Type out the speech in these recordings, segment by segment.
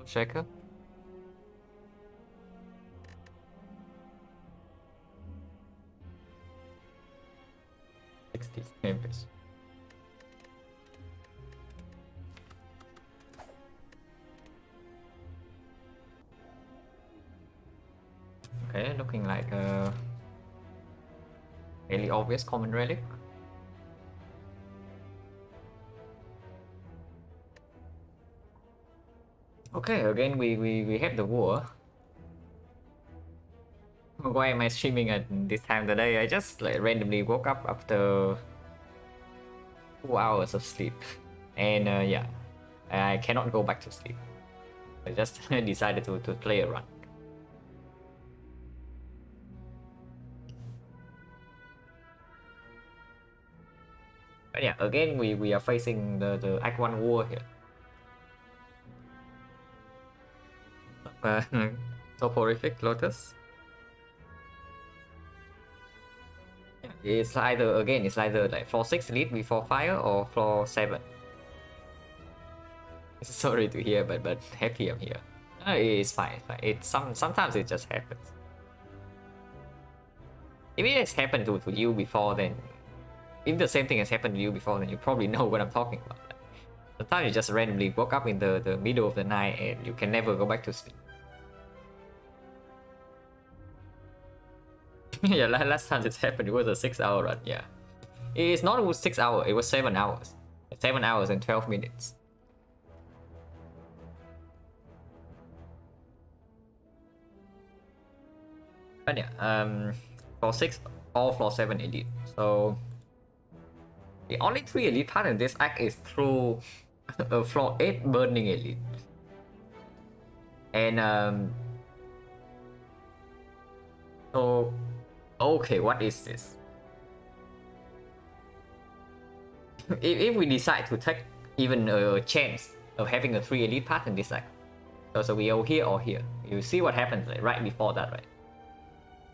Shaker. 60 members. Okay, looking like a fairly obvious common relic. Okay, again we have the war. Why am I streaming at this time of the day? I just like randomly woke up after 2 hours of sleep, and yeah, I cannot go back to sleep. I just decided to play a run. But yeah, again we are facing the Act 1 war here. Soporific Lotus. It's either like floor 6 elite before fire or floor 7. Sorry to hear, but happy I'm here. It's fine. It's sometimes it just happens. If it has happened to you before, then if the same thing has happened to you before, then you probably know what I'm talking about. Sometimes you just randomly woke up in the middle of the night and you can never go back to sleep. Yeah, last time it happened, it was a 6-hour run. Yeah, it's not 6 hours, it was 7 hours. 7 hours and 12 minutes. But yeah, floor 6 or floor 7 elite. So the only 3 elite part in this act is through a floor 8 burning elite. And so okay, what is this? if we decide to take even a chance of having a 3 elite part in this act, so we go here or here, you see what happens like, right before that, right?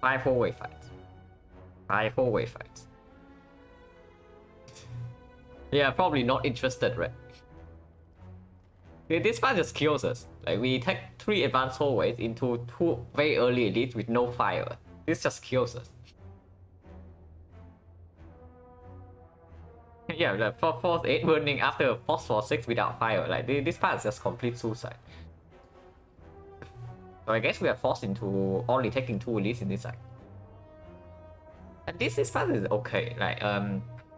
5 4-way fights. 5 4-way fights. Yeah, probably not interested, right? This part just kills us. Like, we take 3 advanced hallways into 2 very early elites with no fire. This just kills us. Yeah, like force 8 burning after force 6 without fire. Like, this part is just complete suicide. So I guess we are forced into only taking 2 elites in this side. And this part is okay. Like,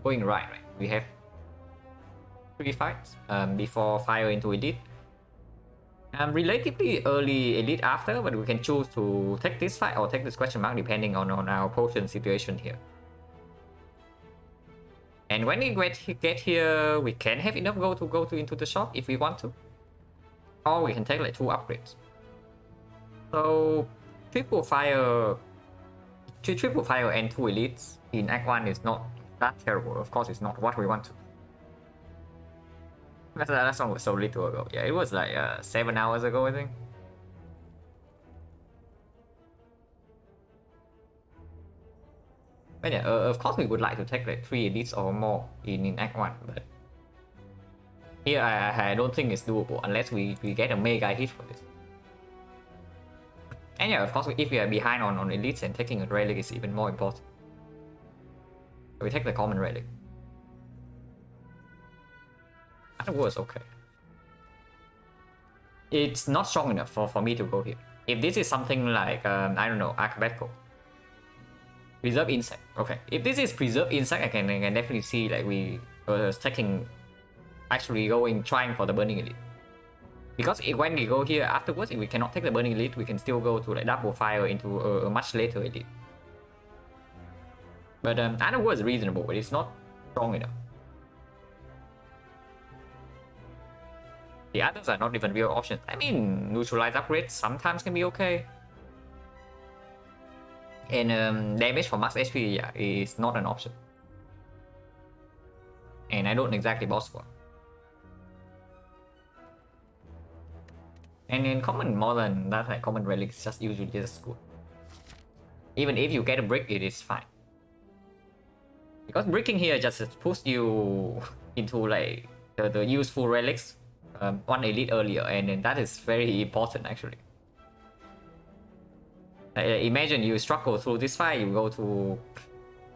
going right. We have 3 fights before fire into elite. Relatively early elite after, but we can choose to take this fight or take this question mark depending on our potion situation here. And when we get here, we can have enough gold to go into the shop if we want to, or we can take like 2 upgrades. So triple fire and 2 elites in Act 1 is not that terrible. Of course, it's not what we want to. That one was so little ago. Yeah, it was like 7 hours ago, I think. But yeah, of course we would like to take like 3 elites or more in Act 1, but here I don't think it's doable unless we get a mega hit for this. And yeah, of course, if we are behind on elites, and taking a relic is even more important. So we take the common relic. That was okay. It's not strong enough for me to go here. If this is something like, I don't know, Acrobatical. Preserve Insect. Okay, if this is Preserve Insect, I can definitely see like we trying for the Burning Elite. Because when we go here afterwards, if we cannot take the Burning Elite, we can still go to like Double Fire into a much later elite. But I know it's reasonable, but it's not strong enough. The others are not even real options. I mean, neutralize upgrades sometimes can be okay. And damage for max HP, yeah, is not an option. And I don't exactly boss for. And in common, more than that, like common relics just usually just good. Even if you get a brick, it is fine. Because bricking here just puts you into like the useful relics one elite earlier, and then that is very important actually. Imagine you struggle through this fight, you go to,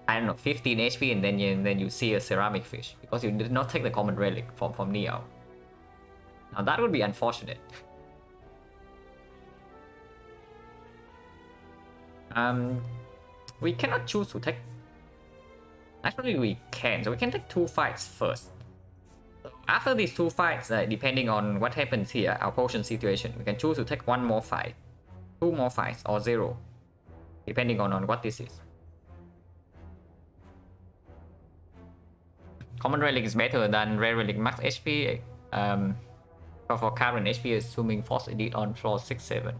I don't know, 15 HP, and then you see a ceramic fish because you did not take the common relic from Neo. Now that would be unfortunate. We cannot choose to take. Actually, we can. So we can take 2 fights first. So after these 2 fights, depending on what happens here, our potion situation, we can choose to take 1 more fight, 2 more fights, or 0, depending on what this is. Common relic is better than rare relic max HP. For current HP, assuming Force Elite on floor 6-7.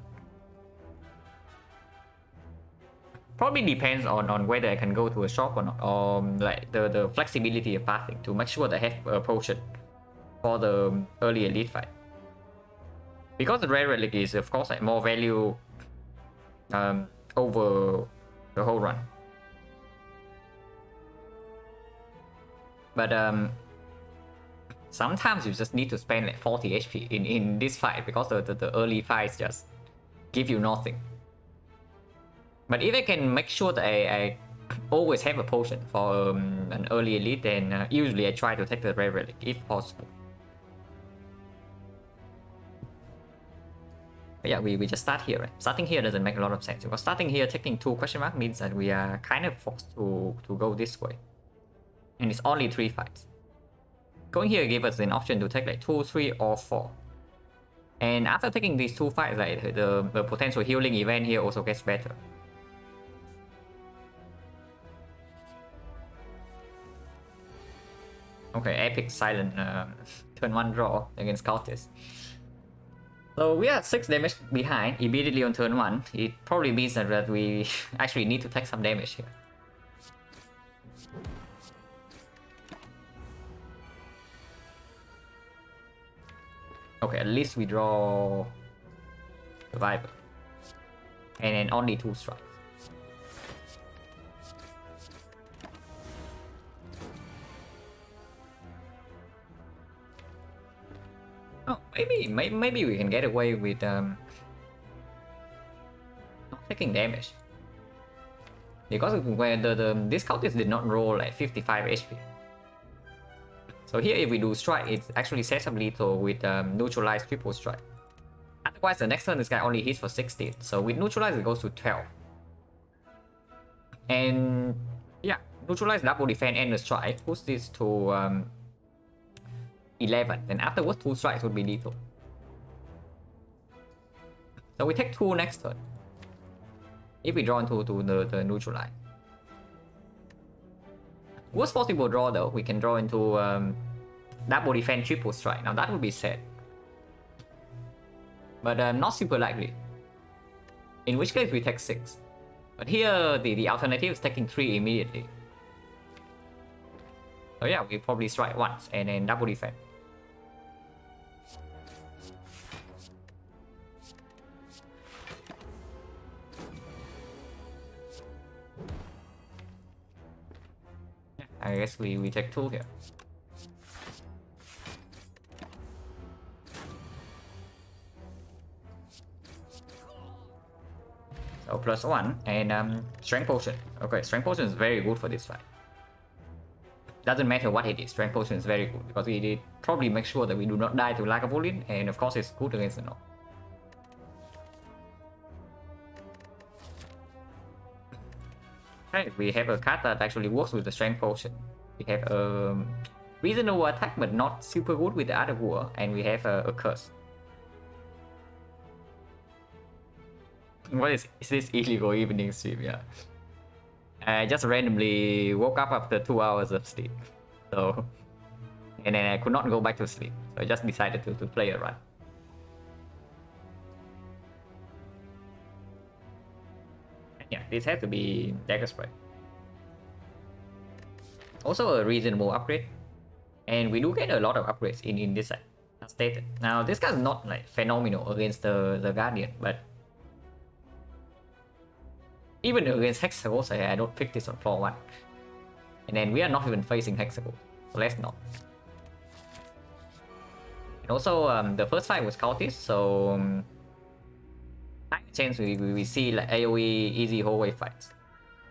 Probably depends on whether I can go to a shop or not, or like the flexibility of pathing to make sure that I have a potion for the early elite fight. Because the rare relic is of course like more value over the whole run. But sometimes you just need to spend like 40 HP in this fight because the early fights just give you nothing. But if I can make sure that I always have a potion for an early elite, then usually I try to take the rare relic if possible. But yeah, we just start here, right? Starting here doesn't make a lot of sense because starting here taking 2 question mark means that we are kind of forced to go this way. And it's only 3 fights. Going here gives us an option to take like 2, 3, or 4. And after taking these 2 fights, like the potential healing event here also gets better. Okay, epic silent turn 1 draw against Cultist. So we are 6 damage behind immediately on turn 1. It probably means that we actually need to take some damage here. Okay, at least we draw Survivor. And then only 2 strikes. Oh, maybe we can get away with not taking damage. Because when this Cultist did not roll like 55 HP. So here if we do strike, it actually sets up lethal with neutralize triple strike. Otherwise the next turn this guy only hits for 16. So with neutralize it goes to 12. And yeah, neutralize double defense and the strike push this to 11. Then afterwards 2 strikes would be lethal. So we take 2 next turn. If we draw into the neutralize. Worst possible draw though, we can draw into double defense triple strike. Now that would be sad. But not super likely. In which case we take 6. But here the alternative is taking 3 immediately. So yeah, we probably strike once and then double defense. I guess we take 2 here. So +1 and strength potion. Okay, strength potion is very good for this fight. Doesn't matter what it is, strength potion is very good because it probably makes sure that we do not die to Lagavulin, and of course it's good against the Nob. Okay, we have a card that actually works with the strength potion. We have a reasonable attack but not super good with the other war, and we have a curse. What is this illegal evening stream? Yeah, I just randomly woke up after 2 hours of sleep, so and then I could not go back to sleep, so I just decided to play a run. Yeah, this has to be Dagger Spray. Also a reasonable upgrade. And we do get a lot of upgrades in this set, as stated. Now this guy's not like phenomenal against the Guardian, but even against Hexagons, I don't pick this on floor 1. And then we are not even facing Hexagons, so let's not. And also, the first fight was cultist, so high chance we see like AoE easy hallway fights.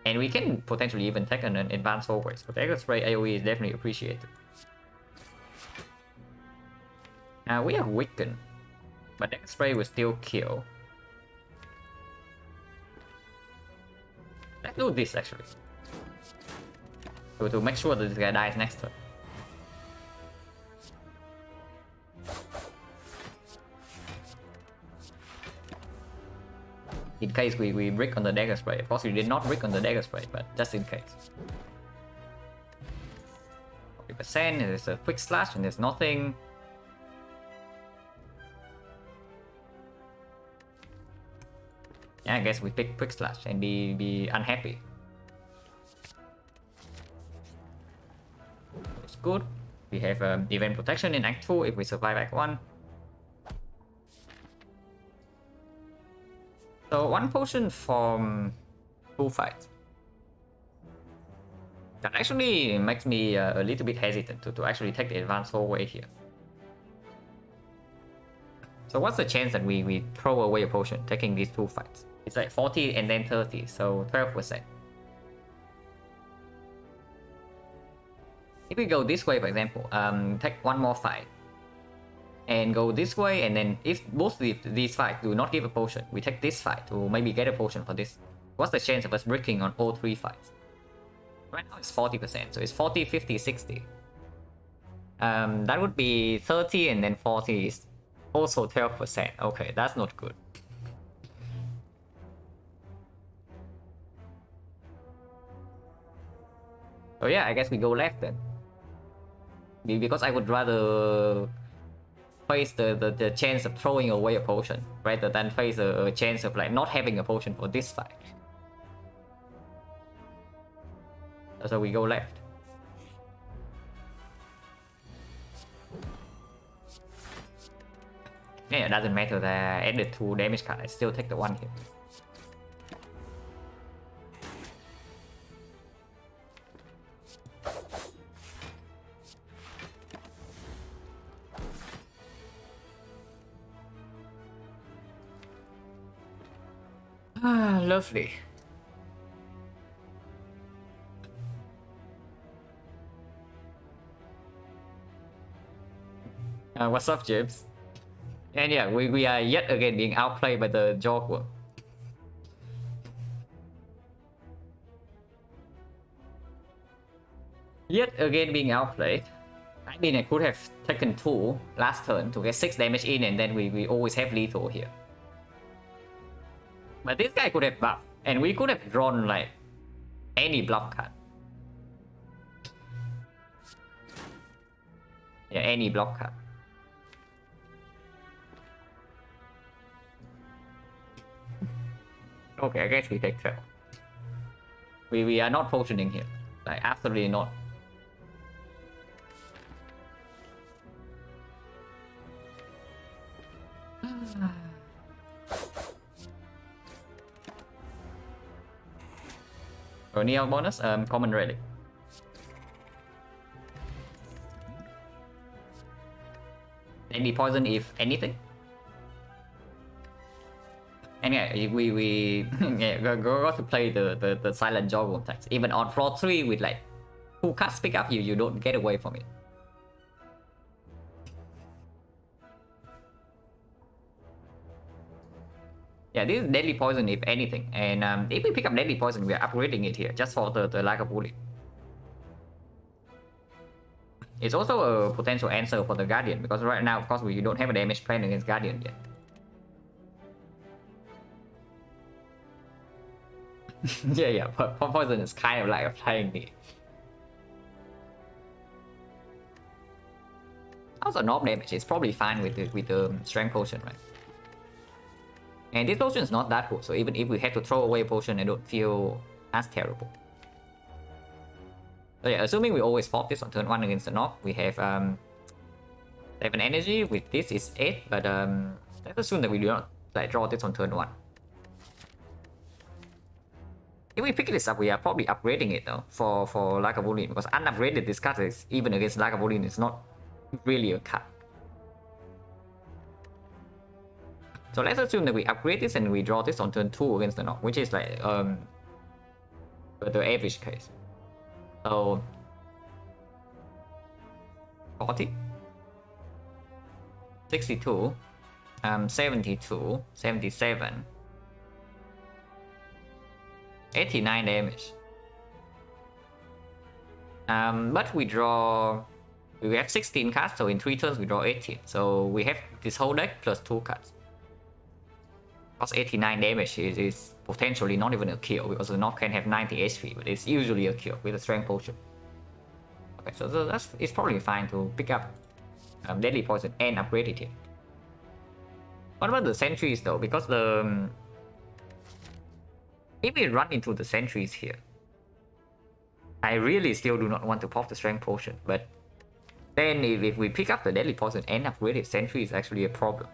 And we can potentially even take an advanced hallways, but Dagger Spray AoE is definitely appreciated. Now we are weakened, but Dagger Spray will still kill. Let's do this actually. To make sure that this guy dies next turn. In case we brick on the Dagger Spray. Of course we did not brick on the Dagger Spray, but just in case. 40%, there's a quick slash and there's nothing. Yeah, I guess we pick quick slash and be unhappy. It's good. We have event protection in Act 2 if we survive Act 1. So 1 potion from 2 fights. That actually makes me a little bit hesitant to actually take the advanced hallway here. So what's the chance that we throw away a potion taking these 2 fights? It's like 40 and then 30, so 12%. If we go this way, for example, take 1 more fight and go this way, and then if both these fights do not give a potion, we take this fight to maybe get a potion for this. What's the chance of us bricking on all 3 fights? Right now it's 40%, so it's 40, 50, 60. That would be 30 and then 40 is also 12%. Okay, that's not good. So yeah, I guess we go left then. Because I would rather face the chance of throwing away a potion rather than face a chance of like not having a potion for this fight. So we go left. Yeah, it doesn't matter that I added 2 damage card, I still take the 1 hit. Ah, lovely. What's up, James? And yeah, we are yet again being outplayed by the Jogworm. Yet again being outplayed. I mean, I could have taken 2 last turn to get 6 damage in, and then we always have lethal here. But this guy could have buffed, and we could have drawn like any block card. Yeah, any block card. Okay, I guess we take 12. We are not potioning here. Like, absolutely not. Neon bonus, common relic. Any poison if anything. And yeah, we yeah, go to play the silent Joggle tax. Even on floor 3 with like 2 cards pick up, you don't get away from it. Yeah, this is deadly poison if anything, and if we pick up deadly poison, we are upgrading it here just for the lack of bullet. It's also a potential answer for the Guardian, because right now, of course, we don't have a damage plan against Guardian yet. yeah, poison is kind of like applying the. Also, knob damage is probably fine with the strength potion, right? And this potion is not that good, so even if we had to throw away a potion, I don't feel as terrible. So yeah, assuming we always pop this on turn 1 against the knob, we have 7 energy. With this is 8, but let's assume that we do not like draw this on turn 1. If we pick this up, we are probably upgrading it though for Lagavulin, because unupgraded this card is even against Lagavulin, it's not really a card. So let's assume that we upgrade this and we draw this on turn 2 against the knock, which is like the average case. So 40, 62, 72, 77, 89 damage. But we have 16 cards, so in 3 turns we draw 18. So we have this whole deck plus 2 cards. Because 89 damage is potentially not even a kill, because the knock can have 90 HP, but it's usually a kill with a strength potion. Okay, so it's probably fine to pick up deadly poison and upgrade it here. What about the sentries though? Because if we run into the sentries here, I really still do not want to pop the strength potion, but then if we pick up the deadly poison and upgrade it, sentry is actually a problem.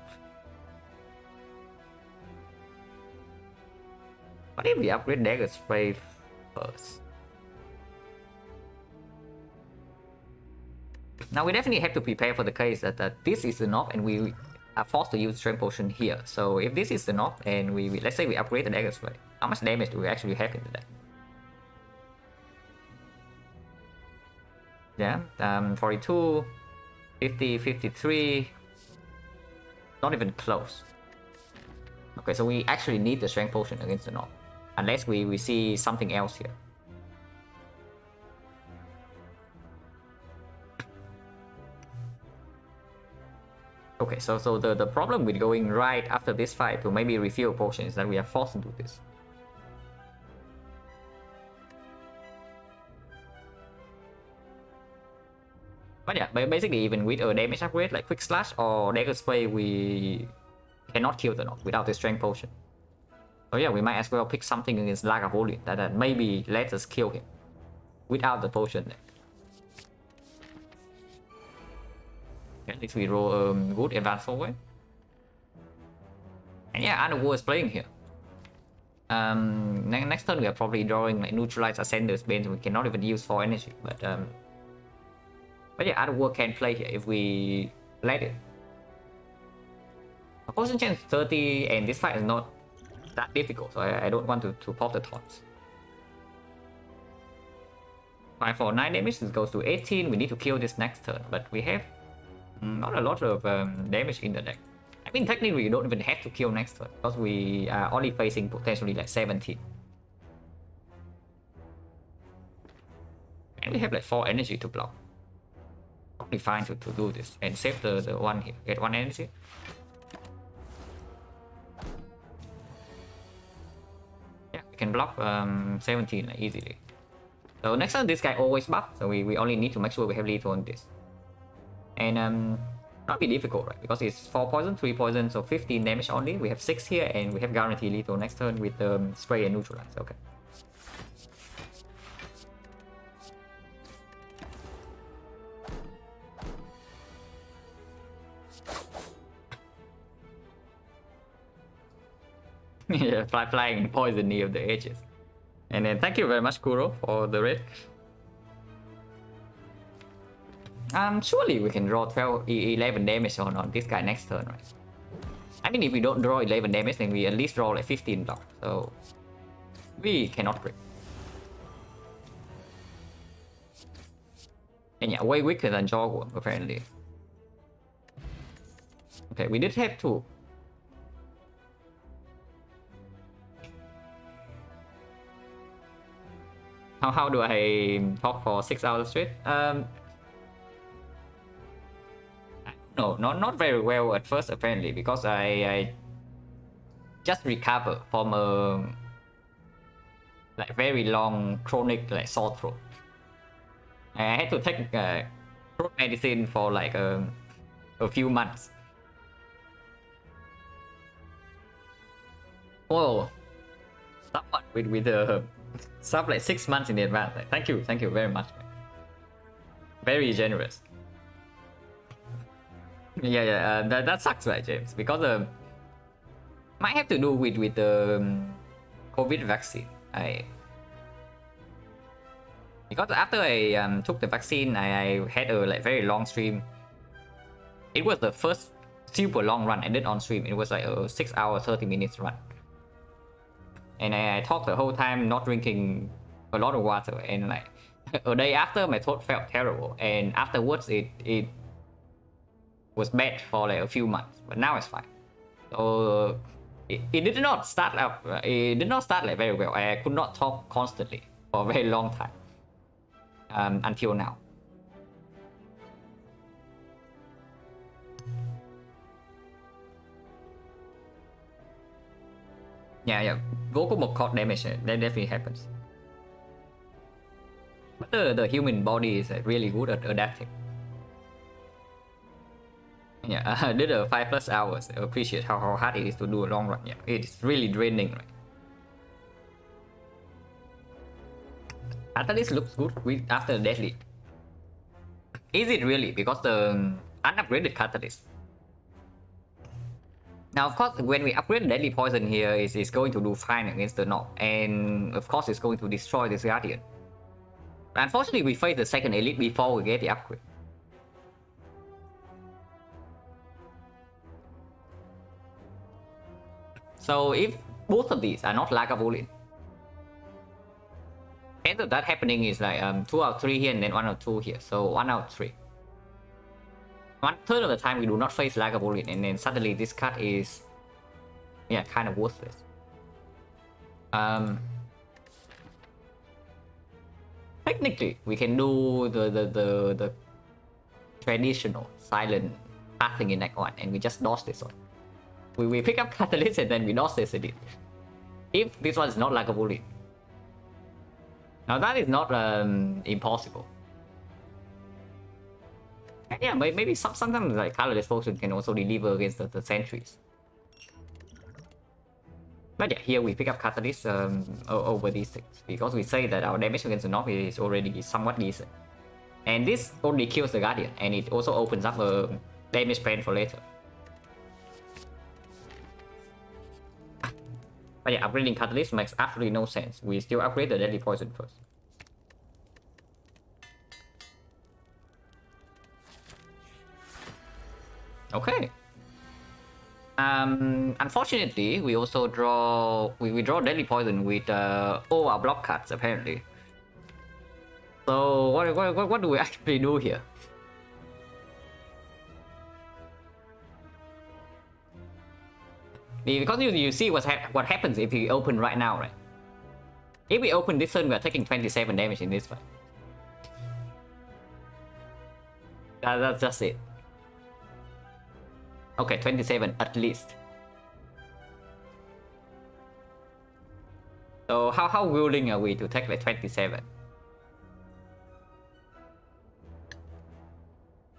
What if we upgrade dagger spray first? Now we definitely have to prepare for the case that this is the knock and we are forced to use strength potion here. So if this is the knock and we let's say we upgrade the dagger spray, how much damage do we actually have in the deck? Yeah, 42, 50, 53, not even close. Okay, so we actually need the strength potion against the knock, unless we see something else here. Okay, so the problem with going right after this fight to maybe refill potion is that we are forced to do this. But yeah, basically even with a damage upgrade like quick slash or dagger spray, we cannot kill the knock without the strength potion. So yeah, we might as well pick something against Lagavulin that maybe lets us kill him without the potion. At least we roll a good advance forward. And yeah, Underworld is playing here. Next turn we are probably drawing like neutralize Ascender's Bane, so we cannot even use 4 energy. But yeah, Underworld can play here if we let it. Potion chance 30, and this fight is not that difficult, so I don't want to pop the taunts. 5 for 9 damage, this goes to 18. We need to kill this next turn, but we have not a lot of damage in the deck. I mean, technically you don't even have to kill next turn, because we are only facing potentially like 17. And we have like 4 energy to block. Probably fine to do this and save the one here. Get 1 energy. Yeah, we can block 17 like, easily. So next turn this guy always buff, so we only need to make sure we have lethal on this. And not be difficult, right? Because it's 4 poison, 3 poison, so 15 damage only. We have 6 here, and we have guaranteed lethal next turn with spray and neutralize. Okay. Yeah, flying poison near the edges. And then thank you very much, Kuro, for the raid. Surely we can draw 11 damage on this guy next turn, right? I mean, if we don't draw 11 damage, then we at least draw like 15 block, so we cannot crit. And yeah, way weaker than Jawworm, apparently. Okay, we did have 2. How do I talk for 6 hours straight? No, not very well at first, apparently, because I just recovered from a like very long chronic like sore throat. I had to take throat medicine for like a few months. Whoa, someone with the sub like 6 months in advance. Like, thank you very much. Very generous. Yeah, that sucks, right, James? Because might have to do with the COVID vaccine. Because after I took the vaccine, I had a like very long stream. It was the first super long run I did on stream. It was like a 6 hour 30 minutes run, and I talked the whole time not drinking a lot of water, and like a day after my throat felt terrible, and afterwards it was bad for like a few months, but now it's fine. So it did not start up. It did not start like very well. I could not talk constantly for a very long time until now. Yeah. Vocal cord damage, that definitely happens. But the human body is really good at adapting. Yeah, I did a 5+ hours. I appreciate how hard it is to do a long run. Yeah, it's really draining, right? Catalyst looks good after deadly. Is it really? Because the unupgraded catalyst. Now, of course, when we upgrade deadly poison here, it's going to do fine against the knock, and of course, it's going to destroy this guardian. But unfortunately, we face the second elite before we get the upgrade. So if both of these are not Lagavulin, chance of that happening is like 2 out of 3 here and then 1 out of 2 here. So 1 out of 3. 1/3 of the time we do not face Lagavulin, and then suddenly this card is kind of worthless. Technically we can do the traditional silent pathing in Act 1, and we just dodge this one. We pick up Catalyst and then we dodge this edit. If this one is not Lagavulin. Now that is not impossible. And yeah, maybe sometimes like colorless potion can also deliver against the sentries. But yeah, here we pick up Catalyst over these things, because we say that our damage against the knock is already somewhat decent. And this only kills the Guardian, and it also opens up a damage pen for later. But yeah, upgrading Catalyst makes absolutely no sense. We still upgrade the Deadly Poison first. Okay. Unfortunately, we also draw we draw Deadly Poison with all our block cards apparently. So what do we actually do here? Because you see what happens if we open right now, right? If we open this turn, we are taking 27 damage in this fight. That's just it. Okay, 27 at least. So how willing are we to take like 27?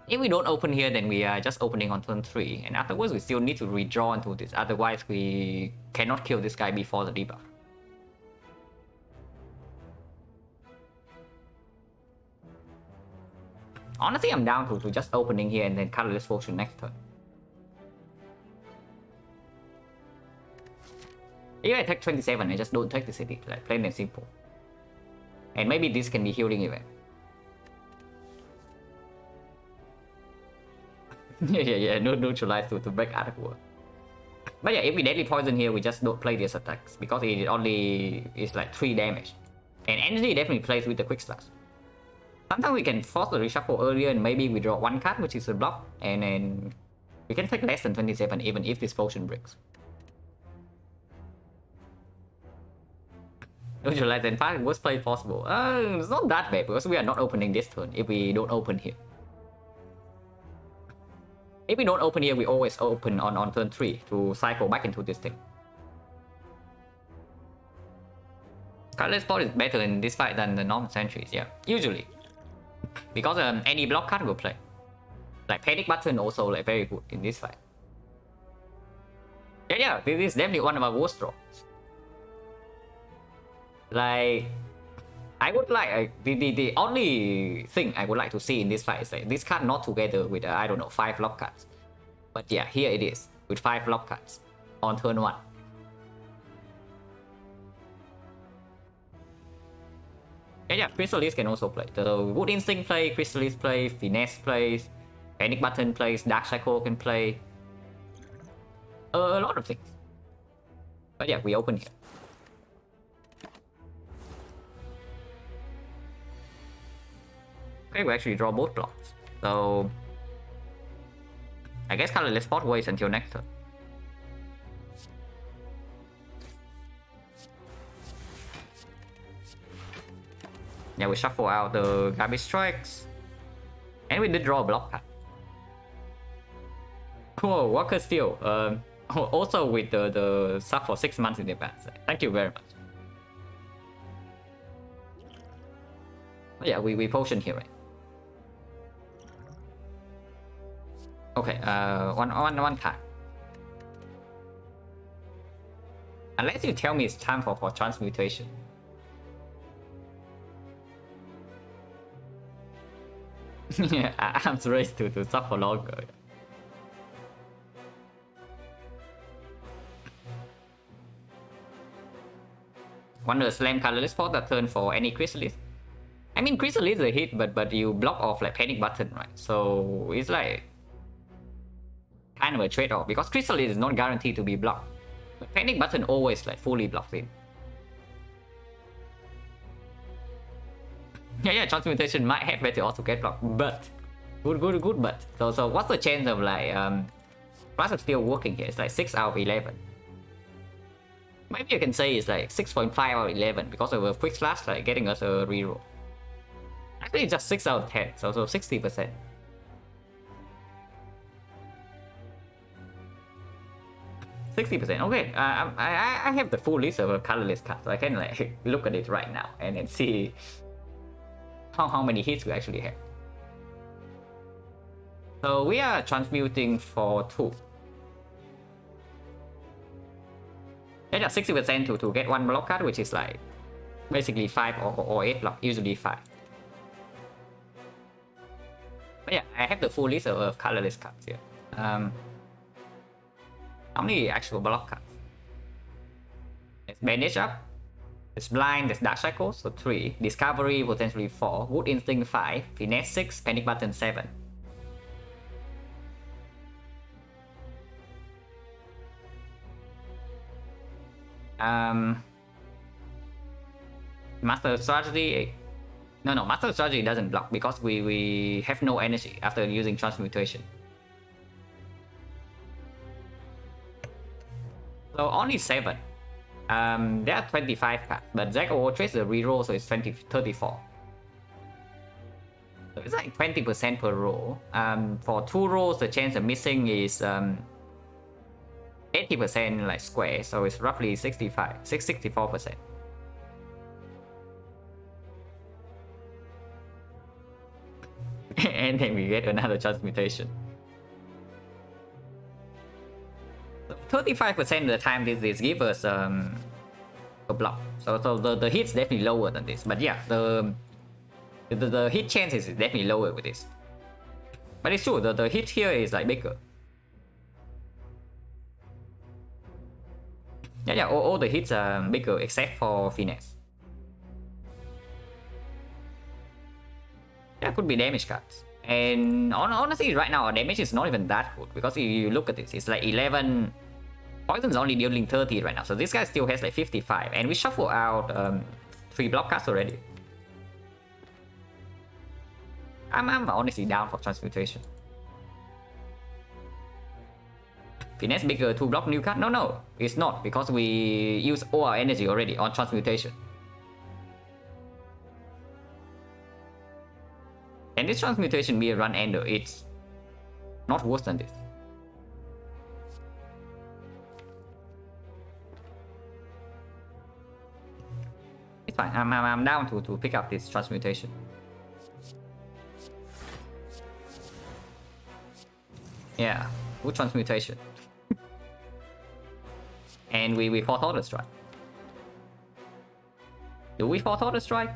If we don't open here, then we are just opening on turn 3, and afterwards we still need to redraw into this, otherwise we cannot kill this guy before the debuff. Honestly, I'm down to just opening here and then colorless potion next turn. If I take 27, I just don't take the city, like plain and simple. And maybe this can be healing event. yeah, neutralize to break out of war. But yeah, if we deadly poison here, we just don't play these attacks, because it only is like 3 damage. And energy definitely plays with the quick slash. Sometimes we can force the reshuffle earlier and maybe we draw 1 card, which is a block, and then we can take less than 27 even if this potion breaks. Neutralize and fire, worst play possible. It's not that bad because we are not opening this turn if we don't open here. If we don't open here, we always open on turn 3 to cycle back into this thing. Colorless spot is better in this fight than the normal sentries, yeah, usually. Because any block card will play. Like Panic Button also like very good in this fight. Yeah, this is definitely one of our worst draws. Like, I would like the only thing I would like to see in this fight is like this card not together with I don't know 5 lock cards. But yeah, here it is with 5 lock cards on turn 1. Yeah, Crystallis can also play. The Wood Instinct play, Crystallis play, Finesse plays, Panic Button plays, Dark Cycle can play. A lot of things. But yeah, we open here. Okay, we actually draw both blocks. So I guess colorless spot waits until next turn. Yeah, we shuffle out the garbage strikes. And we did draw a block card. Whoa, Walker Steel. Also with the sub for 6 months in advance. Thank you very much. But yeah, we potion here, right? Okay, one card. Unless you tell me it's time for transmutation. Yeah, I'm raised to suffer longer. One the slam colorless for the turn for any chrysalis. I mean, chrysalis is a hit, but you block off like panic button, right? So it's like kind of a trade-off because chrysalis is not guaranteed to be blocked. But panic button always like fully blocked in. Yeah, transmutation might have better also get blocked, but good but. So what's the chance of like Flash of Steel working here? It's like 6 out of 11. Maybe you can say it's like 6.5 out of 11 because of a quick slash like getting us a reroll. Actually, it's just 6 out of 10, so 60%. Okay, I have the full list of colorless cards, so I can like look at it right now and then see how many hits we actually have. So we are transmuting for 2. Yeah, 60% to get 1 block card, which is like basically 5 or 8 block, usually 5. But yeah, I have the full list of colorless cards here. How many actual block cards? It's Bandage Up, it's Blind, there's Dark Cycle, so 3, Discovery potentially 4, Wood Instinct 5, Finesse 6, Panic Button 7. Master Strategy. No, Master Strategy doesn't block because we have no energy after using Transmutation. So only 7. There are 25 cards, but Jack overtrades the reroll, so it's 34. So it's like 20% per roll. For 2 rolls, the chance of missing is 80% like square, so it's roughly 64%. And then we get another transmutation. 35% of the time this gives us a block. So the hit's definitely lower than this. But yeah, the hit chance is definitely lower with this. But it's true, the hit here is like bigger. Yeah, all the hits are bigger except for Finesse. Yeah, could be damage cards. And honestly, right now, our damage is not even that good. Because if you look at this, it's like 11... Poison's only dealing 30 right now. So this guy still has like 55. And we shuffle out 3 block cards already. I'm honestly down for Transmutation. Finesse bigger to block new card? No, it's not. Because we use all our energy already on Transmutation. And this Transmutation be a run ender, it's not worse than this. It's fine, I'm down to pick up this Transmutation. Yeah, good Transmutation. And we fought Auto Strike. Do we fought Auto Strike?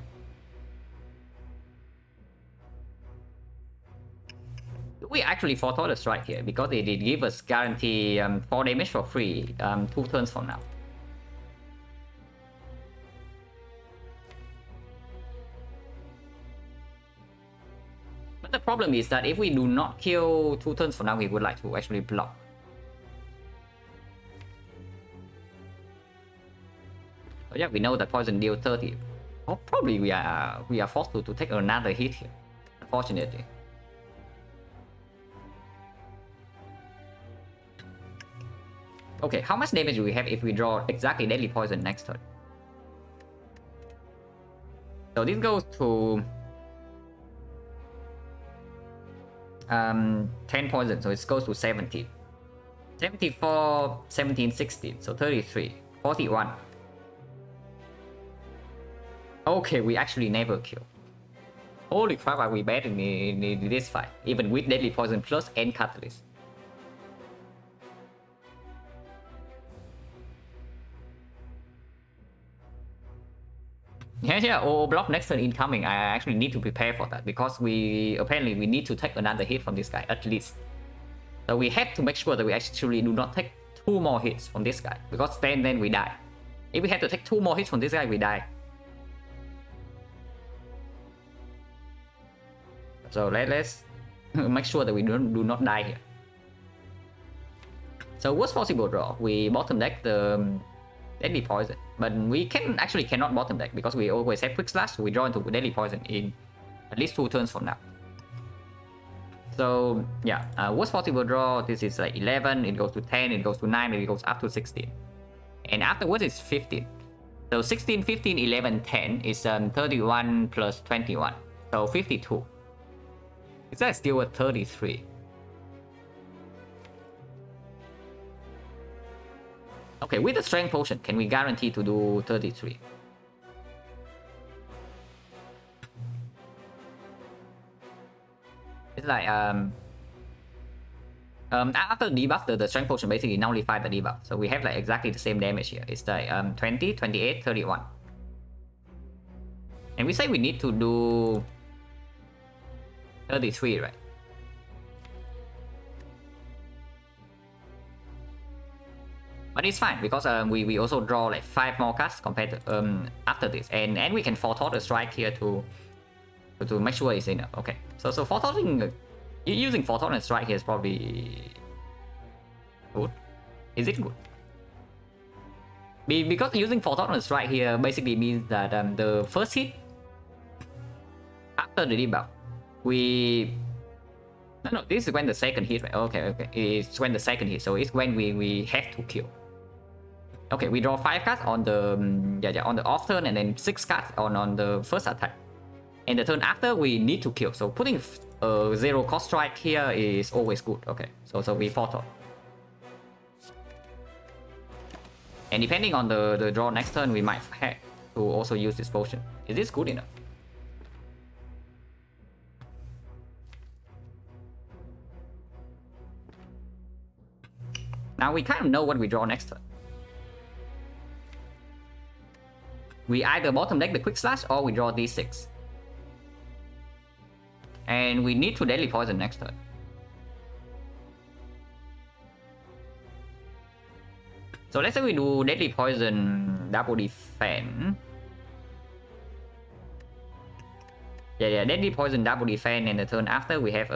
We actually fought Auto Strike here because it did give us guarantee 4 damage for free 2 turns from now. But the problem is that if we do not kill 2 turns from now, we would like to actually block. So yeah, we know that poison deal 30. Oh, probably we are forced to take another hit here, unfortunately. Okay, how much damage do we have if we draw exactly deadly poison next turn? So this goes to 10 poison, so it goes to 70. 74, 17, 16, so 33, 41. Okay, we actually never kill. Holy crap, are we bad in this fight, even with deadly poison plus and catalyst. Yeah, or block next turn incoming. I actually need to prepare for that because we apparently we need to take another hit from this guy at least. So we have to make sure that we actually do not take 2 more hits from this guy, because then we die. If we have to take 2 more hits from this guy, we die. So let's make sure that we do not die here. So what's possible draw? We bottom deck the deadly poison, but we cannot bottom deck because we always have quick slash. So we draw into deadly poison in at least 2 turns from now. So yeah, what's possible draw? This is like 11, it goes to 10, it goes to 9, it goes up to 16. And afterwards it's 15. So 16, 15, 11, 10 is 31 plus 21. So 52. Is that still at 33? Okay, with the strength potion, can we guarantee to do 33? It's like after the debuff, the strength potion basically nullify the debuff. So we have like exactly the same damage here. It's like 20, 28, 31. And we say we need to do 33, right? But it's fine because we also draw like 5 more cards compared to after this, and we can forethought a strike here to make sure it's enough. Okay, so forethoughting, using forethought and strike here is probably good. Is it good? Because using forethought and strike here basically means that the first hit after the debuff, no, this is when the second hit, right? Okay, it's when the second hit, so it's when we have to kill. Okay, we draw 5 cards on the on the off turn, and then 6 cards on the first attack. And the turn after we need to kill, so putting a 0 cost strike here is always good. Okay, so we forethought. And depending on the draw next turn, we might have to also use this potion. Is this good enough? Now we kind of know what we draw next turn. We either bottom deck the quick slash or we draw d6. And we need to deadly poison next turn. So let's say we do deadly poison, double defense. Yeah, deadly poison, double defense, and the turn after we have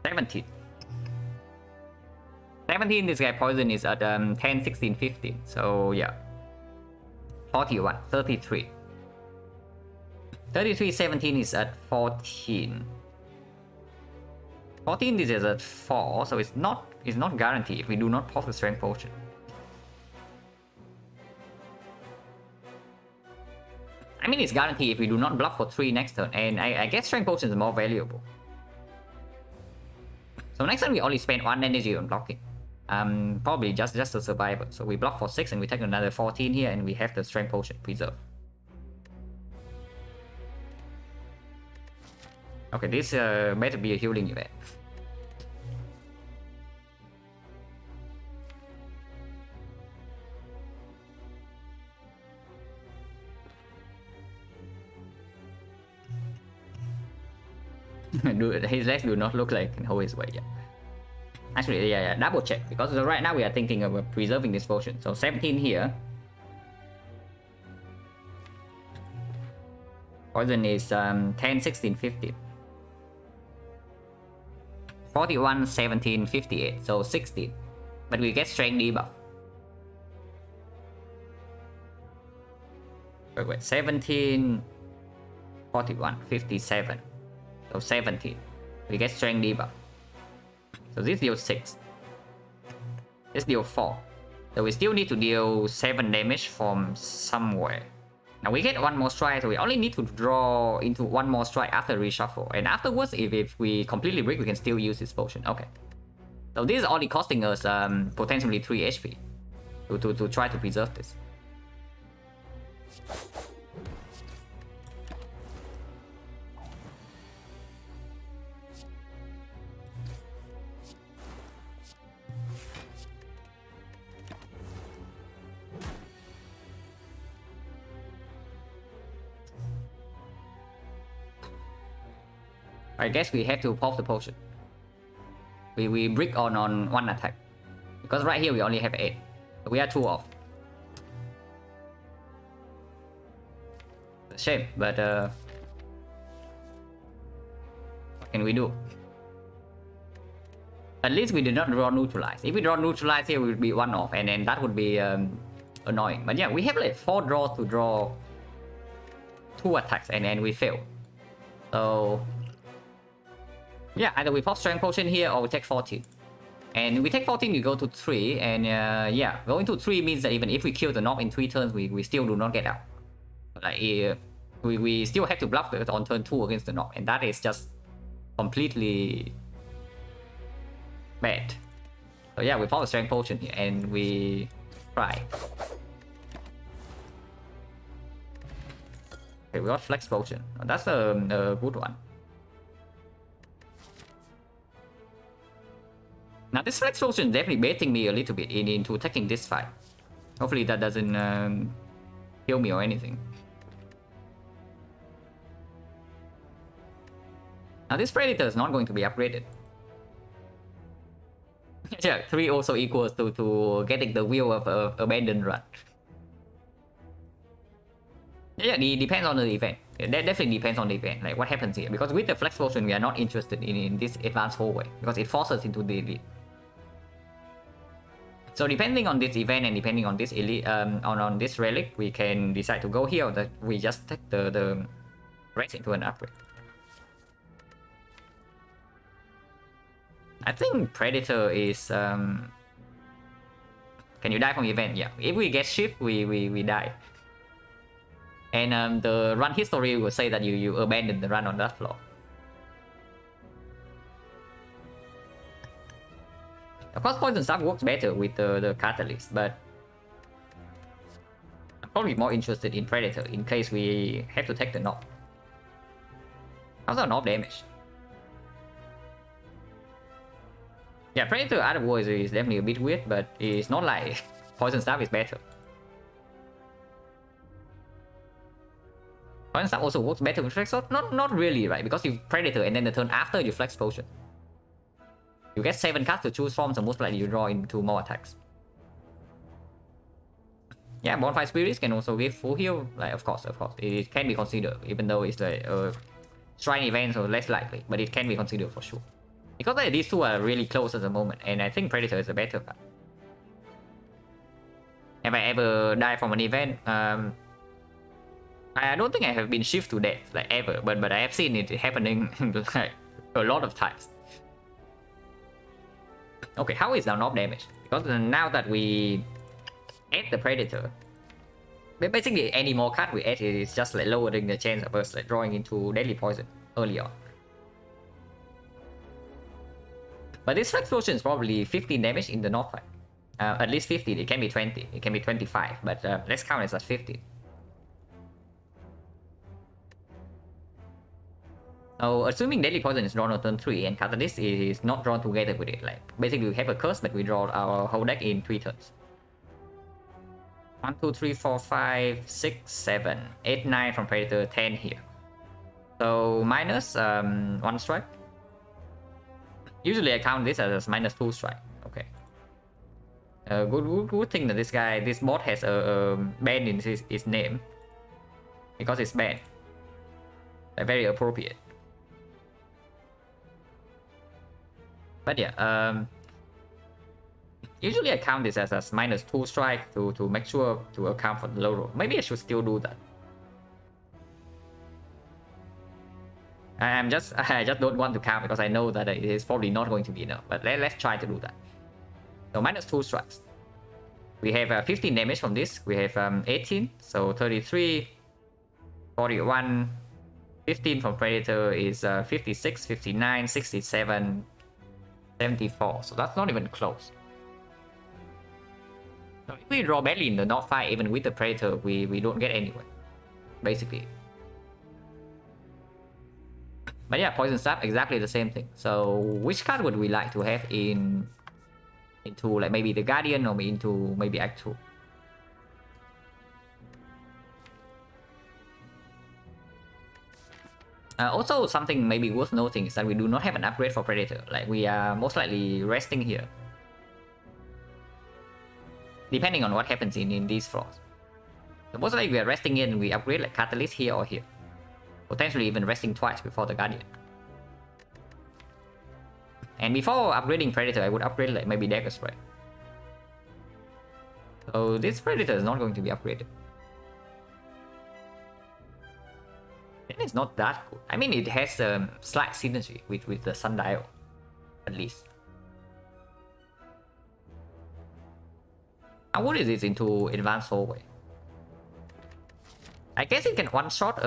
17. 17, this guy poison is at 10, 16, 15. So yeah. 41, 33. 33, 17 is at 14. 14, this is at 4, so it's not guaranteed if we do not pop the strength potion. I mean, it's guaranteed if we do not block for 3 next turn, and I guess strength potion is more valuable. So next turn we only spend 1 energy on blocking. Probably just a survivor. So we block for 6 and we take another 14 here, and we have the strength potion preserve. Okay, this better be a healing event. His legs do not look like can hold his weight. Yeah. Actually, yeah, double check, because right now we are thinking of preserving this potion. So 17 here. Poison is 10, 16, 15. 41, 17, 58, so 16. But we get strength debuff. Wait, 17, 41, 57, so 17. We get strength debuff. So this deals 6. This deals 4. So we still need to deal 7 damage from somewhere. Now we get 1 more strike, so we only need to draw into 1 more strike after reshuffle. And afterwards, if we completely break, we can still use this potion. Okay. So this is only costing us potentially 3 HP to try to preserve this. I guess we have to pop the potion. We brick on 1 attack. Because right here we only have 8. We are 2 off. It's a shame, but what can we do? At least we did not draw neutralize. If we draw neutralize here, we would be 1 off, and then that would be annoying. But yeah, we have like 4 draws to draw 2 attacks, and then we fail. So yeah, either we pop strength potion here or we take 14. And we take 14, you go to 3, and yeah, going to 3 means that even if we kill the knob in 3 turns, we still do not get out. Like we still have to bluff it on turn 2 against the knob, and that is just completely bad. So yeah, we pop a strength potion here, and we try. Okay, we got flex potion. That's a good one. Now this flex potion is definitely baiting me a little bit into taking this fight. Hopefully that doesn't kill me or anything. Now this Predator is not going to be upgraded. Yeah, 3 also equals to getting the wheel of abandoned run. Yeah, it depends on the event. That definitely depends on the event, like what happens here. Because with the flex potion, we are not interested in this advanced hallway because it forces us into the elite. So depending on this event and depending on this elite, on this relic, we can decide to go here or that we just take the rest into an upgrade. I think Predator is can you die from event? Yeah. If we get shift, we die. And the run history will say that you abandon the run on that floor. Of course, Poison Staff works better with the Catalyst, but I'm probably more interested in Predator in case we have to take the knob. How's our knob damage? Yeah, Predator otherwise is definitely a bit weird, but it's not like Poison Staff is better. Poison Staff also works better with Flex, so not really, right? Because you Predator and then the turn after you Flex Potion. You get 7 cards to choose from, so most likely you draw into more attacks. Yeah, Bonfire Spirits can also give full heal. Like, of course, it can be considered, even though it's like shrine events or less likely, but it can be considered for sure. Because like, these two are really close at the moment, and I think Predator is a better card. Have I ever died from an event? I don't think I have been shifted to death, like ever, but I have seen it happening like a lot of times. Okay, how is our knob damage? Because now that we add the Predator, basically any more card we add is just like lowering the chance of us like drawing into deadly poison early on. But this Flex Potion is probably 15 damage in the knob fight. At least 15, it can be 20, it can be 25, but let's count it as 15. So assuming Deadly Poison is drawn on turn 3 and Catalyst is not drawn together with it, like basically we have a curse but we draw our whole deck in 3 turns. 1, 2, 3, 4, 5, 6, 7, 8, 9 from Predator, 10 here. So minus 1 strike. Usually I count this as minus 2 strike. Okay. Good thing that this bot has a band in his name. Because it's banned. Very appropriate. But yeah, usually I count this as a -2 strike to make sure to account for the low roll. Maybe I should still do that. I just don't want to count because I know that it is probably not going to be enough. But let's try to do that. So -2 strikes. We have 15 damage from this. We have 18, so 33, 41, 15 from Predator is 56, 59, 67, 74. So that's not even close. So if we draw badly in the North fight, even with the Predator, we don't get anywhere, basically. But yeah, Poison Sap, exactly the same thing. So which card would we like to have into like maybe the Guardian or into maybe Act 2? Also, something maybe worth noting is that we do not have an upgrade for Predator. Like, we are most likely resting here, depending on what happens in these floors. So most likely we are resting in, we upgrade like Catalyst here or here. Potentially even resting twice before the Guardian. And before upgrading Predator, I would upgrade like maybe Dagger Spray. So this Predator is not going to be upgraded. And it's not that good. I mean, it has a slight synergy with the Sundial, at least. How good is this into Advanced Hallway? I guess it can one-shot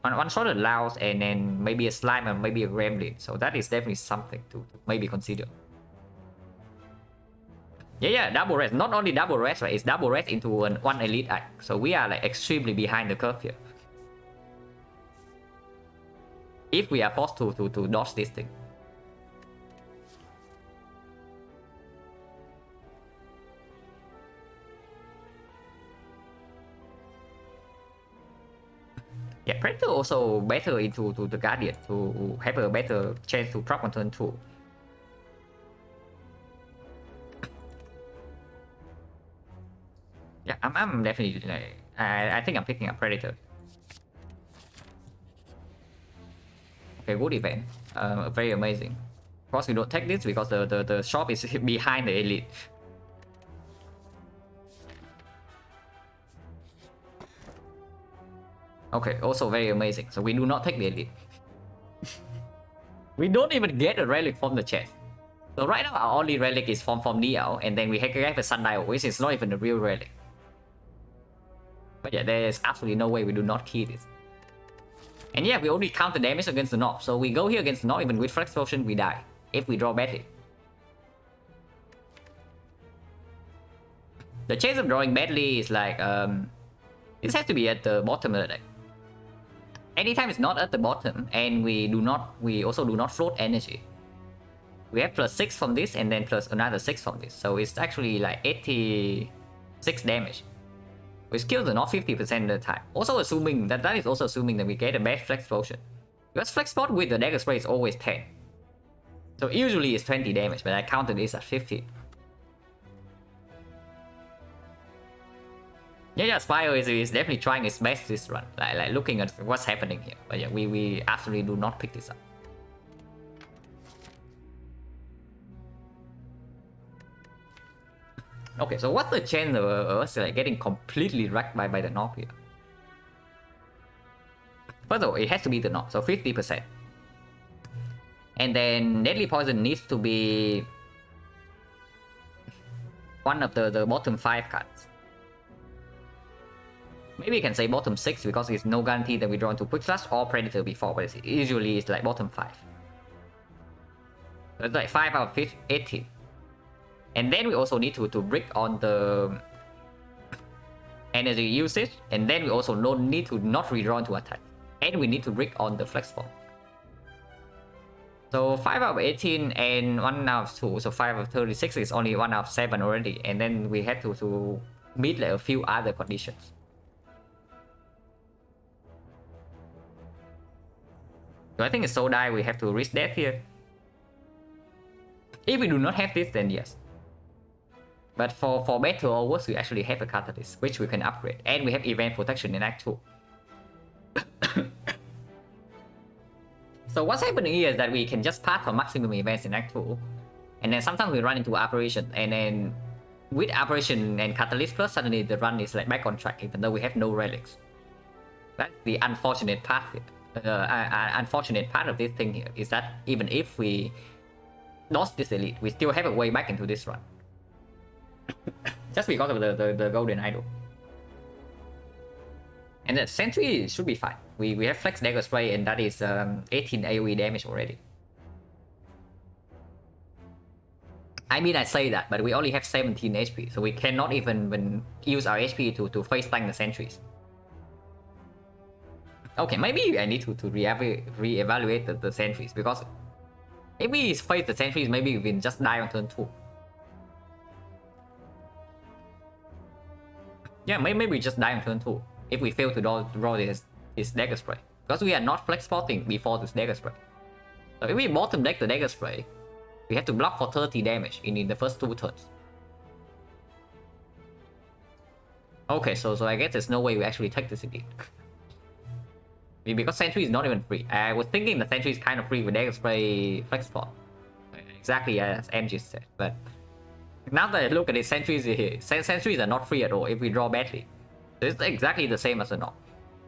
one-shot a Louse and then maybe a Slime and maybe a Gremlin. So that is definitely something to maybe consider. Yeah, double rest. Not only double rest, right? It's double rest into one elite act. So we are like extremely behind the curve here. If we are forced to dodge this thing. Yeah, Predator also better into the Guardian to have a better chance to proc on turn 2. Yeah, I'm definitely like, I think I'm picking up Predator. Okay, good event. Very amazing. Of course, we don't take this because the shop is behind the elite. Okay, also very amazing. So we do not take the elite. We don't even get a relic from the chest. So right now our only relic is from Niao, and then we have a Sundial, which is not even a real relic. But yeah, there's absolutely no way we do not key this. And yeah, we only count the damage against the Knob. So we go here against the Knob, even with Flex Potion, we die. If we draw badly. The chance of drawing badly is like, this has to be at the bottom of the deck. Anytime it's not at the bottom, and we also do not float energy. We have +6 from this, and then plus another 6 from this. So it's actually like 86 damage. Which kills the Knob 50% of the time. Also assuming that is also assuming that we get a bad Flex Potion. Because Flex Spot with the Dagger Spray is always 10. So usually it's 20 damage, but I counted this at 50. Yeah, Spire is definitely trying its best this run. Like looking at what's happening here. But yeah, we absolutely do not pick this up. Okay, so what's the chance of us like getting completely wrecked by the Knob here? First of all, it has to be the Knob, so 50%. And then Deadly Poison needs to be one of the bottom 5 cards. Maybe you can say bottom 6 because it's no guarantee that we draw into Quick Slash or Predator before, but usually it's like bottom 5. So it's like 5 out of 18. And then we also need to brick on the energy usage, and then we also need to not redraw into attack. And we need to brick on the Flex Ball. So 5 out of 18 and 1 out of 2, so 5 out of 36 is only 1 out of 7 already, and then we had to meet like a few other conditions. So I think it's so die we have to risk death here. If we do not have this, then yes. But for better or worse, we actually have a Catalyst, which we can upgrade. And we have Event Protection in Act 2. So what's happening here is that we can just pass for maximum events in Act 2, and then sometimes we run into Operation, and then with Operation and Catalyst Plus, suddenly the run is like back on track, even though we have no relics. That's the unfortunate part here. Unfortunate part of this thing here is that even if we lost this elite, we still have a way back into this run. Just because of the golden idol. And the sentry should be fine. We have flex dagger spray, and that is 18 AoE damage already. I mean, I say that, but we only have 17 HP, so we cannot even use our HP to face tank the sentries. Okay, maybe I need to re-evaluate the sentries, because if we face the sentries, maybe we can just die on turn 2. Yeah, maybe we just die on turn 2 if we fail to draw this dagger spray, because we are not flex spotting before this dagger spray. So if we bottom deck the dagger spray, we have to block for 30 damage in the first 2 turns. Okay, so I guess there's no way we actually take this elite. Because sentry is not even free. I was thinking the sentry is kind of free with dagger spray flex spot, exactly as MG said, but now that I look at it, sentries are not free at all if we draw badly. So it's exactly the same as the knock.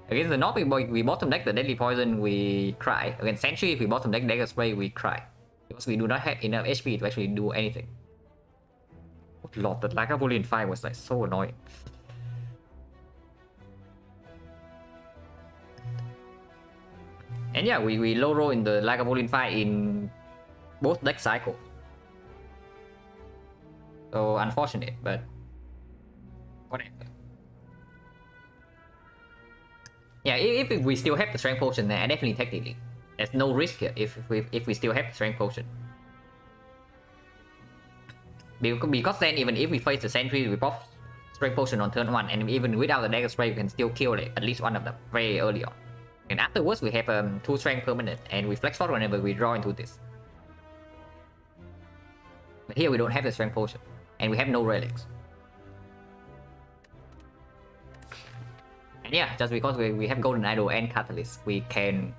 Against the knock, we bottom deck the deadly poison, we cry. Against sentry, if we bottom deck dagger spray, we cry, because we do not have enough HP to actually do anything. Oh lord, the Lagavulin fight was like so annoying. And yeah, we low roll in the Lagavulin fight in both deck cycles. So unfortunate, but whatever. Yeah, if we still have the strength potion, then I definitely take the elite. There's no risk here if we still have the strength potion. Because then even if we face the sentry, we pop strength potion on turn 1, and even without the dagger spray, we can still kill at least one of them very early on. And afterwards, we have 2 strength permanent, and we flex forward whenever we draw into this. But here we don't have the strength potion, and we have no relics. And yeah, just because we have golden idol and catalyst, we can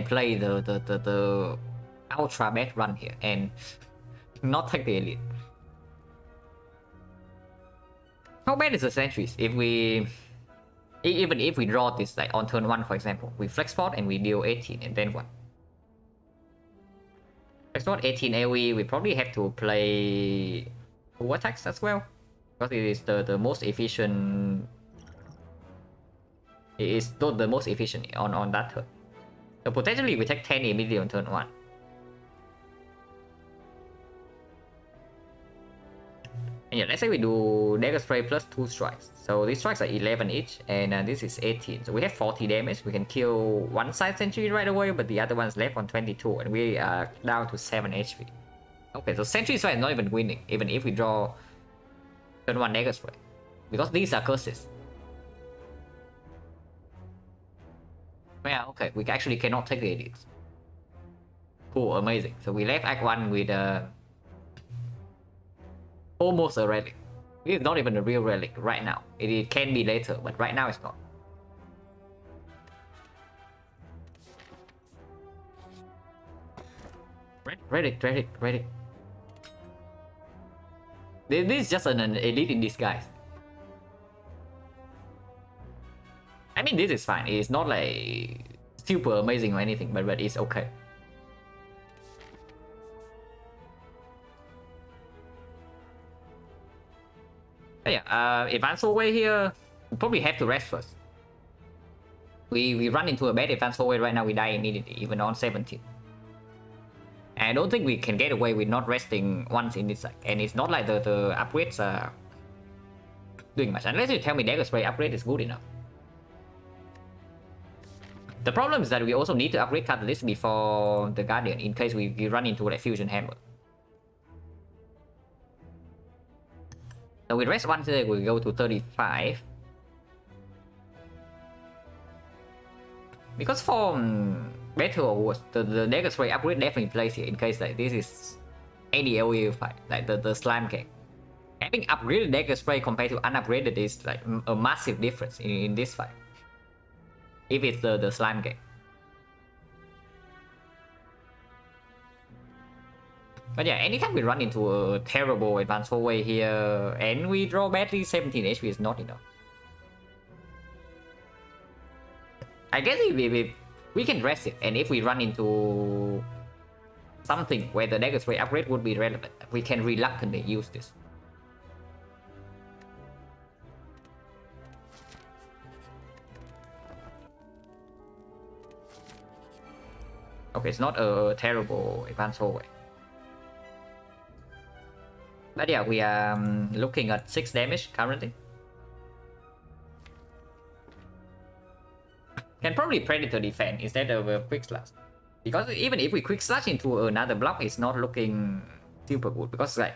play the ultra bad run here and not take the elite. How bad is the sentries? Even if we draw this like on turn 1, for example, we flex spot and we deal 18, and then what? Flex spot 18 AoE, we probably have to play full attacks as well, because it is the most efficient. It is the most efficient on that turn. So potentially we take 10 immediately on turn 1. And yeah, let's say we do dagger spray plus 2 strikes. So these strikes are 11 each, and this is 18. So we have 40 damage. We can kill one side sentry right away, but the other one's left on 22, and we are down to 7 HP. Okay, so sentry strike is not even winning, even if we draw turn 1 dagger spray, because these are curses. Yeah, okay, we actually cannot take the elites. Cool, amazing. So we left Act 1 with almost a relic. It's not even a real relic right now. It can be later, but right now it's not. Relic. This is just an elite in disguise. I mean, this is fine. It's not like super amazing or anything, but it's okay. But yeah, advanced hallway here, we probably have to rest first. We run into a bad advanced hallway right now, we die immediately, even on 17. And I don't think we can get away with not resting once in this side. And it's not like the upgrades are doing much, unless you tell me dagger spray upgrade is good enough. The problem is that we also need to upgrade catalyst before the guardian in case we run into like fusion hammer. So we rest once today, we go to 35. Because for better or worse, the dagger spray upgrade definitely plays here in case like this is any AoE fight, like the slime cake. Having upgraded dagger spray compared to unupgraded is like a massive difference in this fight. if it's the slime game. But yeah, anytime we run into a terrible advanced hallway here and we draw badly, 17 HP is not enough. I guess if we can rest it, and if we run into something where the dagger spray upgrade would be relevant, we can reluctantly use this. Okay, it's not a terrible advanced hallway. But yeah, we are looking at 6 damage currently. Can probably Predator defend instead of a quick slash. Because even if we quick slash into another block, it's not looking super good. Because like,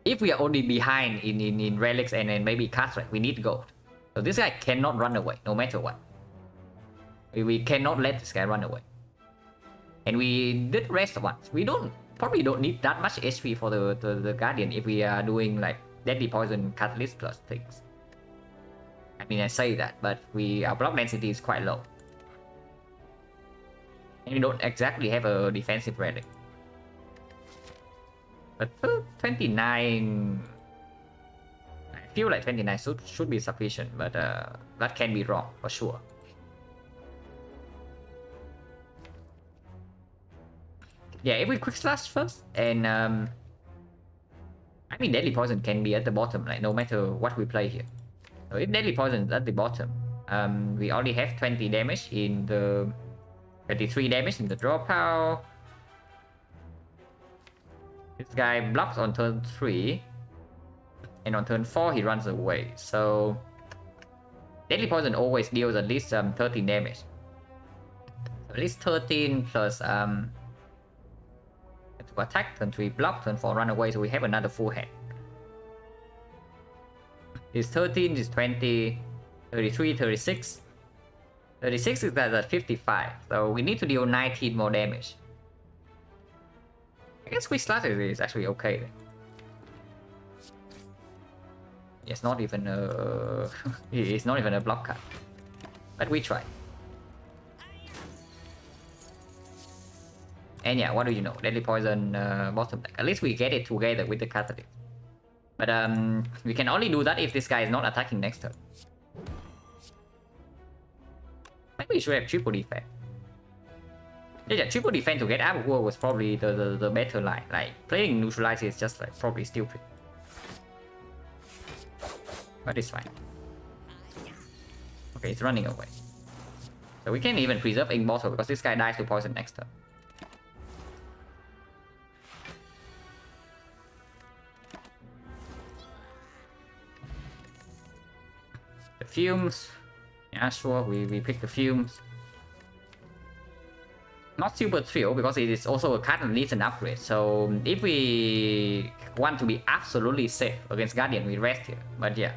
if we are only behind in relics and then maybe cast right, we need gold. So this guy cannot run away no matter what. We cannot let this guy run away. And we did rest once. We probably don't need that much HP for the Guardian if we are doing like Deadly Poison, Catalyst plus things. I mean, I say that, but our block density is quite low. And we don't exactly have a defensive relic. But 29... I feel like 29 should be sufficient, but that can be wrong for sure. Yeah, if we quick slash first, and I mean Deadly Poison can be at the bottom, like no matter what we play here. So if Deadly Poison is at the bottom, we already have 20 damage in the 23 damage in the draw pile. This guy blocks on turn 3, and on turn 4 he runs away. So Deadly Poison always deals at least 13 damage. So at least 13 plus to attack, turn 3 block, turn 4 run away, so we have another full hand. Is 13, is 20, 33, 36. 36 is at 55, so we need to deal 19 more damage. I guess quick slash is actually okay then. It's not even a it's not even a block cut, but we try. And yeah, what do you know? Deadly Poison bottom deck. At least we get it together with the Catalyst. But we can only do that if this guy is not attacking next turn. Maybe we should have triple defense. Yeah, triple defense to get out of war was probably the better line. Like, playing neutralize is just like probably stupid. But it's fine. Okay, it's running away. So we can even preserve Ink Bottle because this guy dies to poison next turn. The fumes. Yeah, sure, we pick the fumes. Not super thrilled because it is also a card that needs an upgrade. So if we want to be absolutely safe against Guardian, we rest here. But yeah,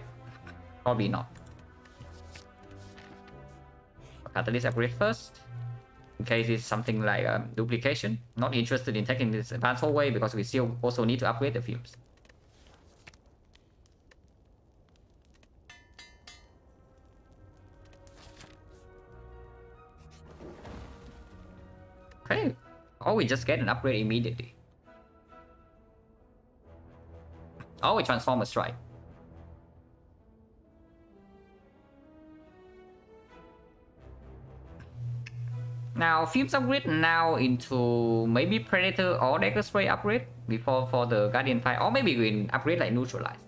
probably not. Catalyst upgrade first. In case it's something like duplication. Not interested in taking this advanced hallway because we still also need to upgrade the fumes. Okay, or we just get an upgrade immediately. Or we transform a strike. Now, fumes upgrade now into maybe Predator or Dagger Spray upgrade before for the Guardian fight, or maybe we can upgrade like Neutralize.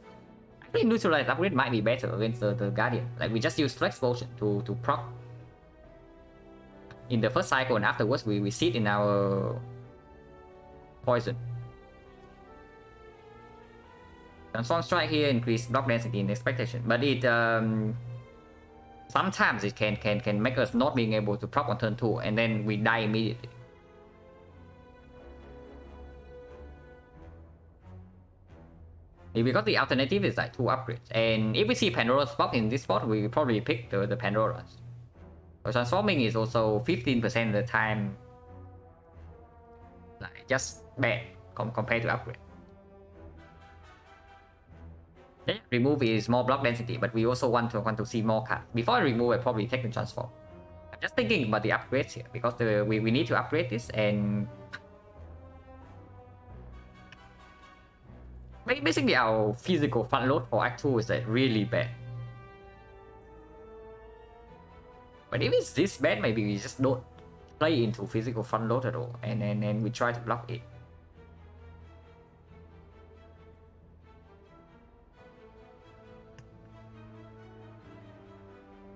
I think Neutralize upgrade might be better against the Guardian. Like we just use Flex Potion to proc in the first cycle, and afterwards we sit in our poison. Transform strike here increase block density in expectation, but it sometimes it can make us not being able to proc on turn 2 and then we die immediately. Because the alternative is like 2 upgrades, and if we see Pandora's box in this spot, we probably pick the Pandora's. So transforming is also 15% of the time like just bad compared to upgrade. Yeah, remove is more block density, but we also want to see more cards. Before I remove, I probably take the transform. I'm just thinking about the upgrades here because we need to upgrade this, and basically our physical front load for Act 2 is like really bad. But if it's this bad, maybe we just don't play into physical front load at all, and we try to block it.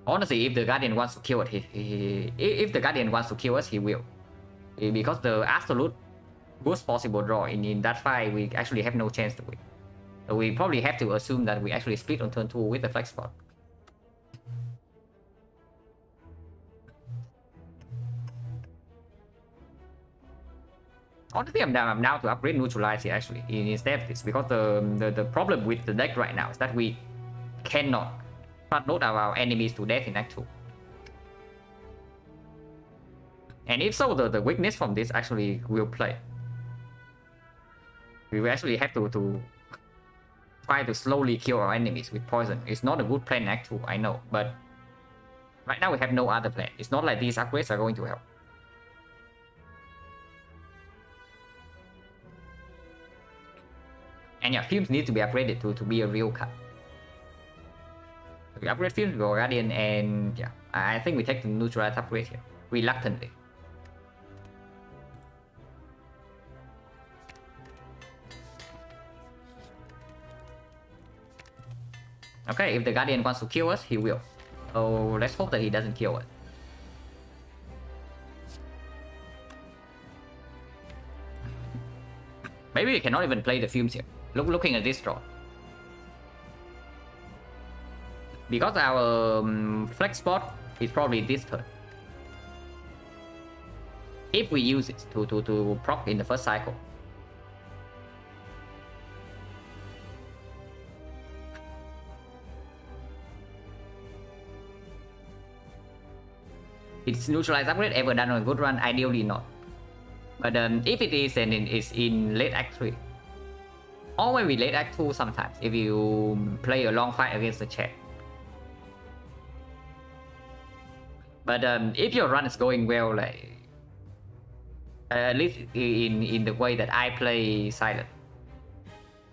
Honestly, if the Guardian wants to kill it, if the Guardian wants to kill us, he will. Because the absolute worst possible draw in that fight, we actually have no chance to win. So we probably have to assume that we actually split on turn 2 with the flex spot. Honestly, I'm down to upgrade neutralize here actually instead of this, because the problem with the deck right now is that we cannot front load our enemies to death in Act 2. And if so, the weakness from this actually will play. We will actually have to try to slowly kill our enemies with poison. It's not a good plan in Act 2, I know, but right now we have no other plan. It's not like these upgrades are going to help. And yeah, Fumes need to be upgraded to be a real card. We upgrade Fumes, we go Guardian, and yeah, I think we take the neutralize upgrade here, reluctantly. Okay, if the Guardian wants to kill us, he will. So let's hope that he doesn't kill us. Maybe we cannot even play the Fumes here. Looking at this draw. Because our flex spot is probably this turn. If we use it to proc in the first cycle. It's neutralized upgrade ever done on a good run? Ideally not. But if it is, then it's in late Act 3. Or when we late Act 2 sometimes, if you play a long fight against the chat. But if your run is going well, like at least in the way that I play Silent,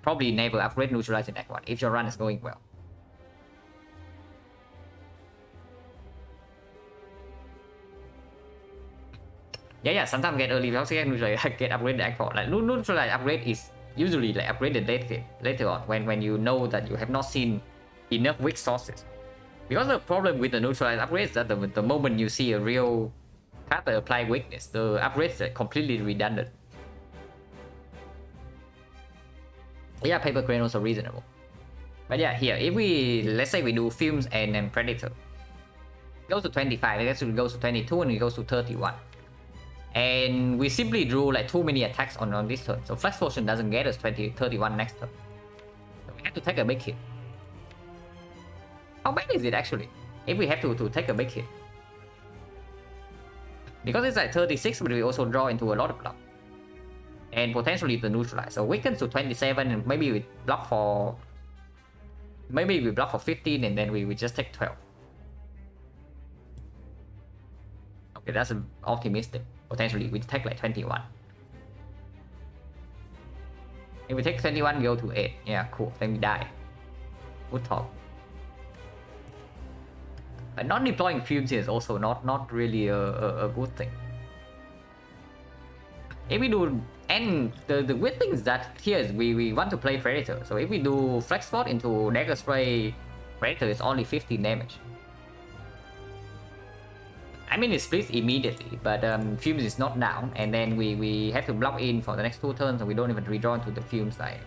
probably never upgrade neutralize in Act 1 if your run is going well. Yeah, sometimes get early without neutralize, get upgraded Act 4. Like neutralize upgrade is usually like upgraded later on when you know that you have not seen enough weak sources. Because the problem with the neutralize upgrade is that the moment you see a real card that apply weakness, the upgrades are completely redundant. Yeah, paper crane also reasonable. But yeah, here if we let's say we do Fumes and then Predator, it goes to 25, it actually goes to 22, and it goes to 31. And we simply drew like too many attacks on this turn, so Flex Potion doesn't get us 31 next turn. So we have to take a big hit. How bad is it actually, if we have to take a big hit? Because it's like 36, but we also draw into a lot of block. And potentially the neutralize. So weakens to 27, and maybe we block for... Maybe we block for 15, and then we just take 12. Okay, that's optimistic. Potentially we take like 21. If we take 21, we go to 8. Yeah, cool. Then we die. Good talk. But not deploying Fumes here is also not really a good thing. If we do, and the weird thing is that here is we want to play Predator. So if we do Flex Spot into Dagger Spray, Predator is only 15 damage. I mean, it splits immediately, but Fumes is not down, and then we have to block in for the next 2 turns, and we don't even redraw into the Fumes like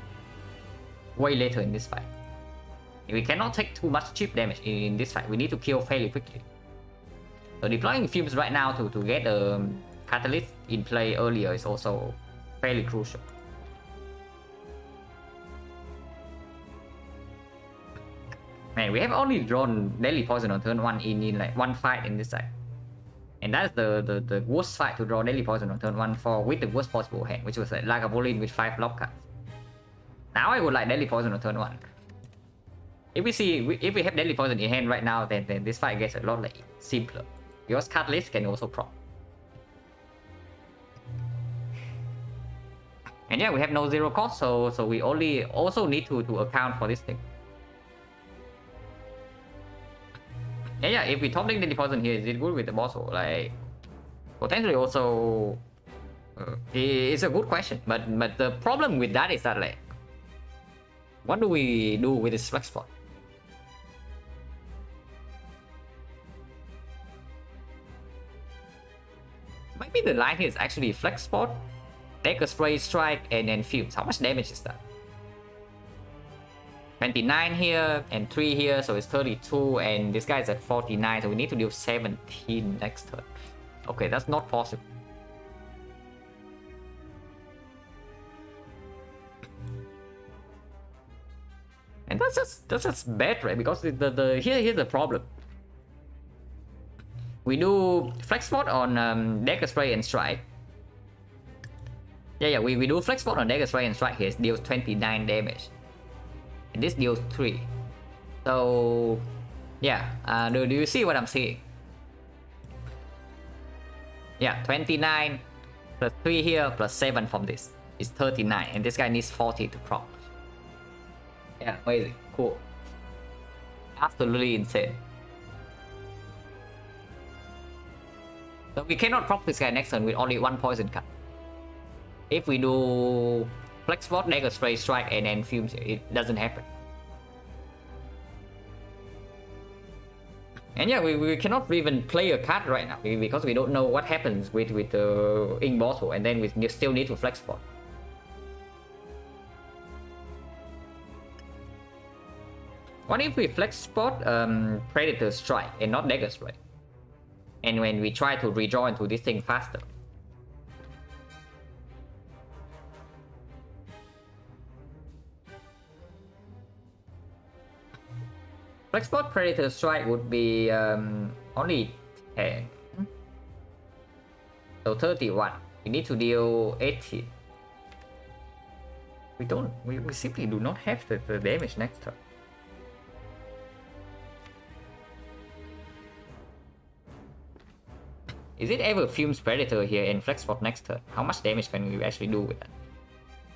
way later in this fight. We cannot take too much cheap damage in this fight. We need to kill fairly quickly. So deploying Fumes right now to get a Catalyst in play earlier is also fairly crucial. Man, we have only drawn Deadly Poison on turn 1 in like 1 fight in this side. And that's the worst fight to draw Deadly Poison on turn 1 for with the worst possible hand, which was like Lagavulin with 5 block cards. Now I would like Deadly Poison on turn 1. If if we have deadly poison in hand right now, then this fight gets a lot like simpler. Because catalyst can also proc. And yeah, we have no zero cost, so we only also need to account for this thing. And yeah, if we top lane deadly poison here, is it good with the boss? Or like potentially also it's a good question, but the problem with that is that like, what do we do with this flex spot? Maybe the line here is actually flex spot, take a spray strike, and then fumes. How much damage is that? 29 here and 3 here, so it's 32, and this guy is at 49, so we need to deal 17 next turn. Okay, that's not possible. And that's just bad, right? Because here's the problem. We do flex spot on dagger spray and strike. Yeah, we do flex spot on dagger spray and strike here. It deals 29 damage. And this deals 3. So yeah, do you see what I'm saying? Yeah, 29 plus 3 here plus 7 from this is 39, and this guy needs 40 to proc. Yeah, amazing, cool, absolutely insane. So we cannot proc this guy next turn with only 1 poison card. If we do flex spot, dagger spray, strike, and then fumes, it doesn't happen. And yeah, we cannot even play a card right now because we don't know what happens with the ink bottle, and then we still need to flex spot. What if we flex spot Predator Strike and not Dagger Strike? And when we try to redraw into this thing faster. Flex spot Predator Strike would be only 10. So 31. We need to deal 80. We simply do not have the damage next turn. Is it ever Fumes Predator here and Flex Spot next turn? How much damage can we actually do with that?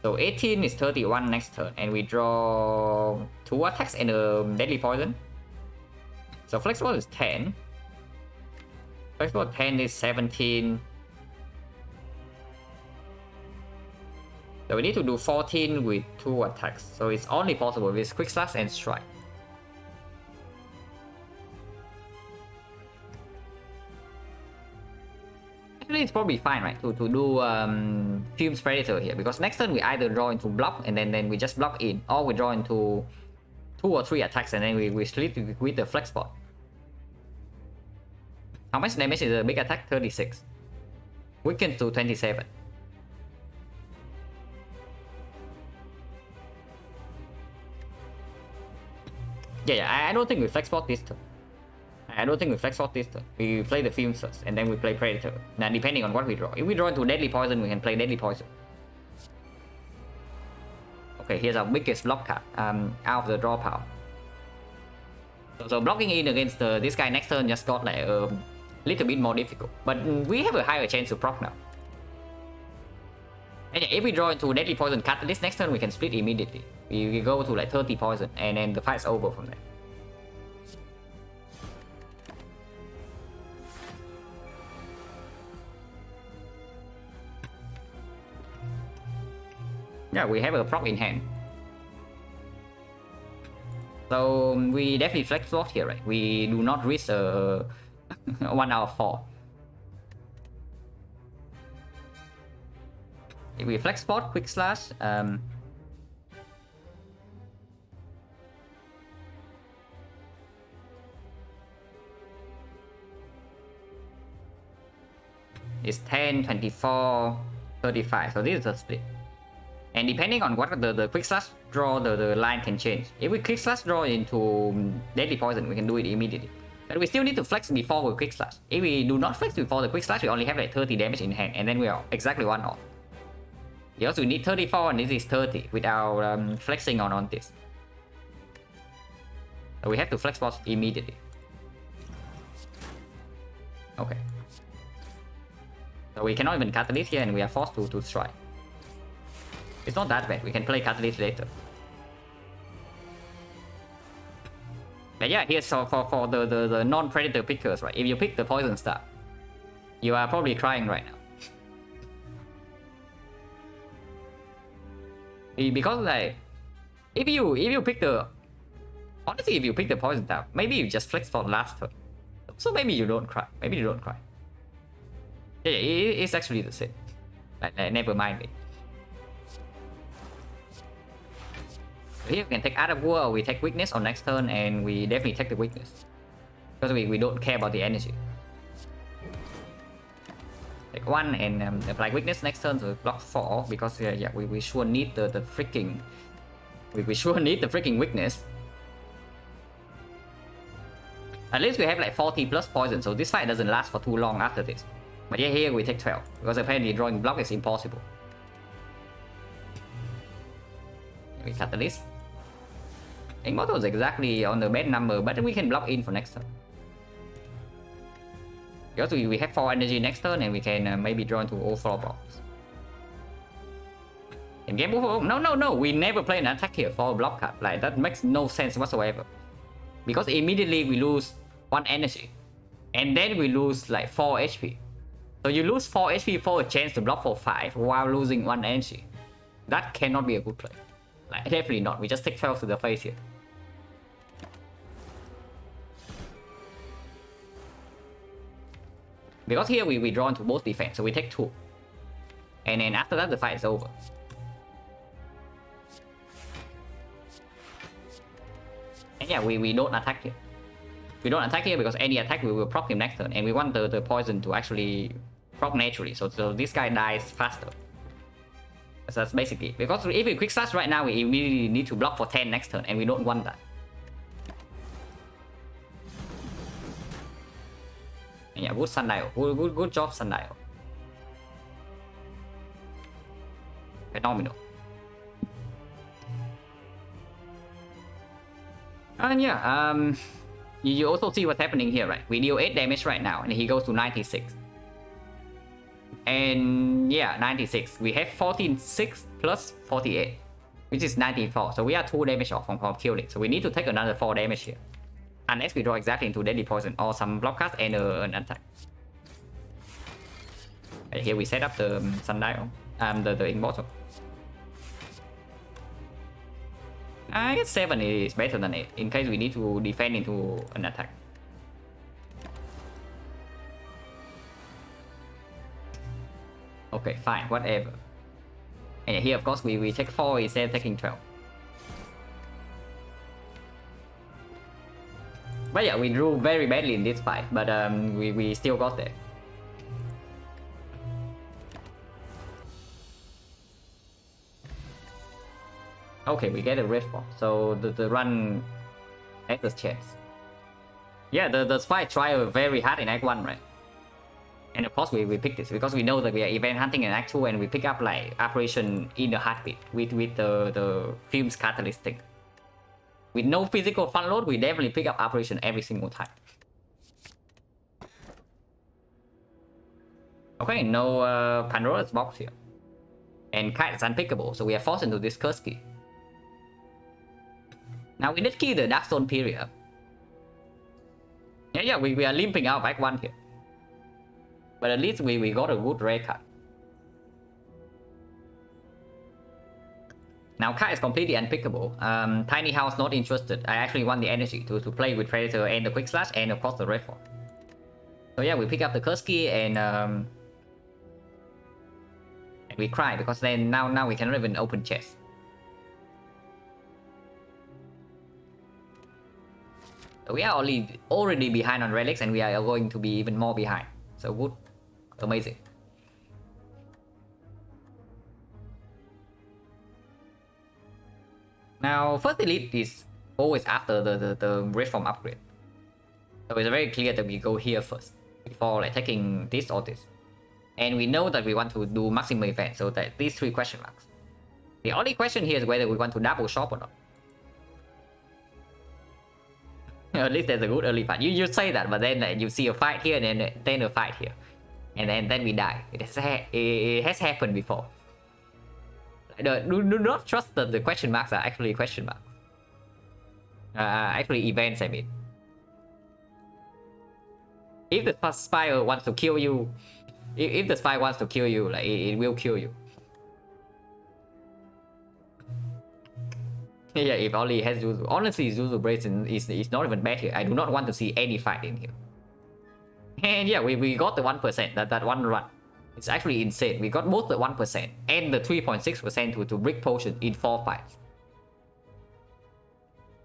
So 18 is 31 next turn, and we draw 2 attacks and a Deadly Poison. So Flex Spot is 10. Flex Spot 10 is 17. So we need to do 14 with 2 attacks. So it's only possible with Quick Slash and Strike. Actually, it's probably fine, right, to do Fumes Predator here, because next turn we either draw into block and then we just block in, or we draw into 2 or 3 attacks and then we split with the Flex Spot. How much damage is a big attack? 36. Weaken to 27. Yeah, I don't think we Flex Spot this turn. I don't think we Flex Spot this turn. We play the Fumes first, and then we play Predator. Now, depending on what we draw. If we draw into Deadly Poison, we can play Deadly Poison. Okay, here's our biggest block card out of the draw pile. So blocking in against this guy next turn just got like a little bit more difficult. But we have a higher chance to proc now. And if we draw into Deadly Poison Catalyst next turn, we can split immediately. We go to like 30 poison, and then the fight's over from there. Yeah, we have a proc in hand. So we definitely Flex Spot here, right? We do not risk a 1 out of 4. If we Flex Spot, Quick Slash, it's 10, 24, 35. So this is a split. And depending on what the Quick Slash draw, the line can change. If we Quick Slash draw into Deadly Poison, we can do it immediately. But we still need to flex before we Quick Slash. If we do not flex before the Quick Slash, we only have like 30 damage in hand, and then we are exactly 1 off. Yes, we need 34 and this is 30 without flexing on this. So we have to flex boss immediately. Okay. So we cannot even catalyst here and we are forced to strike. It's not that bad, we can play catalyst later. But yeah, here's so for the non-predator pickers, right? If you pick the poison star, you are probably crying right now. Because like, if you pick the, honestly, if you pick the poison star, maybe you just flex for last turn. So maybe you don't cry. Maybe you don't cry. Yeah, it's actually the same. Like never mind it. So here we can take Art of War, or we take weakness on next turn, and we definitely take the weakness. Because we don't care about the energy. Take 1 and apply weakness next turn to block 4, because yeah, we sure need the freaking... We sure need the freaking weakness. At least we have like 40 plus poison, so this fight doesn't last for too long after this. But yeah, here we take 12, because apparently drawing block is impossible. We cut the list. Immortal is exactly on the bad number, but we can block in for next turn. Because we have 4 energy next turn, and we can maybe draw into all 4 blocks. In game over, no, we never play an attack here for a block card. Like, that makes no sense whatsoever. Because immediately we lose 1 energy, and then we lose like 4 HP. So you lose 4 HP for a chance to block for 5 while losing 1 energy. That cannot be a good play. Like, definitely not. We just take 12 to the face here. Because here we draw into both defense, so we take 2. And then after that the fight is over. And yeah, we don't attack here. We don't attack here because any attack we will proc him next turn, and we want the poison to actually proc naturally, so this guy dies faster. So that's basically it. Because if we quick slash right now, we immediately need to block for 10 next turn, and we don't want that. And yeah, good Sundial. Good job, Sundial. Phenomenal. And yeah, you also see what's happening here, right? We deal 8 damage right now, and he goes to 96. And yeah, 96. We have 46 plus 48, which is 94. So we are 2 damage off from killing. So we need to take another 4 damage here. Unless we draw exactly into Deadly Poison or some block cast and an attack. And here we set up the Sundial, the Immortal. I guess 7 is better than 8 in case we need to defend into an attack. Okay, fine, whatever. And here, of course, we take 4 instead of taking 12. But yeah, we drew very badly in this fight, but we still got there. Okay, we get a red form, so the run has a chance. Yeah, the spy tried very hard in Act 1, right? And of course we pick this because we know that we are event hunting in Act 2, and we pick up like Operation in the Heartbeat with the film's catalyst thing. With no physical fun load, we definitely pick up Operation every single time. Okay, no Pandora's box here. And Kite is unpickable, so we are forced into this curse key. Now we did key the Darkstone period. Yeah, we are limping out back 1 here. But at least we got a good rare card. Now Kite is completely unpickable. Tiny House not interested. I actually want the energy to play with Predator and the Quick Slash and of course the red form. So yeah, we pick up the curse key and we cry because then now we cannot even open chest. So we are already behind on relics, and we are going to be even more behind. So good, amazing. Now first elite is always after the red form upgrade. So it's very clear that we go here first before like taking this or this. And we know that we want to do maximum event, so that these 3 question marks. The only question here is whether we want to double shop or not. At least there's a good early fight. You say that, but then you see a fight here and then a fight here, and then we die. It has happened before. Do not trust that the question marks are actually question marks. Actually events, I mean. If the spy wants to kill you, if the spy wants to kill you, like it will kill you. Yeah, if only has Zuzu. Honestly, Zuzu Brazen is not even bad here. I do not want to see any fight in here. And yeah, we got the 1%, that one run. It's actually insane. We got both the 1% and the 3.6% to brick potion in 4 fights.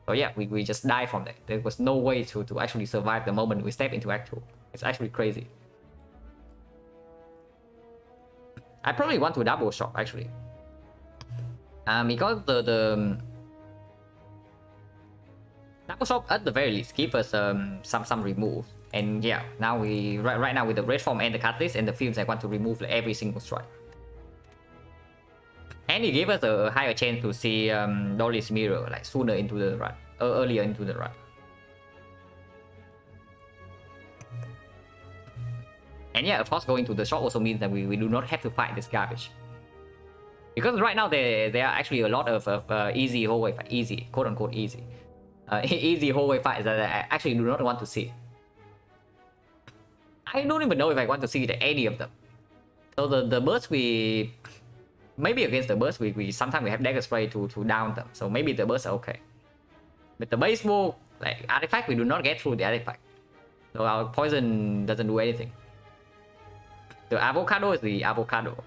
So yeah, we just died from that. There was no way to actually survive the moment we step into Act 2. It's actually crazy. I probably want to double shot actually. Because the double shot at the very least give us some remove. And yeah, now we right now with the red form and the catalyst and the fumes, I want to remove like, every single strike. And it gave us a higher chance to see Dolly's mirror like sooner into the run, earlier into the run. And yeah, of course, going to the shop also means that we do not have to fight this garbage. Because right now there are actually a lot of easy hallway fight, easy, quote unquote easy, easy hallway fights that I actually do not want to see. I don't even know if I want to see any of them. So the burst maybe against the burst we sometimes we have dagger spray to down them. So maybe the burst are okay. But the baseball like artifact we do not get through the artifact. So our poison doesn't do anything. The avocado is the avocado.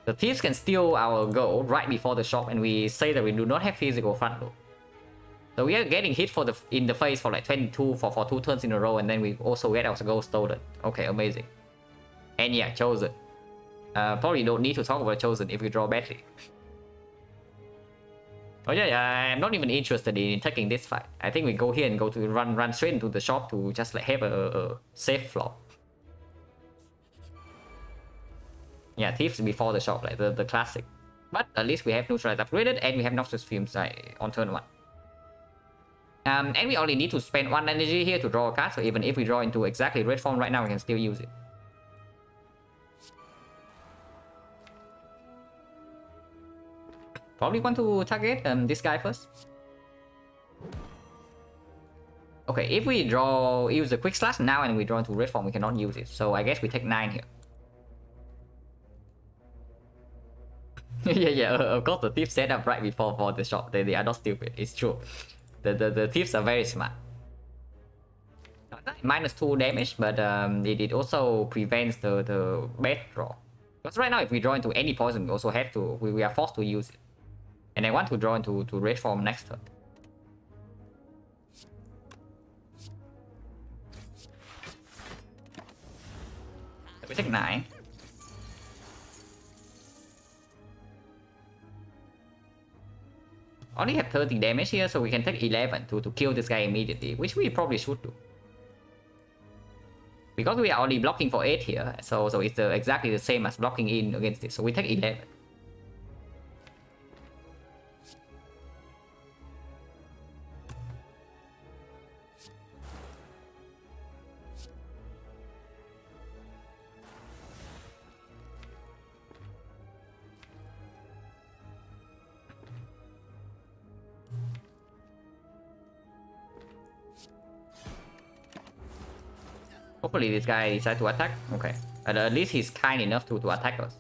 The thieves can steal our gold right before the shop, and we say that we do not have physical front loop. So we are getting hit in the face for like 22 for 2 turns in a row, and then we also get our gold stolen. Okay, amazing. And yeah, chosen. Probably don't need to talk about chosen if we draw badly. Oh yeah, I'm not even interested in taking this fight. I think we go here and go to run straight into the shop to just like have a safe floor. Yeah, thieves before the shop, like the classic. But at least we have neutralize upgraded and we have Noxious Fumes on turn 1. And we only need to spend 1 energy here to draw a card, so even if we draw into exactly red form right now, we can still use it. Probably want to target this guy first. Okay, if we use the quick slash now and we draw into red form, we cannot use it. So I guess we take 9 here. yeah, of course the thieves set up right before for the shop. They are not stupid. It's true. The thieves are very smart. -2 damage, but it also prevents the bad draw. Because right now, if we draw into any poison, we also have to we are forced to use it. And I want to draw into red form next turn. So we take 9. Only have 30 damage here, so we can take 11 to kill this guy immediately, which we probably should do. Because we are only blocking for 8 here, so it's exactly the same as blocking in against it, so we take 11. Hopefully this guy decides to attack. Okay. At least he's kind enough to attack us.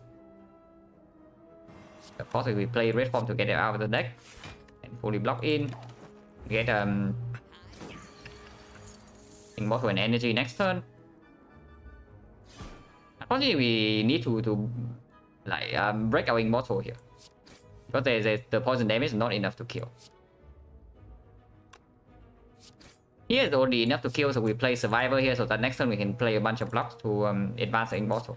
Of course, we play red form to get it out of the deck. And fully block in. Get Immortal and Energy next turn. Unfortunately, we need to like break our Immortal here. Because the poison damage is not enough to kill. Here is only enough to kill, so we play Survivor here, so that next turn we can play a bunch of blocks to advance the Immortal.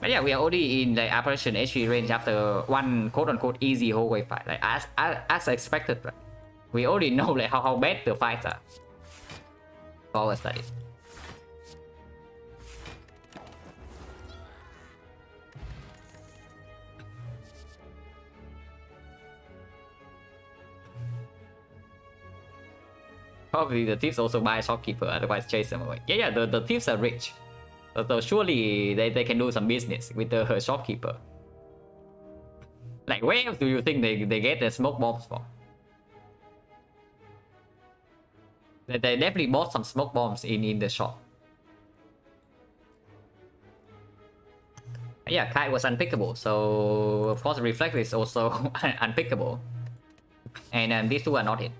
But yeah, we are already in the Apparition HP range after one quote-unquote easy hallway fight, like as expected, right? We already know like how bad the fights are. Forward studies. Probably the thieves also buy a shopkeeper, otherwise chase them away. Yeah, the thieves are rich. So surely they can do some business with the shopkeeper. Like, where do you think they get the smoke bombs from? They definitely bought some smoke bombs in the shop. Yeah, kite was unpickable, so of course reflect is also unpickable. And these two are not hit.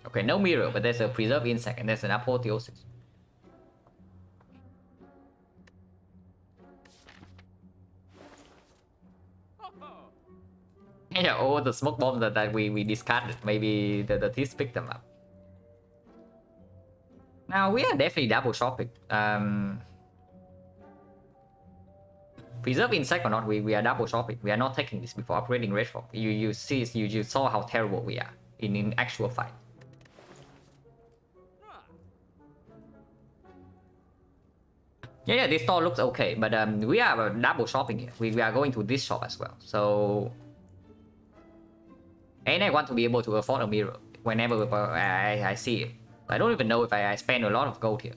Okay, no mirror, but there's a preserve insect and there's an apotheosis. Yeah, all the smoke bombs that we discarded, maybe the thieves picked them up. Now we are definitely double shopping. Preserve insect or not, we are double shopping. We are not taking this before upgrading Redfall. You saw how terrible we are in actual fight. Yeah, this store looks okay, but we are double shopping here. We are going to this shop as well. So, and I want to be able to afford a mirror whenever I see it. I don't even know if I spend a lot of gold here.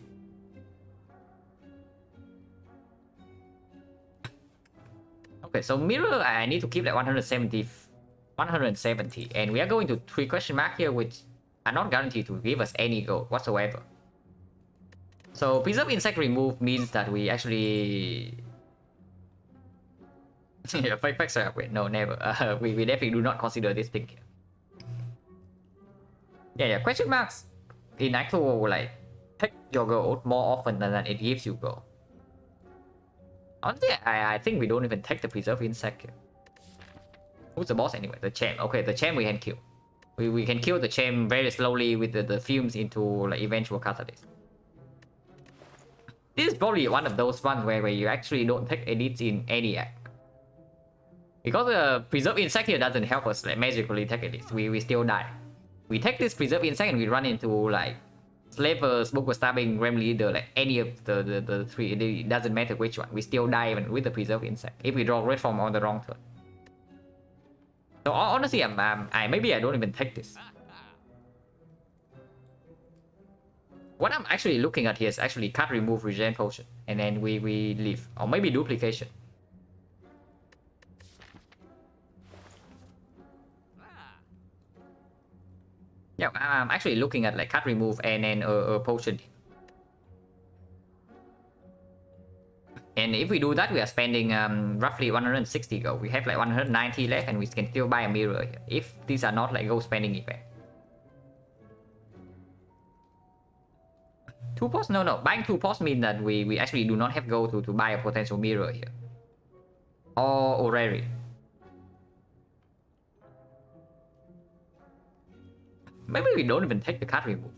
Okay, so mirror I need to keep like 170, and we are going to 3 question mark here, which are not guaranteed to give us any gold whatsoever. So preserve insect remove means that we actually yeah, fake wait, no, never. We definitely do not consider this thing here. Yeah, question marks in actual like take your gold more often than it gives you gold. Honestly, I think we don't even take the preserve insect here. Who's the boss anyway? The champ. Okay, the champ we can kill. We can kill the champ very slowly with the fumes into like eventual catalyst. This is probably one of those ones where you actually don't take edits in any act. Because the preserve insect here doesn't help us like magically take edits. We still die. We take this preserve insect and we run into like Slaver, Smoker Stabbing, Grim Leader, like any of the 3. It doesn't matter which one. We still die even with the preserve insect if we draw red form on the wrong turn. So honestly, maybe I don't even take this. What I'm actually looking at here is actually cut, remove, regen potion, and then we leave, or maybe duplication. Yeah, I'm actually looking at like cut, remove, and then a potion. And if we do that, we are spending roughly 160 gold. We have like 190 left, and we can still buy a mirror here, if these are not like gold spending event. 2 posts? No. Buying 2 posts means that we actually do not have gold to buy a potential mirror here. Or orrery. Maybe we don't even take the card remove.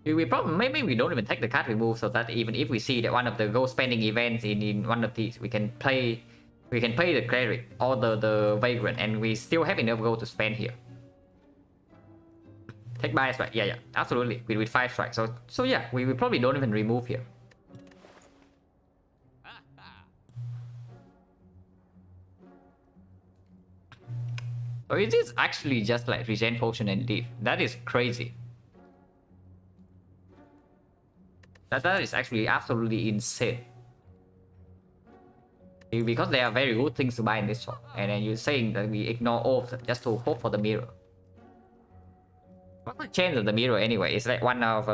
Maybe we don't even take the card remove, so that even if we see that one of the gold spending events in one of these, we can play the cleric or the vagrant, and we still have enough gold to spend here. Take by strike, yeah, absolutely. With 5 strikes, so yeah, we probably don't even remove here. So it is actually just like regen potion and leave. That is crazy. That is actually absolutely insane. Because there are very good things to buy in this shop, and then you're saying that we ignore all of them just to hope for the mirror. What's the chance of the mirror anyway? It's like one of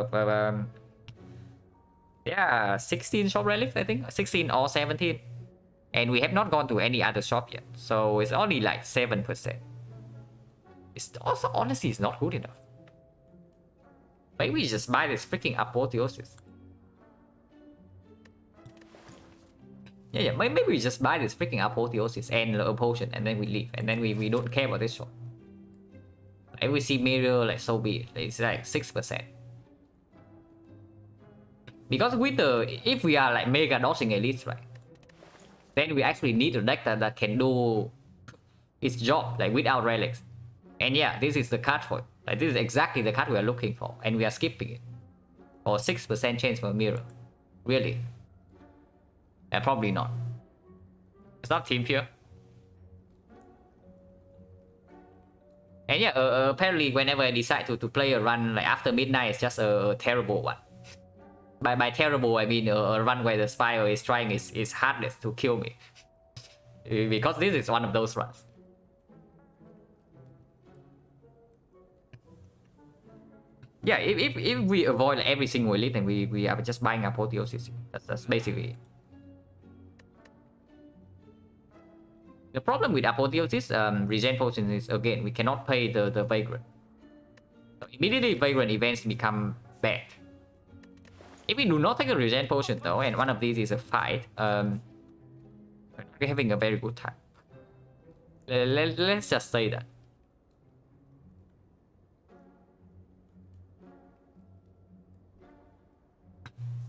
yeah, 16 shop relics, I think, 16 or 17, and we have not gone to any other shop yet, so it's only like 7%. It's also honestly it's not good enough. Maybe we just buy this freaking apotheosis. Yeah, maybe we just buy this freaking apotheosis and a potion, and then we leave, and then we don't care about this shop. If we see mirror, like so be it. It's like 6%. Because with if we are like mega dodging elites, right, then we actually need a deck that can do its job like without relics. And yeah, this is the card for it. Like this is exactly the card we are looking for, and we are skipping it. Or 6% chance for a mirror. Really? Probably not. It's not team here. And yeah, apparently whenever I decide to play a run like after midnight, it's just a terrible one. By terrible, I mean a run where the Spire is trying is hardest to kill me. Because this is one of those runs. Yeah, if we avoid every single elite, then we are just buying apotheosis. That's basically it. The problem with apotheosis regen potions is, again, we cannot pay the vagrant. So immediately vagrant events become bad. If we do not take a regen potion though, and one of these is a fight, we're having a very good time. Let's just say that.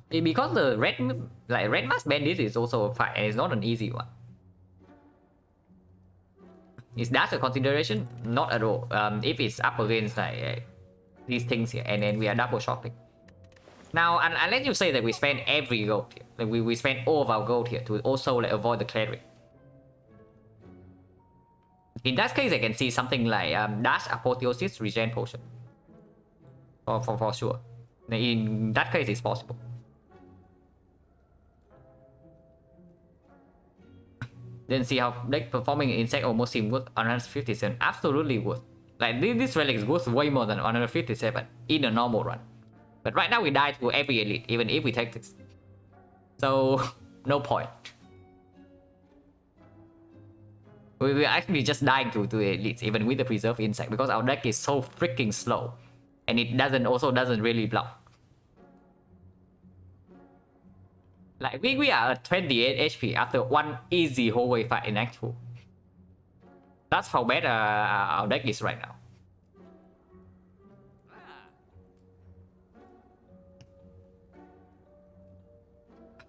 Because the red mask bandit is also a fight, and it's not an easy one. Is that a consideration? Not at all. If it's up against like these things here, and then we are double shopping. Now, unless you say that we spend every gold here, like we spend all of our gold here to also like avoid the cleric. In that case, I can see something like dash apotheosis regen potion. For sure. In that case, it's possible. Then see how deck performing insect almost seem worth 157. Absolutely worth. Like this relic is worth way more than 157 in a normal run. But right now we die to every elite, even if we take this. So no point. We're actually just dying to elites, even with the preserve insect, because our deck is so freaking slow, and it doesn't really block. Like we are at 28 HP after one easy hallway fight in Act 2. That's how bad our deck is right now.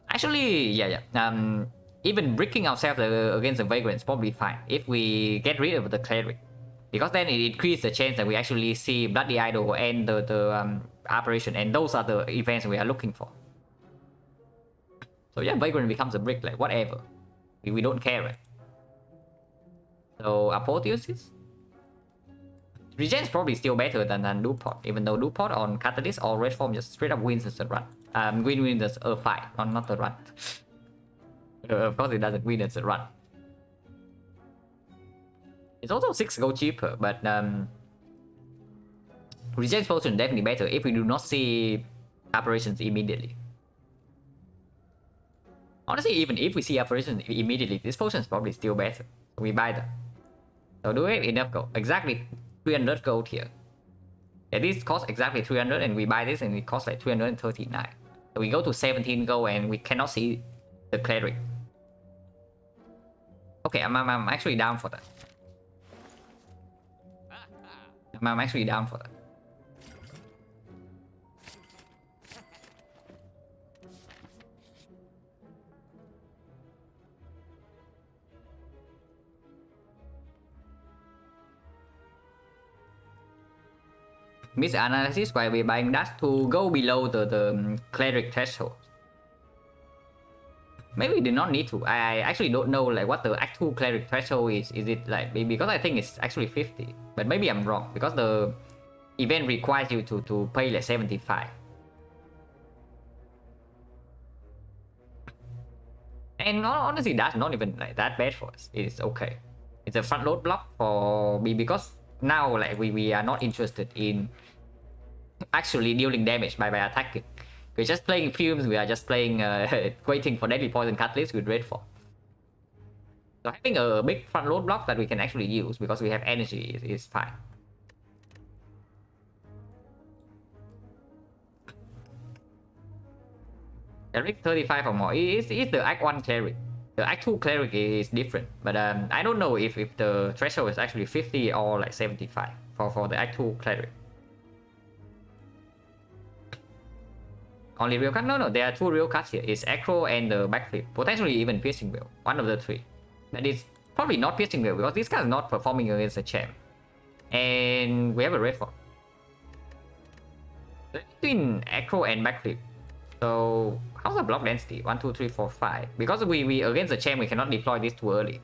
Actually, yeah. Even bricking ourselves against the vagrant is probably fine if we get rid of the cleric, because then it increases the chance that we actually see Bloody Idol and the apparition, and those are the events we are looking for. So yeah, vagrant becomes a brick, like whatever. We don't care, right? So apotheosis. Regen is probably still better than Duport, even though Duport on Catalyst or Red Form just straight up wins the run. Wins a fight, not the run. Of course, it doesn't win as a run. It's also 6 gold cheaper, but Regen potion definitely better if we do not see apparitions immediately. Honestly, even if we see apparitions immediately, this potion is probably still better. So we buy them. So do we have enough gold? Exactly 300 gold here. Yeah, this costs exactly 300, and we buy this and it costs like 339. So we go to 17 gold and we cannot see the cleric. Okay, I'm actually down for that. I'm actually down for that. Misanalysis why we're buying that to go below the cleric threshold. Maybe we do not need to. I actually don't know like what the Act 2 cleric threshold is. Is it like, because I think it's actually 50, but maybe I'm wrong, because the event requires you to pay like 75. And honestly, that's not even like that bad for us. It's okay. It's a front load block for me, because now like we are not interested in actually dealing damage by attacking. We're just playing fumes. We are just playing waiting for deadly poison catalyst with red form. So having a big front load block that we can actually use because we have energy is fine. Cleric 35 or more is the Act 1 cleric. The Act 2 cleric is different, but I don't know if the threshold is actually 50 or like 75 for the Act 2 cleric. Only real card? No, there are 2 real cards here. It's Acro and the Backflip. Potentially even Piercing Wheel. One of the 3. But it's probably not Piercing Wheel because this card is not performing against a champ. And we have a red form. Between Acro and Backflip. So how's the block density? 1, 2, 3, 4, 5. Because we against the champ, we cannot deploy this too early.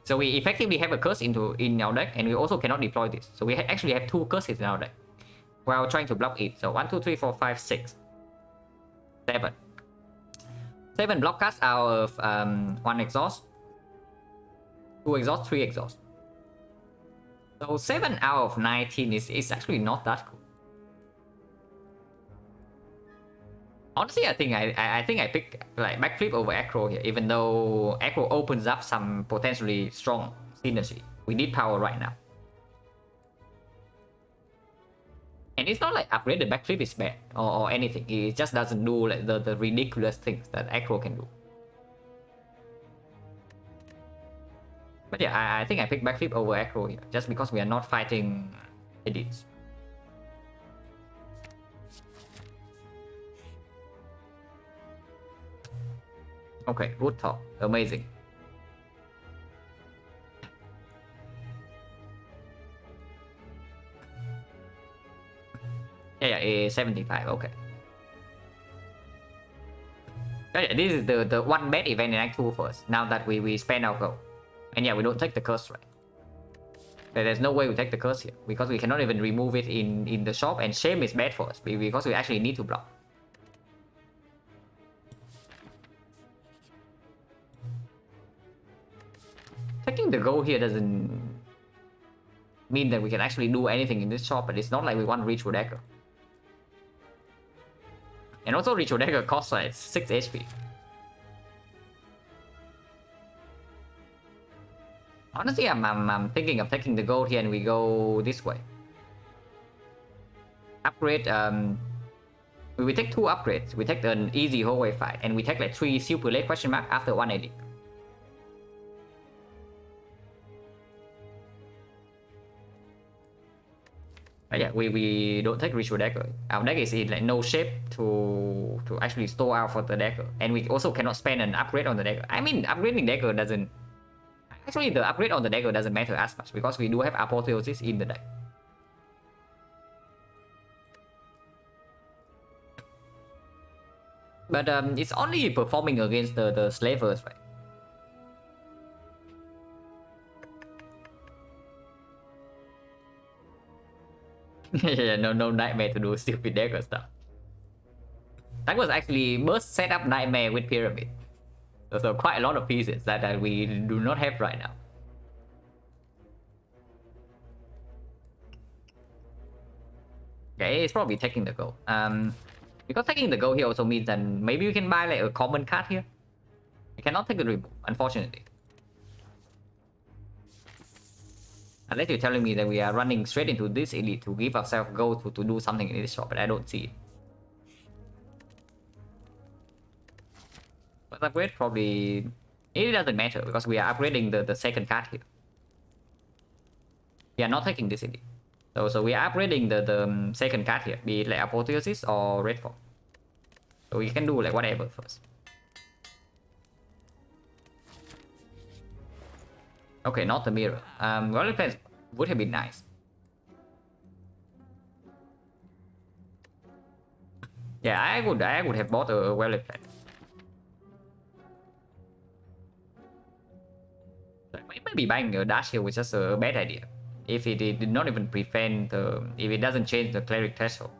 So we effectively have a curse in our deck, and we also cannot deploy this. So we actually have 2 curses in our deck while trying to block it. So 1, 2, 3, 4, 5, 6, 7. 7 block cast out of 1 exhaust, 2 exhaust, 3 exhaust. So 7 out of 19 is actually not that cool. Honestly, I think I picked like backflip over aggro here, even though aggro opens up some potentially strong synergy. We need power right now. And it's not like upgraded backflip is bad or anything. It just doesn't do like the ridiculous things that aggro can do. But yeah, I think I picked backflip over aggro here, just because we are not fighting edits. Okay, good talk. Amazing. Yeah, yeah, 75, okay. Yeah, this is the one bad event in Act 2 first, now that we spend our gold. And yeah, we don't take the curse, right? There's no way we take the curse here, because we cannot even remove it in the shop, and shame is bad for us, because we actually need to block. Taking the gold here doesn't mean that we can actually do anything in this shop, but it's not like we want Ritual Dagger. And also Ritual Dagger costs like 6 HP. Honestly, I'm thinking of taking the gold here and we go this way. Upgrade, we take 2 upgrades. We take an easy hallway fight, and we take like 3 super late question mark after 180. But yeah, we don't take Ritual Dagger. Our deck is in like no shape to actually store out for the dagger, and we also cannot spend an upgrade on the dagger. I mean, upgrading dagger doesn't. Actually, the upgrade on the dagger doesn't matter as much, because we do have Apotheosis in the deck. But it's only performing against the slavers, right? Yeah, no nightmare to do stupid dagger stuff. That was actually burst setup nightmare with pyramid. So quite a lot of pieces that we do not have right now. Okay, it's probably taking the gold. Because taking the gold here also means that maybe we can buy like a common card here. We cannot take the remove, unfortunately. Unless you're telling me that we are running straight into this elite to give ourselves gold to do something in this shop, but I don't see it. But upgrade probably... It doesn't matter, because we are upgrading the second card here. We are not taking this elite. So we are upgrading the second card here, be it like Apotheosis or Redfall. So we can do like whatever first. Okay, not the mirror. Royal Plans would have been nice. Yeah, I would have bought a Royal Plan. Maybe buying a dash here was just a bad idea. If it did not even prevent if it doesn't change the cleric threshold.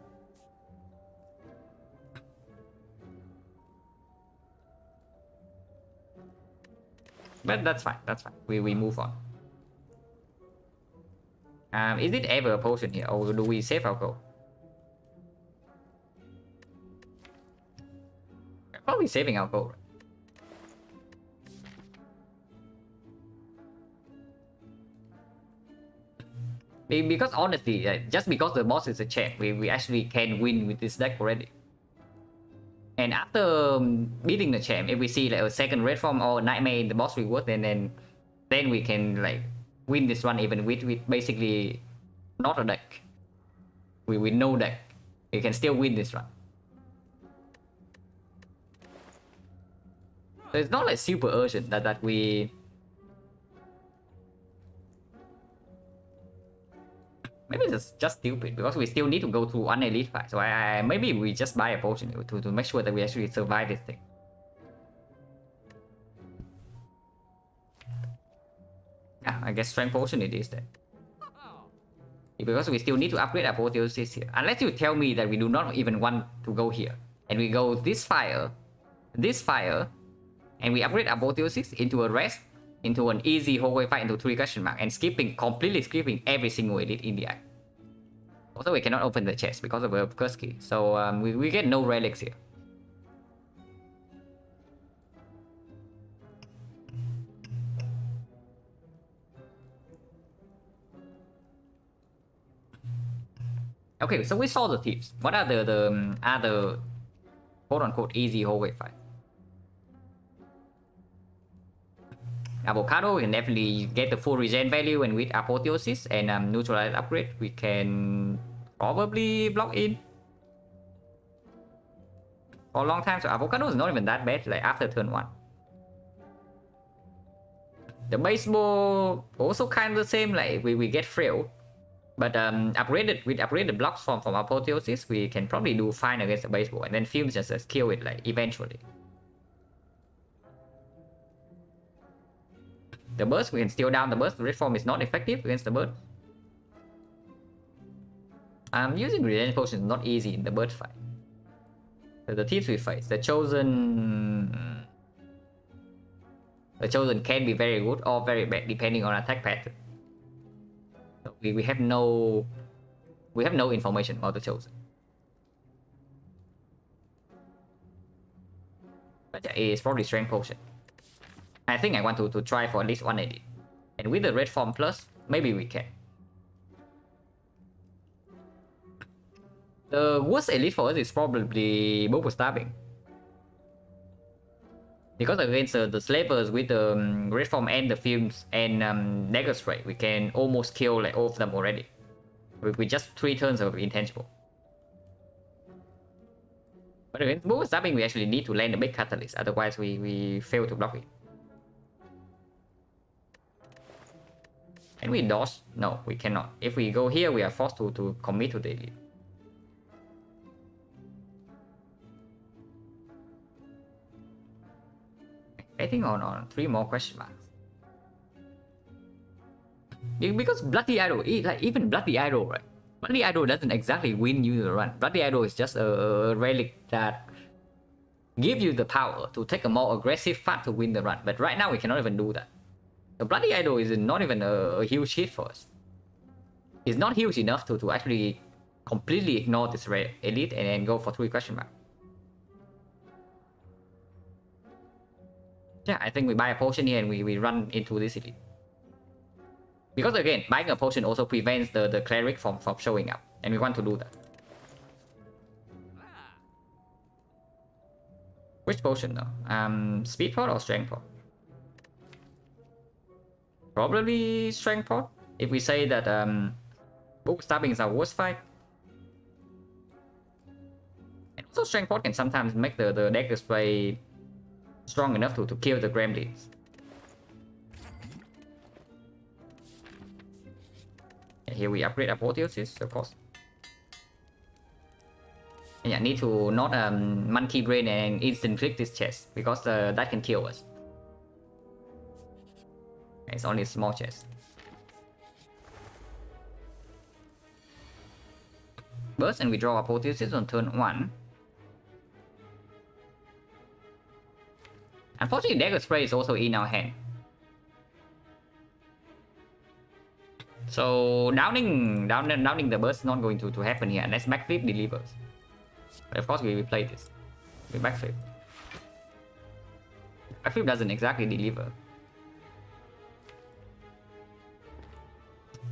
But that's fine, that's fine. We move on. Is it ever a potion here, or do we save our gold? Probably saving our gold. Because honestly, just because the boss is a champ, we actually can win with this deck already. And after beating the champ, if we see like a second red form or nightmare in the boss reward, then we can like win this one even with basically not a deck. With no deck, we can still win this run. So it's not like super urgent that we... Maybe it's just stupid, because we still need to go to one elite fight. So maybe we just buy a potion to make sure that we actually survive this thing. Yeah, I guess strength potion it is then. Because we still need to upgrade apotheosis here. Unless you tell me that we do not even want to go here. And we go this fire, and we upgrade apotheosis into a rest, into an easy hallway fight into 3 question mark, and completely skipping every single elite in the act. Also, we cannot open the chest because of a curse key. So we get no relics here. Okay, so we saw the tips. What are the other quote-unquote easy hallway fight? Avocado, we can definitely get the full regen value, and with apotheosis and neutralize upgrade, we can probably block in for a long time. So avocado is not even that bad, like after turn 1. The baseball also kind of the same, like we get frail. But upgraded blocks from apotheosis, we can probably do fine against the baseball, and then fumes just kill it like eventually. The burst, we can steal down the burst. The red form is not effective against the burst. Using regen potion is not easy in the burst fight. So the tips we face, the chosen can be very good or very bad depending on attack pattern. So we have no information about the chosen. But yeah, it is probably strength potion. I think I want to try for at least 1 edit. And with the red form plus, maybe we can. The worst elite for us is probably Bubble Stabbing. Because against the slavers with the red form and the fumes and dagger strike, we can almost kill like all of them already. With just 3 turns of intangible. But against Bubble Stabbing, we actually need to land a big catalyst, otherwise we fail to block it. Can we dodge? No, we cannot. If we go here, we are forced to commit to the elite. Betting on 3 more question marks. Because Bloody Arrow, like even Bloody Arrow, right? Bloody Arrow doesn't exactly win you the run. Bloody Arrow is just a relic that gives you the power to take a more aggressive fight to win the run. But right now we cannot even do that. The Bloody Arrow is not even a huge hit for us. It's not huge enough to actually completely ignore this elite and go for 3 question mark. Yeah, I think we buy a potion here and we run into this elite. Because again, buying a potion also prevents the cleric from showing up. And we want to do that. Which potion though? Speed pot or strength pot? Probably strength pot. If we say that book stabbing is our worst fight. And also strength pot can sometimes make the dagger spray strong enough to kill the gremlins. And here we upgrade apotheosis, of course. And yeah, need to not monkey brain and instant click this chest because that can kill us. It's only a small chest. Burst and we draw apotheosis on turn 1. Unfortunately, dagger spray is also in our hand. So downing the burst is not going to happen here unless backflip delivers. But of course we will play this. We backflip. Backflip doesn't exactly deliver.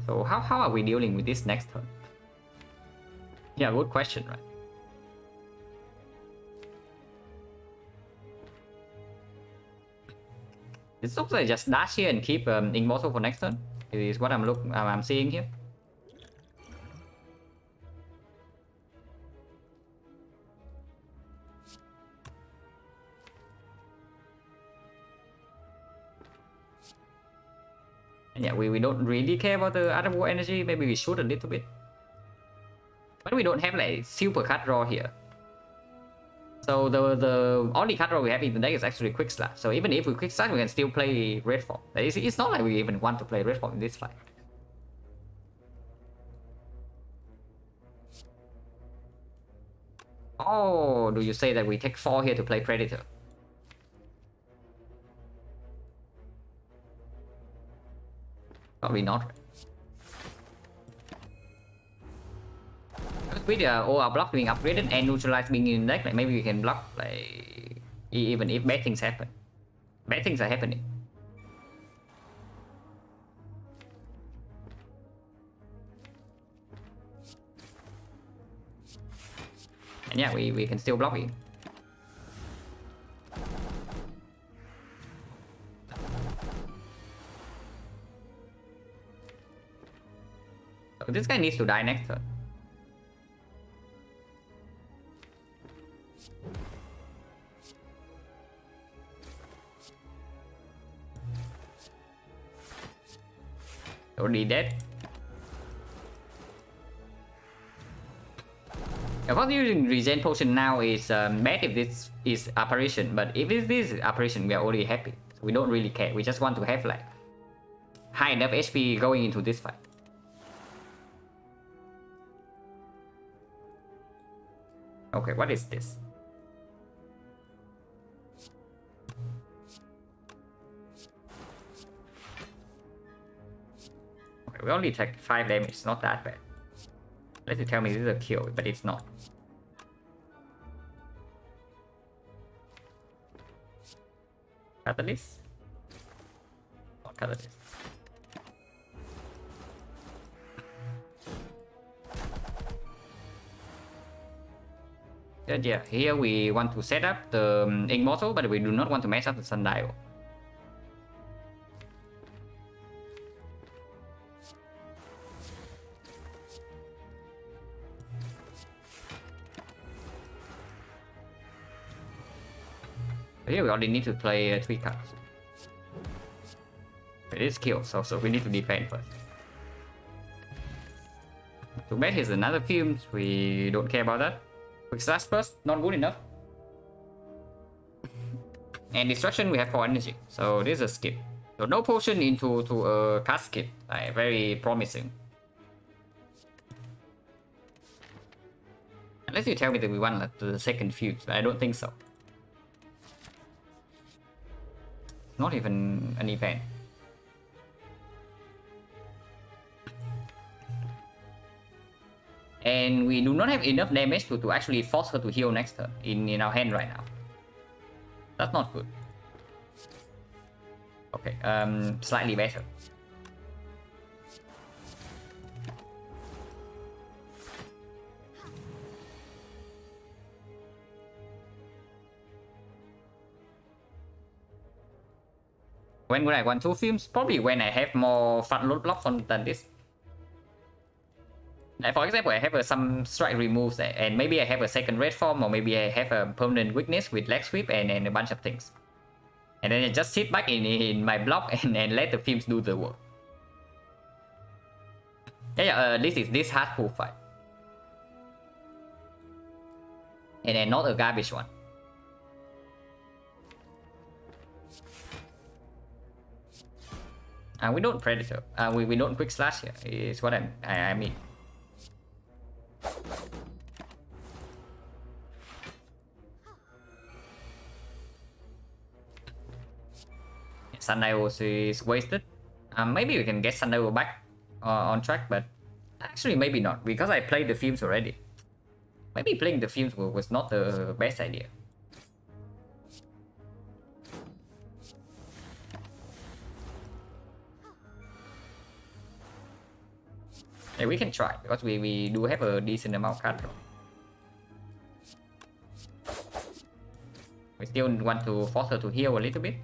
So how are we dealing with this next turn? Yeah, good question, right? This looks like just dash here and keep immortal for next turn. It is what I'm seeing here. And yeah, we don't really care about the other war energy. Maybe we should a little bit. But we don't have like super cut draw here. So the only card draw we have in the deck is actually Quick Slash. So even if we Quick Slash, we can still play Red Form. It's not like we even want to play Red Form in this fight. Oh, do you say that we take 4 here to play Predator? Probably not. With all our block being upgraded and neutralized being in the deck, like maybe we can block like even if bad things happen. Bad things are happening. And yeah, we can still block it. So this guy needs to die next turn. Already dead. Of course, using regen potion now is bad if this is apparition, but if this is apparition, we are already happy. We don't really care. We just want to have like high enough HP going into this fight. Okay, what is this? Okay, we only take 5 damage. It's not that bad. Unless you tell me this is a kill, but it's not. Catalyst? Not catalyst. Yeah, here we want to set up the Immortal, but we do not want to mess up the Sundial. Here we only need to play 3 cards. It is kill, so we need to defend first. Too bad here's another film. We don't care about that. Quick Slash first, not good enough. And Destruction, we have 4 energy, so this is a skip. So no potion into a cast skip, very promising. Unless you tell me that we want like, the second fuse, but I don't think so. Not even an event. And we do not have enough damage to actually force her to heal next turn in our hand right now. That's not good. Okay, slightly better. When would I want 2 films? Probably when I have more front load blocks than this. Like for example, I have some strike removes and maybe I have a second red form, or maybe I have a permanent weakness with leg sweep and a bunch of things. And then I just sit back in my block and let the films do the work. Yeah, this is this hardcore fight. And then not a garbage one. We don't Predator. We don't Quick Slash here, is what I mean. Sundial is wasted. Maybe we can get Sundial back on track, but actually maybe not, because I played the films already. Maybe playing the films was not the best idea. Yeah, we can try, because we do have a decent amount of card draw. We still want to force her to heal a little bit.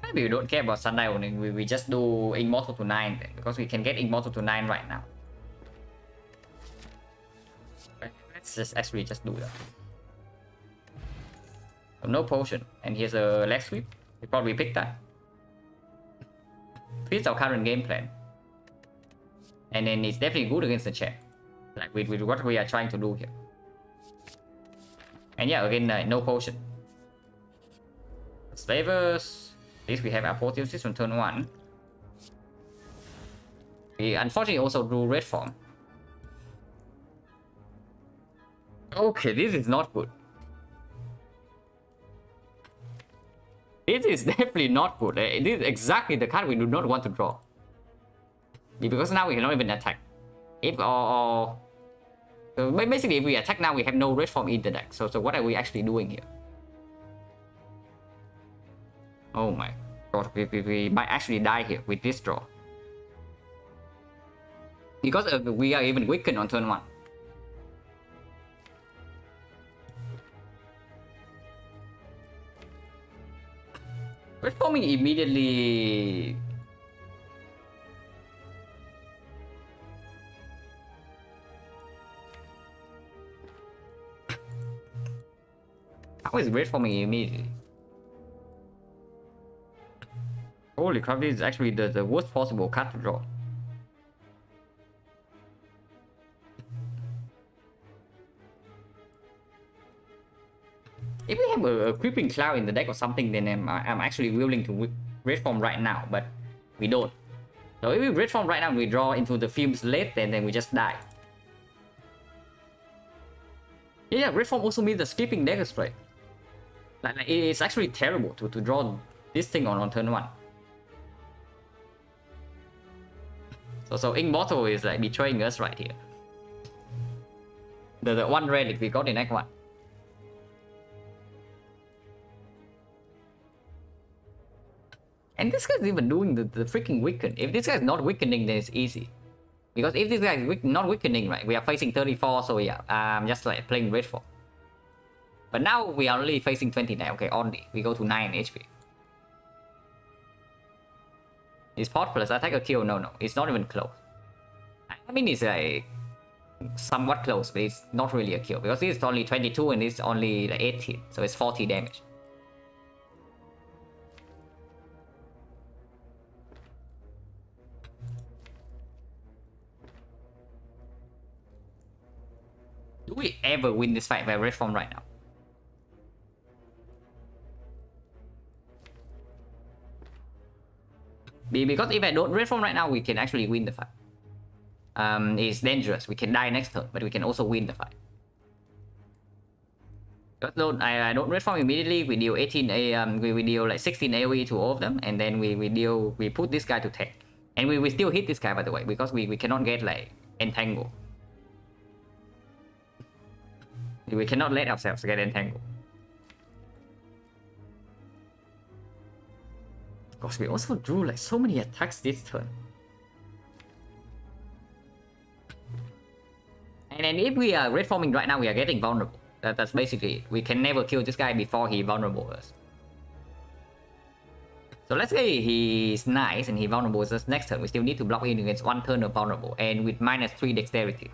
Maybe we don't care about Sundial, we just do Immortal to 9 then, because we can get Immortal to 9 right now. Let's just actually just do that. So no potion, and here's a leg sweep. We probably pick that. Fits our current game plan. And then it's definitely good against the check. Like with what we are trying to do here. And yeah, again, no potion. Slavers. At least we have apotheosis on turn 1. We unfortunately also drew red form. Okay, this is not good. This is definitely not good. This is exactly the card we do not want to draw. Because now we cannot even attack. If or so basically if we attack now, we have no red form in the deck. So what are we actually doing here? Oh my god, we might actually die here with this draw. Because we are even weakened on turn 1. Red forming immediately. How is red forming immediately? Holy crap, this is actually the worst possible card to draw. If we have a creeping cloud in the deck or something, then I'm actually willing to red form right now, but we don't. So if we red form right now, we draw into the films late, then we just die. Yeah, red form also means the skipping deck spray. Like it's actually terrible to draw this thing on turn 1. So Immortal is like betraying us right here. The one relic we got in Act 1. And this guy's even doing the freaking weaken. If this guy's not weakening, then it's easy. Because if this guy is not weakening, right, we are facing 34, so yeah, I'm just like playing red for. But now we are only facing 29, okay, only. We go to 9 HP. Is pot plus attack a kill? No, it's not even close. I mean, it's like somewhat close, but it's not really a kill. Because it's only 22 and it's only like 18, so it's 40 damage. Do we ever win this fight by red form right now? Because if I don't red form right now, we can actually win the fight. It's dangerous. We can die next turn, but we can also win the fight. Because I don't red form immediately. We deal 18 we deal like 16 AoE to all of them, and then we put this guy to 10, and we still hit this guy, by the way, because we cannot get like entangled. We cannot let ourselves get entangled. Gosh, we also drew like so many attacks this turn. And then if we are red forming right now, we are getting vulnerable. That's basically it. We can never kill this guy before he vulnerable us. So let's say he's nice and he vulnerable us next turn. We still need to block in against 1 turn of vulnerable and with -3 dexterity.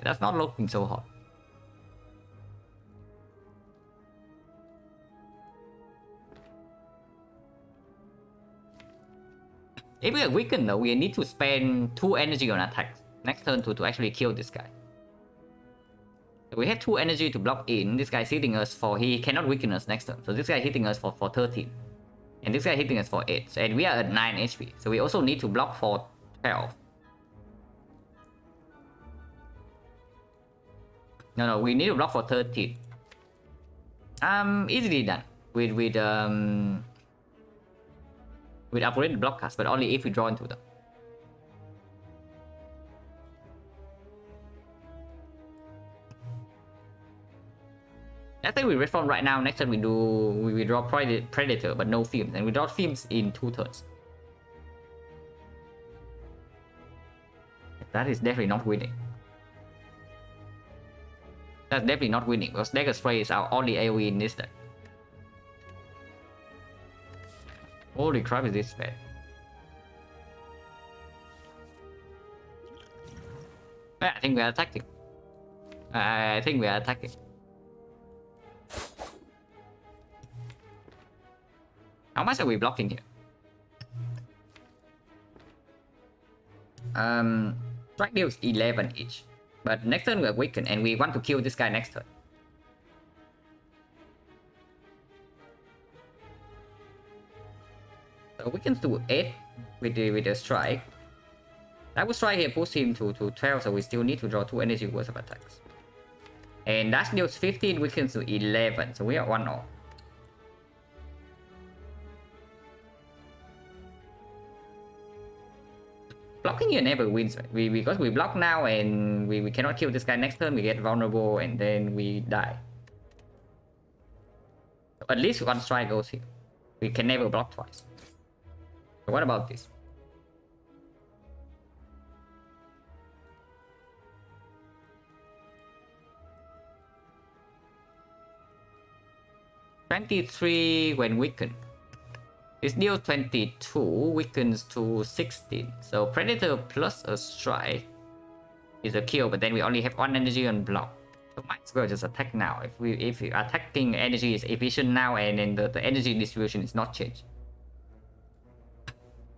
That's not looking so hot. If we are weakened though, we need to spend 2 energy on attacks next turn to actually kill this guy. So we have 2 energy to block in. This guy is hitting us for, he cannot weaken us next turn. So this guy is hitting us for 13. And this guy is hitting us for 8. And we are at 9 HP. So we also need to block for 12. No, we need to block for 13. Easily done. With upgraded block cast, but only if we draw into them. Let's say we reform right now. Next time we draw Predator, but no films, and we draw films in 2 turns. That is definitely not winning. That's definitely not winning because Dagger Spray is our only AoE in this deck. Holy crap, is this bad? I think we are attacking. I think we are attacking. much are we blocking here? Strike deals 11 each. But next turn we're weakened and we want to kill this guy next turn. So we can do 8 with the strike. That would strike here push him to 12, so we still need to draw 2 energy worth of attacks. And dash deals 15, we can do 11, so we are 1-0. Blocking here never wins, right? Because we block now and we cannot kill this guy next turn, we get vulnerable and then we die. So at least 1 strike goes here. We can never block twice. So what about this? $23 when weakened. This deals 22, weakens to 16. So Predator plus a strike is a kill, but then we only have 1 energy on block. So might as well just attack now. If attacking energy is efficient now and then the energy distribution is not changed.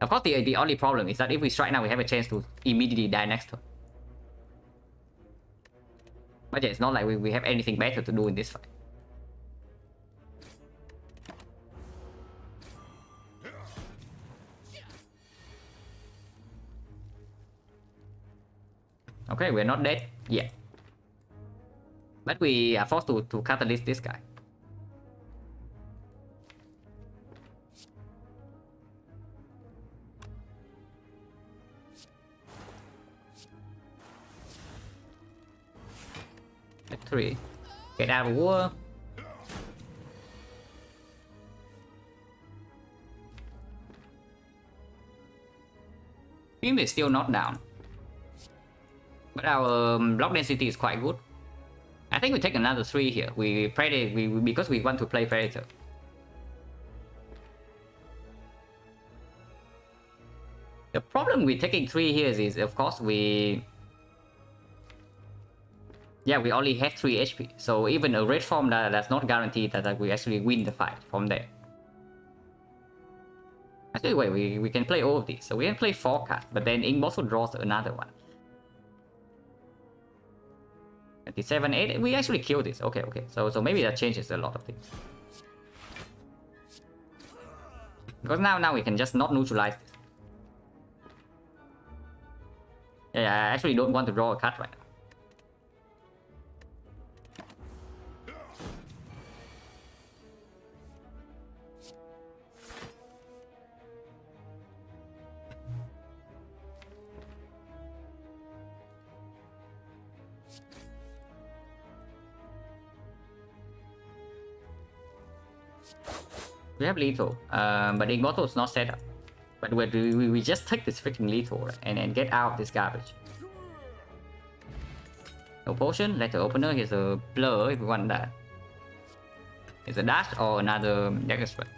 Of course, the only problem is that if we strike now, we have a chance to immediately die next turn. But yeah, it's not like we have anything better to do in this fight. Okay, we're not dead yet. But we are forced to catalyst this guy. F3. Get out of war. Team is still not down. But our block density is quite good. I think we take another 3 here. We Predator because we want to play Predator. The problem with taking 3 here is of course we only have 3 HP. So even a red form that's not guaranteed that we actually win the fight from there. Actually wait, we can play all of these. So we can play 4 cards, but then Immortal draws another one. 27, 8, we actually kill this. Okay. So maybe that changes a lot of things. Because now we can just not neutralize this. Yeah, I actually don't want to draw a card right now. We have lethal, but Immortal is not set up. But we just take this freaking lethal, right? and get out of this garbage. No potion, letter opener, here's a blur if we want that. Here's a dash or another dagger strike.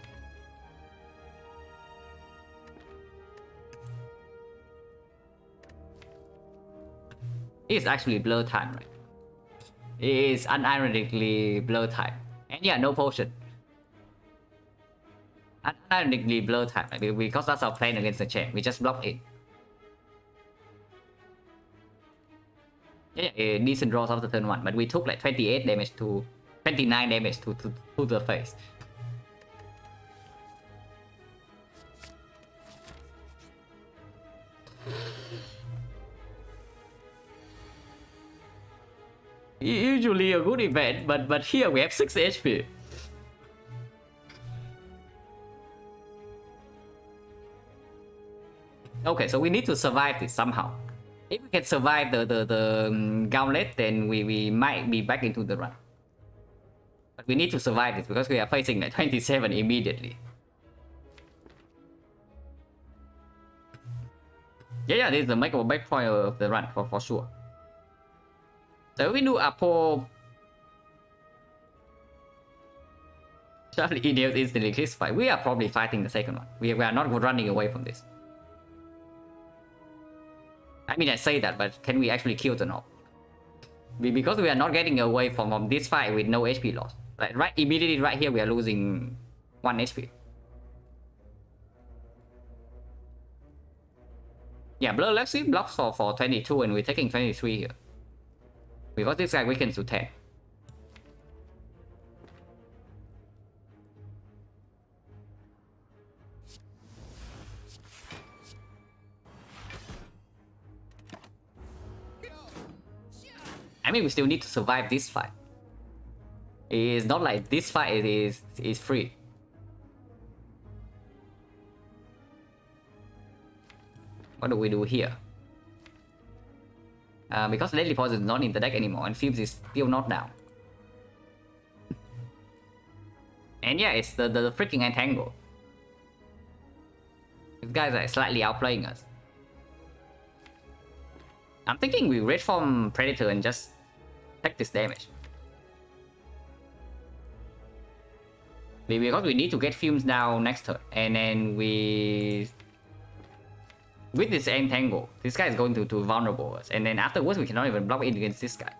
It's actually blur time, right? It is unironically blur time. And yeah, no potion. Unironically blur time, right? Because that's our plan against the chain. We just block it. Yeah, decent draws after turn 1, but we took like 28 damage to 29 damage to the face. Usually a good event, but here we have 6 HP. Okay, so we need to survive this somehow. If we can survive the gauntlet, then we might be back into the run. But we need to survive this because we are facing the 27 immediately. Yeah, this is the make or break point of the run for sure. So if we do Apo, Charlie Idiot instantly kills fight. We are probably fighting the second one. We are not running away from this. I mean, I say that, but can we actually kill the knob? Because we are not getting away from this fight with no HP loss. Like immediately right here, we are losing 1 HP. Yeah, Blur left sweep blocks for 22 and we're taking 23 here. Because this guy weakens to 10. I mean, we still need to survive this fight. It's not like this fight is free. What do we do here? Because Deadly Poison is not in the deck anymore and Fumes is still not down. And yeah, it's the freaking Entangle. These guys are slightly outplaying us. I'm thinking we Red Form Predator and just take this damage. Because we need to get Fumes down next turn. And then we... With this Entangle, this guy is going to vulnerable us. And then afterwards, we cannot even block in against this guy.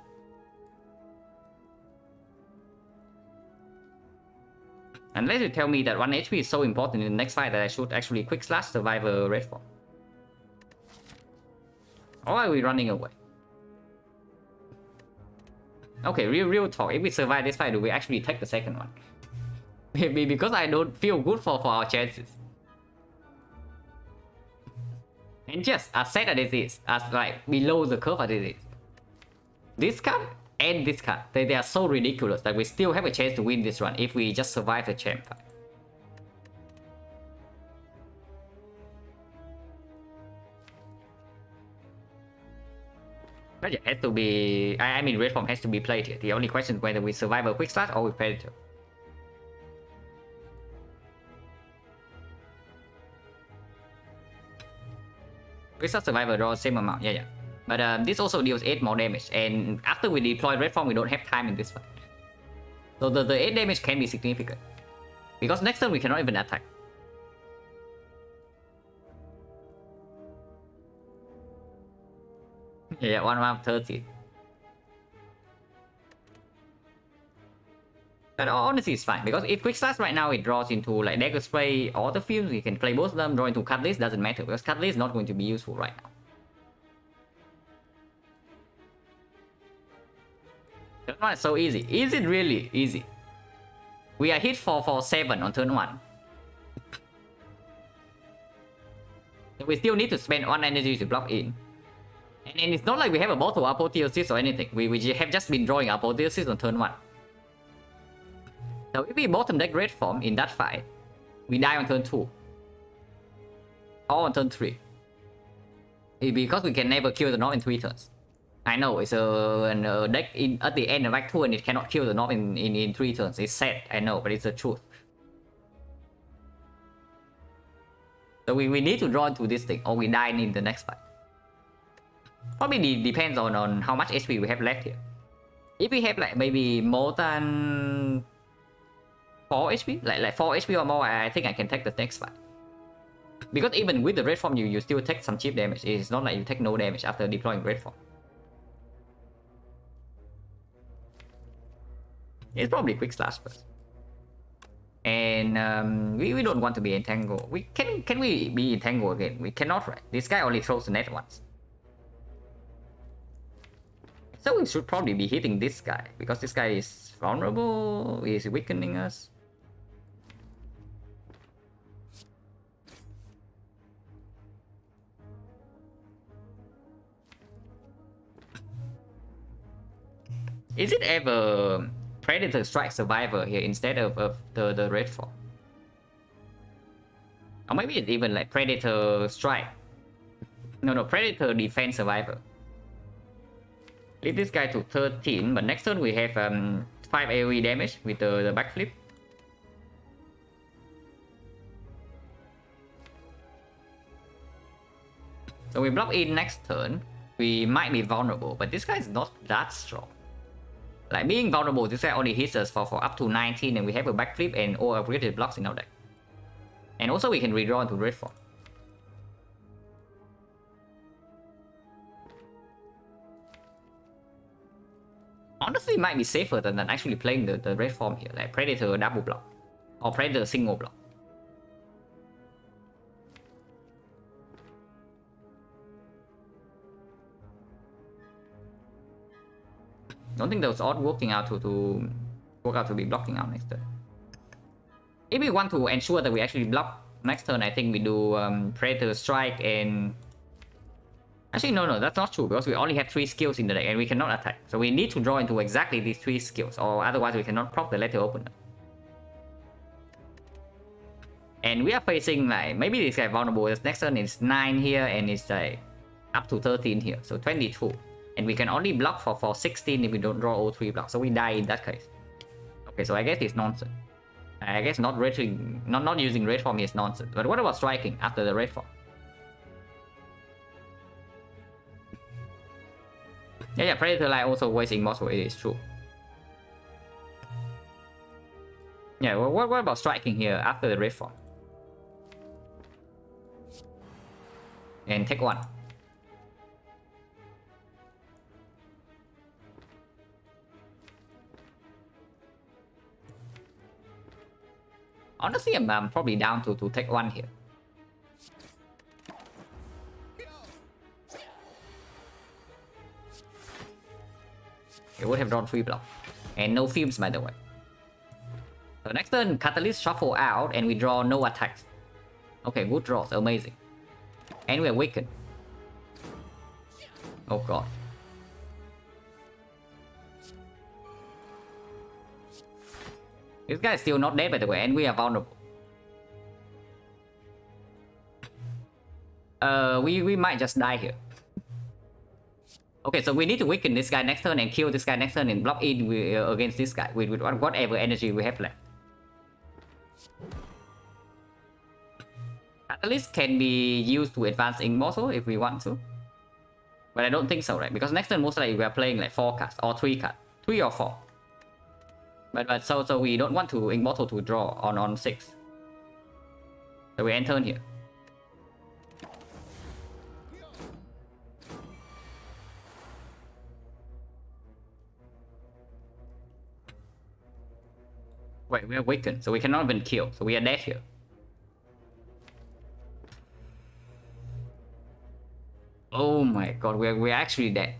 Unless you tell me that 1 HP is so important in the next fight that I should actually quick slash survive a red form. Or are we running away? Okay, real talk. If we survive this fight, do we actually take the second one? Maybe because I don't feel good for our chances. And just as sad as it is, as like below the curve as it is, this card and this card, they are so ridiculous that we still have a chance to win this run if we just survive the champ fight. But yeah, has to be. I mean, red form has to be played here. The only question is whether we survive a quick slash or we predator. Quick survivor draws same amount, yeah. But this also deals 8 more damage, and after we deploy red form, we don't have time in this fight. So the 8 damage can be significant. Because next turn we cannot even attack. Yeah, 1/30. But honestly, it's fine, because if quick slash right now it draws into like dagger spray or the fumes, we can play both of them. Draw into catalyst doesn't matter, because catalyst is not going to be useful right now. Turn 1 is so easy. Is it really easy? We are hit for 7 on turn 1. We still need to spend 1 energy to block in. And it's not like we have a bottle apotheosis or anything. We have just been drawing apotheosis on turn 1. So if we bottom deck red form in that fight, we die on turn 2. Or on turn 3. Because we can never kill the knob in 3 turns. I know it's a deck at the end of Act 2 and it cannot kill the knob in 3 turns. It's sad, I know, but it's the truth. So we need to draw into this thing or we die in the next fight. Probably depends on how much HP we have left here. If we have like maybe more than 4 HP, like 4 HP or more, I think I can take the next fight. Because even with the red form, you still take some cheap damage. It's not like you take no damage after deploying red form. It's probably quick slash first. And we don't want to be entangled. Can we be entangled again? We cannot, right? This guy only throws the net once. So we should probably be hitting this guy, because this guy is vulnerable, he is weakening us. Is it ever Predator Strike Survivor here instead of the red form? Or maybe it's even like Predator Strike. No, Predator Defense Survivor. Leave this guy to 13, but next turn we have 5 AoE damage with the backflip. So we block in next turn. We might be vulnerable, but this guy is not that strong. Like being vulnerable, this guy only hits us for up to 19, and we have a backflip and all upgraded blocks in our deck. And also we can redraw into red form. Honestly, it might be safer than actually playing the red form here, like Predator double block or Predator single block. Don't think those odds working out to work out to be blocking out next turn. If we want to ensure that we actually block next turn, I think we do Predator Strike and... Actually, no, that's not true, because we only have 3 skills in the deck and we cannot attack. So we need to draw into exactly these 3 skills, or otherwise we cannot proc the Letter Opener. And we are facing like, maybe this guy vulnerable. This next turn is 9 here and it's like up to 13 here, so 22. And we can only block for 16 if we don't draw all 3 blocks, so we die in that case. Okay, so I guess it's nonsense. I guess not using red form is nonsense. But what about striking after the red form? Yeah, Predator Light also wastes Immortal, it is true. Yeah, well, what about striking here after the red form? And take 1. Honestly, I'm probably down to take 1 here. It would have drawn 3 blocks. And no films, by the way. So next turn, Catalyst shuffle out and we draw no attacks. Okay, good draws, amazing. And we're weakened. Oh god. This guy is still not dead, by the way, and we are vulnerable. We might just die here. Okay, so we need to weaken this guy next turn and kill this guy next turn and block in against this guy with whatever energy we have left. Catalyst can be used to advance Immortal if we want to. But I don't think so, right? Because next turn most likely we are playing like 4 cards or 3 cards. 3 or 4. But so we don't want to Immortal to draw on 6. So we end turn here. Wait, we are weakened, so we cannot even kill. So we are dead here. Oh my god, we're actually dead.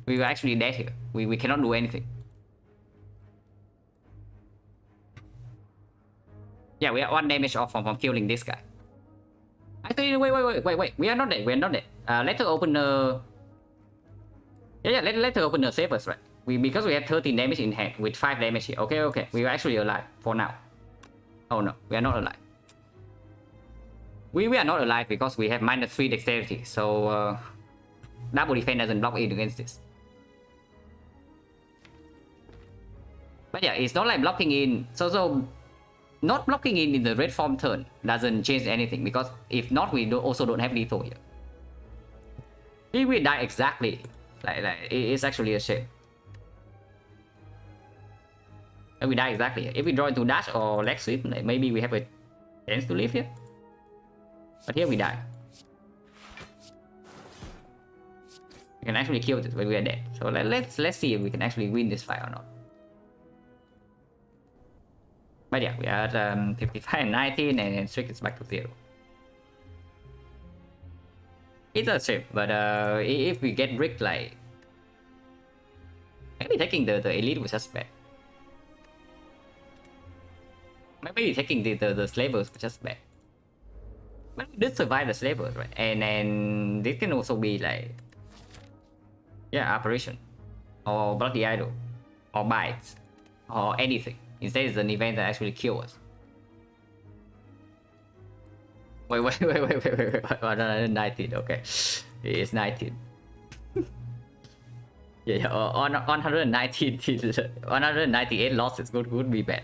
We were actually dead here. We cannot do anything. Yeah, we are 1 damage off from killing this guy. Actually, wait. We are not dead. We are not dead. Letter Opener. Yeah. Letter Opener save us, right? Because we have 13 damage in hand with 5 damage here. Okay. We are actually alive for now. Oh no, we are not alive. We are not alive because we have -3 dexterity. So double defense doesn't block it against this. But yeah, it's not like blocking in. So not blocking in the red form turn doesn't change anything, because if not, we also don't have lethal here. If we die exactly, like it's actually a shame. If we die exactly here. If we draw into dash or leg sweep, like maybe we have a chance to live here. But here we die. We can actually kill this when we are dead. So let's see if we can actually win this fight or not. But yeah, we are at 55 and 19 and Strict is back to 0. It's a shame, but if we get rigged, like maybe taking the elite was just bad. Maybe taking the slavers was just bad. But we did survive the slavers, right? And this can also be like, yeah, apparition, or bloody idol, or bites, or anything. Instead, it's an event that actually kills us. Wait. 119, okay. It's 19. yeah, on 119, 198 losses could be bad.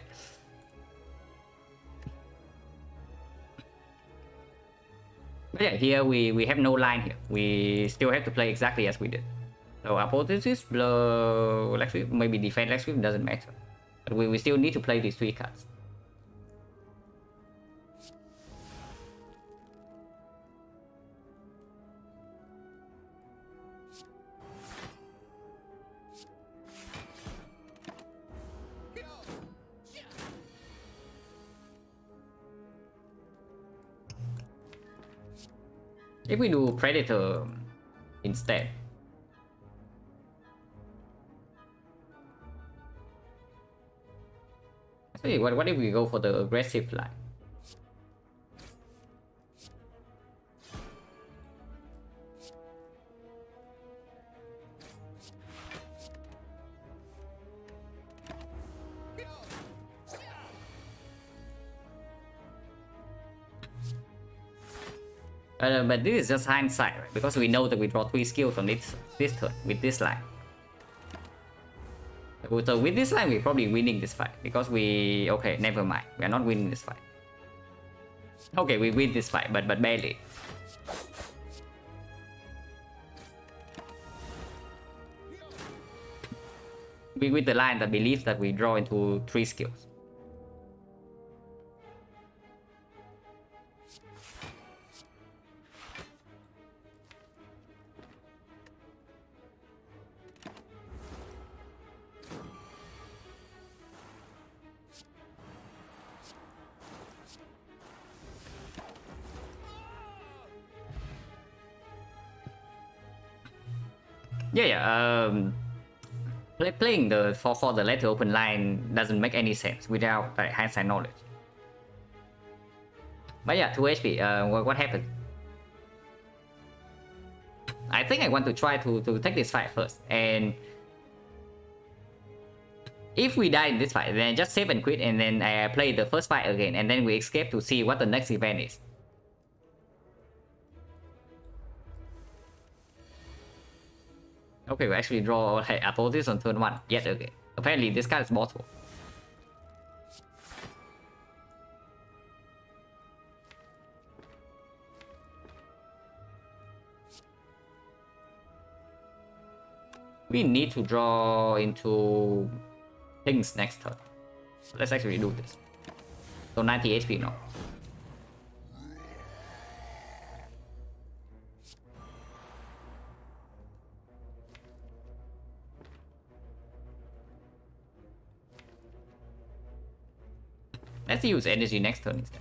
But yeah, here we have no line here. We still have to play exactly as we did. So Apotheosis, blow, leg sweep, maybe defend leg sweep, doesn't matter. But we still need to play these 3 cards. If we do Predator instead, So what if we go for the aggressive line? But this is just hindsight, right? Because we know that we draw 3 skills on this turn with this line. So with this line, we're probably winning this fight because we... Okay, never mind. We are not winning this fight. Okay, we win this fight, but barely. We with the line that believes that we draw into 3 skills. Playing the for the let open line doesn't make any sense without like, hindsight knowledge. But yeah, 2 HP. What happened? I think I want to try to take this fight first, and if we die in this fight, then I just save and quit, and then I play the first fight again, and then we escape to see what the next event is. Okay, we actually draw like, Apotheosis on turn 1 yet again. Apparently, this card is mortal. We need to draw into things next turn. Let's actually do this. So 90 HP now. Let's use energy next turn instead.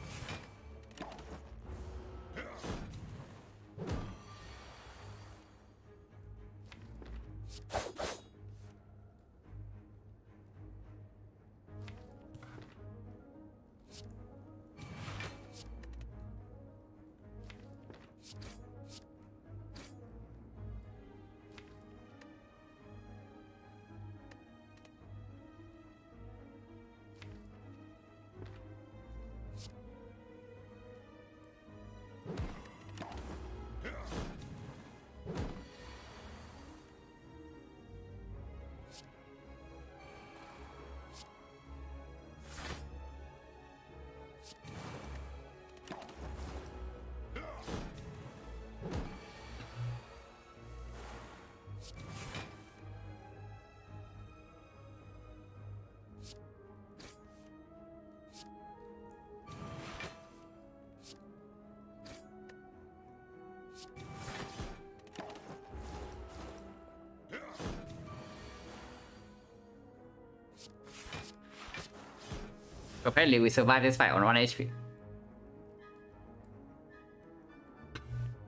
Apparently, we survived this fight on 1 HP.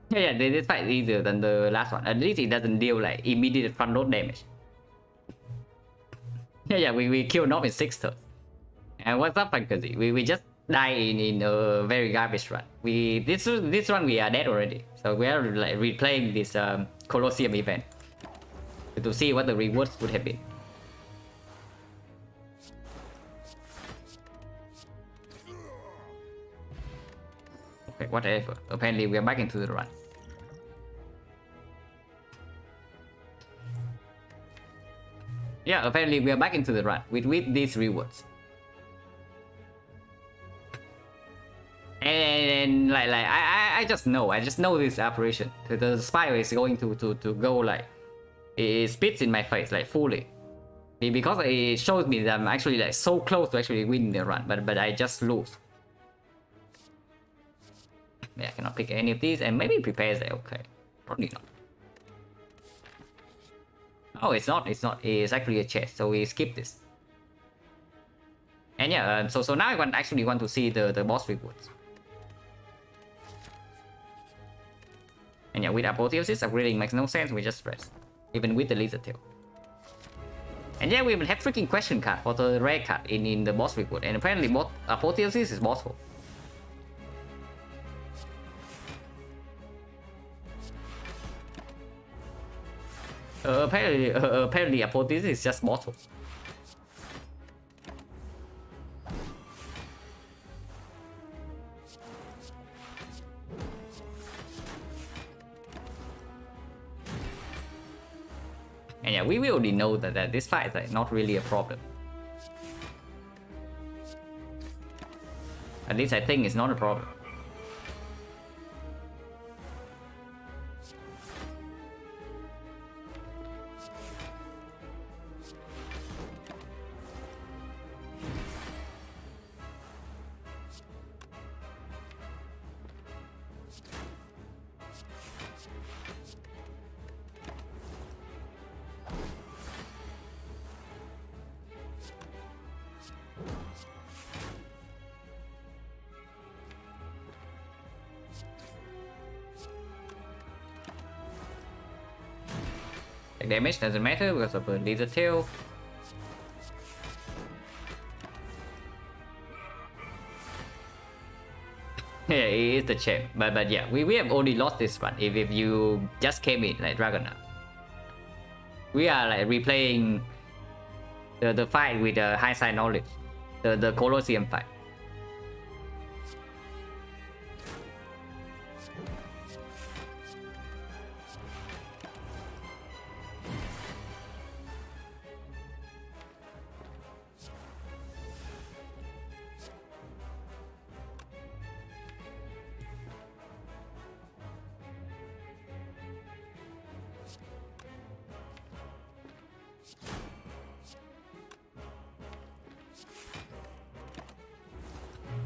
Yeah, this fight is easier than the last one. At least it doesn't deal like immediate front load damage. Yeah, we kill Nob in 6 turns. And what's up, Fantasy? We just die in a very garbage run. This run we are dead already. So we are like replaying this Colosseum event to see what the rewards would have been. Okay, whatever. Apparently we are back into the run. Yeah, apparently we are back into the run with these rewards. And like I just know this operation. The spire is going to go like it spits in my face like fully. Because it shows me that I'm actually like so close to actually winning the run, but I just lose. Yeah, I cannot pick any of these, and maybe prepares it. Okay, probably not. Oh, it's not. It's not. It's actually a chest, so we skip this. And yeah, so now I actually want to see the boss rewards. And yeah, with Apotheosis, upgrading makes no sense. We just press, even with the lizard tail. And yeah, we even have freaking question card for the rare card in the boss reward, and apparently both apotheosis is bossful. Apparently apotheosis is just mortal. And yeah, we already know that this fight is like not really a problem. At least I think it's not a problem. Damage doesn't matter because of the laser tail. Yeah, it is the champ, but yeah, we have already lost this one. If you just came in like XecnaR, we are like replaying the fight with the hindsight knowledge, the Colosseum fight.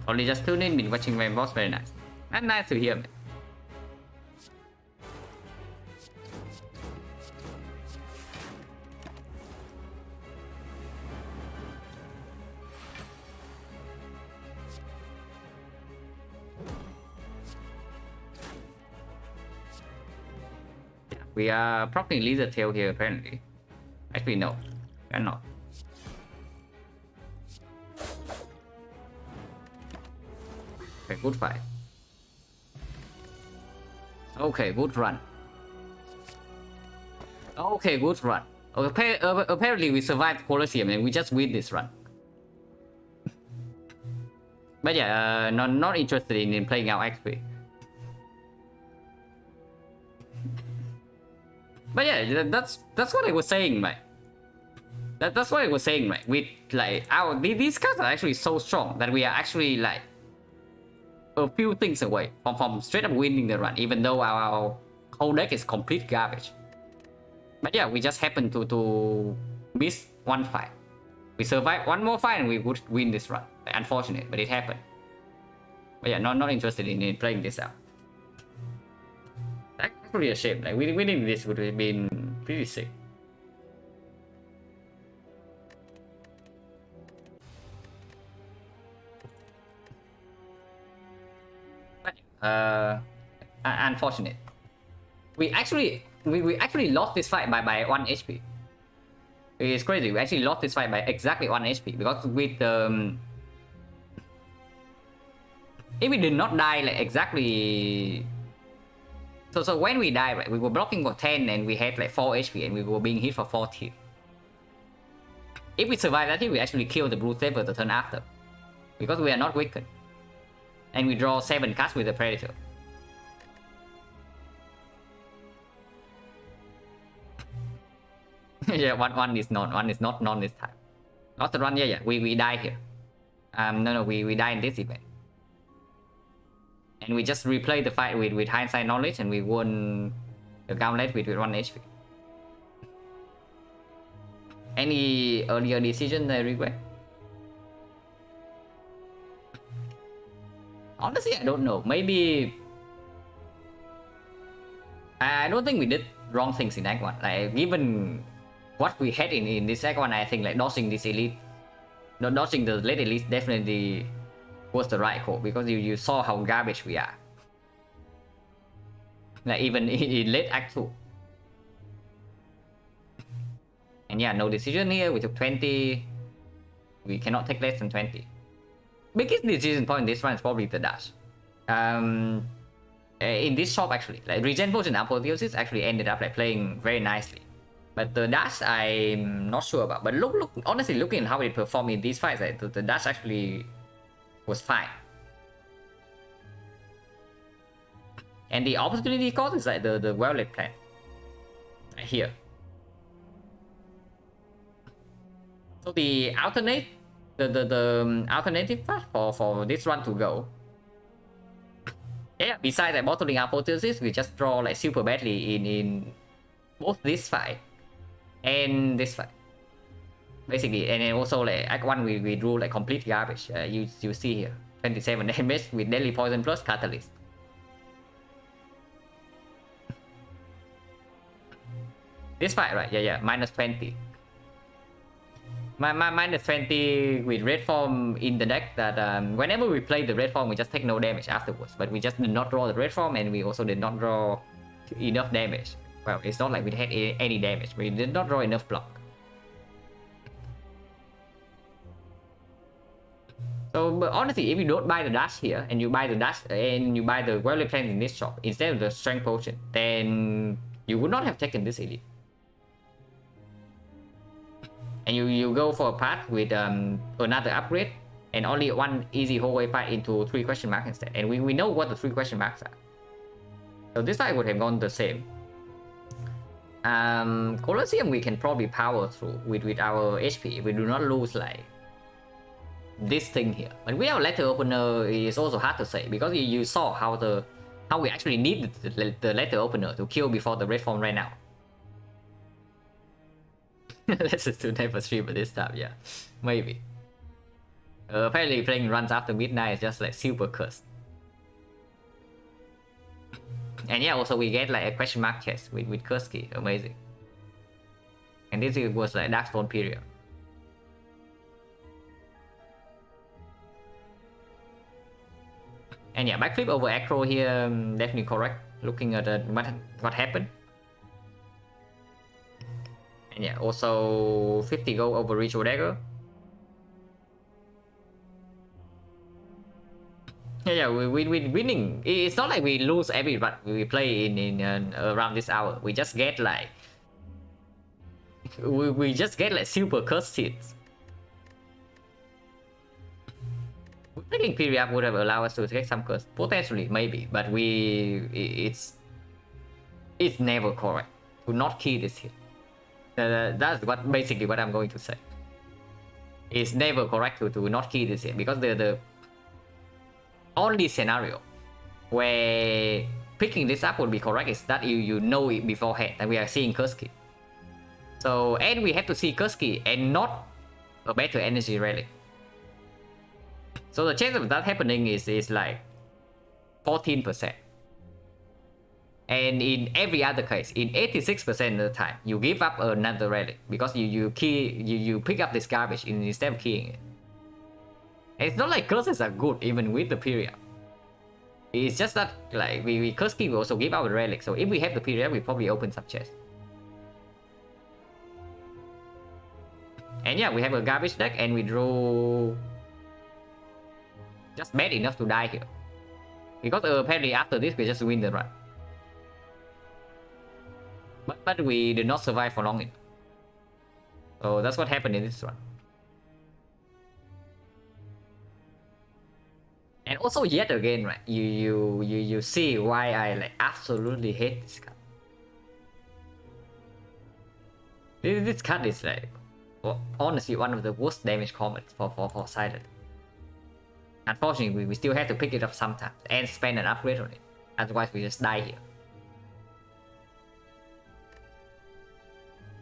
Only just tuned in, been watching my boss, very nice. That's nice to hear, man. Yeah, we are propping laser tail here apparently. Actually no, we are not. Okay, good fight. Okay, good run. Okay, good run. Okay, apparently we survived Colosseum and we just win this run. But yeah, not interested in playing out XP. But yeah, that's what I was saying, mate. That's what I was saying, mate. With like these cards are actually so strong that we are actually like a few things away from straight up winning the run, even though our whole deck is complete garbage. But yeah, we just happened to miss one fight. We survived one more fight and we would win this run. Unfortunate, but it happened. But yeah, not interested in playing this out. That's actually a shame. Like winning this would have been pretty sick. Unfortunate. We actually lost this fight by 1 HP. It's crazy. We actually lost this fight by exactly 1 HP because with if we did not die like exactly. So when we died, right, we were blocking for 10 and we had like 4 HP and we were being hit for 40. If we survive that hit, we actually kill the Blue Saber the turn after because we are not weakened. And we draw 7 cards with the Predator. Yeah, one is not non this time. Not the run, yeah, we die here. No, we die in this event. And we just replay the fight with hindsight knowledge and we won the gauntlet with 1 HP. Any earlier decision I regret? Honestly, I don't know. Maybe I don't think we did wrong things in Act 1. Like given what we had in this Act 1, I think like dodging this elite, dodging the late elite definitely was the right call because you saw how garbage we are. Like even in late Act 2. And yeah, no decision here. We took 20. We cannot take less than 20. Biggest decision point in this one is probably the dash. In this shop actually, like regen potion apotheosis actually ended up like playing very nicely. But the dash I'm not sure about. But look, honestly, looking at how it performed in these fights, like, the dash actually was fine. And the opportunity cost is like the well-lit plan. Right here. So the alternative path for this run to go. Yeah, besides like bottling apotheosis, we just draw like super badly in both this fight and this fight. Basically, and then also like Act 1 we drew like complete garbage. You see here, 27 damage with deadly poison plus catalyst. This fight, right? Yeah, minus 20. Minus 20 with red form in the deck that whenever we play the red form, we just take no damage afterwards. But we just did not draw the red form, and we also did not draw enough damage. Well, it's not like we had any damage. We did not draw enough block. So, but honestly, if you don't buy the dash here, and you buy the dash, and you buy the well-lit plan in this shop instead of the strength potion, then you would not have taken this elite. And you go for a path with another upgrade and only one easy whole way fight into 3 question marks instead. And we know what the 3 question marks are. So this fight would have gone the same. Colosseum we can probably power through with our HP. We do not lose like this thing here. But we have letter opener is also hard to say because you saw how we actually need the letter opener to kill before the red form ran out. Let's just do never stream at this time, yeah. Maybe. Apparently playing runs after midnight is just like super cursed. And yeah, also we get like a question mark chest with curse key. Amazing. And this was like Darkstone period. And yeah, backflip over acro here, definitely correct. Looking at what happened. And yeah, also 50 gold over Ritual Dagger. Yeah, we winning. It's not like we lose every run we play in around this hour. We just get like we just get like super cursed hits. Taking period would have allowed us to take some curse, potentially maybe, but it's never correct to not key this hit. That's basically what I'm going to say. It's never correct to not key this hit because the only scenario where picking this up would be correct is that you know it beforehand and we are seeing curse key. So and we have to see curse key and not a better energy relic. So the chance of that happening is like 14%. And in every other case, in 86% of the time, you give up another relic because you pick up this garbage instead of keying it. And it's not like curses are good even with the period. It's just that like we curse key, we also give out a relic. So if we have the period, we probably open some chests. And yeah, we have a garbage deck and we drew just bad enough to die here. Because apparently after this we just win the run. But we did not survive for long enough. So that's what happened in this run. And also yet again, right? You see why I like absolutely hate this card. This card is like, well, honestly one of the worst damage commons for Silent. Unfortunately, we still have to pick it up sometimes and spend an upgrade on it. Otherwise, we just die here.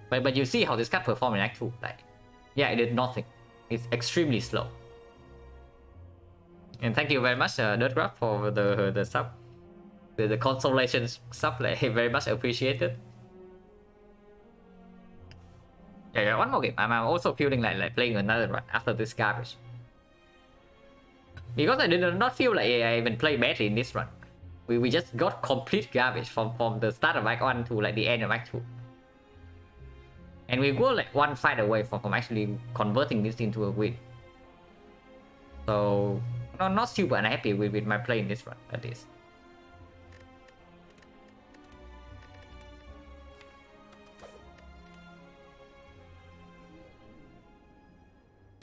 But you see how this card performed in Act 2. Like, yeah, it did nothing. It's extremely slow. And thank you very much, Dirtgraph, for the sub. The consolation sub, like, very much appreciated. Yeah, one more game. I'm also feeling like playing another run after this garbage. Because I did not feel like I even played badly in this run. We just got complete garbage from the start of Act 1 to like the end of Act 2. And we were like one fight away from actually converting this into a win. So not super unhappy with my play in this run at least.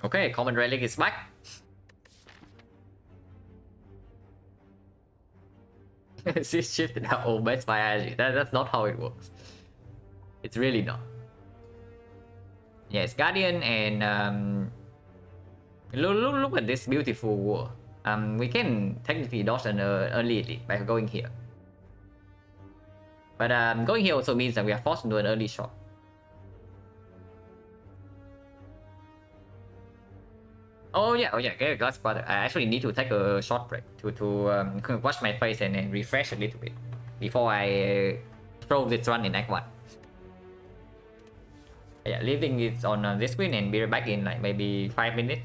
Okay, common relic is back. She's shifted out all best by energy. That's not how it works. It's really not. Yes, Guardian and look at this beautiful war. We can technically dodge an early elite by going here. But going here also means that we are forced into an early shot. Oh yeah, okay, glass brother. I actually need to take a short break to wash my face and refresh a little bit before I throw this run in Act 1. Yeah, leaving it on this screen and be right back in like maybe 5 minutes.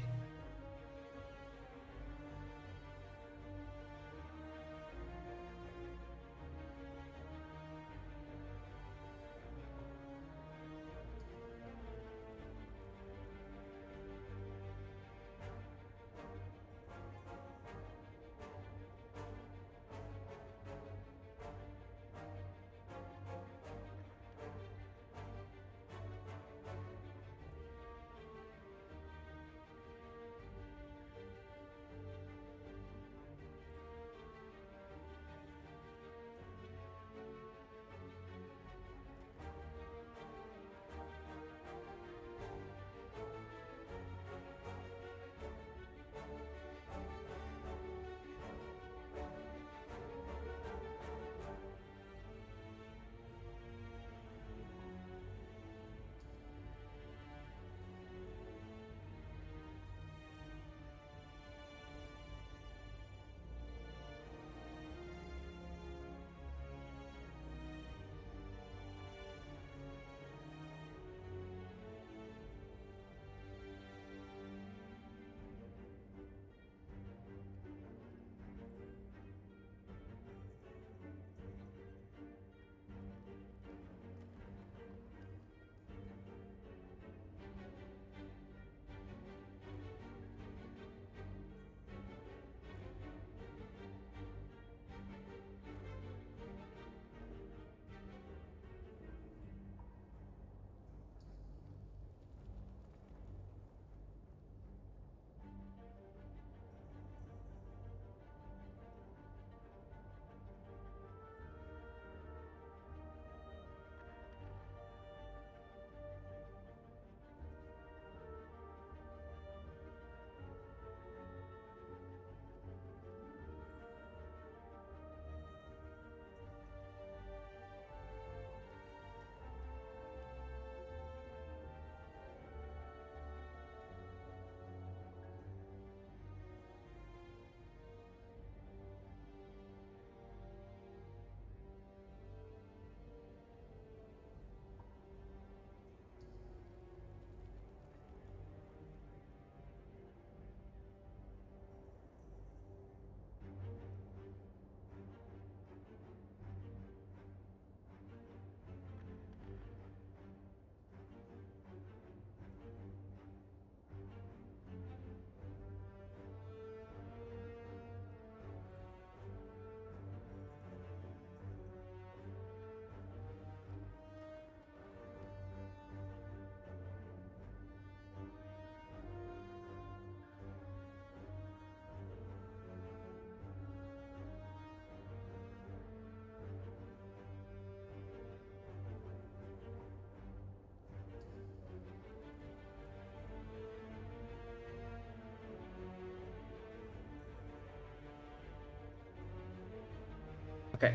Okay.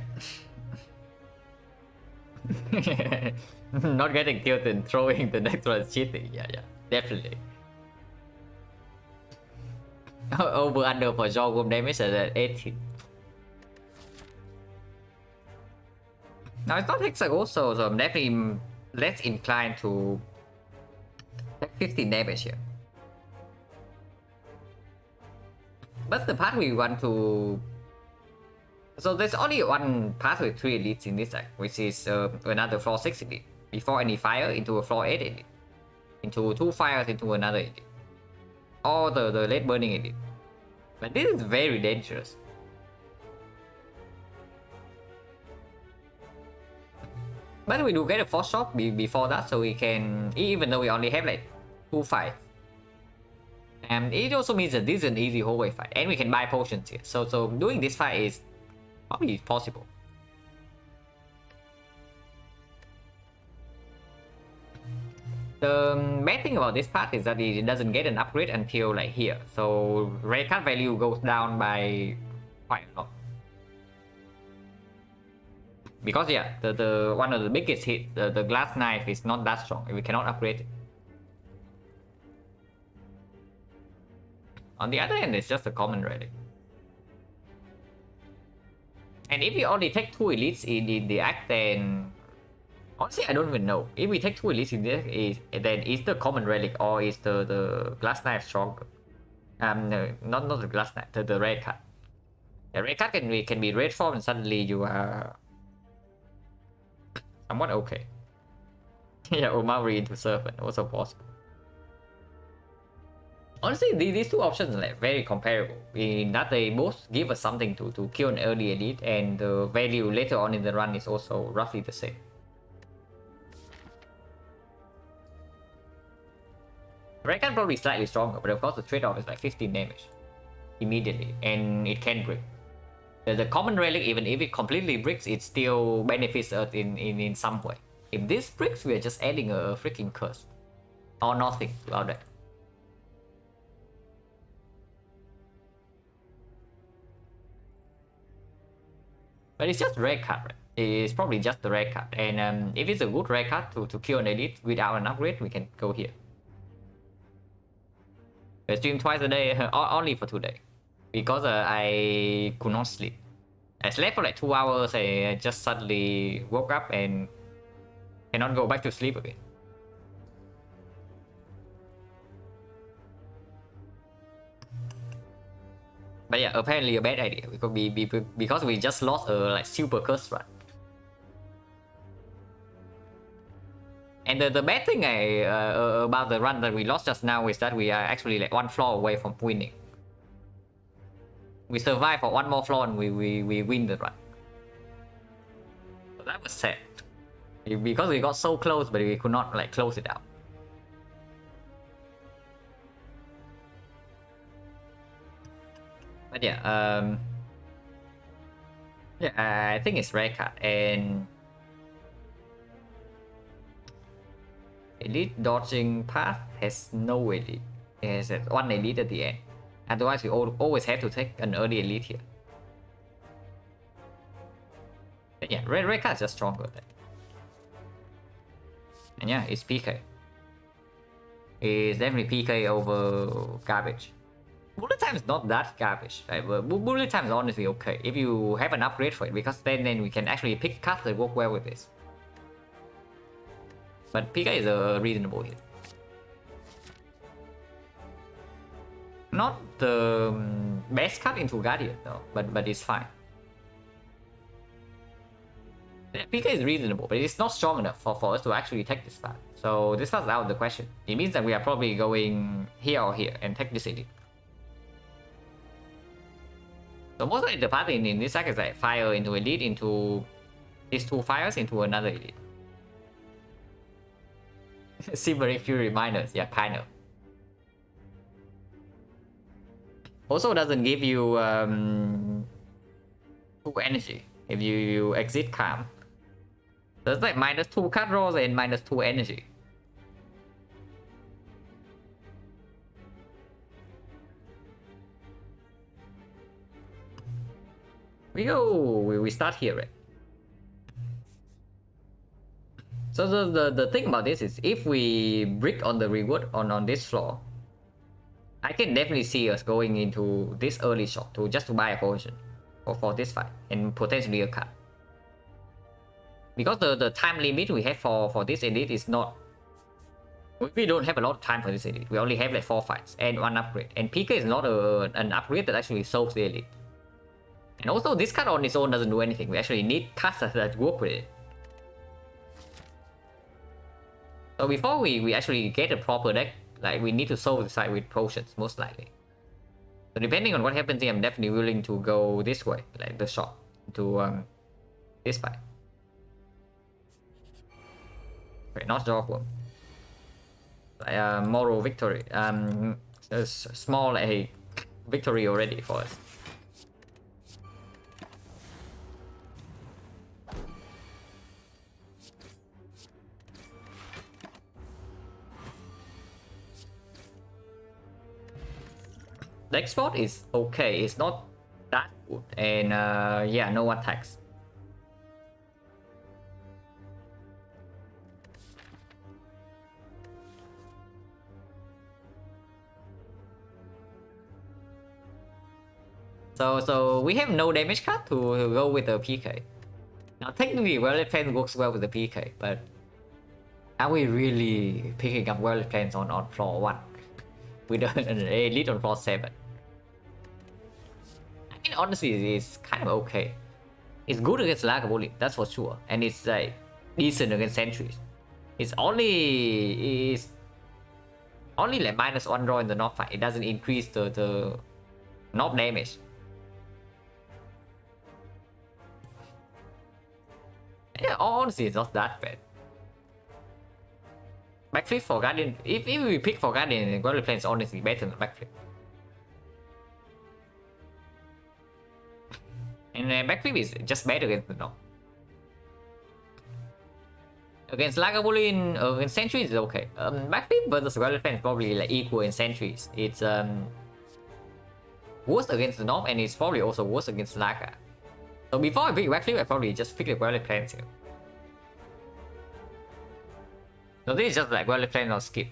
Not getting killed and throwing the next one is cheating. Yeah, definitely. Over under for John Gum damage at 18. Now it's not hexagon, so I'm definitely less inclined to take 15 damage here. But the path we want to... So there's only one path with 3 elites in this deck, which is another floor 6 elite. before any fire into a floor 8 elite, into 2 fires into another elite, or the late burning elite. But this is very dangerous. But we do get a force shock before that, so we can, even though we only have like 2 fights. And it also means that this is an easy hallway fight, and we can buy potions here. So doing this fight is probably possible. The bad thing about this part is that it doesn't get an upgrade until like here. So red card value goes down by quite a lot. Because yeah, the one of the biggest hits, the glass knife is not that strong. We cannot upgrade it. On the other hand, it's just a common relic. And if we only take 2 elites in the act, then honestly, I don't even know. If we take 2 elites in this, then is the common relic or is the glass knife stronger? No, not the glass knife, the red card. The red card can be red form and suddenly you are somewhat okay. Yeah, Omari into Serpent, also possible. Honestly, these 2 options are like very comparable in that they both give us something to kill an early elite, and the value later on in the run is also roughly the same. Red card probably slightly stronger, but of course the trade-off is like 15 damage immediately, and it can break. The common relic, even if it completely bricks, it still benefits us in some way. If this bricks, we are just adding a freaking curse or nothing throughout that. But it's just red card, right? It's probably just the red card, and if it's a good red card to kill an elite without an upgrade, we can go here. I stream twice a day, only for today, because I could not sleep. I slept for like 2 hours. I just suddenly woke up and cannot go back to sleep again. But yeah, apparently a bad idea because we just lost a like super curse run. And the bad thing about the run that we lost just now is that we are actually like 1 floor away from winning. We survive for 1 more floor and we win the run. So that was sad. Because we got so close, but we could not like close it out. But yeah, I think it's red card, and elite dodging path has no elite. It has 1 elite at the end. Otherwise, we always have to take an early elite here. But yeah, red card is just stronger than. And yeah, it's PK. It's definitely PK over garbage. Bullet time is not that garbage. Right? Bullet time is honestly okay if you have an upgrade for it, because then we can actually pick cards that work well with this. But PK is a reasonable hit. Not the best card into Guardian though, but it's fine. Yeah, PK is reasonable, but it's not strong enough for us to actually take this part. So this part's out of the question. It means that we are probably going here or here and take this elite. So most of the path in this deck is like fire into elite, into these 2 fires into another elite. Simmering Fury Miners, yeah, kind of. Also doesn't give you 2 energy if you exit calm. So it's like -2 card rolls and -2 energy. We start here, right? So the thing about this is, if we brick on the reward on this floor, I can definitely see us going into this early shot just to buy a potion for this fight and potentially a card. Because the time limit we have for this elite is not. We don't have a lot of time for this elite. We only have like 4 fights and 1 upgrade. And PK is not an upgrade that actually solves the elite. And also, this card on its own doesn't do anything. We actually need cards that work with it. So before we actually get a proper deck, like we need to solve the side with potions, most likely. So depending on what happens here, I'm definitely willing to go this way, like the shop, to this fight. Wait, not Dogworm. Moral victory. A small a victory already for us. The export is okay. It's not that good, and yeah, no attacks. So we have no damage card to go with the PK. Now technically, Violet Flame works well with the PK, but are we really picking up Violet Flames on floor 1 with an elite on floor 7? I mean, honestly, it's kind of okay. It's good against Lagavulin, that's for sure, and it's like decent against sentries. It's only like -1 draw in the knock fight. It doesn't increase the knock damage. Yeah, honestly, it's not that bad. Backflip for Guardian. If we pick for Guardian, Guardian Plan is honestly better than Backflip. And Backflip is just better against the knock. Against Lagavulin, against Sentries is okay. Backflip versus Guardian Plan is probably like equal in Sentries. It's worse against the knock, and it's probably also worse against Laga. So before I pick Backflip, I probably just pick the Guardian Plans here. So this is just like Guardian Plan or skip.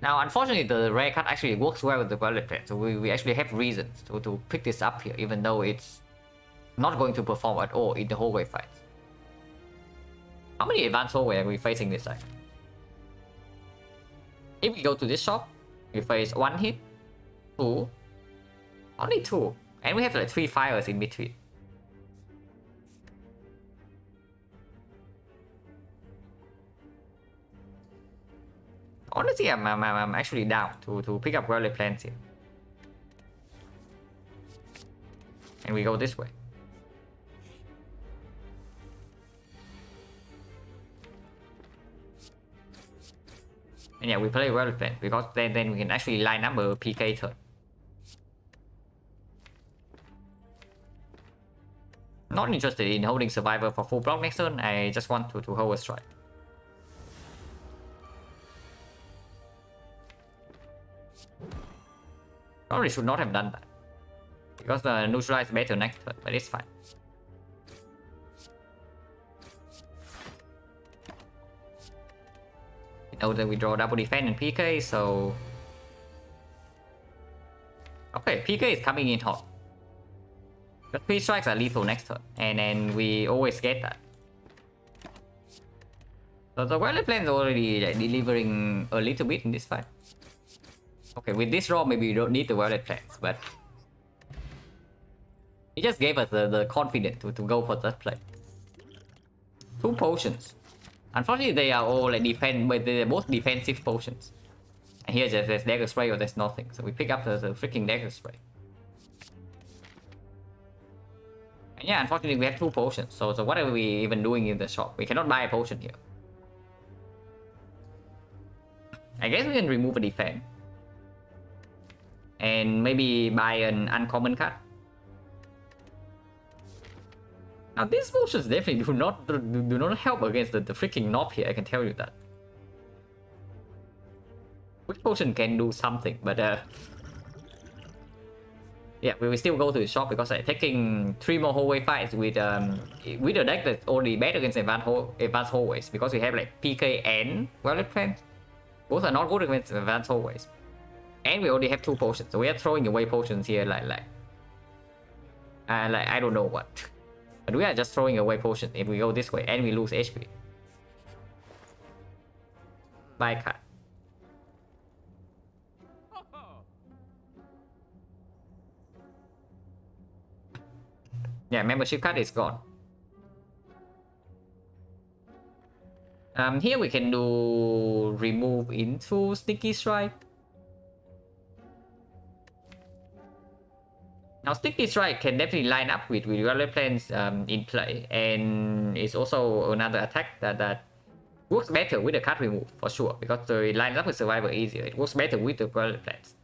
Now, unfortunately, the rare card actually works well with the Violet Plan, so we actually have reasons to pick this up here, even though it's not going to perform at all in the hallway fight. How many advanced hallway are we facing this side? If we go to this shop, we face 1 hit, 2, only 2, and we have like 3 fires in between. Honestly, I'm actually down to pick up Violet Plans here. And we go this way. And yeah, we play Violet Plan because then we can actually line up a PK turn. Not interested in holding Survivor for full block next turn, I just want to hold a strike. Probably should not have done that. Because the neutralize better next turn, but it's fine. You know that we draw double defense and PK, so... Okay, PK is coming in hot. The 3 strikes are lethal next turn, and then we always get that. So the Violet Plan is already like, delivering a little bit in this fight. Okay, with this draw, maybe you don't need the Violet Plans, but... It just gave us the confidence to go for that play. 2 potions. Unfortunately, they are all like defend, but they're both defensive potions. And here there's Dagger Spray or there's nothing, so we pick up the freaking Dagger Spray. And yeah, unfortunately, we have 2 potions, so what are we even doing in the shop? We cannot buy a potion here. I guess we can remove a defense. And maybe buy an uncommon card. Now these potions definitely do not help against the freaking knob here, I can tell you that. Which potion can do something, but yeah, we will still go to the shop because taking 3 more hallway fights with a deck that's already bad against advanced hallways because we have like PK and Violet Plan. Both are not good against advanced hallways. And we only have 2 potions, so we are throwing away potions here like I don't know what. But we are just throwing away potions if we go this way and we lose HP. Buy card. Yeah, membership card is gone. Here we can do remove into Sneaky Strike. Now Sneaky Strike can definitely line up with Violet Plans in play, and it's also another attack that works better with the card remove for sure, because it lines up with Survivor easier. It works better with the Violet Plans.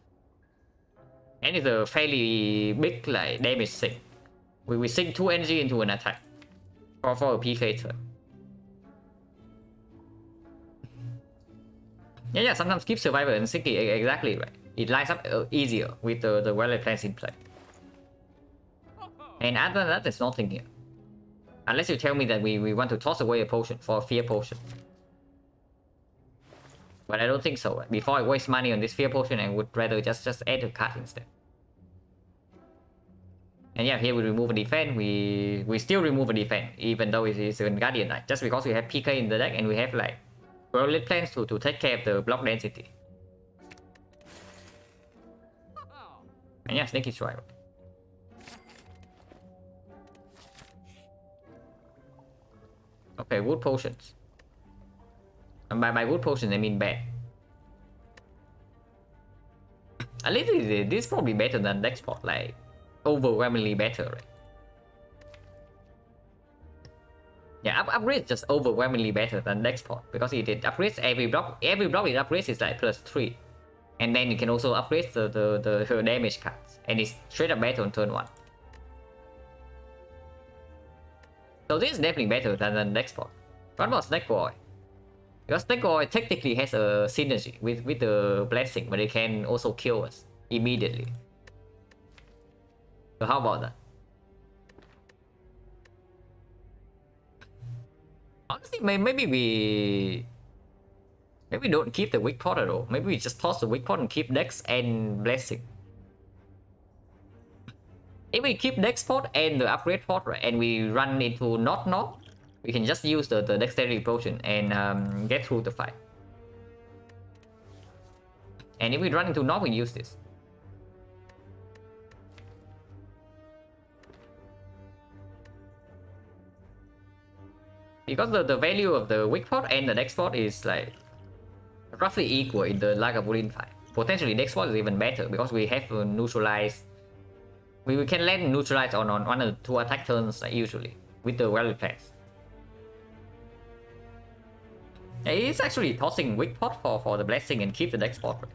And it's a fairly big like damage sink. We sink 2 energy into an attack for a PK turn. Yeah, sometimes keep Survivor and Sinky exactly right. It lines up easier with the Violet Plans in play. And other than that, there's nothing here. Unless you tell me that we want to toss away a potion for a Fear Potion. But I don't think so. Before I waste money on this Fear Potion, I would rather just add a card instead. And yeah, here we remove a defense. We still remove a defense, even though it is a Guardian Knight. Just because we have PK in the deck and we have like Violet Plans to take care of the block density. And yeah, Sneaky Strike. Okay, Wood Potions. And by Wood Potions, I mean bad. At least this is probably better than deck spot, like overwhelmingly better, right? Yeah, upgrade just overwhelmingly better than deck spot, because it upgrades every block. Every block it upgrades is like +3. And then you can also upgrade the damage cards. And it's straight up better on turn 1. So this is definitely better than deck spot. What about Snake Boy? Because Snake Boy technically has a synergy with the blessing, but it can also kill us immediately. So how about that? Honestly, maybe we don't keep the weak pot at all. Maybe we just toss the weak pot and keep Dex and blessing. If we keep Dex pot and the upgrade pot, right, and we run into not, we can just use the dexterity potion and get through the fight. And if we run into knock, we use this. Because the value of the weak pot and the dex pot is like roughly equal in the Lagavulin fight. Potentially dex pot is even better because we have to neutralize. We can land neutralize on 1 or 2 attack turns like usually with the Violet Plans. Yeah, it's actually tossing weak pot for the blessing and keep the dex pot. Right?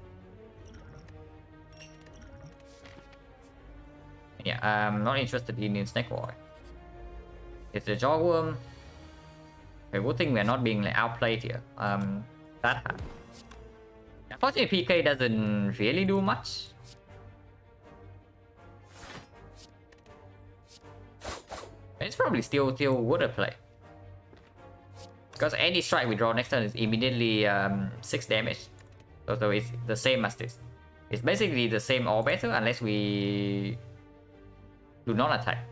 Yeah, I'm not interested in Snake Boy. It's a Jawworm. Okay, good thing we're not being like outplayed here. That hard. Unfortunately, PK doesn't really do much. It's probably still worth a play. Because any strike we draw next turn is immediately 6 damage. So it's the same as this. It's basically the same or better unless we do not attack.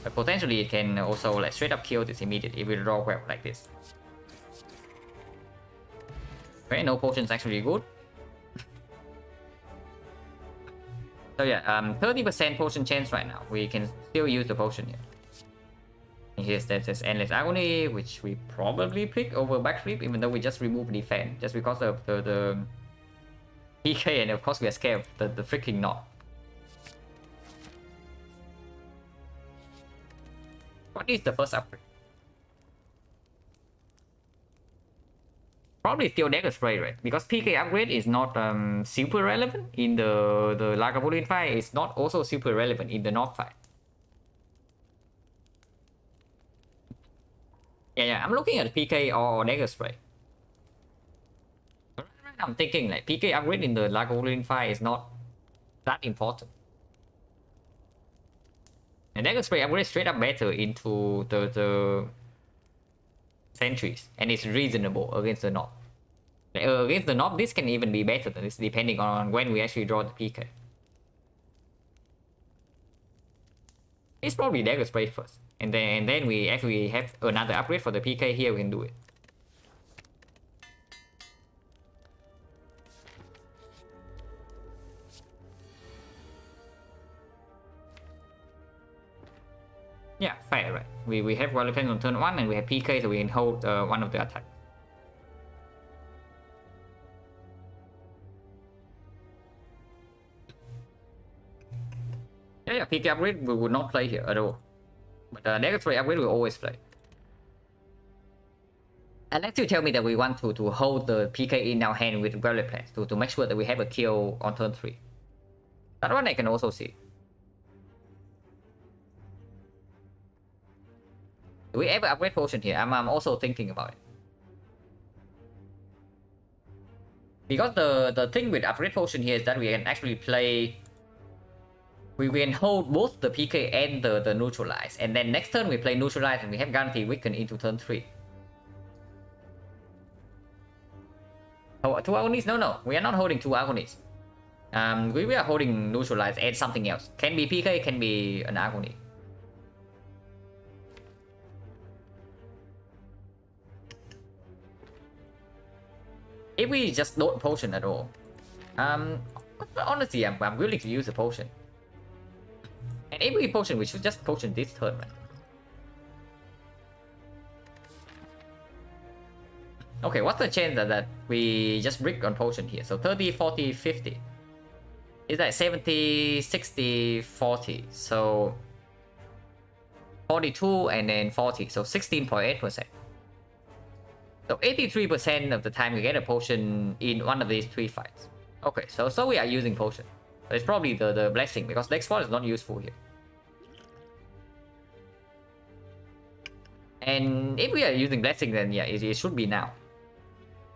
But potentially it can also like straight up kill this immediately if we draw well like this. Okay, no potion's actually good. So yeah, 30% potion chance right now. We can still use the potion here. And here's this Endless Agony, which we probably pick over Backflip, even though we just remove defense, just because of the PK, and of course we are scared of the freaking knot. What is the first upgrade? Probably still Dagger Spray, right? Because PK upgrade is not super relevant in the Lagavulin fight. It's not also super relevant in the North fight. Yeah, I'm looking at PK or Dagger Spray. I'm thinking like PK upgrade in the Lagavulin fight is not that important. And Dagger Spray upgrade straight up better into the sentries, and it's reasonable against the North. Against the North, this can even be better than this, depending on when we actually draw the PK. It's probably Dagger Spray first, and then we actually have another upgrade for the PK here. We can do it. Yeah, fair, right? We have Violet Plains on turn 1 and we have PK, so we can hold one of the attacks. Yeah, PK upgrade we would not play here at all. But Dagger 3 upgrade we always play. Unless you tell me that we want to hold the PK in our hand with Violet Plains to make sure that we have a kill on turn 3. That one I can also see. Do we ever upgrade potion here? I'm also thinking about it. Because the thing with upgrade potion here is that we can actually play... We can hold both the PK and the neutralize. And then next turn we play neutralize and we have guaranteed weaken into turn 3. Oh, 2 agonies? No. We are not holding 2 agonies. We are holding neutralize and something else. Can be PK, can be an agony. If we just don't potion at all, honestly, I'm willing to use a potion. And if we potion, we should just potion this turn, right? Okay, what's the chance that we just brick on potion here? So 30, 40, 50. It's like 70, 60, 40. So 42 and then 40. So 16.8%. So 83% of the time you get a potion in one of these 3 fights. Okay, so we are using potion. So it's probably the blessing because Dex 4 is not useful here. And if we are using blessing, then yeah, it should be now.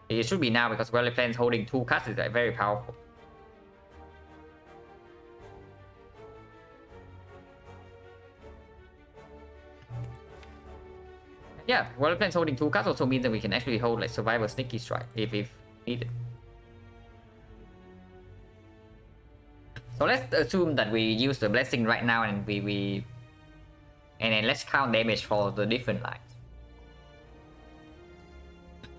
It should be now because Violet Plains holding 2 cards is like very powerful. Yeah, Violet Plains holding 2 cards also means that we can actually hold like Survivor Sneaky Strike if needed. So let's assume that we use the blessing right now and and then let's count damage for the different lines.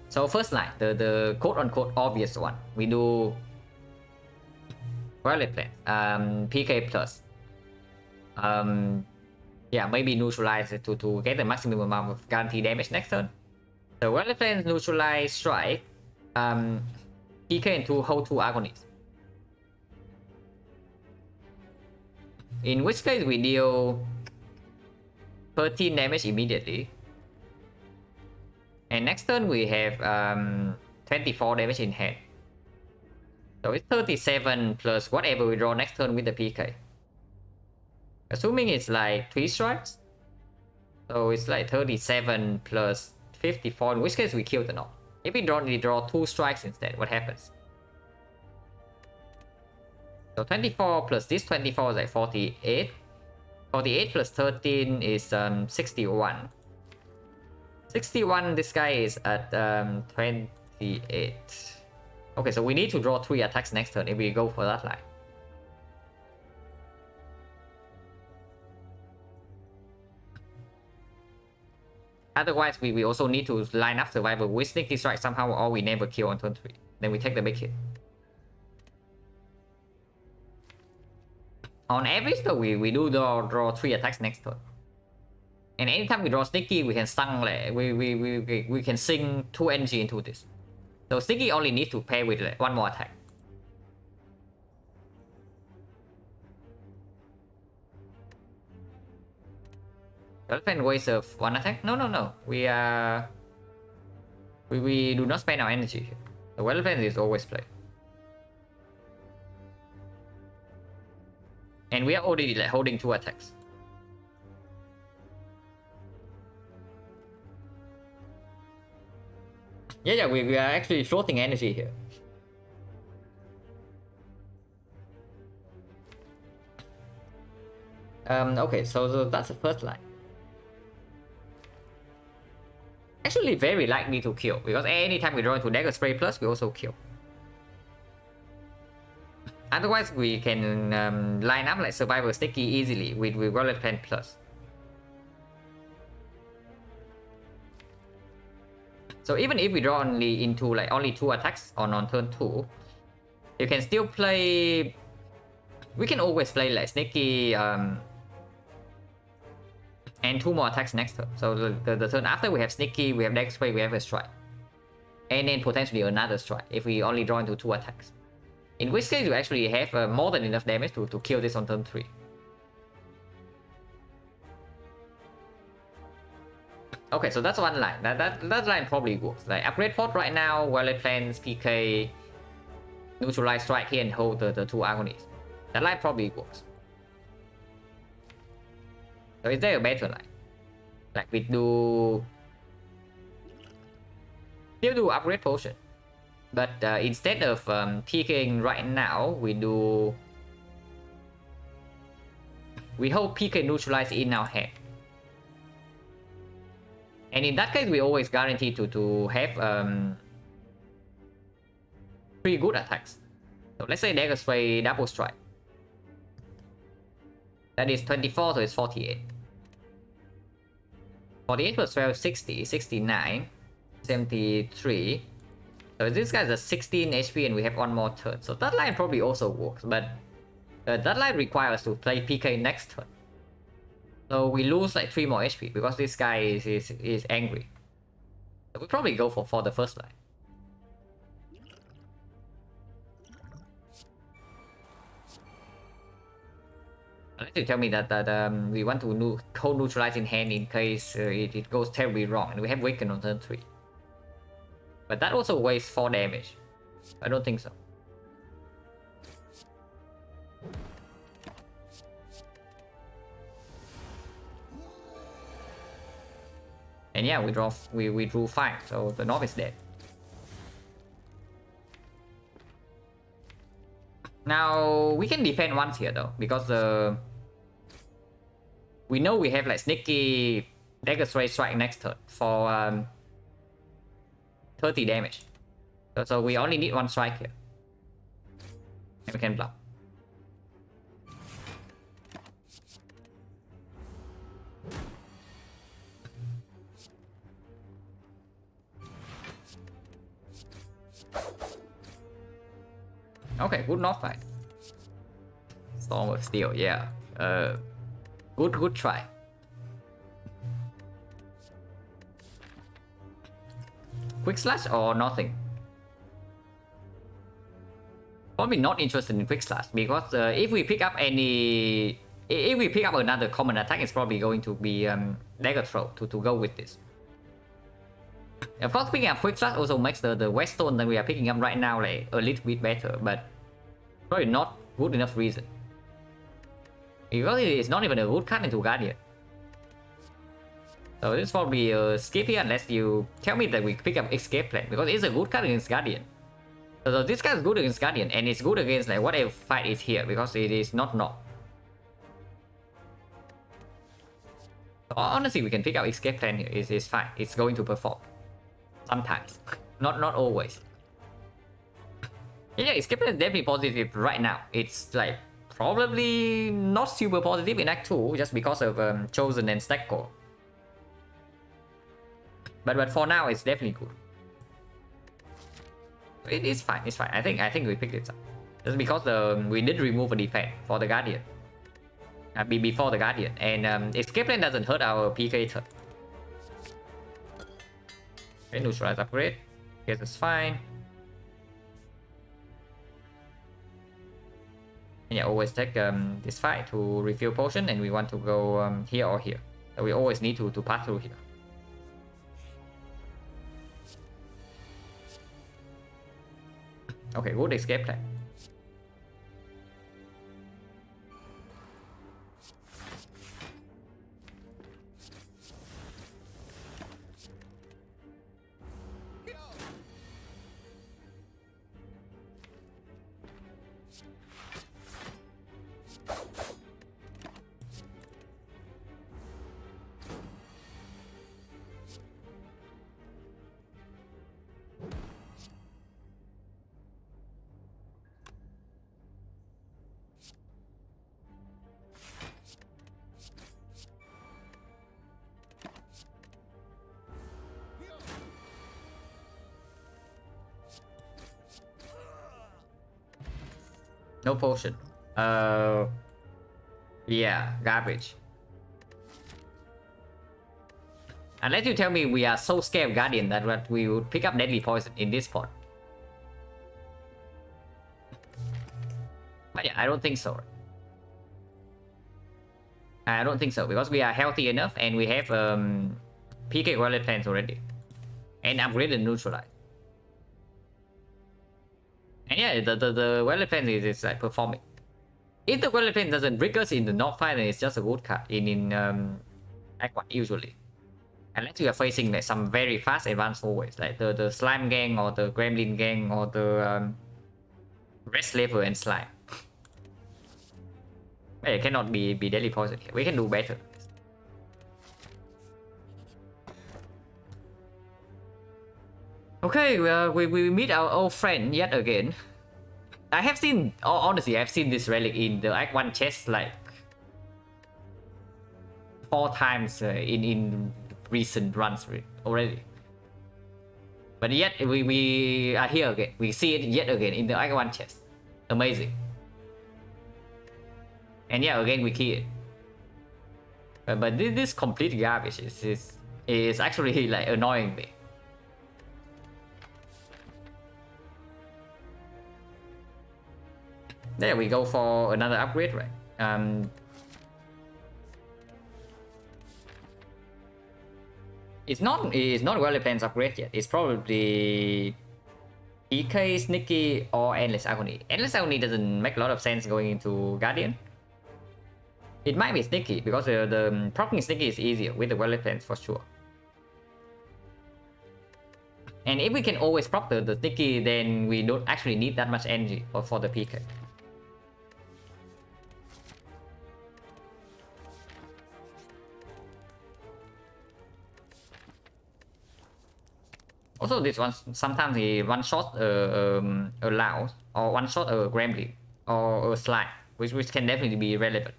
So first line, the quote-unquote obvious one, we do Violet Plains, PK plus. Yeah, maybe neutralize to get the maximum amount of guaranteed damage next turn. So Violet Plains neutralize strike, PK into hold 2 agonies. In which case we deal 13 damage immediately. And next turn we have 24 damage in hand. So it's 37 plus whatever we draw next turn with the PK. Assuming it's like 3 strikes. So it's like 37 plus 54, in which case we kill the knock. If we draw 2 strikes instead, what happens? So 24 plus this 24 is like 48. 48 plus 13 is 61. 61, this guy is at 28. Okay, so we need to draw 3 attacks next turn if we go for that line. Otherwise, we also need to line up Survivor with Sneaky Strike somehow, or we never kill on turn 3. Then we take the big hit. On average though, we do draw 3 attacks next turn. And anytime we draw Sneaky, we can stun, like, we can sink 2 energy into this. So Sneaky only needs to pair with like, 1 more attack. Dolphin waste of 1 attack? No. We do not spend our energy here. The Dolphin is always play. And we are already like, holding 2 attacks. Yeah, we are actually floating energy here. Okay, so that's the first line. Actually very likely to kill, because anytime we draw into Dagger Spray Plus, we also kill. Otherwise, we can line up like Survivor Sticky easily with Violet Plains Plus. So even if we draw only into like only 2 attacks on turn 2, you can still play... We can always play like Sneaky... and 2 more attacks next turn. So the turn after we have Sneaky, we have Dex Spray, we have a strike. And then potentially another strike if we only draw into 2 attacks. In which case you actually have more than enough damage to kill this on turn 3. Okay, so that's one line. That line probably works. Like upgrade port right now, Violet Plains, PK, neutralize strike here and hold the 2 agonies. That line probably works. So is there a better line? Like we do... Still do upgrade potion. But instead of PKing right now, we do... We hold PK neutralize in our hand. And in that case, we always guarantee to have 3 good attacks. So let's say Dagger Spray double strike. That is 24, so it's 48. 48 plus 12, 60, 69, 73. So this guy's a 16 HP and we have 1 more turn. So that line probably also works, but that line requires us to play PK next turn. So we lose like 3 more HP because this guy is angry. So we probably go for the first line. Unless you tell me that we want to hold neutralize in hand in case it goes terribly wrong and we have Waken on turn 3. But that also wastes 4 damage. I don't think so. And yeah, we drew 5, so the North is dead. Now we can defend once here though, because we know we have like Sneaky Dagger Strike next turn for 30 damage. So we only need 1 strike here. And we can block. Okay, good North fight. Storm of Steel, yeah. Good try. Quick Slash or nothing? Probably not interested in Quick Slash because if we pick up another common attack, it's probably going to be Dagger Throw to go with this. Of course, picking up Quick Slash also makes the Weststone that we are picking up right now like a little bit better, but probably not good enough reason. Because it is not even a good card into Guardian. So this is probably a skip here unless you tell me that we pick up Escape Plan, because it's a good card against Guardian. So this card is good against Guardian and it's good against like whatever fight is here because it is not knocked. So honestly, we can pick up Escape Plan here. It's fine. It's going to perform. Sometimes. Not always. Yeah, Escape Plan is definitely positive right now. It's like probably not super positive in Act 2 just because of Chosen and Stack Core. But for now, it's definitely good. It is fine. It's fine. I think we picked it up. Just because we did remove a defense for the Guardian. Before the Guardian, and Escape Plan doesn't hurt our PK turn. Okay, neutralize upgrade. Yes, it's fine. And yeah, always take this fight to refill potion, and we want to go here or here. So we always need to pass through here. Okay, good Escape Plan. No potion. Yeah, garbage. Unless you tell me we are so scared of Guardian that we would pick up Deadly Poison in this pot. But yeah, I don't think so. I don't think so, because we are healthy enough and we have PK Wallet plans already. And upgraded Neutralize. And yeah, the Wallet plan is like performing. If the Wallet plan doesn't break us in the North fight, then it's just a good card in Act 1 usually. Unless you are facing like some very fast advanced forwards, like the Slime Gang or the Gremlin Gang or the Red Slaver and Slime. It cannot be Deadly Poison here. We can do better. Okay, we meet our old friend yet again. I have seen, honestly, I've seen this relic in the Act 1 chest like 4 times in recent runs already. But yet we are here again. We see it yet again in the Act 1 chest. Amazing. And yeah, again we key it. But this complete garbage is actually like annoying me. There we go for another upgrade, right? It's not well planned upgrade yet. It's probably PK, Sneaky, or Endless Agony. Endless Agony doesn't make a lot of sense going into Guardian. It might be Sneaky because the proccing Sneaky is easier with the well plans for sure. And if we can always proc the Sneaky, then we don't actually need that much energy for the PK. Also, this one sometimes he one shot a Lao or one shot a Gremlin or a Slime, which can definitely be relevant.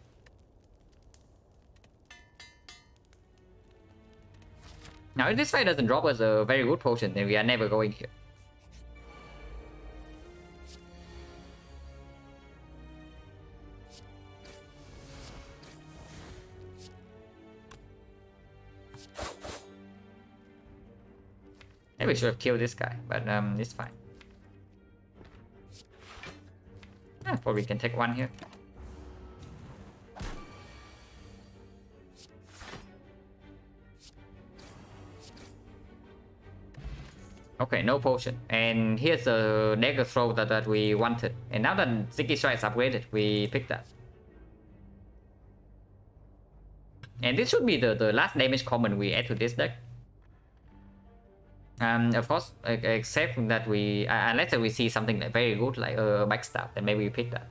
Now, if this fight doesn't drop us a very good potion, then we are never going here. Maybe we should have killed this guy, but it's fine. Yeah, probably we can take one here. Okay, no potion. And here's the dagger throw that we wanted. And now that Sticky Strike is upgraded, we picked that. And this should be the last damage common we add to this deck. Of course, except that we, unless we see something like very good, like a backstab, then maybe we pick that.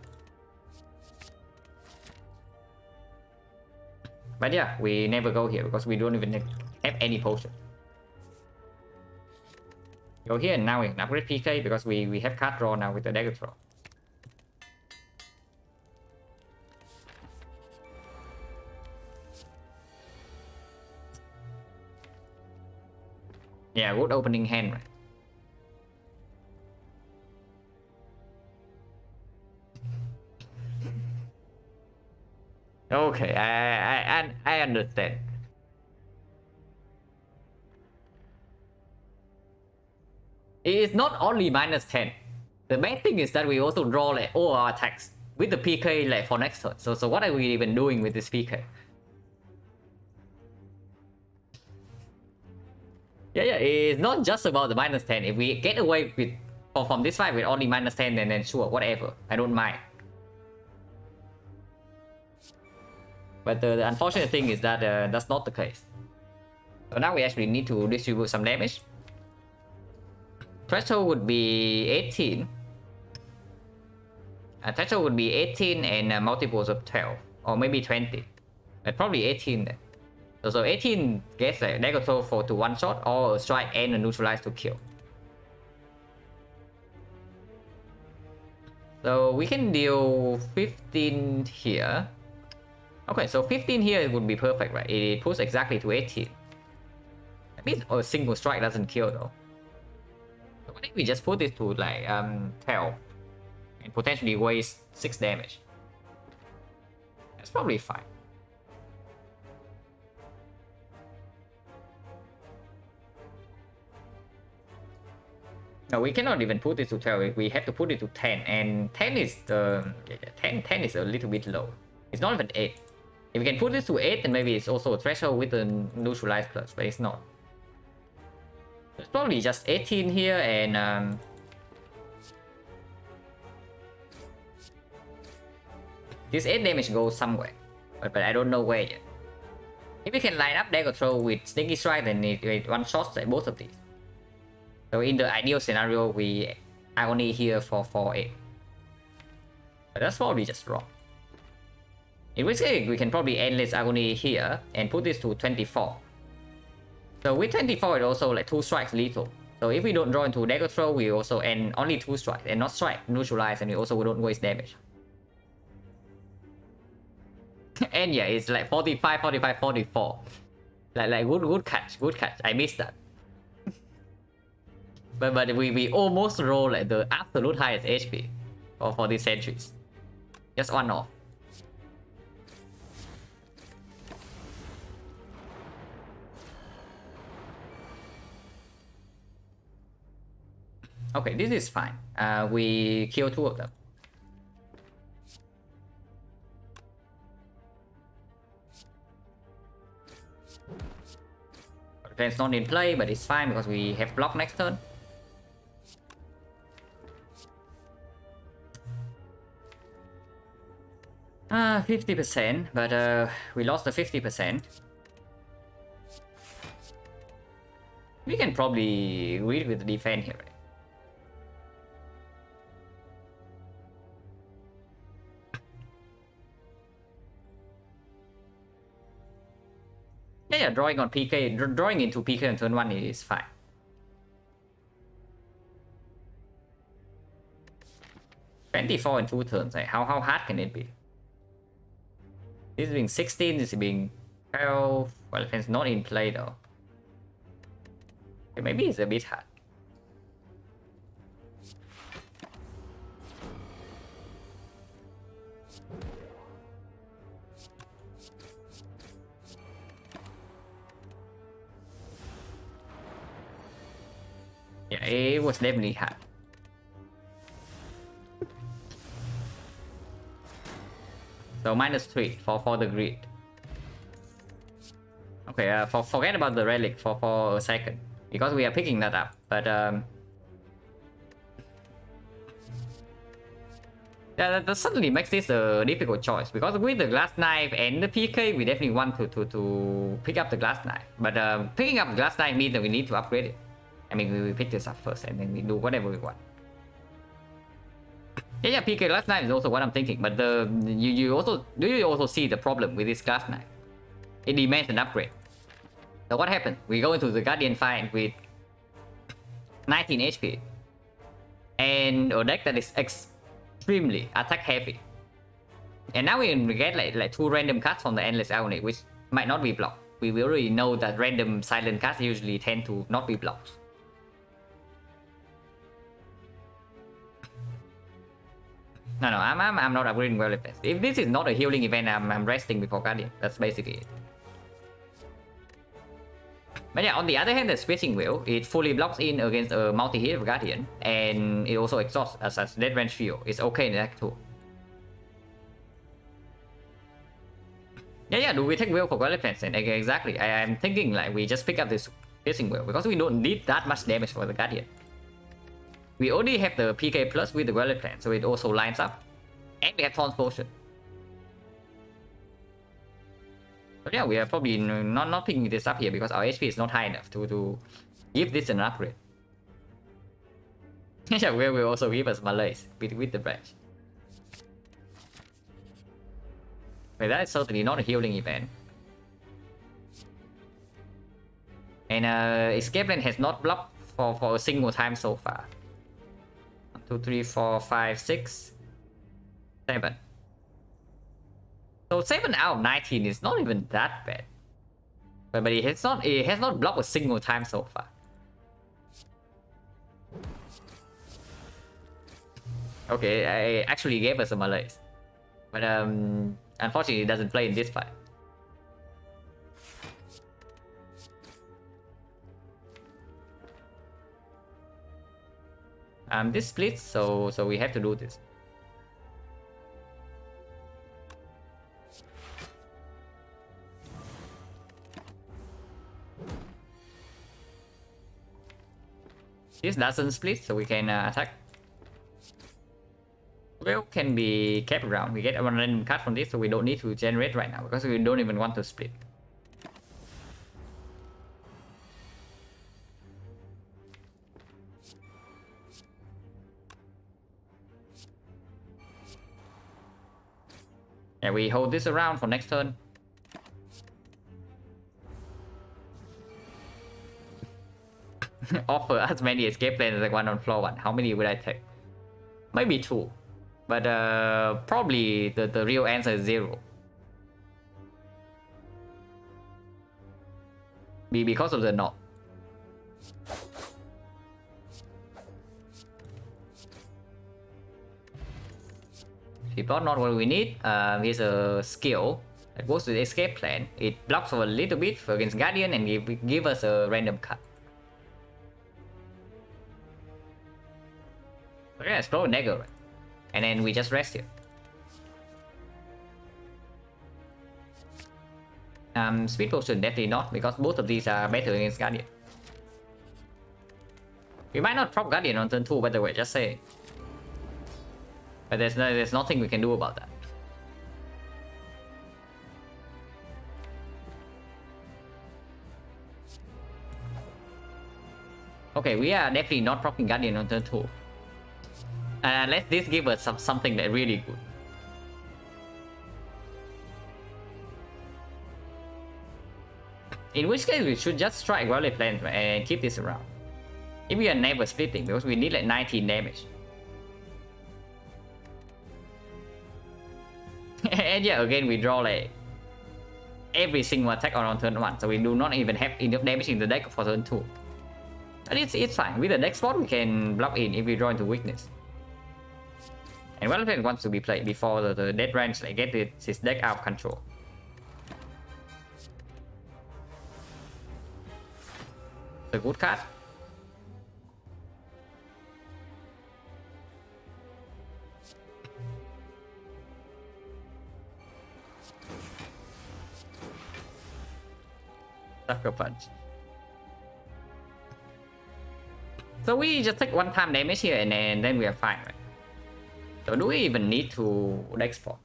But yeah, we never go here because we don't even have any potion. Go here and now we can upgrade PK because we have card draw now with the dagger throw. Yeah, good opening hand, right? Okay, I understand. It is not only -10. The main thing is that we also draw like all our attacks with the PK like for next turn. So what are we even doing with this PK? Yeah, it's not just about the -10. If we get away with from this fight with only -10, then sure, whatever. I don't mind. But the unfortunate thing is that that's not the case. So now we actually need to distribute some damage. Threshold would be 18. Threshold would be 18 and multiples of 12. Or maybe 20. But probably 18 then. So 18 gets a dagger throw to one shot or a strike and a neutralize to kill. So we can deal 15 here. Okay, so 15 here would be perfect, right? It puts exactly to 18. That means a single strike doesn't kill though. So what if we just put this to like 12 and potentially waste 6 damage? That's probably fine. No, we cannot even put it to 12. We have to put it to 10, and 10 is the 10 is a little bit low. It's not even 8. If we can put this to 8, then maybe it's also a threshold with the neutralize plus, but it's not. It's probably just 18 here, and this 8 damage goes somewhere, but I don't know where yet. If we can line up dagger throw with sneaky strike, then it one shots at both of these. So in the ideal scenario, we are only here for 4-8. But that's probably just wrong. In which case, we can probably endless agony here and put this to 24. So with 24, it also like 2 strikes lethal. So if we don't draw into dagger throw, we also end only 2 strikes and not strike, neutralize, and we also don't waste damage. And yeah, it's like 45, 45, 44. Like good catch, good catch. I missed that. But we almost roll like the absolute highest HP for these sentries. Just one off. Okay, this is fine. We kill 2 of them. Defense not in play, but it's fine because we have block next turn. Ah, 50%, but we lost the 50%. We can probably read with the defense here. Yeah, drawing on PK, drawing into PK on turn 1 is fine. $24 in 2 turns. Like, how hard can it be? This being 16, this being 12. Well, it's not in play though. Okay, maybe it's a bit hard. Yeah, it was definitely hard. So -3 for the grid. Okay, forget about the relic for a second, because we are picking that up. But that suddenly makes this a difficult choice, because with the glass knife and the PK, we definitely want to pick up the glass knife. But picking up the glass knife means that we need to upgrade it. I mean, we pick this up first, and then we do whatever we want. Yeah, PK glass knife is also what I'm thinking. But you also see the problem with this glass knife? It demands an upgrade. So what happened? We go into the Guardian fight with 19 HP, and a deck that is extremely attack heavy. And now we get like 2 random cards from the Endless Agony, which might not be blocked. We already know that random silent cards usually tend to not be blocked. No, I'm not upgrading well defense. If this is not a healing event, I'm resting before Guardian. That's basically it. But yeah, on the other hand, the Switching Wheel, it fully blocks in against a multi-hit Guardian, and it also exhausts as Dead Range Shield. It's okay in that too. Yeah, do we take Wheel for Guardian defense? And exactly, I'm thinking like we just pick up this Switching Wheel, because we don't need that much damage for the Guardian. We already have the PK plus with the Guardian plan, so it also lines up. And we have Thorn's Potion. But yeah, we are probably not picking this up here because our HP is not high enough to give this an upgrade. Yeah, we will also give us Malaise with the branch. But that is certainly not a healing event. And Escape Lane has not blocked for a single time so far. 1, 2, 3, 4, 5, 6, 7. So 7 out of 19 is not even that bad. But it has not blocked a single time so far. Okay, I actually gave us a Malaise. But unfortunately it doesn't play in this fight. This splits, so we have to do this. This doesn't split, so we can attack. Well, can be kept around. We get a random card from this, so we don't need to generate right now because we don't even want to split. Yeah, we hold this around for next turn. Offer as many escape plans as I want on floor 1. How many would I take? Maybe 2. But probably the real answer is 0. Because of the knot. If not what we need, here's a skill that goes to the escape plan. It blocks for a little bit against Guardian and give us a random card. So yeah, explore Dagger, right? And then we just rest here. Speed Potion definitely not, because both of these are better against Guardian. We might not prop Guardian on turn 2, by the way, just say. But there's nothing we can do about that. Okay, we are definitely not propping Guardian on turn 2. Let this give us something that really good. In which case we should just strike Violet Plan and keep this around. If we are never splitting, because we need like 19 damage. And yeah, again we draw like every single attack on turn 1, so we do not even have enough damage in the deck for turn 2. But it's fine. With the next spot we can block in if we draw into weakness. And Violet wants to be played before the dead range like get his deck out of control. A good card. Sucker Punch. So we just take one-time damage here and then we are fine, right? So do we even need to deck spot?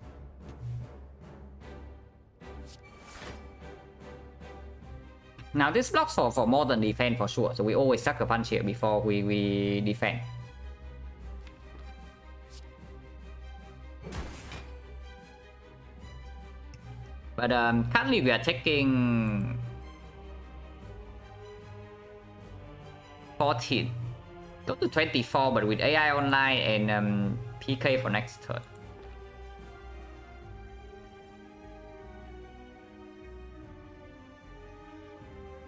Now this blocks for more than defense for sure, so we always Sucker Punch here before we defend. But currently we are taking 14. Go to 24, but with AI online and PK for next turn.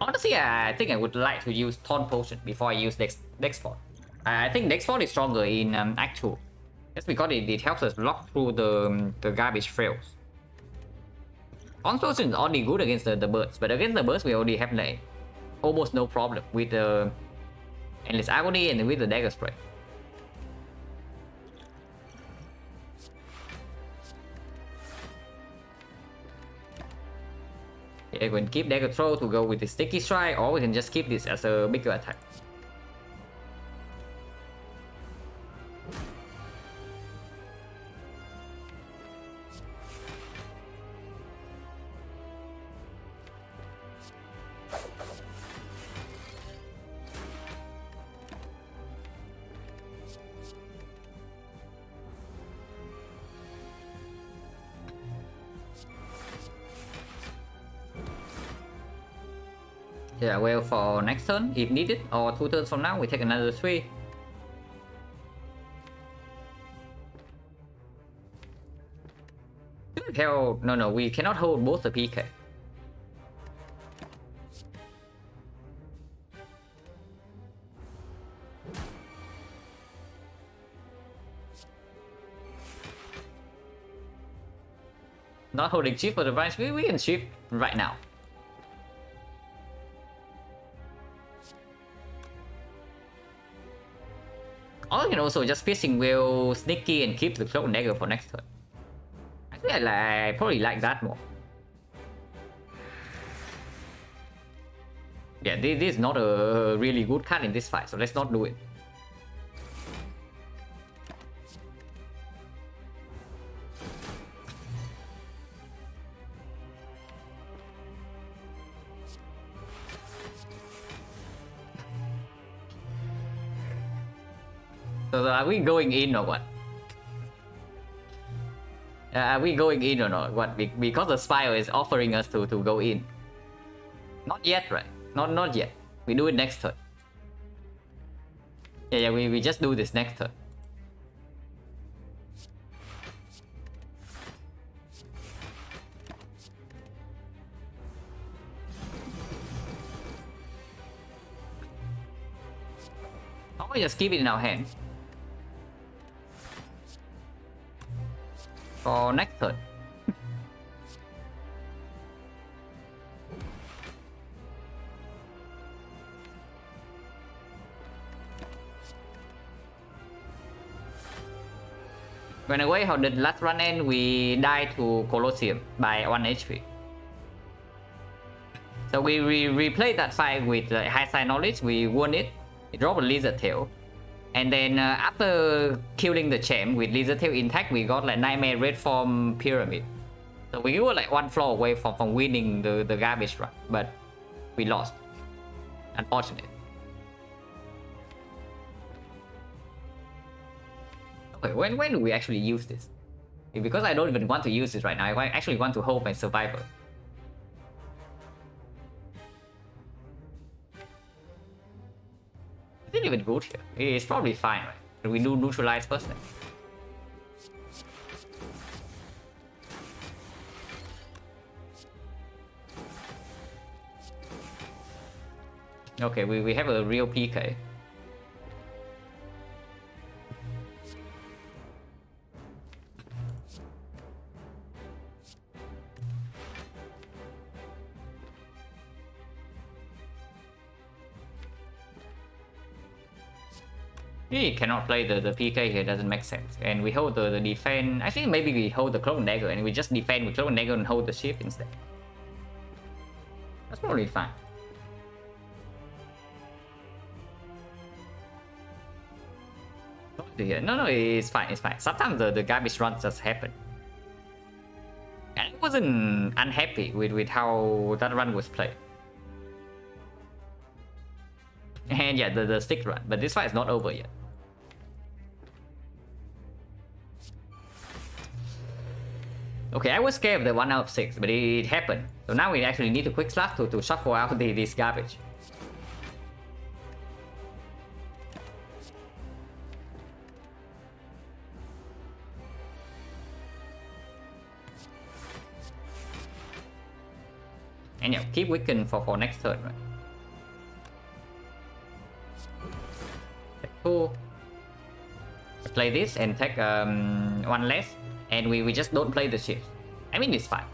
Honestly, I think I would like to use Taunt Potion before I use Dex Spot. I think Dex Spot is stronger in Act 2. Just because it helps us block through the garbage trails. Taunt Potion is only good against the birds, but against the birds we already have like almost no problem with the Endless Agony and with the Dagger Spray. Yeah, we can keep Dagger Throw to go with the Sticky Strike, or we can just keep this as a bigger attack. Yeah, well, for next turn, if needed, or 2 turns from now, we take another 3. Hell, no, we cannot hold both the PK. Not holding shift for the branch, we can shift right now. Or you can also just Piercing Will, Sneaky, and keep the Cloak and Dagger for next turn. Actually, I probably like that more. Yeah, this is not a really good card in this fight, so let's not do it. So are we going in or what? Are we going in or not? What? Because the Spire is offering us to go in. Not yet, right? Not yet. We do it next turn. Yeah, we just do this next turn. Or we just keep it in our hand. For next turn. When away, how the last run end, we die to Colosseum by 1 HP. So we replayed that fight with high side knowledge, we won it. We dropped a lizard tail. And then after killing the champ with lizard tail intact, we got like Nightmare Red Form Pyramid. So we were like one floor away from winning the garbage run, but we lost. Unfortunate. Okay, when do we actually use this? Because I don't even want to use this right now. I actually want to hold my survivor. Is it even good here? It's probably fine, right? We do neutralize first then. Okay, we have a real PK. He cannot play the PK here, doesn't make sense. And we hold the defense. Actually, maybe we hold the Cloak and Dagger and we just defend with Cloak and Dagger and hold the shift instead. That's probably fine. No, it's fine, it's fine. Sometimes the garbage runs just happen. And I wasn't unhappy with how that run was played. And yeah, the stick run, but this fight is not over yet. Okay, I was scared of the 1 out of 6, but it happened. So now we actually need to quick slash to shuffle out this garbage. And yeah, keep weaken for next turn, right? Cool. Play this and take one less, and we just don't play the shift. I mean, it's fine.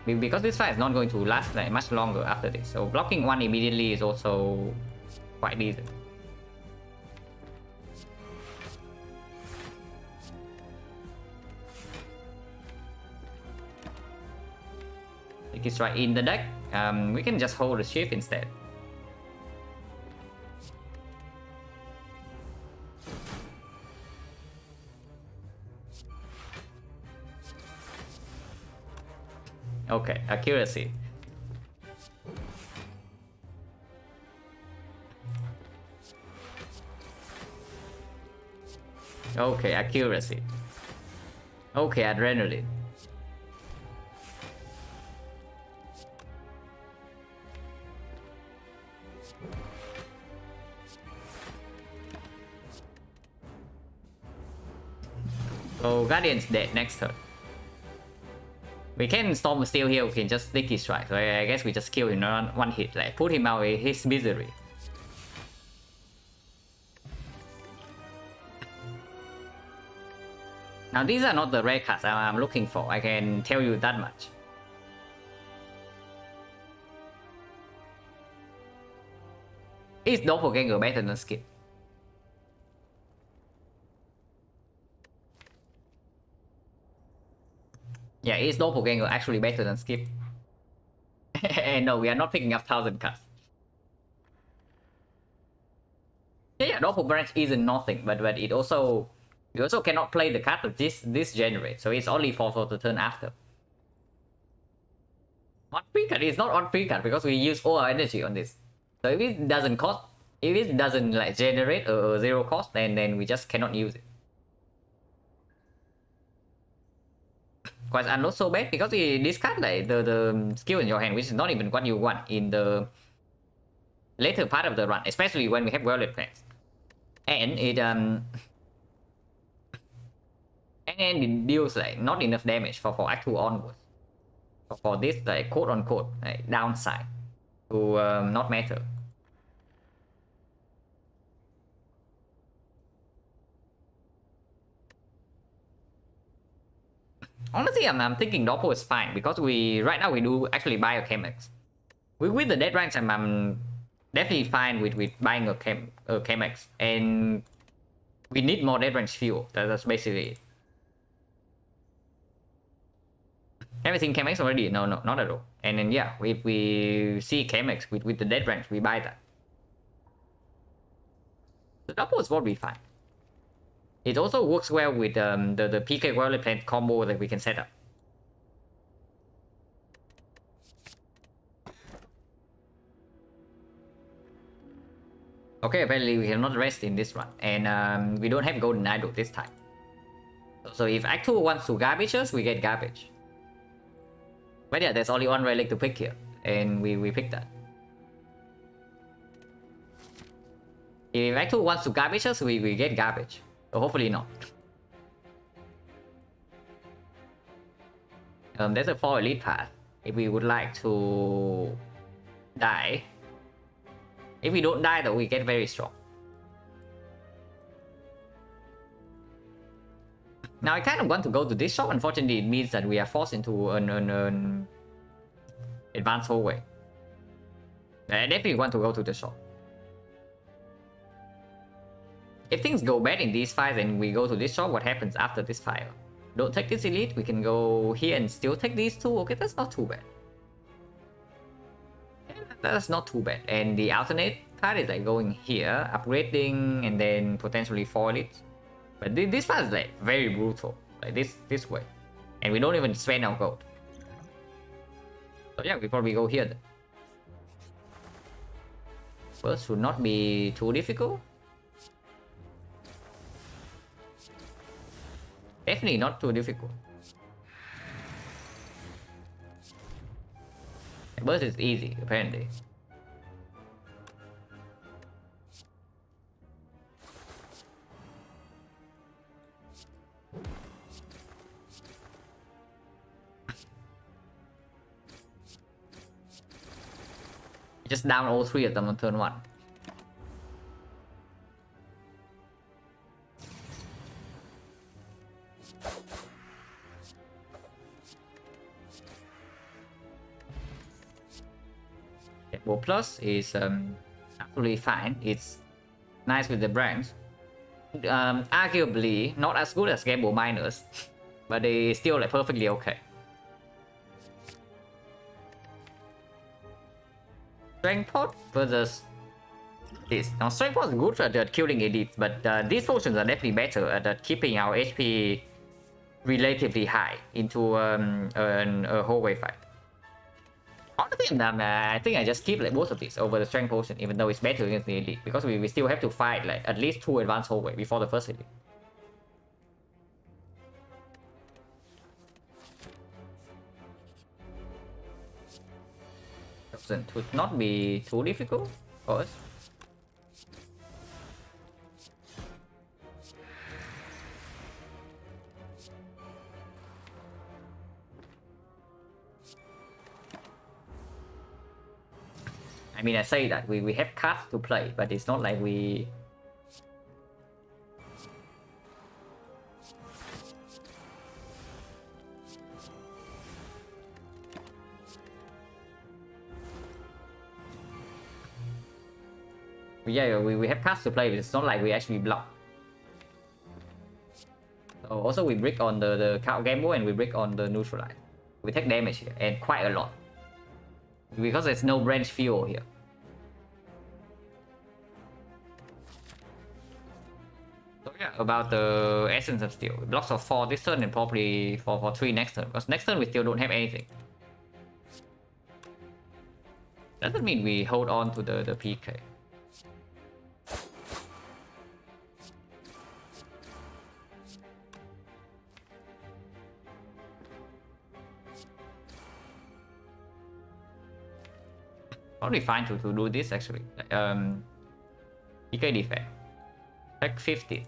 Because this fight is not going to last like much longer after this, so blocking one immediately is also quite decent. Take it right in the deck. We can just hold the shift instead. Okay, accuracy. Okay, accuracy. Okay, adrenaline. So Guardian's dead next turn. We can Storm Steel here, we can just Sticky Strike. So I guess we just kill him on one hit, like put him out of his misery. Now these are not the rare cards I'm looking for, I can tell you that much. Is Doppelganger better than Skip? Yeah, is Doppelganger actually better than Skip? And no, we are not picking up 1000 cards. Yeah, Doppel branch isn't nothing, but it also, you also cannot play the card that this generates, so it's only for the turn after. On pre-card is not on pre-card because we use all our energy on this. So if it doesn't cost, if it doesn't like generate a zero cost, then we just cannot use it. Quite not so bad because we discard like the skill in your hand, which is not even what you want in the later part of the run, especially when we have Violet Plants. And it and it deals like not enough damage for Act 2 onwards. For this like quote unquote like, downside to not matter. Honestly, I'm thinking Doppel is fine because we right now we do actually buy a Chemex. With the dead ranks, I'm definitely fine with buying a Chemex, and we need more dead range fuel. That's basically it. Have you seen Chemex already? No, not at all. And then yeah, if we see Chemex with the dead range, we buy that. The Doppel is what we find. It also works well with the PK Violet Plant combo that we can set up. Okay, apparently we cannot rest in this run, and we don't have Golden Idol this time. So if Act 2 wants to garbage us, we get garbage. But yeah, there's only one relic to pick here, and we pick that. If Act 2 wants to garbage us, we get garbage. So hopefully not. There's a 4 elite path. If we would like to die. If we don't die though, we get very strong. Now I kind of want to go to this shop. Unfortunately, it means that we are forced into an advanced hallway. I definitely want to go to the shop. If things go bad in these fights and we go to this shop, what happens after this fire? Don't take this elite, we can go here and still take these two. Okay, that's not too bad. That's not too bad. And the alternate part is like going here, upgrading, and then potentially 4 elites. But this part is like very brutal, like this way. And we don't even spend our gold. So yeah, we probably go here then. First should not be too difficult. Definitely not too difficult. Burst is easy, apparently. Just down all 3 of them on turn 1. Well, plus is absolutely fine. It's nice with the branch. Arguably not as good as Gamble Miners, but they still like perfectly okay. Strength Pot versus this. Now Strength Pot is good at killing elites, but these potions are definitely better at keeping our HP relatively high into a hallway fight. Honestly, I think I just keep like both of these over the strength potion, even though it's better against the elite, because we still have to fight like at least 2 advanced hallway before the first elite. It would not be too difficult for us. I mean, I say that we have cards to play, but it's not like we... Yeah, we have cards to play, but it's not like we actually block. So also we brick on the game board and we brick on the neutralize. We take damage here, and quite a lot. Because there's no branch fuel here. So yeah, about the Essence of Steel. It blocks for 4 this turn and probably for 3 next turn. Because next turn we still don't have anything. Doesn't mean we hold on to the PK. Probably fine to do this actually. PK defense. Like 50.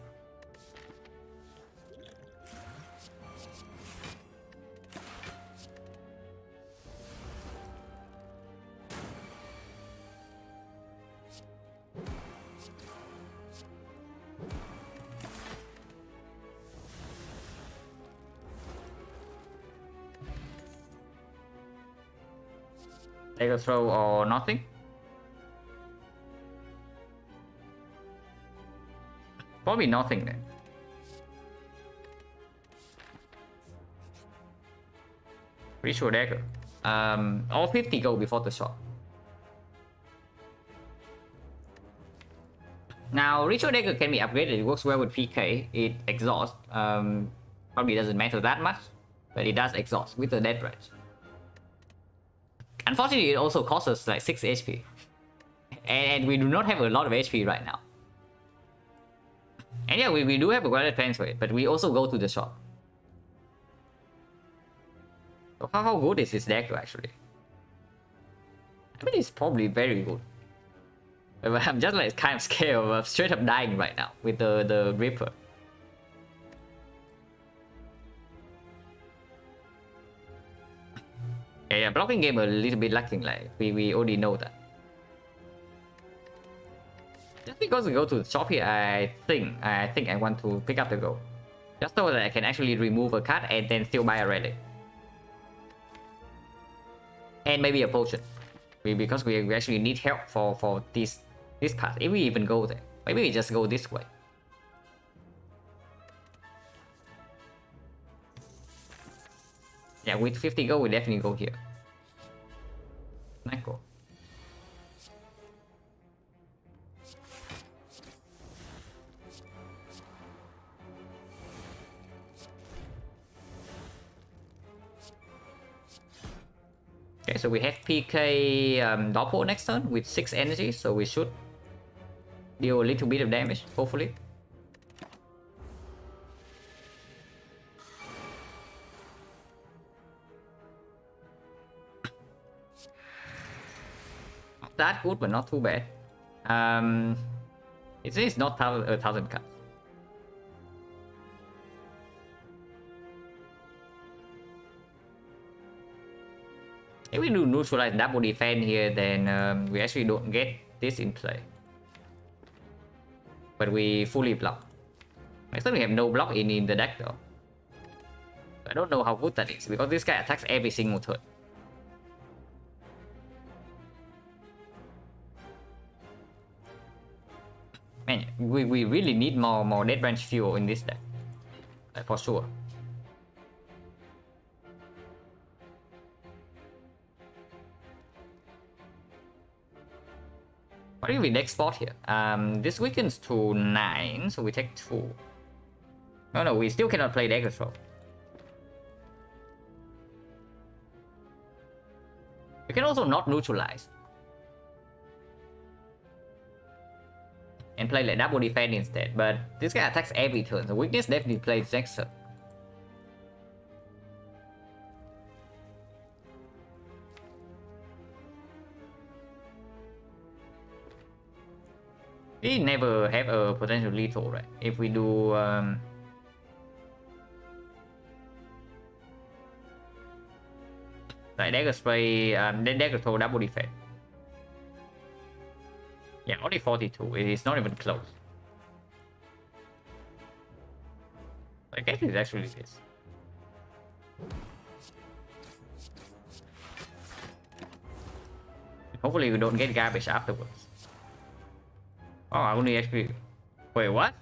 Take a throw or nothing. Probably nothing then. Ritual dagger. All 50 go before the shot. Now Ritual dagger can be upgraded. It works well with PK. It exhausts. Probably doesn't matter that much, but it does exhaust with the dead range. Unfortunately, it also costs us like 6 HP. And we do not have a lot of HP right now. And yeah, we do have a granted plans for it, but we also go to the shop. So how good is this deck actually? I mean, it's probably very good. But I'm just like kind of scared of straight up dying right now with the Reaper. Yeah, blocking game a little bit lacking, like we already know that. Just because we go to the shop here, I think I want to pick up the gold. Just so that I can actually remove a card and then still buy a relic. And maybe a potion. Because we actually need help for this part. If we even go there. Maybe we just go this way. Yeah, with 50 gold, we definitely go here. Nice. Okay, so we have PK Doppel next turn with 6 energy, so we should deal a little bit of damage, hopefully. Not that good, but not too bad. It's not 1,000 cards. If we do neutralize double defense here, then we actually don't get this in play. But we fully block. Next time we have no block in the deck though. I don't know how good that is, because this guy attacks every single turn. Man, we really need more dead branch fuel in this deck. Like, for sure. What do we next spot here? This weakens to 9, so we take 2. No, we still cannot play deck control. We can also not neutralize. And play like double defense instead, but this guy attacks every turn, so weakness definitely plays next turn. We never have a potential lethal, right? If we do like dagger spray, then dagger throw double defense. Yeah, only 42. It is not even close. I guess it's actually this. Hopefully we don't get garbage afterwards. Oh, only HP. Wait, what?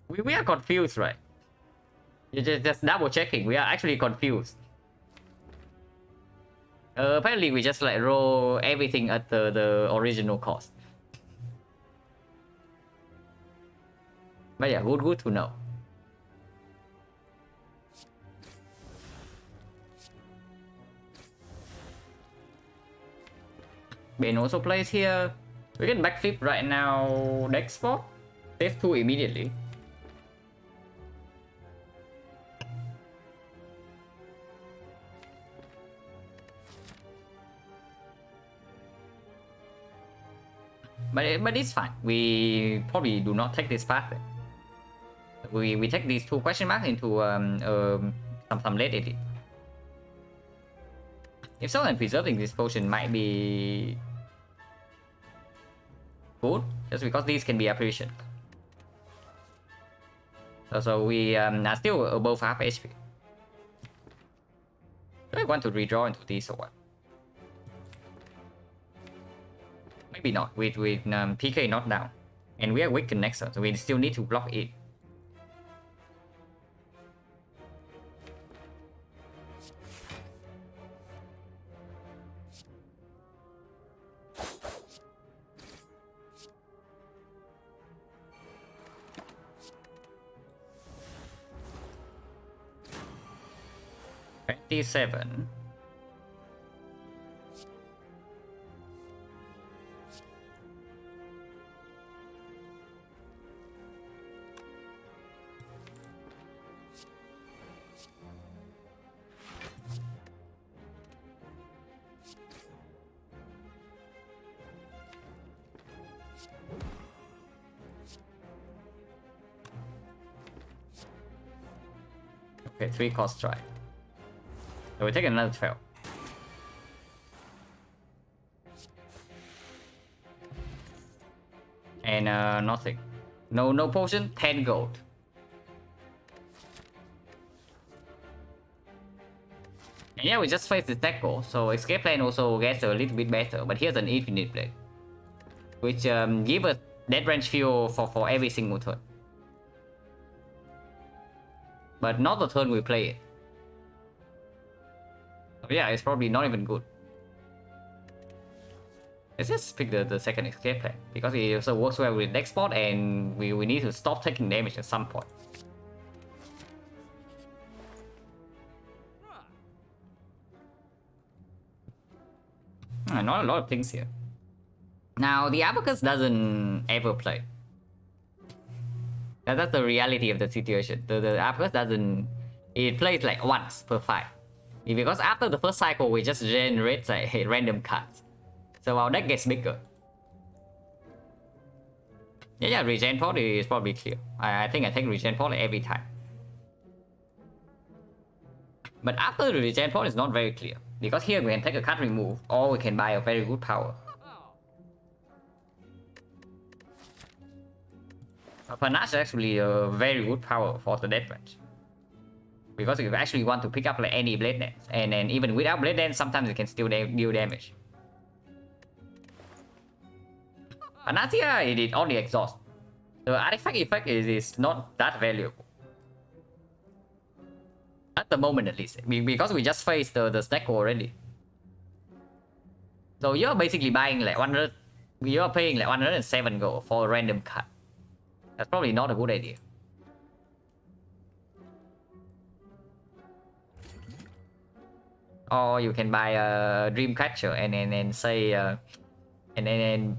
We are confused, right? You just double checking. We are actually confused. Apparently, we just like roll everything at the original cost. But yeah, good to know. Ben also plays here. We can backflip right now. Next spot. Save 2 immediately. But it's fine. We probably do not take this path. We take these 2 question marks into some late edit. If so, then preserving this potion might be good, just because these can be appreciated. So we are still above half HP. Do I want to redraw into these or what? Maybe not. With PK not down, and we are weakened next turn, so we still need to block it. $27. Okay, 3 cost strike. So we take another 12. And nothing. No potion, 10 gold. And yeah, we just face the tackle, so escape plan also gets a little bit better, but here's an infinite blade, which give us dead range fuel for every single turn. But not the turn we play it. So yeah, it's probably not even good. Let's just pick the second escape plan, because it also works well with next spot, and we need to stop taking damage at some point. Not a lot of things here. Now, the Abacus doesn't ever play. That's the reality of the situation. The Abacus doesn't... It plays like once per fight. Because after the first cycle, we just generate like random cards. So our deck gets bigger. Yeah, regen pot is probably clear. I think I take regen pot every time. But after the regen pot is not very clear. Because here we can take a card remove, or we can buy a very good power. Panache is actually a very good power for the death range. Because if you actually want to pick up like any blade dance, and then even without blade dance, sometimes you can still deal damage. Panacea, it only exhaust. The artifact effect is not that valuable. At the moment at least, because we just faced the stack already. So you're basically buying like 100, you're paying like 107 gold for a random card. That's probably not a good idea. Or you can buy a Dreamcatcher and then say and then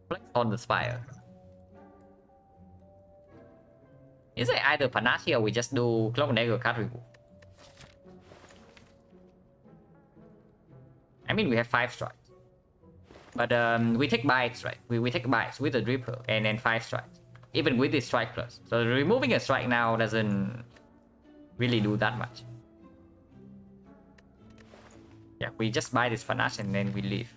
flex on the Spire. Is it either Panache or we just do Cloak Dagger card remove? I mean, we have 5 strikes. But we take bites, right? We take bites with the Dripper and then 5 strikes. Even with this strike plus. So removing a strike now doesn't really do that much. Yeah, we just buy this Panache and then we leave.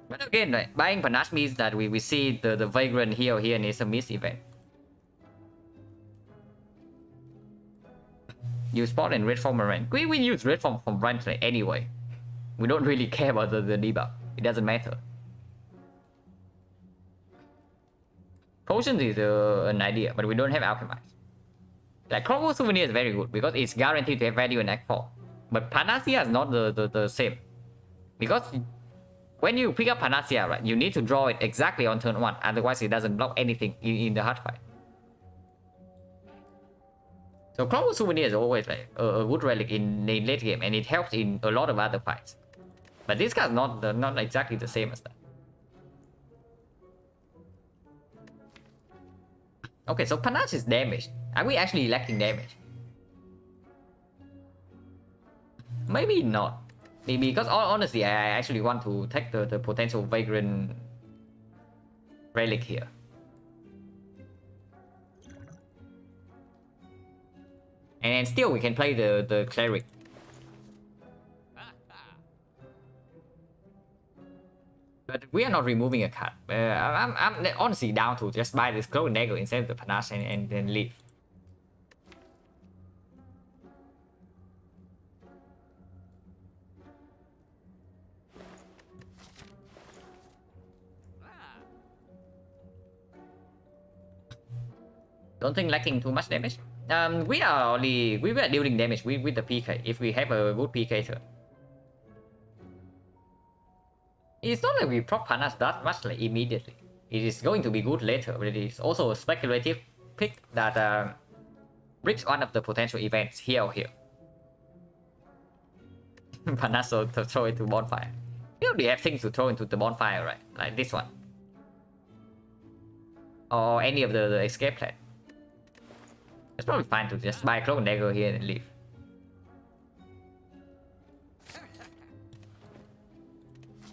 But again, right, buying Panache means that we see the Vagrant here or here and it's a miss event. Use spot and red form rank. We use red form from rank anyway. We don't really care about the debuff. It doesn't matter. Potions is an idea, but we don't have alchemize. Like Clockwork Souvenir is very good because it's guaranteed to have value in Act 4. But Panacea is not the same. Because when you pick up Panacea, right, you need to draw it exactly on turn 1, otherwise it doesn't block anything in the hard fight. So Clockwork Souvenir is always like a good relic in late game, and it helps in a lot of other fights. But this card's not exactly the same as that. Okay, so Panache is damaged. Are we actually lacking damage? Maybe not. Maybe because honestly, I actually want to take the potential Vagrant relic here. And still we can play the Cleric. But we are not removing a card. I'm honestly down to just buy this Cloak and Dagger instead of the Panache and then leave. Don't think lacking too much damage. We are dealing damage with the PK if we have a good PK turn. It's not like we prop Panache that much like immediately. It is going to be good later, but it is also a speculative pick that brings one of the potential events here or here. Panache to throw into bonfire. We already have things to throw into the bonfire, right? Like this one. Or any of the escape plan. It's probably fine to just buy Cloak and Dagger here and leave.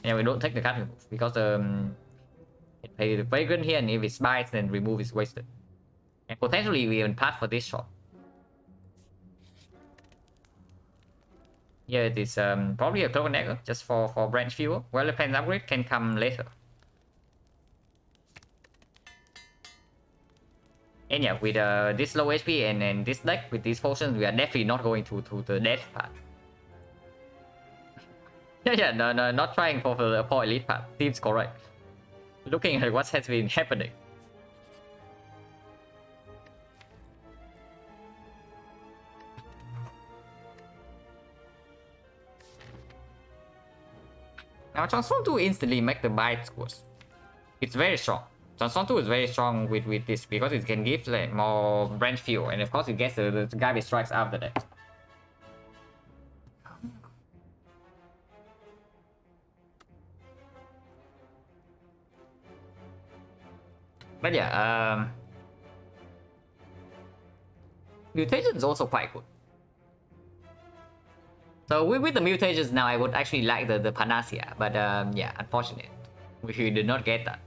Yeah, we don't take the card remove because it pay the Vagrant here, and if it bites, then remove is wasted. And potentially we even pass for this shot. Yeah, it is probably a Cloak and Dagger just for branch fuel. Well, the Plans upgrade can come later. And yeah, with this low HP and this deck with these potions, we are definitely not going to the death path. Yeah, no, not trying for the elite path. Seems correct. Looking at what has been happening. Now Transform 2 instantly make the bite worse. It's very strong. Transform 2 is very strong with this because it can give like more branch fuel, and of course it gets the garbage strikes after that. But yeah, mutation is also quite good. So with the mutations now, I would actually like the Panacea, but yeah, unfortunate, we did not get that.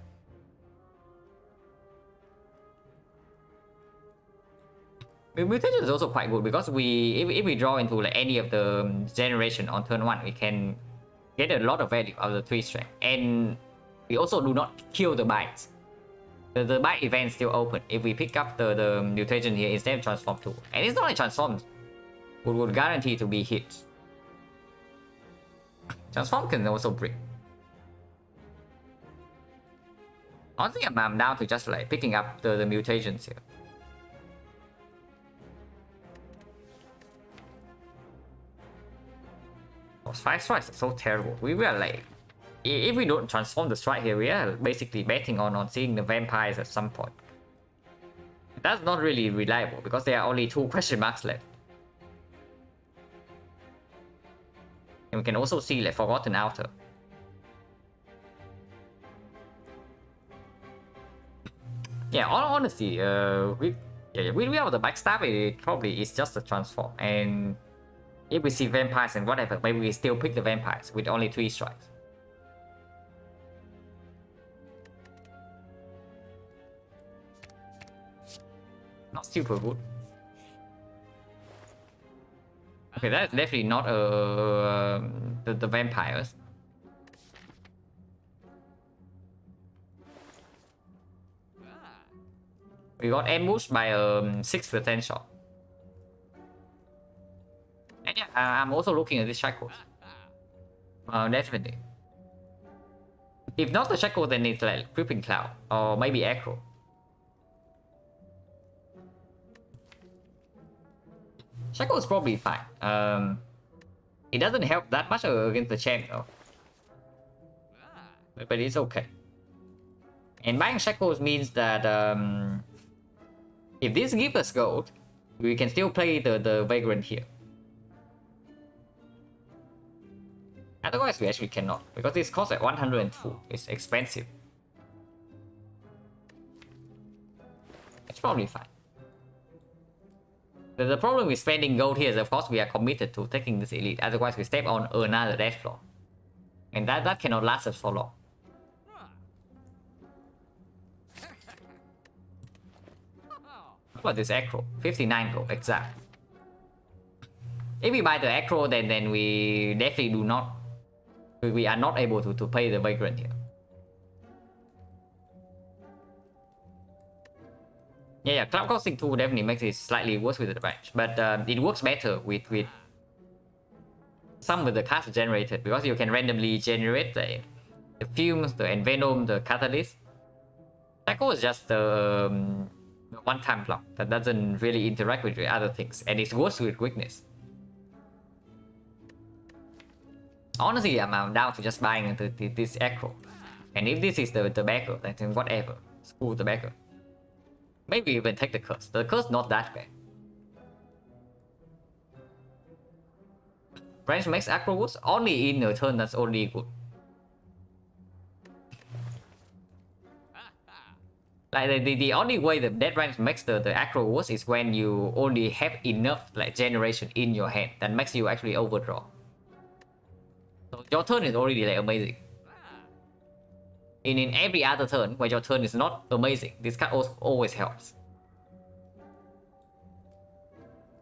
Mutation is also quite good because if we draw into like any of the generation on turn 1, we can get a lot of value out of the 3 strength, and we also do not kill the bites. The bite event is still open if we pick up the mutation here instead of Transform 2. And it's not like Transform would guarantee to be hit. Transform can also break. Honestly, I'm down to just like picking up the mutations here. Oh, 5 strikes is so terrible. We were like, if we don't transform the strike here, we are basically betting on seeing the vampires at some point. That's not really reliable because there are only 2 question marks left. And we can also see like Forgotten Outer. Yeah, honestly, with the backstab, it probably is just a transform. And if we see vampires and whatever, maybe we still pick the vampires with only 3 strikes. Not super good. Okay, that's definitely not the vampires. We got ambushed by a 6% shot. And yeah, I'm also looking at this shackles. Definitely. If not the shackles, then it's like Creeping Cloud or maybe Echo. Shackle is probably fine. It doesn't help that much against the champ though. But it's okay. And buying Shackles means that if this gives us gold, we can still play the Vagrant here. Otherwise, we actually cannot, because this costs at 102. It's expensive. It's probably fine. The problem with spending gold here is, of course, we are committed to taking this elite. Otherwise, we step on another dash floor. And that cannot last us for long. What about this acro? 59 gold, exact. If we buy the acro, then we definitely do not... We are not able to pay the Vagrant here. Yeah, Cloud Crossing 2 definitely makes it slightly worse with the range, but it works better with some of the cast generated, because you can randomly generate the fumes, the envenom, the catalyst. Shackle is just the one-time block that doesn't really interact with the other things, and it's worse with weakness. Honestly, I'm down to just buying this acro, and if this is the backer, then whatever, screw the backer. Maybe even take the curse. The curse not that bad. Branch makes acro worse only in a turn that's only good. Like the only way the dead range makes the acro worse is when you only have enough like generation in your hand that makes you actually overdraw. So your turn is already like amazing. In every other turn where your turn is not amazing, this card always helps.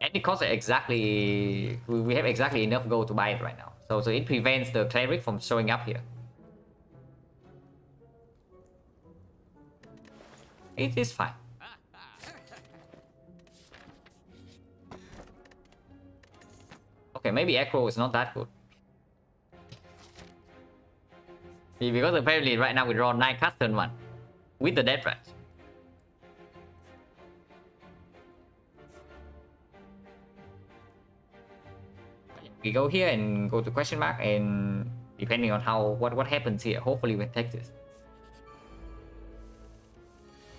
And it costs exactly... We have exactly enough gold to buy it right now. So it prevents the cleric from showing up here. It is fine. Okay, maybe acro is not that good. Because apparently right now we draw 9 cards turn 1 with the death range. We go here and go to question mark, and depending on what happens here, hopefully we take this.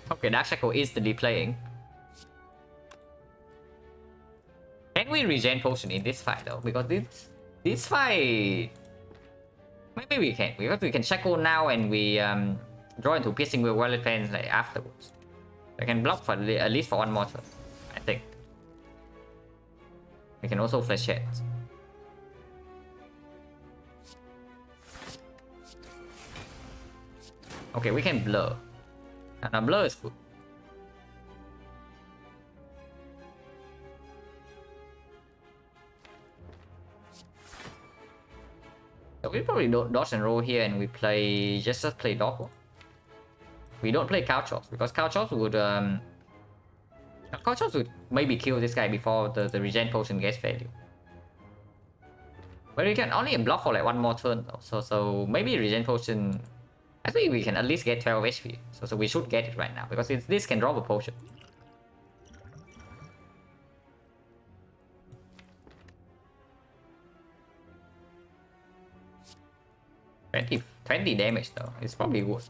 Okay, Dark Shackle is the playing. Can we regen potion in this fight though? Because this fight, maybe we can. Because we can shackle now and we draw into piercing with Violet Fence like afterwards. I can block for at least for one more turn, I think. We can also flash it. Okay, we can blur. And blur is good. So we probably don't dodge and roll here, and we play just play dog. We don't play cow chops because cow chops would maybe kill this guy before the regen potion gets value. But we can only block for like one more turn though. So maybe regen potion. I think we can at least get 12 HP. So we should get it right now because this can drop a potion. 20 damage though. It's probably good.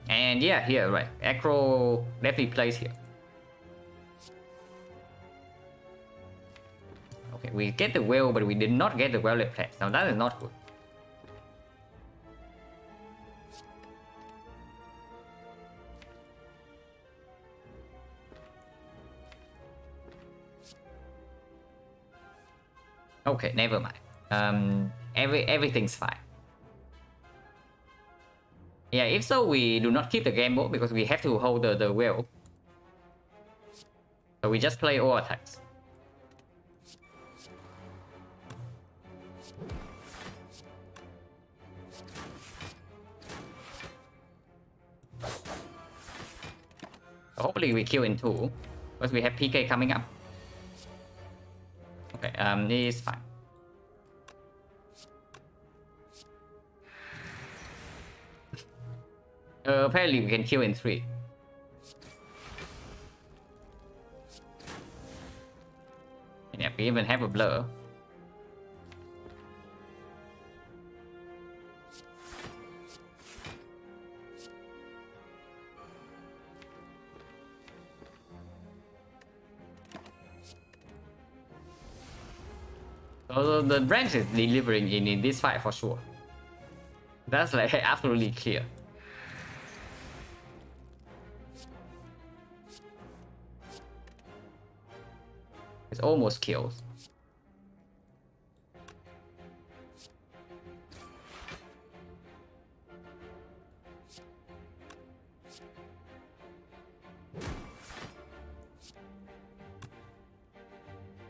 And yeah, here, right. Acro definitely plays here. Okay, we get the whale, but we did not get the Violet Plants. Now that is not good. Okay, never mind. Everything's fine. Yeah, if so, we do not keep the game mode because we have to hold the whale. So we just play all attacks. So hopefully we kill in 2 because we have PK coming up. Okay, this is fine. Apparently we can kill in 3. Yeah, we even have a blur. So the branch is delivering in this fight for sure. That's like absolutely clear. It's almost kills.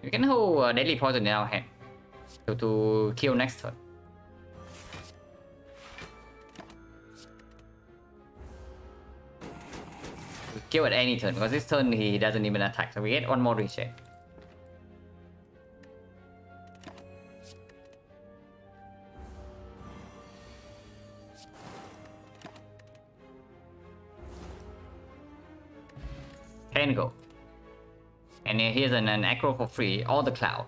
We can hold Deadly Poison in our hand to kill next turn. We kill at any turn because this turn he doesn't even attack, so we get one more regen. Can go. And here's an aggro for free, all the cloud.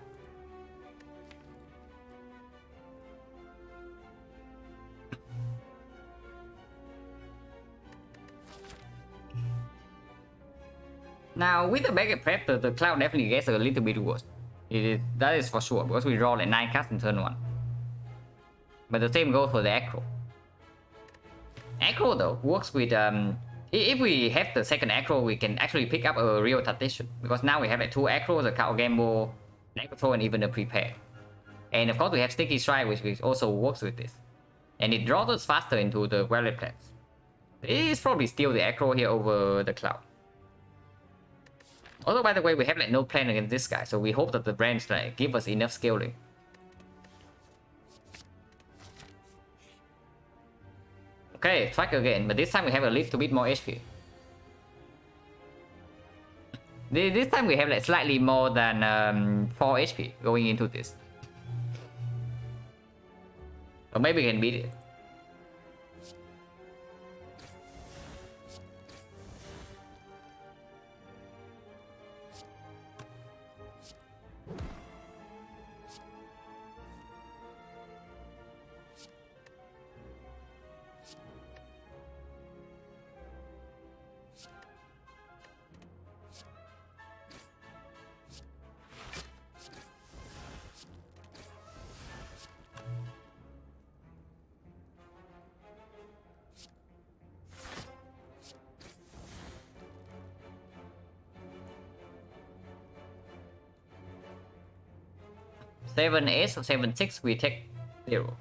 Now with the backup prep, the cloud definitely gets a little bit worse. That is for sure, because we draw like 9 cards in turn 1. But the same goes for the aggro. Aggro though works with if we have the second aggro, we can actually pick up a real tactician, because now we have like 2 aggros, a Cow Gamble, Night Patrol, and even a prepare. And of course we have Sticky Strike, which also works with this. And it draws us faster into the Violet Plants. It is probably still the aggro here over the cloud. Also, by the way, we have like no plan against this guy, so we hope that the branch like give us enough scaling. Okay, strike again, but this time we have a little bit more HP. This time we have like slightly more than 4 HP going into this. Or maybe we can beat it. Seven S or 7-6, we take 0.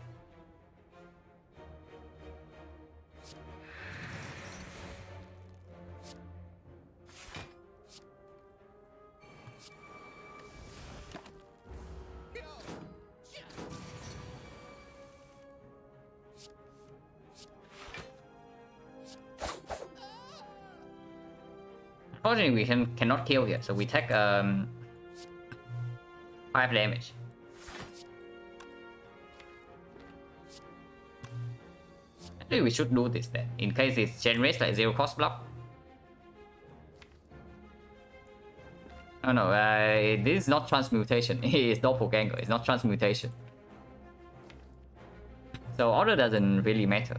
Unfortunately, we cannot kill here, so we take 5 damage. Actually, we should do this then, in case it generates like 0 cost block. Oh no, this is not transmutation. It is doppelganger, it's not transmutation. So order doesn't really matter.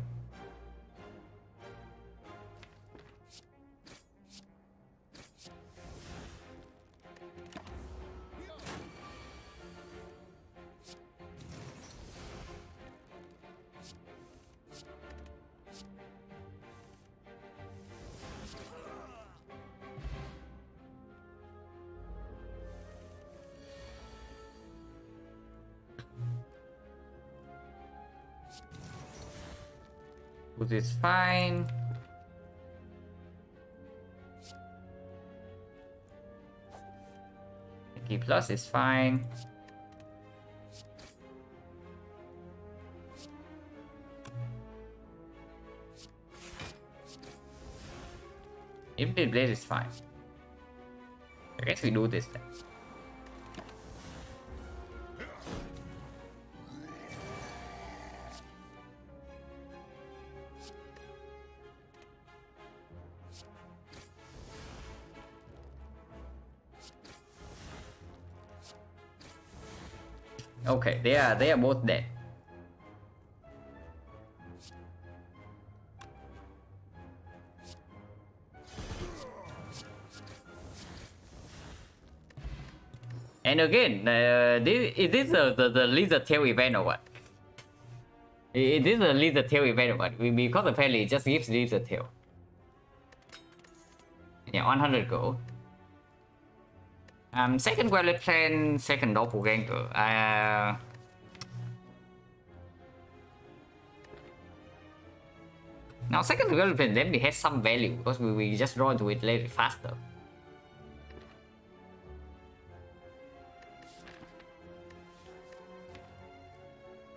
Which is fine. Key plus is fine. Infinite Blade is fine. I guess we do this then. Okay, they are both dead. And again, is this the lizard tail event or what? Is this a lizard tail event or what? Because apparently it just gives lizard tail. Yeah, 100 gold. Second Violet Plan, second Doppelganger. Now second Violet Plan definitely has some value because we just draw into it later faster.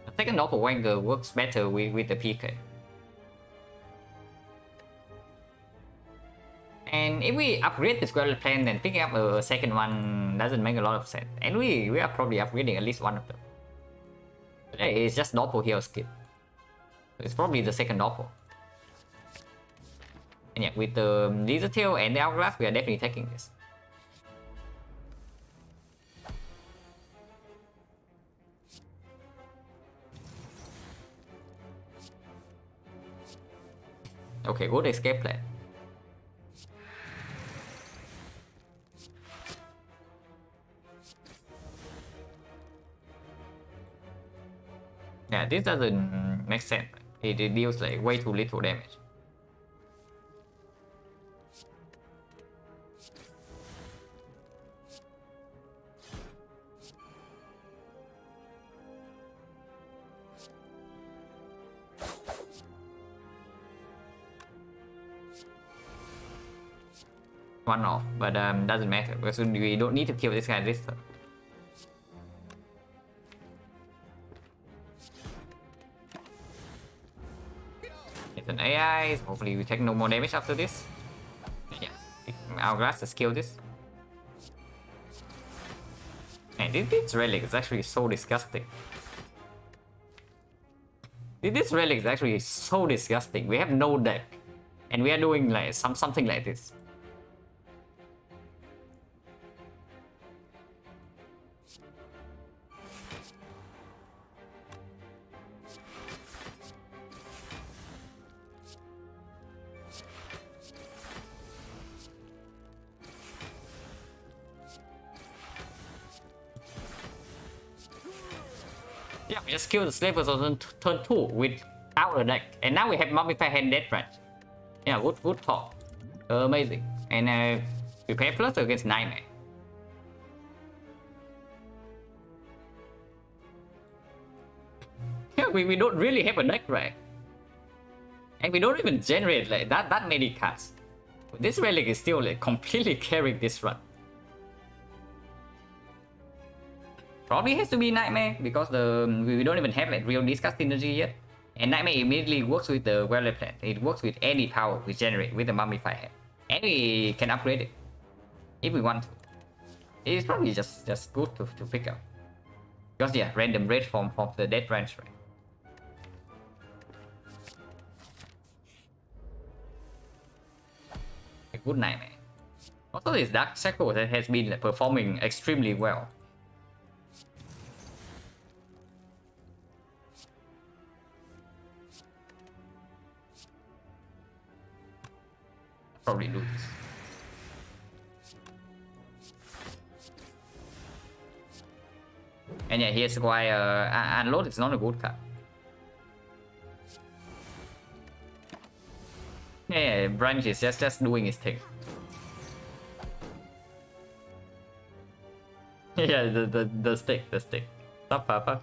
The second Doppelganger works better with the PK. And if we upgrade the Squirrel Plan, then picking up a second one doesn't make a lot of sense. And we are probably upgrading at least one of them. Today it's just Doppel here skill. It's probably the second Doppel. And yeah, with the Lizard Tail and the Hourglass, we are definitely taking this. Okay, good escape plan. Yeah, this doesn't make sense. It deals like way too little damage. One off, but doesn't matter because we don't need to kill this guy this turn. It's an AI, so hopefully we take no more damage after this. Yeah, Hourglass, let's kill this. And this relic is actually so disgusting. This relic is actually so disgusting. We have no deck, and we are doing like something like this. Yeah, we just killed the Slavers on turn 2 without a deck. And now we have Mummified Hand Death Range. Yeah, good talk. Amazing. And we pay plus against Nightmare. Yeah, we don't really have a deck, right? And we don't even generate like that many cards. This relic is still like completely carrying this run. Probably has to be Nightmare because we don't even have like real discuss synergy yet. And Nightmare immediately works with the Violet Plan. It works with any power we generate with the Mummified Hand. And we can upgrade it if we want to. It's probably just good to pick up. Because yeah, random raid from the Death Range, right? A good Nightmare. Also this Dark Shackle that has been like, performing extremely well. Probably do this. And yeah, here's why Unload is not a good card. Yeah, Branch is just doing his thing. Yeah, the stick. Stop, Papa.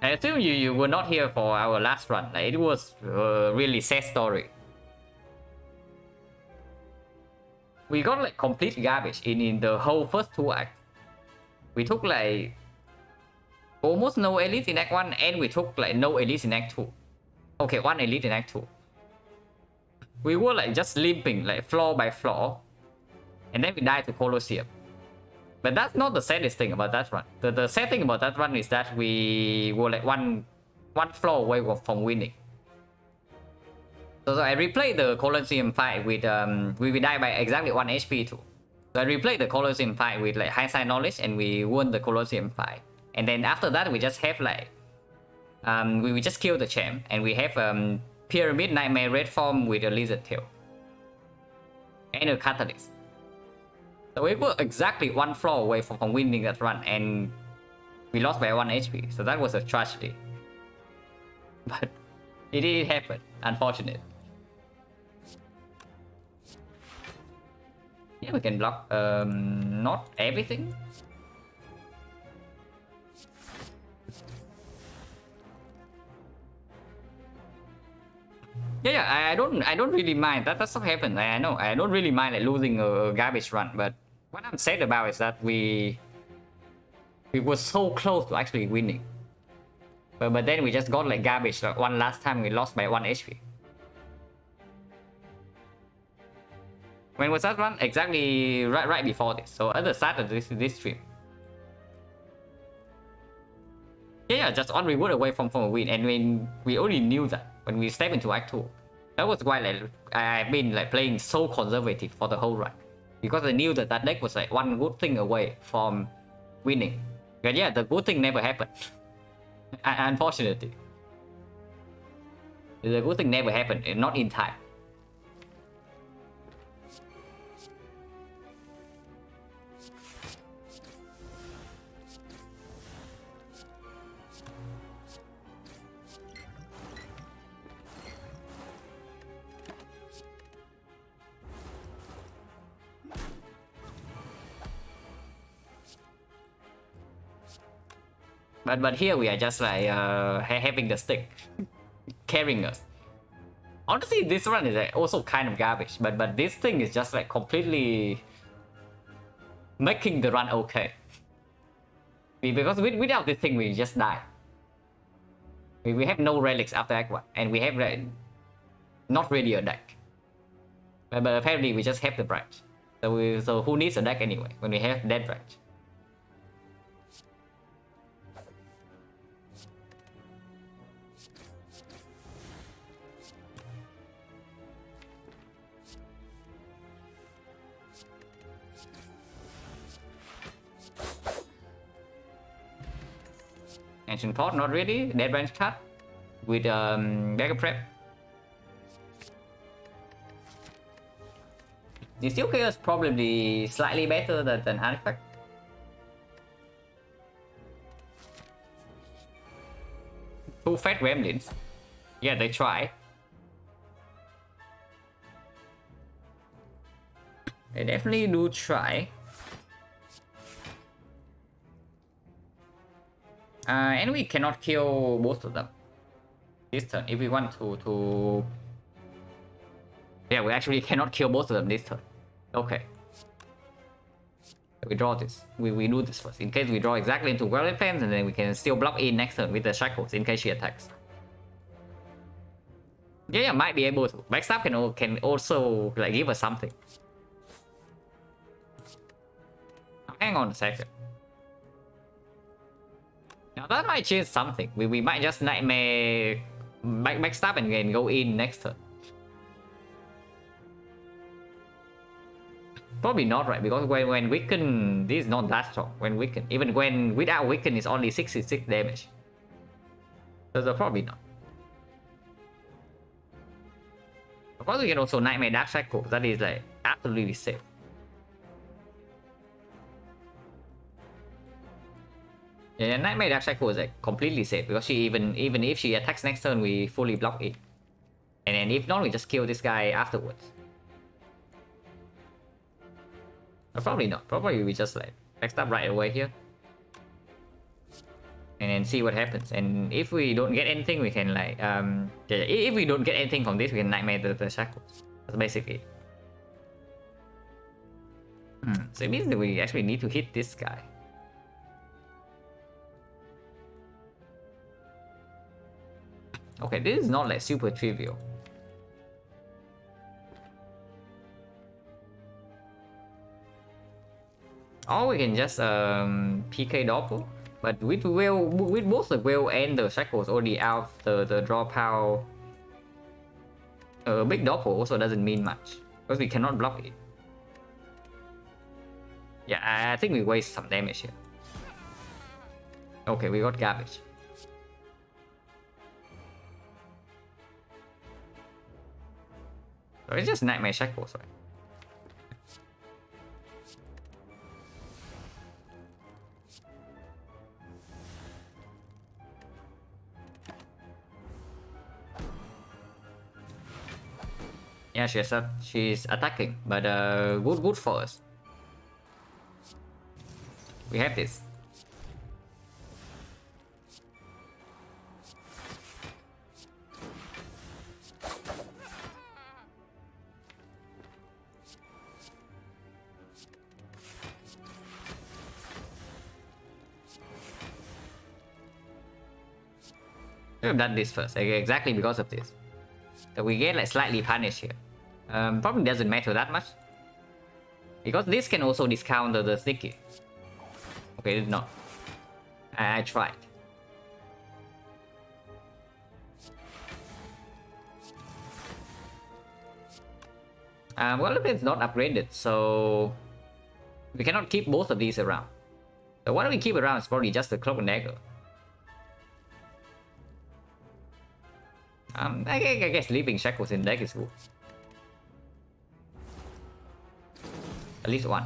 I assume you were not here for our last run. Like, it was a really sad story. We got like complete garbage in the whole first 2 acts. We took like almost no elites in Act 1 and we took like no elites in Act 2. Okay, 1 elite in Act 2. We were like just limping like floor by floor. And then we died to Colosseum. But that's not the saddest thing about that run. The sad thing about that run is that we were like one floor away from winning. So I replayed the Colosseum fight with we died by exactly 1 HP too. So I replayed the Colosseum fight with like hindsight knowledge, and we won the Colosseum fight. And then after that, we just have like we just kill the champ, and we have Pyramid Nightmare Red form with a lizard tail and a catalyst. So we were exactly one flaw away from winning that run, and we lost by 1 HP. So that was a tragedy. But it did happen, unfortunate. Yeah, we can block not everything. Yeah, I don't really mind. That's what happened. I know. I don't really mind like losing a garbage run, but what I'm sad about is that we were so close to actually winning. But then we just got like garbage. Like one last time we lost by 1 HP. When was that run? Exactly right before this. So at the start of this stream. Yeah, just on reward away from a win, and when we already knew that when we step into Act 2, that was why like I've been like playing so conservative for the whole run, because I knew that that deck was like one good thing away from winning. But yeah, the good thing never happened. Unfortunately, the good thing never happened, not in time. But here we are just like having the stick carrying us. Honestly, this run is like also kind of garbage, but this thing is just like completely making the run okay. Because without this thing we just die. We have no relics after Act 1, and we have not really a deck. But apparently we just have the branch. So who needs a deck anyway when we have that branch? Ancient Port, not really. Dead Branch cut with Beggar Prep. The Steel Chaos probably slightly better than Artifact. Two fat Gremlins. Yeah, they try. They definitely do try. And we cannot kill both of them this turn if we want to. Yeah, we actually cannot kill both of them this turn. Okay. We draw this. We do this first. In case we draw exactly into Growling Flames, and then we can still block in next turn with the Shackles in case she attacks. Yeah, might be able to. Backstab can also like give us something. Hang on a second. Now that might change something. We might just Nightmare backstab and then go in next turn. Probably not, right? Because when weaken, this is not that strong. When weaken, even when without weaken, it's only 66 damage. So probably not. Of course, we can also Nightmare Dark Cycle. That is like absolutely safe. Yeah, Nightmare Dark Cycle is like completely safe because she even if she attacks next turn, we fully block it. And then if not, we just kill this guy afterwards. Probably not. Probably we just like backstab right away here. And then see what happens. And if we don't get anything, we can like if we don't get anything from this, we can Nightmare the Shackles. That's basically it. So it means that we actually need to hit this guy. Okay, this is not like super trivial. Or we can just PK Doppel, but with both the Will and the Shackles already out, the draw power. Big Doppel also doesn't mean much because we cannot block it. Yeah, I think we waste some damage here. Okay, we got garbage. So it's just Nightmare Shackles, right? Yeah, she's attacking, but good for us. We have this. We've done this first, exactly because of this. So we get like slightly punished here. Probably doesn't matter that much. Because this can also discount the sticky. Okay, it's not. I tried. Well, it's not upgraded, so we cannot keep both of these around. So what do we keep around is probably just the Cloak and Dagger. I guess leaving Shackles in deck is good. At least one.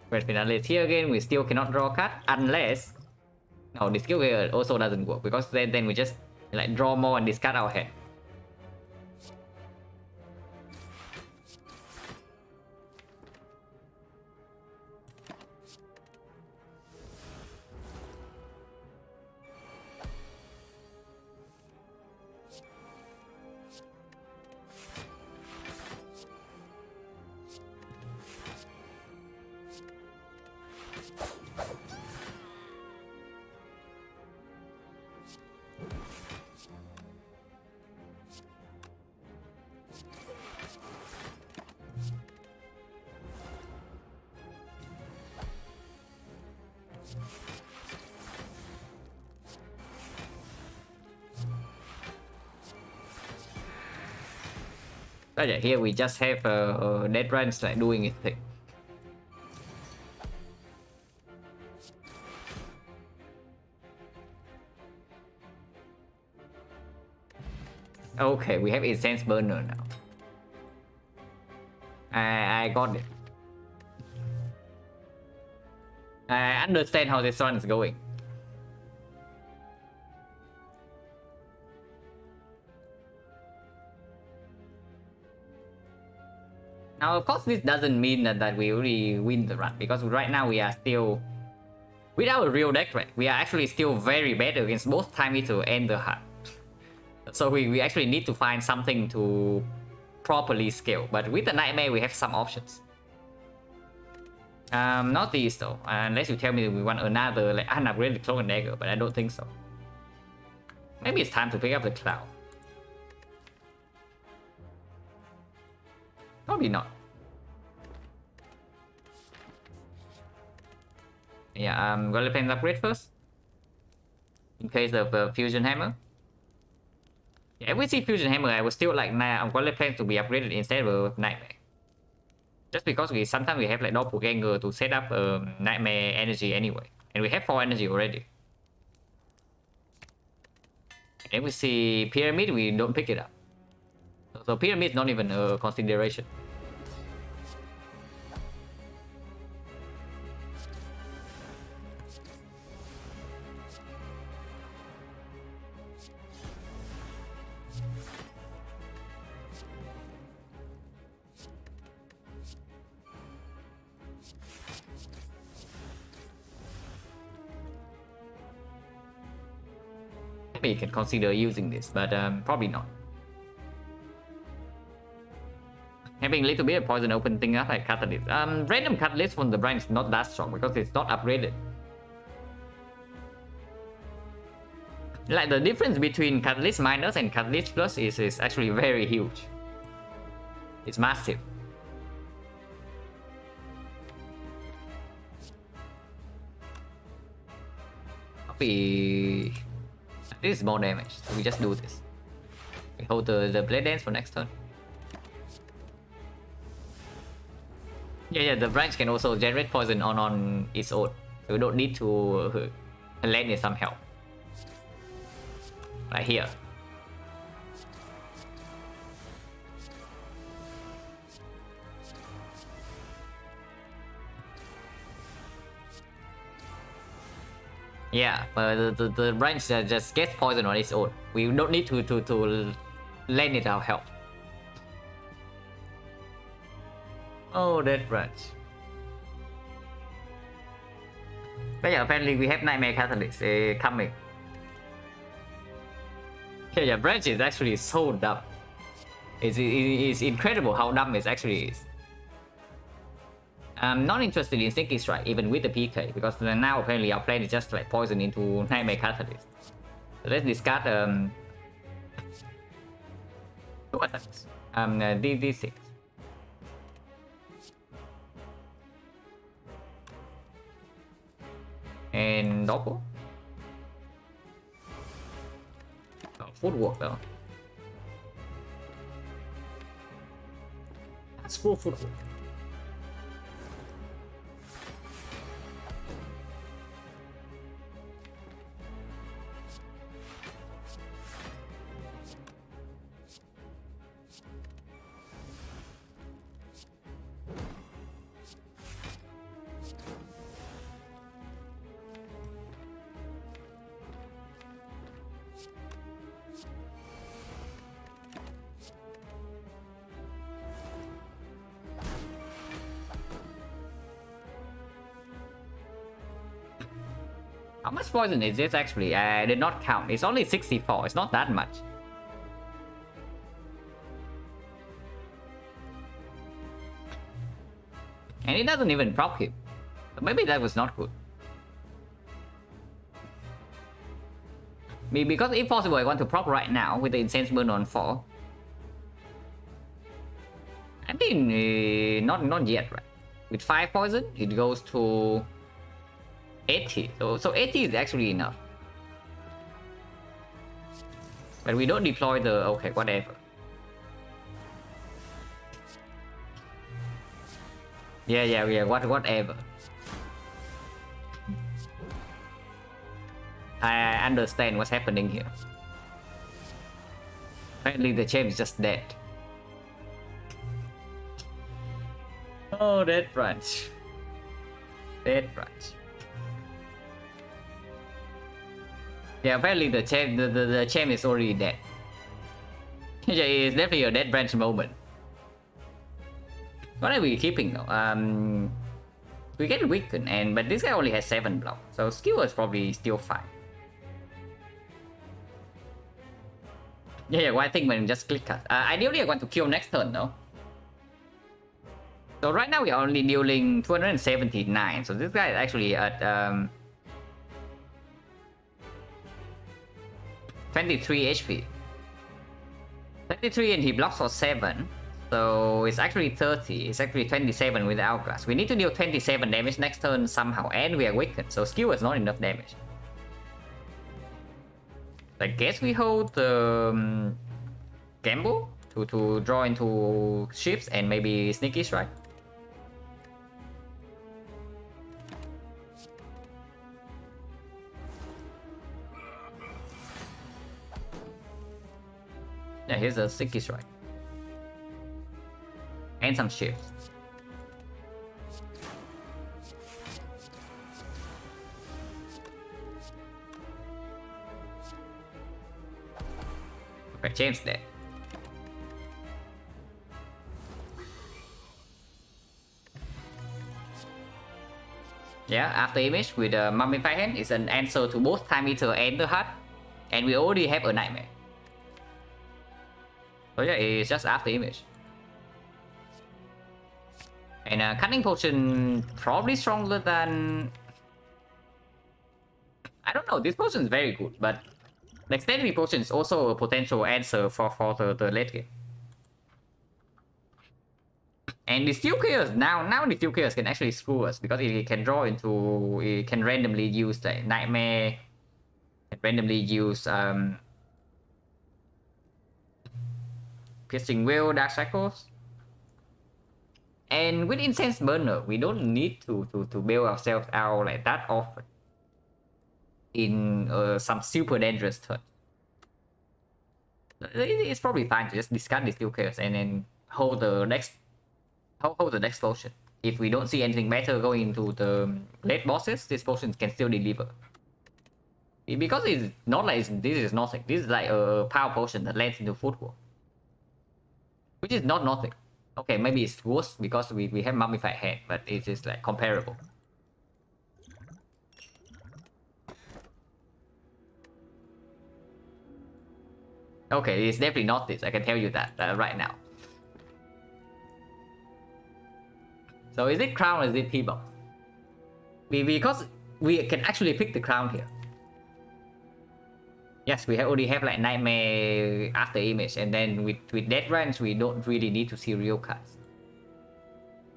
Red Finale is here again, we still cannot draw a card unless... No, this skill here also doesn't work because then we just like draw more and discard our hand. But yeah, here we just have Dead Runs like doing its thing. Okay, we have Incense Burner now. I got it. I understand how this one is going. Now, of course, this doesn't mean that we really win the run, because right now we are still, with our real deck, right, we are actually still very bad against both Time Eater and the Heart. So we actually need to find something to properly scale. But with the Nightmare, we have some options. Not these though, unless you tell me that we want another like unupgraded Cloak and Dagger, but I don't think so. Maybe it's time to pick up the Cloud. Probably not. Yeah, I'm gonna play an upgrade first. In case of Fusion Hammer. Yeah, if we see Fusion Hammer, I would still like, nah, I'm gonna plan to be upgraded instead of Nightmare. Just because sometimes we have like Doppelganger to set up Nightmare energy anyway. And we have 4 energy already. And if we see Pyramid, we don't pick it up. So Pyramid is not even a consideration. Maybe you can consider using this, but probably not. Having a little bit of poison open thing up like Catalyst. Random Catalyst from the brand is not that strong because it's not upgraded. Like the difference between Catalyst Minus and Catalyst Plus is actually very huge. It's massive. Copy. This is more damage, so we just do this. We hold the Blade Dance for next turn. Yeah, the branch can also generate poison on its own. So we don't need to lend it some help. Right here. Yeah, but the branch just gets poison on its own. We don't need to lend it our help. Oh, that branch. But yeah, apparently we have Nightmare Catalyst coming. Yeah, branch is actually so dumb. It's incredible how dumb it actually is. I'm not interested in Sneaky Strike even with the PK because now apparently our plan is just like poison into Nightmare Catalyst. So let's discard two attacks. D6. And double. Oh, footwork though. That's full footwork. How much poison is this actually? I did not count. It's only 64. It's not that much. And it doesn't even proc him. So maybe that was not good. Because if possible, I want to proc right now with the Incense Burn on 4. I mean, not yet, right? With 5 poison, it goes to 80. So 80 is actually enough. But we don't deploy the... Okay, whatever. Yeah, whatever. I understand what's happening here. Apparently the champ is just dead. Oh, dead branch. Dead branch. Yeah, apparently the champ is already dead. Yeah, it's definitely a dead branch moment. What are we keeping though? We get weakened, but this guy only has 7 block, so skill is probably still fine. Yeah, well, I think when just click cut. Ideally, I want to kill next turn though. So right now we are only dealing 279. So this guy is actually at 23 HP. 23 and he blocks for 7. So it's actually 30. It's actually 27 with the Hourglass. We need to deal 27 damage next turn somehow, and we are weakened. So skill is not enough damage. I guess we hold the gamble to draw into ships and maybe Sneaky Strike. Yeah, here's a Sneaky Strike. And some ships. Okay, James dead. Yeah, after image with a Mummify Hand is an answer to both Time Eater and the Heart. And we already have a Nightmare. So yeah, it's just after image. And Cunning Potion probably stronger than... I don't know, this potion is very good, but Dexterity Potion is also a potential answer for the late game. And the Steel Chaos, now the Steel Chaos can actually screw us because it can draw into... It can randomly use like Nightmare, can randomly use Kissing Will, Dark Cycles. And with Incense Burner, we don't need to build ourselves out like that often in some super dangerous turn. It's probably fine to just discard these 2 chaos and then hold the next potion. If we don't see anything better going into the late bosses, this potion can still deliver. Because it's not like this is nothing. This is like a power potion that lands into footwall, which is not nothing. Okay, maybe it's worse because we have mummified hand, but it is like comparable. Okay, it's definitely not this. I can tell you that right now. So is it crown or is it P-box? Because we can actually pick the crown here. Yes, we already have like Nightmare after image, and then with Death Range we don't really need to see real cards.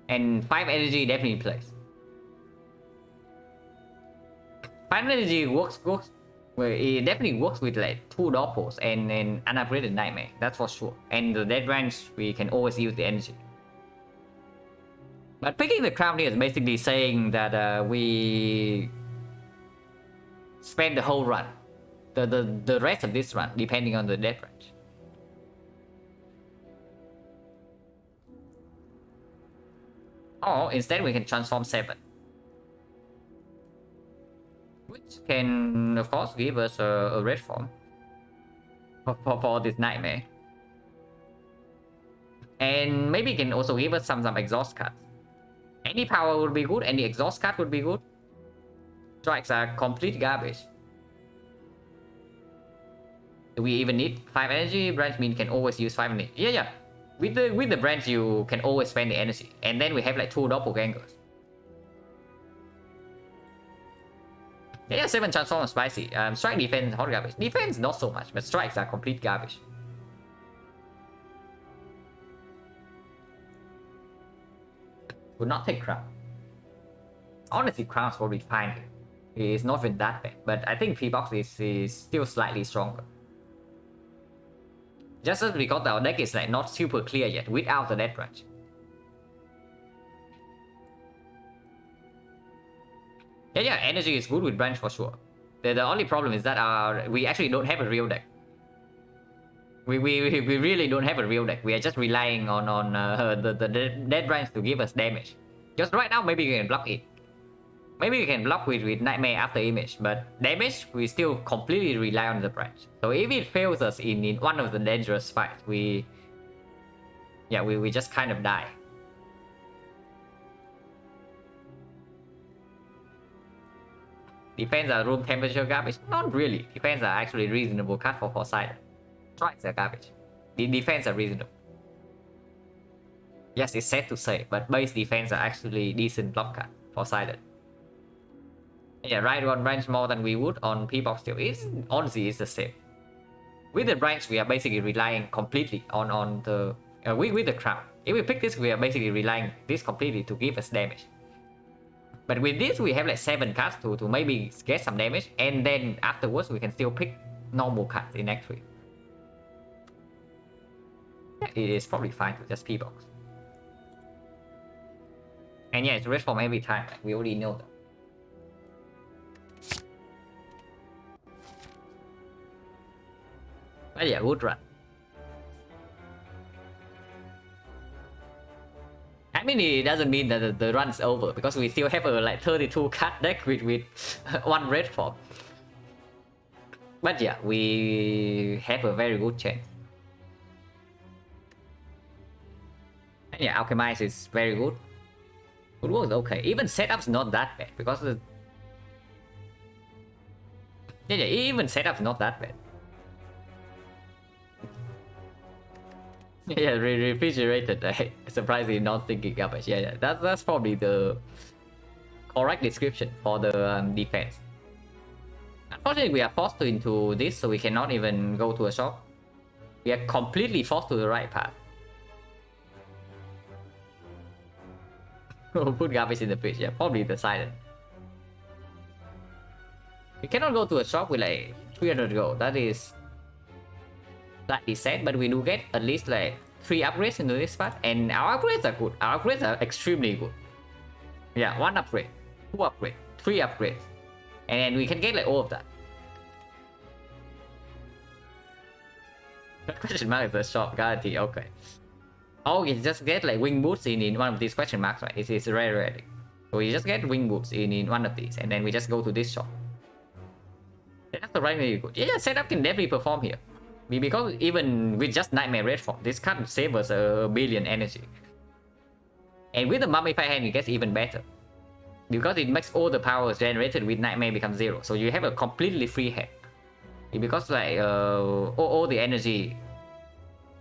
And 5 energy definitely plays. 5 energy works. Well, it definitely works with like 2 Doppels and unupgraded Nightmare, that's for sure. And the Death Range, we can always use the energy. But picking the crown here is basically saying that we spend the whole run. The rest of this run, depending on the Death Range. Or instead we can transform 7. Which can, of course, give us a red form for this Nightmare. And maybe it can also give us some exhaust cards. Any power would be good, any exhaust card would be good. Strikes are complete garbage. Do we even need 5 energy? Branch mean can always use 5 energy. Yeah. With the branch you can always spend the energy. And then we have like 2 doppelgangers. Yeah, 7 transform spicy. Strike defense hot garbage. Defense not so much, but strikes are complete garbage. Would not take crown. Honestly, crown's probably fine here. It's not even that bad, but I think P-box is still slightly stronger. Just because our deck is like not super clear yet without the Death Range. Yeah, energy is good with branch for sure. The only problem is that we actually don't have a real deck. We really don't have a real deck. We are just relying on the Death Range to give us damage. Just right now, maybe we can block it. Maybe we can block with Nightmare after image, but damage, we still completely rely on the branch. So if it fails us in one of the dangerous fights, we just kind of die. Defense are room temperature garbage? Not really. Defense are actually reasonable card for Foresight. Strikes are garbage. The defense are reasonable. Yes, it's sad to say, but base defense are actually decent block card for Silent. Yeah, ride one branch more than we would on P-box still. Honestly, it's the same. With the branch, we are basically relying completely on the with the crown. If we pick this, we are basically relying this completely to give us damage. But with this, we have like 7 cards to maybe get some damage, and then afterwards we can still pick normal cards in Act 3. Yeah, it is probably fine to just P-box. And yeah, it's red form every time. Like, we already know that. But yeah, good run. I mean, it doesn't mean that the run's over because we still have a like 32 card deck with 1 red form. But yeah, we have a very good chance. And yeah, Alchemize is very good. Good work, okay. Even setup's not that bad because even setup's not that bad. Yeah, refrigerated. Surprisingly not thinking garbage. Yeah, that's probably the correct description for the defense. Unfortunately, we are forced into this, so we cannot even go to a shop. We are completely forced to the right path. Put garbage in the fridge. Yeah, probably the silent. We cannot go to a shop with like 300 gold. That is slightly sad, but we do get at least like 3 upgrades into this part, and our upgrades are good. Our upgrades are extremely good. Yeah, 1 upgrade, 2 upgrade, 3 upgrades, and we can get like all of that. Question mark is the shop guarantee. Okay. Oh, you just get like wing boots in one of these question marks, right? It is rare. So we just get wing boots in one of these, and then we just go to this shop. That's really good. Yeah, setup can definitely perform here. Because even with just Nightmare Red Form, this card saves us a billion energy. And with the Mummified Hand, it gets even better. Because it makes all the powers generated with Nightmare become 0. So you have a completely free hand. Because like all the energy,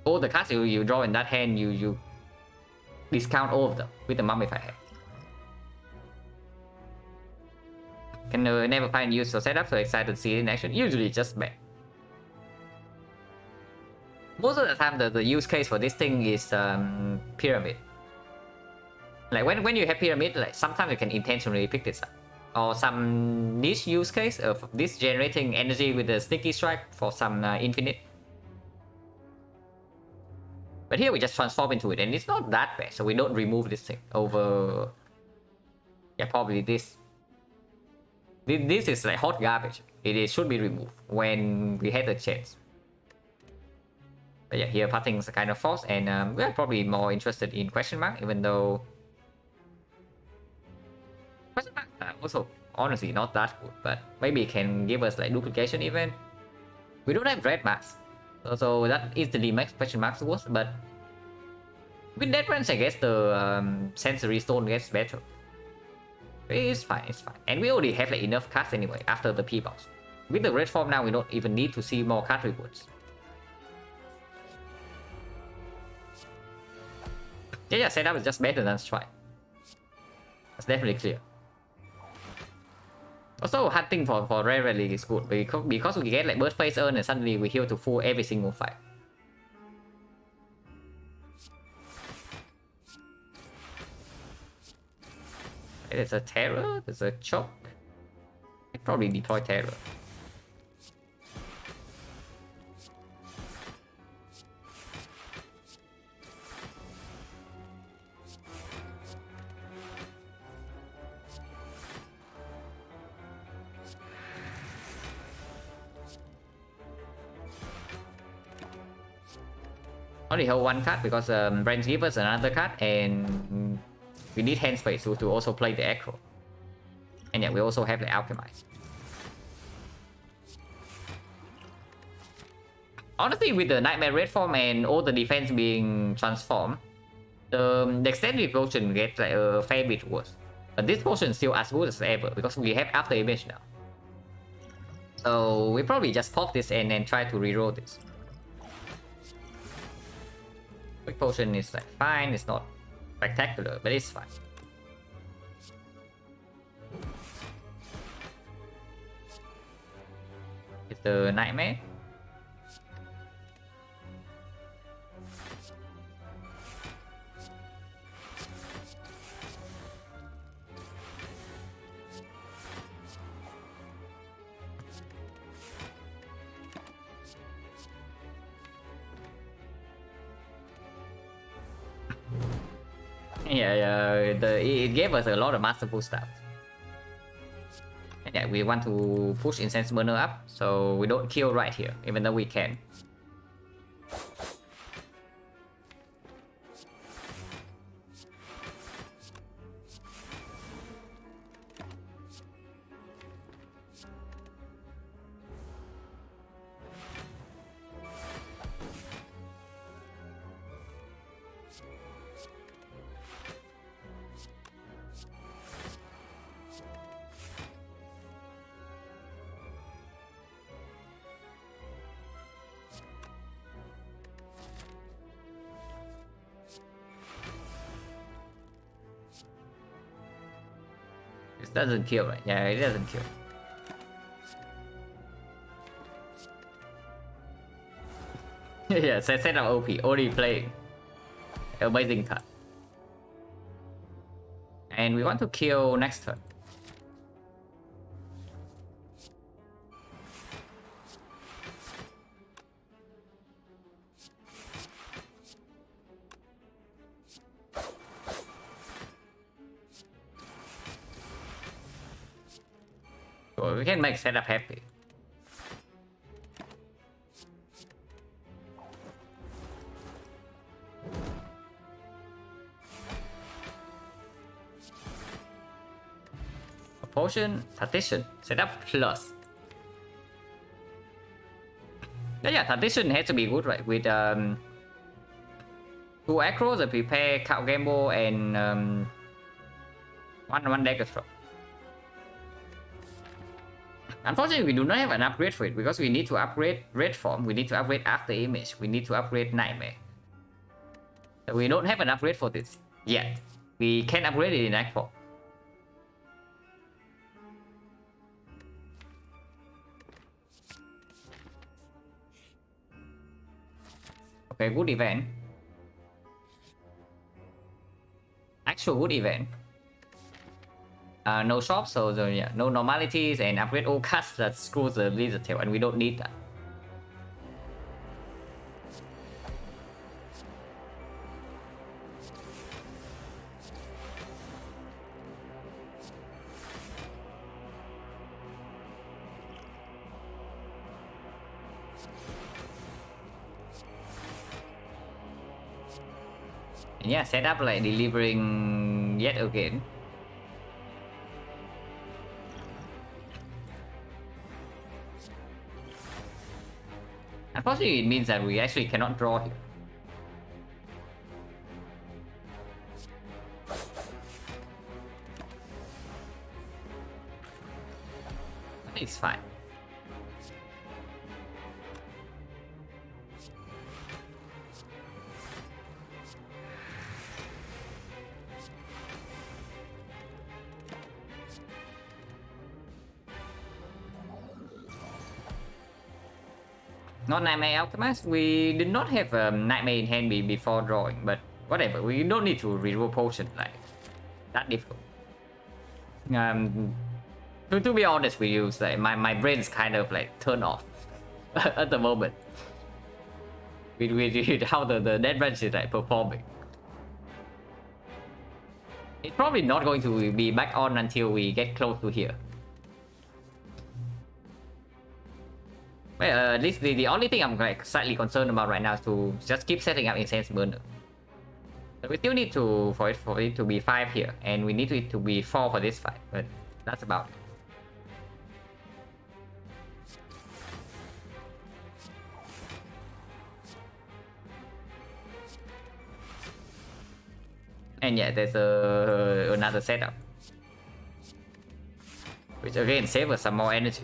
all the cards you draw in that hand, you discount all of them with the Mummified Hand. Can never find use for setup, so excited to see it in action. Usually just bad. Most of the time, the use case for this thing is pyramid. Like when you have pyramid, like sometimes you can intentionally pick this up, or some niche use case of this generating energy with the sneaky strike for some infinite. But here we just transform into it, and it's not that bad, so we don't remove this thing over. Yeah, probably this. This is like hot garbage. It should be removed when we had the chance. But yeah, here putting is kind of false, and we're probably more interested in question mark, even though question mark also honestly not that good, but maybe it can give us like duplication even. We don't have red marks, so that instantly makes question marks worse. But with that range, I guess the sensory stone gets better. It's fine, and we already have like enough cards anyway after the P-box. With the red form now, we don't even need to see more card rewards. Yeah, setup is just better than strike. That's definitely clear. Also, hunting for rare relic is good because we get like bird face earn and suddenly we heal to full every single fight. There's a terror, there's a choke. I probably deploy terror. Only hold 1 card because Branch gives us another card, and we need hand space to also play the Echo. And yeah, we also have the Alchemize. Honestly, with the Nightmare Red form and all the defense being transformed, the extended potion gets like a fair bit worse. But this potion is still as good as ever because we have After Image now. So we probably just pop this and then try to reroll this. Quick potion is like fine, it's not spectacular, but it's fine. It's the Nightmare. Yeah, it gave us a lot of masterful stuff. And yeah, we want to push Incense Burner up, so we don't kill right here, even though we can. It doesn't kill, right? Yeah, it doesn't kill. Yeah, set up OP, only playing. Amazing card. And we want to kill next turn. So we can make setup happy. A potion, partition, setup plus. Yeah, partition has to be good, right? With 2 acros, a prepare, count gamble, and one dagger throw. Unfortunately, we do not have an upgrade for it because we need to upgrade red form, we need to upgrade after image, we need to upgrade nightmare. So we don't have an upgrade for this yet. We can upgrade it in act form. Okay, good event. Actual good event. No shop, so yeah, no normalities and upgrade all cuts that screws the lizard tail, and we don't need that. And yeah, set up like delivering yet again. Unfortunately, it means that we actually cannot draw here. It's fine. Not Nightmare Alchemist. We did not have Nightmare in hand before drawing, but whatever. We don't need to reroll potion like that difficult. To be honest with you, like my brain's kind of like turned off at the moment with how the dead branch is like performing. It's probably not going to be back on until we get close to here. Well, at least the only thing I'm like slightly concerned about right now is to just keep setting up Incense Burner. So we still need to for it to be 5 here, and we need it to be 4 for this fight, but that's about it. And yeah, there's another setup, which again saves us some more energy.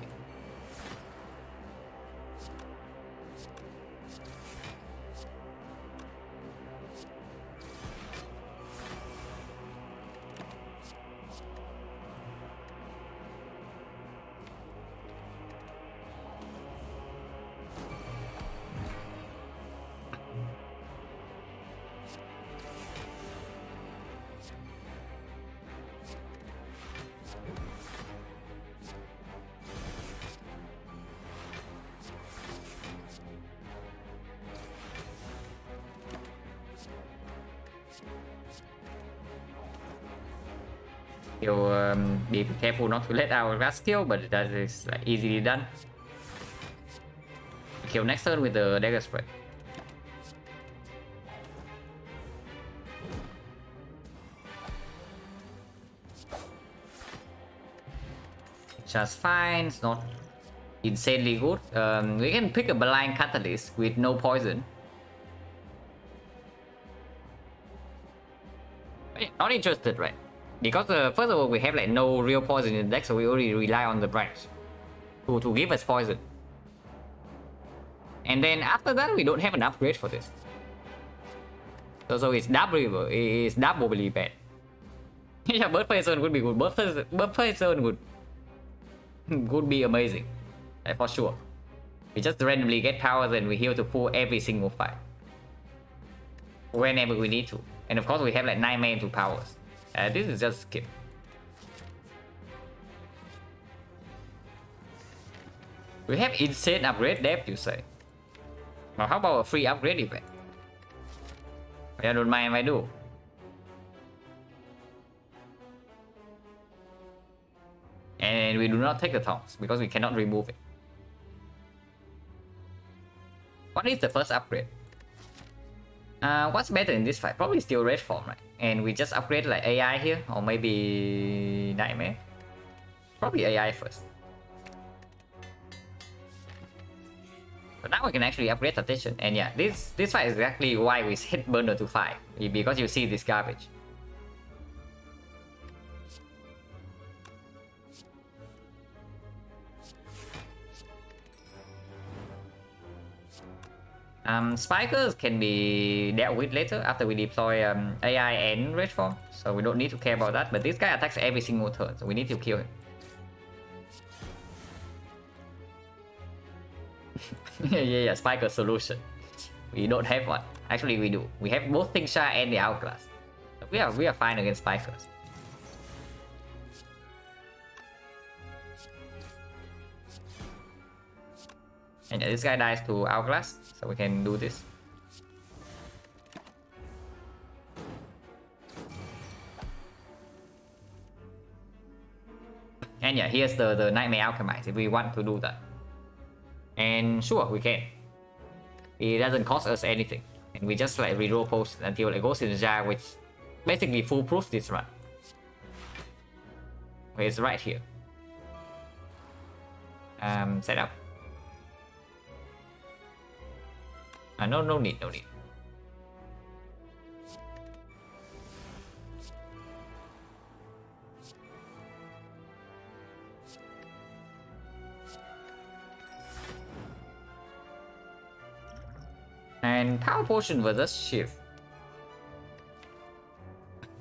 You'll be careful not to let our grass kill, but that is like easily done. Kill next turn with the dagger spray. Just fine, it's not insanely good. We can pick a blind catalyst with no poison. Not interested, right? Because first of all, we have like no real poison in the deck, so we only rely on the branch to give us poison. And then after that, we don't have an upgrade for this. So it's doubly bad. Yeah, bird poison would be good. Bird poison would be amazing, like for sure. We just randomly get powers and we heal to full every single fight whenever we need to. And of course, we have like 9 mana to powers. This is just skip. We have insane upgrade depth, you say? Well, how about a free upgrade event? I don't mind if I do. And And we do not take the tongs because we cannot remove it. What is the first upgrade? What's better in this fight? Probably still red form, right? And we just upgrade like AI here, or maybe Nightmare. Probably AI first. But now we can actually upgrade Tactician. And yeah, this fight is exactly why we hit Burner to 5. Because you see this garbage. Spikers can be dealt with later after we deploy AI and red form. So we don't need to care about that. But this guy attacks every single turn, so we need to kill him. yeah, Spiker solution. We don't have one. Actually, we do. We have both Tingsha and the Hourglass. We are fine against Spikers. And yeah, this guy dies to Hourglass, so we can do this. And yeah, here's the Nightmare Alchemist if we want to do that. And sure, we can. It doesn't cost us anything. And we just like reroll post until it goes in the jar, which basically foolproof this run. Okay, it's right here. Set up. No need. And Power Potion versus Shift.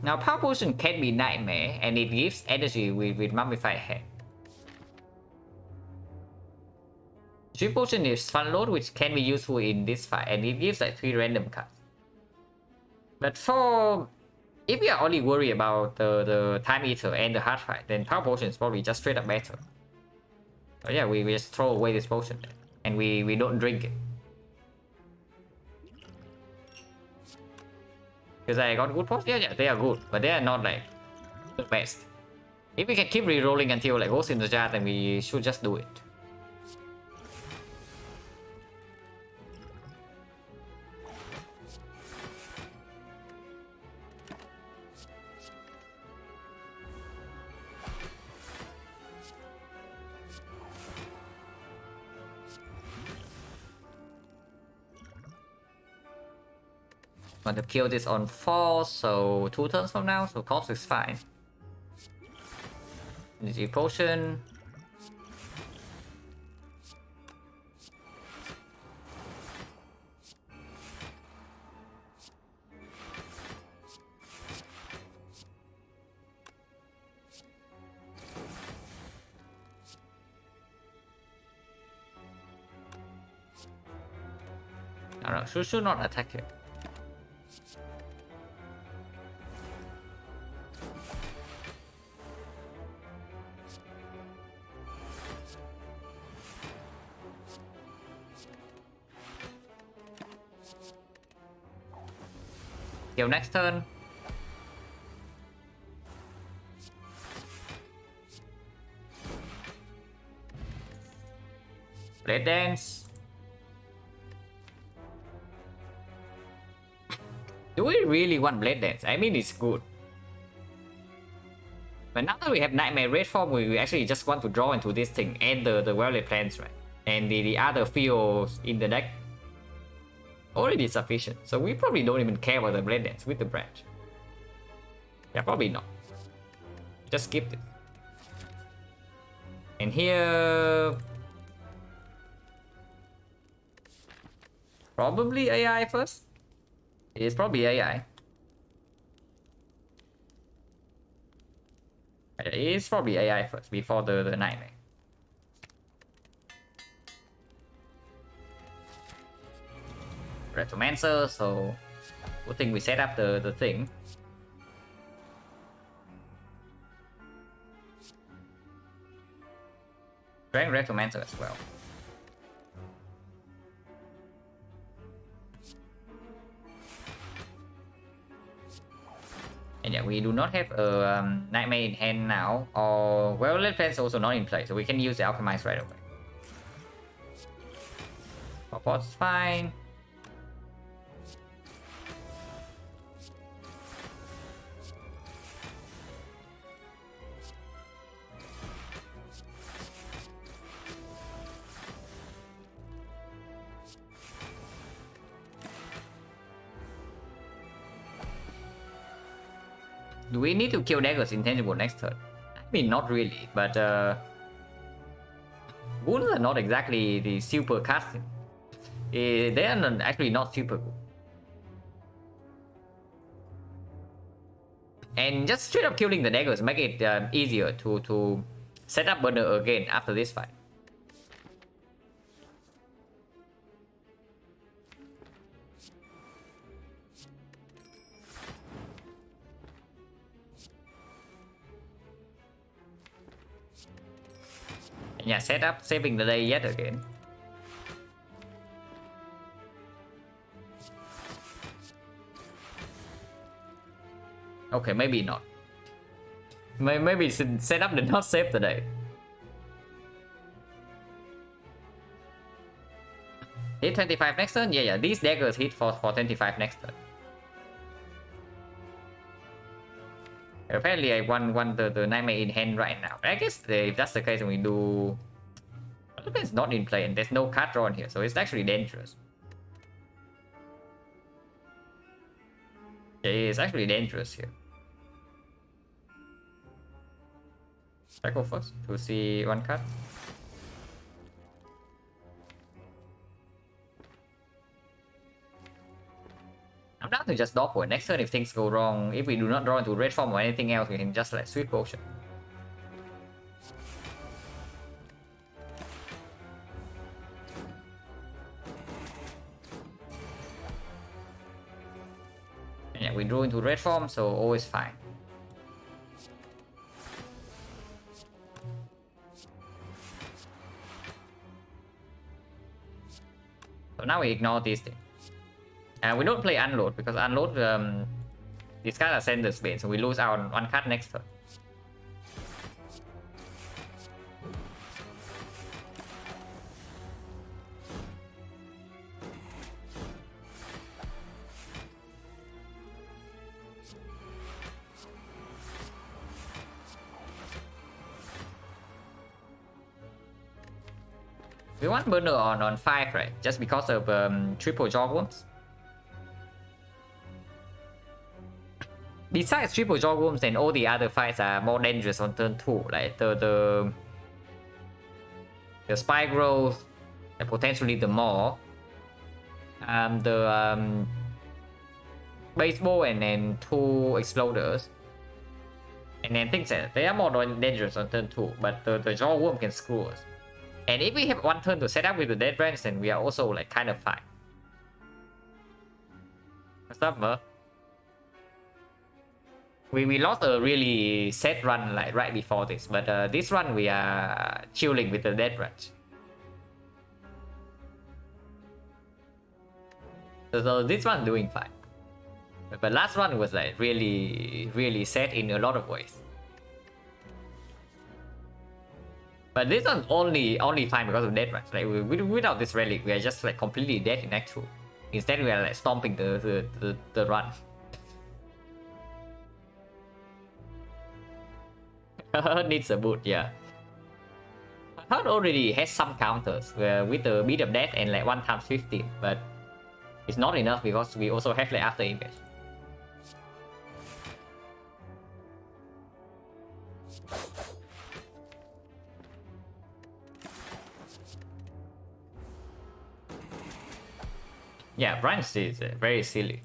Now Power Potion can be Nightmare and it gives energy with Mummified Head. Shift Potion is Fun Load, which can be useful in this fight, and it gives like 3 random cards. But for... if we are only worried about the Time Eater and the Hard Fight, then Power Potion is probably just straight up better. So yeah, we just throw away this potion and we don't drink it. Because I got good potions? Yeah, they are good, but they are not like the best. If we can keep re-rolling until like goes in the jar, then we should just do it. Want to kill this on 4, so 2 turns from now, so cost is fine. Energy potion. I don't know, should not attack it. Kill next turn. Blade Dance. Do we really want Blade Dance? I mean, it's good. But now that we have Nightmare Red form, we actually just want to draw into this thing and the Violet Plants, right? And the other fields in the deck already sufficient. So we probably don't even care about the Blade Dance with the branch. Yeah, probably not. Just skip it. And here... probably AI first? It's probably AI. It's probably AI first before the Nightmare. Retromancer, so good thing we set up the thing. Dragon Retromancer as well. And And yeah, we do not have a Nightmare in hand now, or well, Red Plan's also not in play, so we can use the Alchemize right away. Popot's fine. Do we need to kill Dagger's intangible next turn? I mean, not really, but wounds are not exactly the super casting. They are not, actually not super good. And just straight up killing the Daggers make it easier to set up Burner again after this fight. And yeah, set up saving the day yet again. Okay, maybe not. Maybe setup did not save the day. Hit 25 next turn? Yeah, these daggers hit for 25 next turn. Apparently I want the Nightmare in hand right now. I guess if that's the case, we do... It's not in play and there's no card drawn here, so it's actually dangerous. Yeah, it's actually dangerous here. I go first to see one card. I'm down to just dog next turn if things go wrong. If we do not draw into red form or anything else, we can just like sweep potion. And yeah, we drew into red form, so always fine. So now we ignore these things. And we don't play Unload because Unload these cards are Sender's Bane, so we lose out on one card next turn. We want Burner on 5, right? Just because of triple jaw wounds. Besides triple jaw wounds, and all the other fights are more dangerous on turn 2. Like the spy growth, and potentially the maw, the baseball, and then 2 exploders. And then things that they are more dangerous on turn 2, but the jaw worm can screw us. And if we have one turn to set up with the Dead Branch, then we are also like kind of fine. What's up, Mer? We lost a really set run like right before this, but this run we are chilling with the Dead Branch. So this one doing fine. But last one was like really set in a lot of ways. But this one's only fine because of Dead Branch. Like without this relic, we are just like completely dead in Act 2. Instead, we are like stomping the run. Needs a boot, yeah. Hurt already has some counters with the Beat of Death and like 1 times 15, but it's not enough because we also have like After Image. Yeah, Branch is very silly.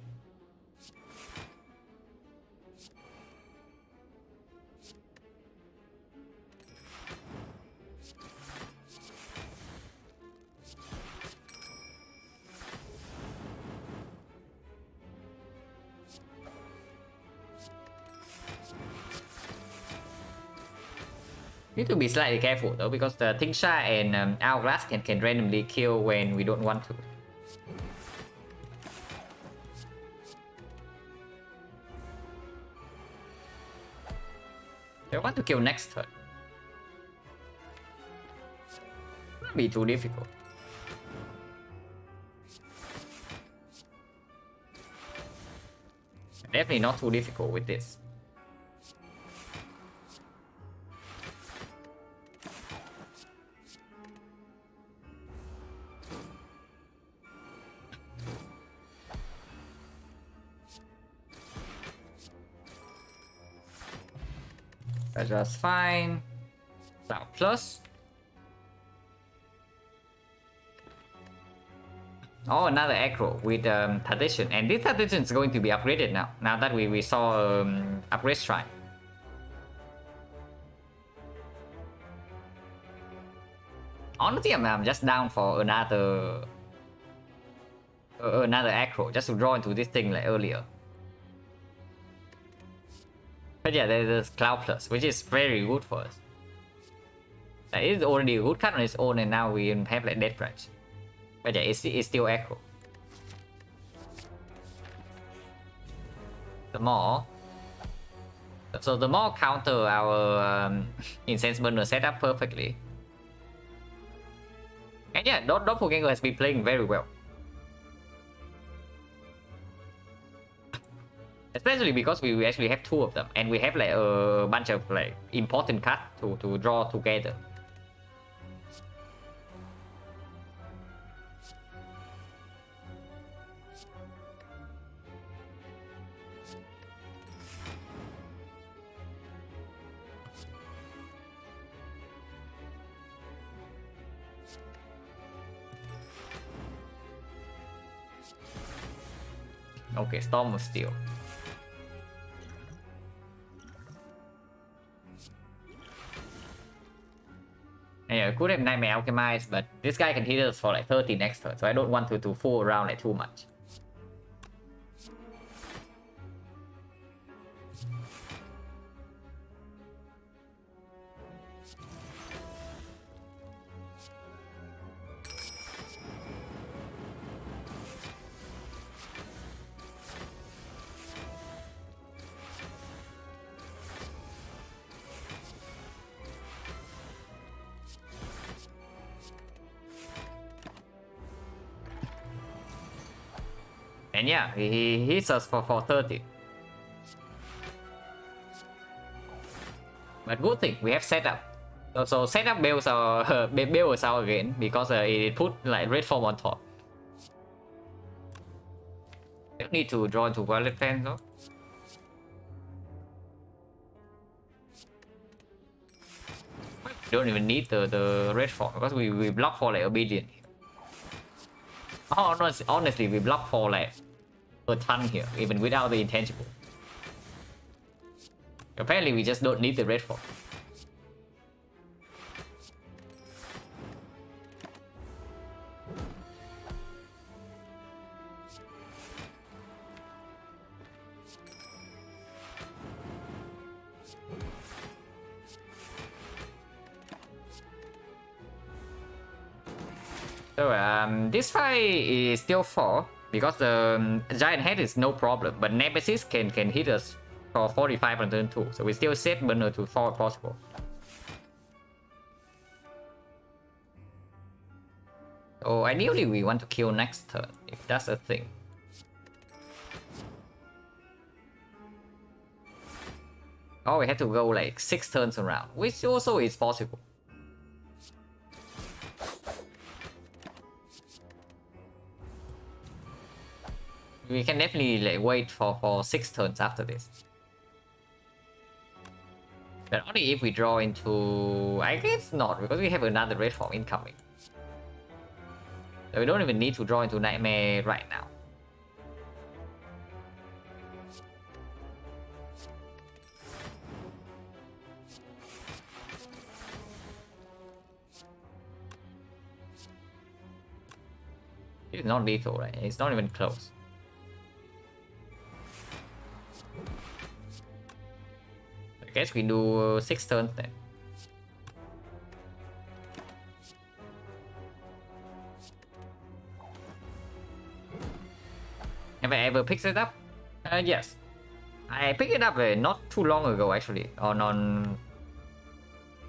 Need to be slightly careful though, because the Tingsha and Hourglass can randomly kill when we don't want to. I want to kill next turn. Won't be too difficult. Definitely not too difficult with this. That's just fine. Now plus. Oh, another aggro with tradition, and this tradition is going to be upgraded now. Now that we saw upgrade shrine. Honestly, I'm just down for another aggro just to draw into this thing like earlier. But yeah, there's Cloud Plus, which is very good for us. It's already a good card on its own, and now we have like Death Branch. But yeah, it's still aggro. The more, so the more counter our Incense Burner setup perfectly. And yeah, Doppelganger has been playing very well. Especially because we actually have two of them, and we have like a bunch of like important cards to draw together. Okay, Storm of Steel. Yeah, could have Nightmare Alchemist, but this guy can hit us for like 30 next turn, so I don't want to fool around like too much. And yeah, he hits us for 30. But good thing, we have setup. So setup bails us out again, because it put like red form on top. Don't need to draw into Violet Fan though. Don't even need the red form, because we block for like Obedient. Oh, honestly, we block for like a ton here, even without the intangible. Apparently, we just don't need the red form. So this fight is still 4 because the giant head is no problem, but Nemesis can hit us for 45 on turn 2, so we still set burner to 4 if possible. So ideally we want to kill next turn, if that's a thing. Oh, we have to go like 6 turns around, which also is possible. We can definitely like wait for 6 turns after this. But only if we draw into... I guess not, because we have another red form incoming. So we don't even need to draw into Nightmare right now. It's not lethal, right? It's not even close. I guess we do 6 turns then. Have I ever picked it up? Yes. I picked it up not too long ago actually on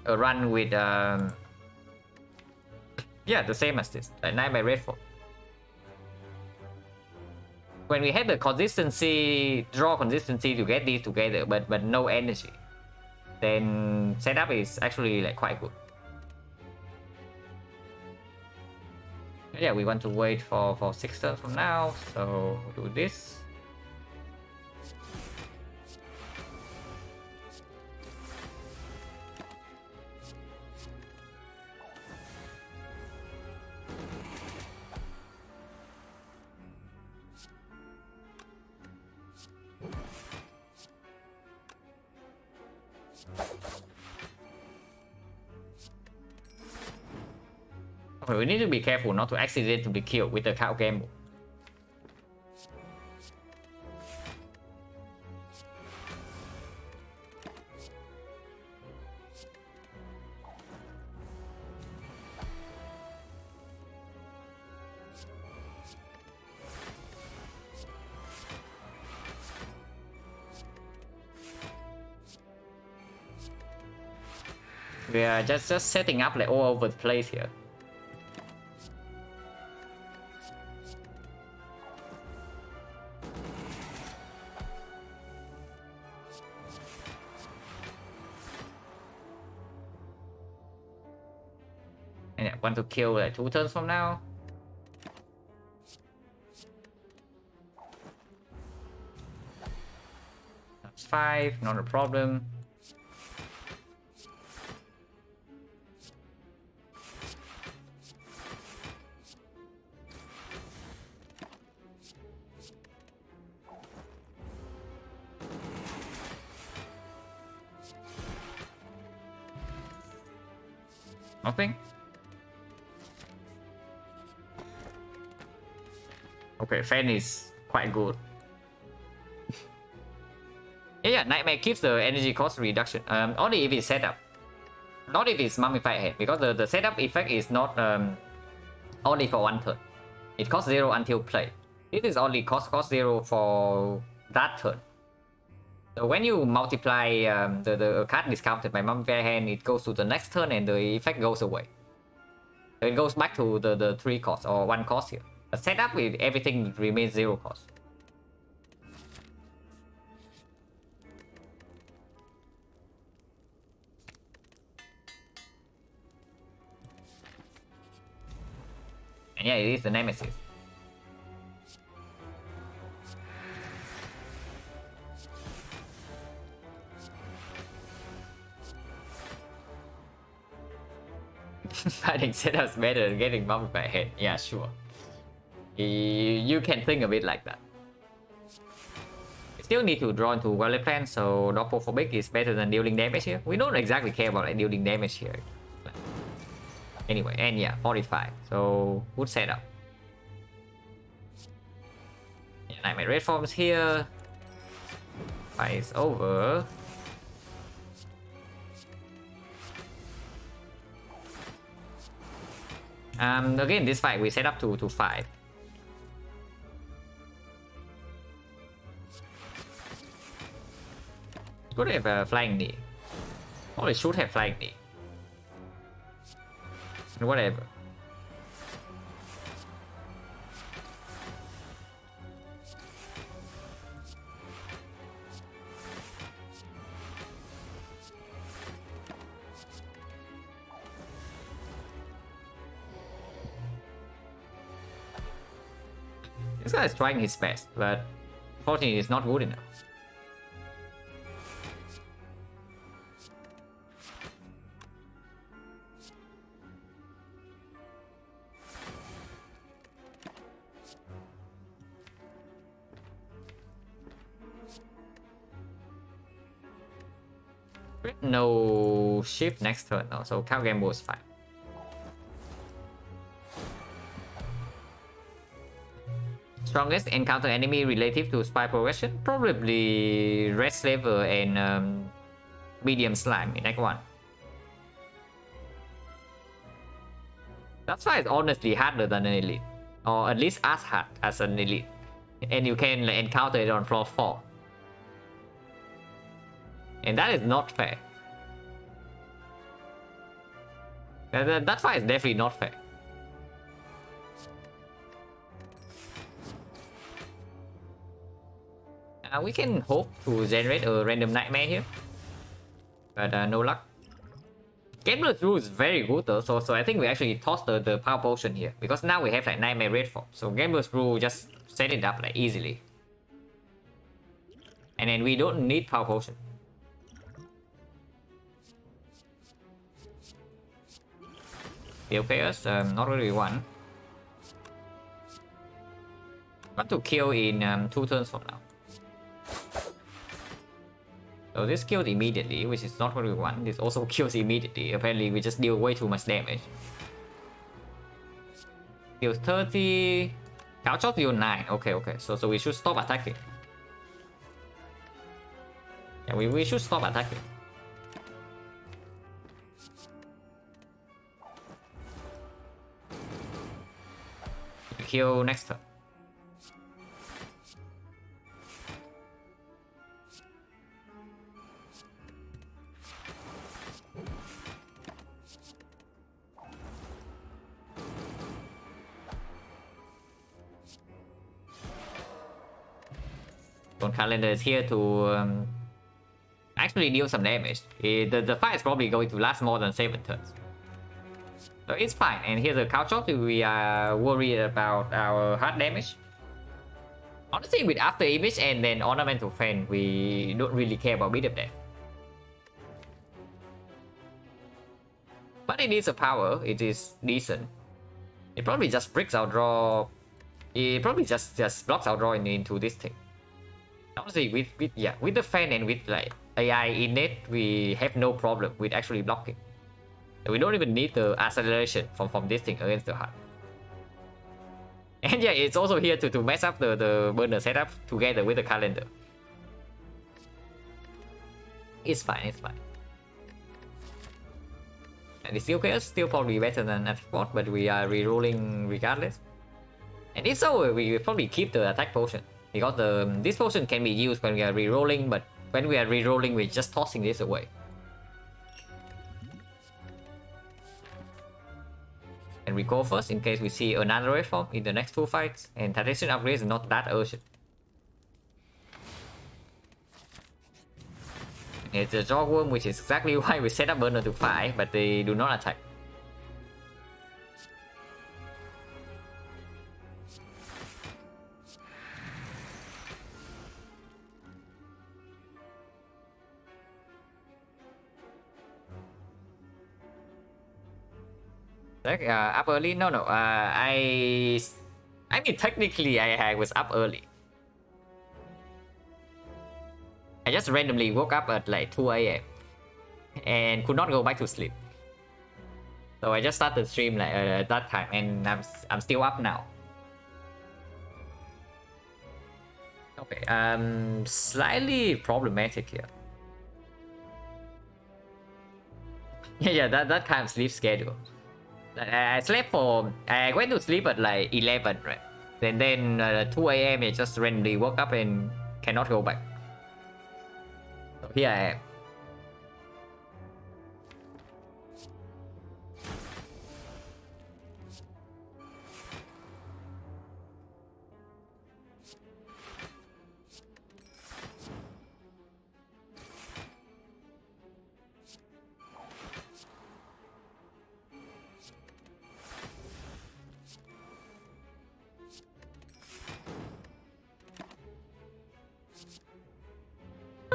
a run with yeah, the same as this, like Nightmare Redfall. When we had the consistency, draw consistency to get these together, but no energy, then setup is actually like quite good. Yeah, we want to wait for 6 turns from now, so do this. Okay, we need to be careful not to accidentally kill with the cow gamble. We are just setting up like all over the place here. And I want to kill like 2 turns from now. That's 5, not a problem. Nothing. Okay, fan is quite good. Yeah, Nightmare keeps the energy cost reduction. Only if it's set up, not if it's mummified head, because the setup effect is not only for 1 turn. It costs 0 until play. This is only cost 0 for that turn. So when you multiply the card discounted by mummified hand, it goes to the next turn and the effect goes away. So it goes back to the 3 cost or 1 cost here. The setup with everything remains 0 cost. And yeah, it is the Nemesis. Fighting setups better than getting mummified head. Yeah, sure. You can think of it like that. We still need to draw into Violet Plan, so Doppelphobic is better than dealing damage here. We don't exactly care about like, dealing damage here. Anyway, and yeah, 45. So good setup. Yeah, Nightmare Red forms here. Fight is over. Again, this fight we set up to 5. Could have a flying knee. Or it should have flying knee. Whatever. This guy is trying his best, but unfortunately it's not good enough. No shift next turn now, so cow game was fine. Strongest encounter enemy relative to spy progression? Probably Red Slaver and Medium Slime in Act 1. That's why it's honestly harder than an elite. Or at least as hard as an elite. And you can like, encounter it on floor 4. And that is not fair. That fight is definitely not fair. We can hope to generate a random nightmare here, but no luck. Gambler's Rule is very good though, so I think we actually toss the power potion here, because now we have like nightmare red form. So Gambler's Rule just set it up like easily, and then we don't need power potion. The OKS, not really one. Want to kill in 2 turns from now. So this kills immediately, which is not what we want. This also kills immediately. Apparently we just deal way too much damage. Deals 30. Couch shot deal 9. Okay. So we should stop attacking. Yeah, we should stop attacking. Kill next turn. Calendar is here to actually deal some damage. The fight is probably going to last more than 7 turns. So it's fine. And here's a couch shot. We are worried about our hard damage. Honestly, with after image and then ornamental fan, we don't really care about bit of that. But it is a power. It is decent. It probably just breaks our draw. It probably just blocks our draw into this thing. Honestly, with the fan and with like AI in it, we have no problem with actually blocking. We don't even need the acceleration from this thing against the heart. And yeah, it's also here to mess up the burner setup together with the calendar. It's fine. And the COKS still probably better than attack bot, but we are rerolling regardless. And if so, we will probably keep the attack potion, because this potion can be used when we are rerolling, but when we are rerolling, we're just tossing this away. And we go first in case we see another red form in the next 2 fights, and Titration upgrade is not that urgent. It's a Jawworm, which is exactly why we set up burner to 5, but they do not attack. Up early? No. I mean, technically, I was up early. I just randomly woke up at like 2 AM and could not go back to sleep. So I just started stream like at that time, and I'm still up now. Okay, slightly problematic here. Yeah, that kind of sleep schedule. I slept for... I went to sleep at like 11, right? Then 2 AM I just randomly woke up and cannot go back. So here I am.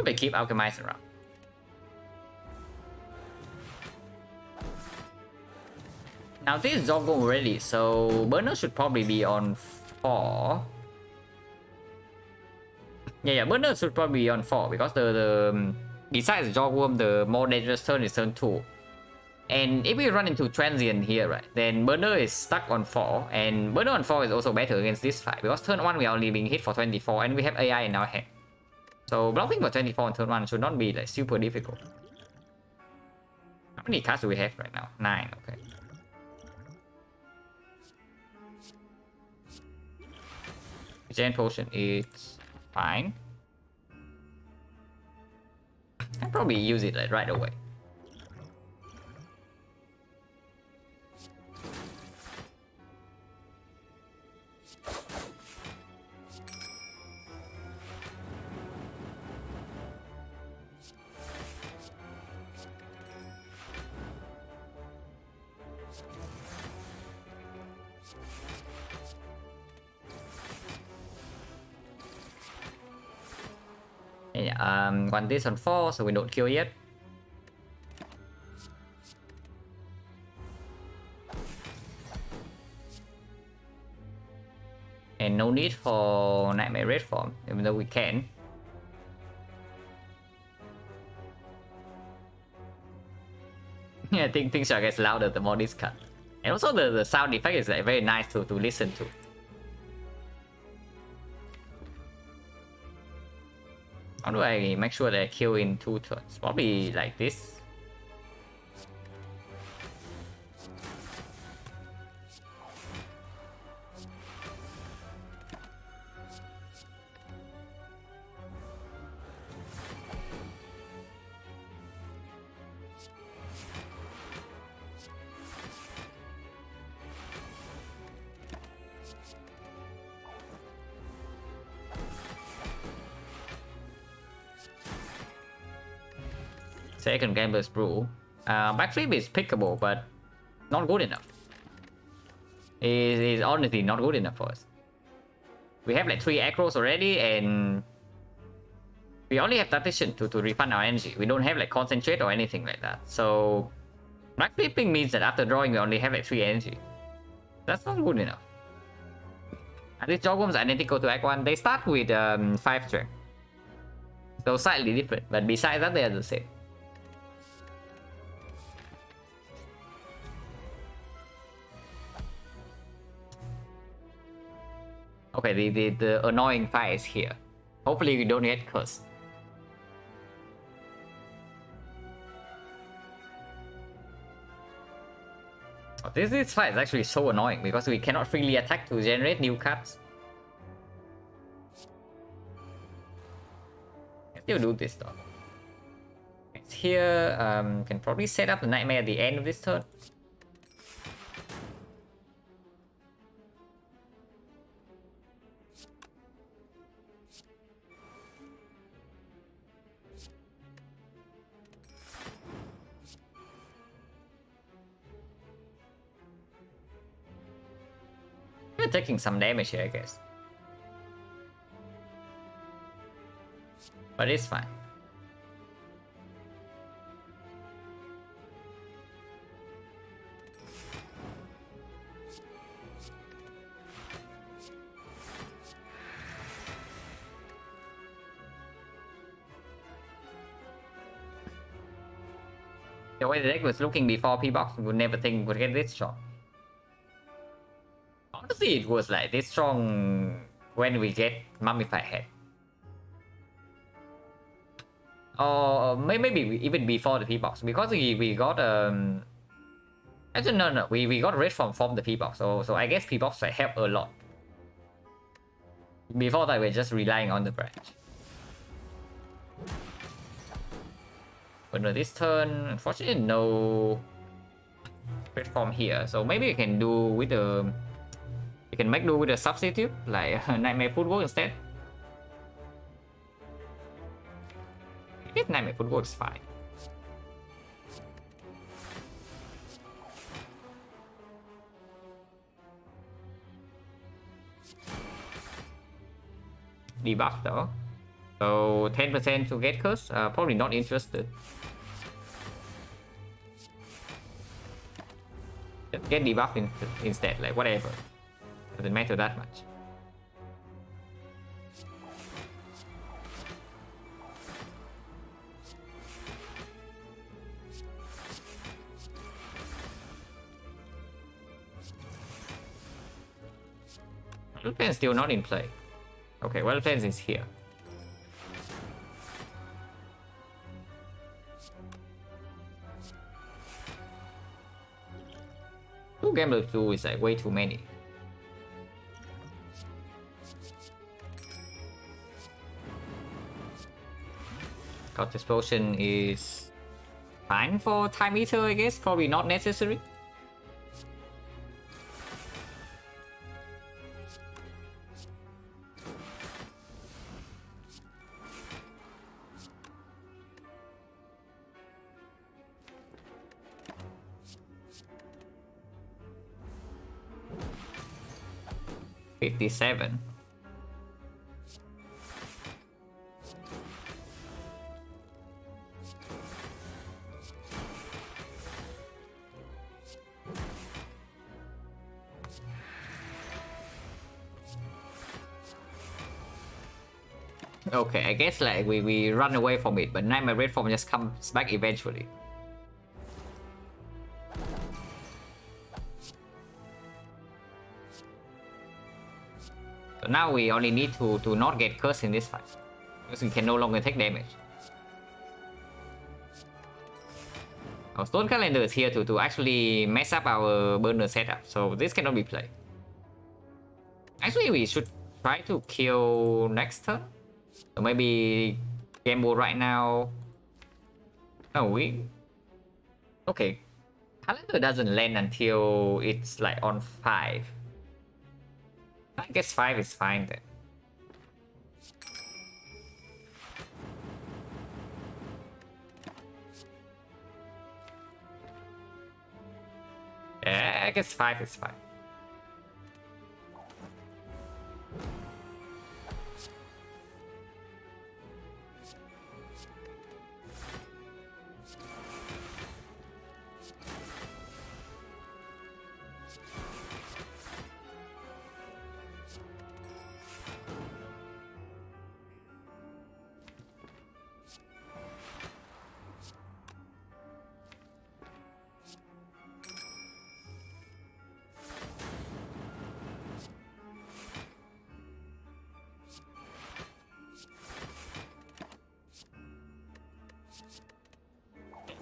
They keep alchemizing around. Now this is all going ready, so burner should probably be on 4. Yeah, burner should probably be on 4, because the besides Jawworm, the more dangerous turn is turn 2. And if we run into transient here, right, then burner is stuck on 4, and burner on 4 is also better against this fight, because turn 1 we are only being hit for 24, and we have AI in our hand. So blocking for 24 on turn 1 should not be like super difficult. How many cards do we have right now? 9, okay. Gen potion is fine. probably use it like right away. Yeah, want this on 4, so we don't kill yet. And no need for Nightmare Red form, even though we can. Yeah, I think things are gets louder the more this cut. And also the sound effect is like very nice to listen to. How do I make sure that I kill in 2 turns? Probably like this. Second Gambler's Brew. Backflip is pickable, but not good enough. Is honestly not good enough for us. We have like 3 aggros already, and we only have Tactician to refund our energy. We don't have like Concentrate or anything like that. So backflipping means that after drawing we only have like 3 energy. That's not good enough. And these Jawworms are identical to Act 1. They start with 5 strength. So slightly different, but besides that they are the same. Okay, the annoying fight is here. Hopefully we don't get cursed. Oh, this fight is actually so annoying because we cannot freely attack to generate new cards. Can still do this though. It's here. Can probably set up the Nightmare at the end of this turn. We're taking some damage here, I guess. But it's fine. The way the deck was looking before P-Box, we would never think we would get this shot. Honestly, it was like this strong when we get Mummified Head. Or maybe even before the P-Box, because we got actually no, we got red from the P-Box, so I guess P-Box like, help a lot. Before that, we're just relying on the branch. But no, this turn, unfortunately, no red form here. So maybe we can do with the, we can make do with a substitute like Nightmare Footwork instead. I guess Nightmare Footwork is fine. Debuff though. So 10% to get curse, probably not interested. Just get debuff instead, like whatever. Doesn't matter that much. Well-Fenced still not in play. Okay, Well-Fenced is here. Two Gambler 2 is like way too many. Cult Explosion is fine for Time Eater, I guess. Probably not necessary. $57. Okay, I guess like we run away from it, but Nightmare Red Form just comes back eventually. So now we only need to not get cursed in this fight, because we can no longer take damage. Our Stone Calendar is here to actually mess up our burner setup, so this cannot be played. Actually, we should try to kill next turn. So maybe gamble right now. No, we... Okay. Calendar doesn't land until it's like on 5. I guess 5 is fine then. Yeah, I guess 5 is fine.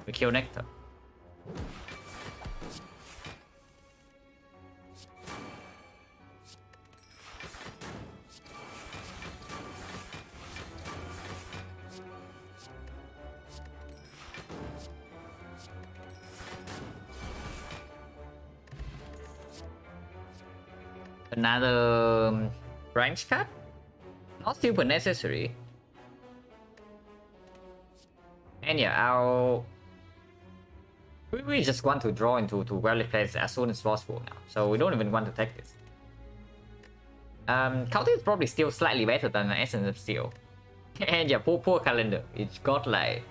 We kill Nectar. Another branch card? Not super necessary. And yeah, we just want to draw into Valley Place as soon as possible now, so we don't even want to take this. Counter is probably still slightly better than Essence of Steel. And yeah, poor Calendar. It got like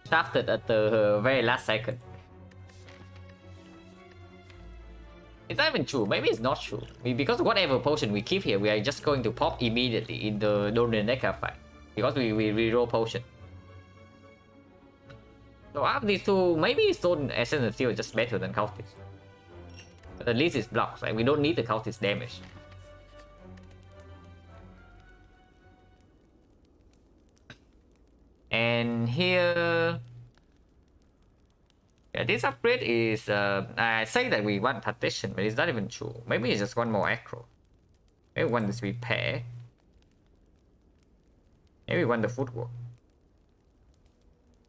shafted at the very last second. It's not even true. Maybe it's not true. Because whatever potion we keep here, we are just going to pop immediately in the Domineka fight. Because we reroll potion. So out of these two, maybe Stone Essence of Steel is just better than Cultist. But at least it's blocks, right? We don't need the Cultist damage. And here... Yeah, this upgrade is... I say that we want Partition, but it's not even true. Maybe it's just one more Acro. Maybe we want this Repair. Maybe we want the Footwork.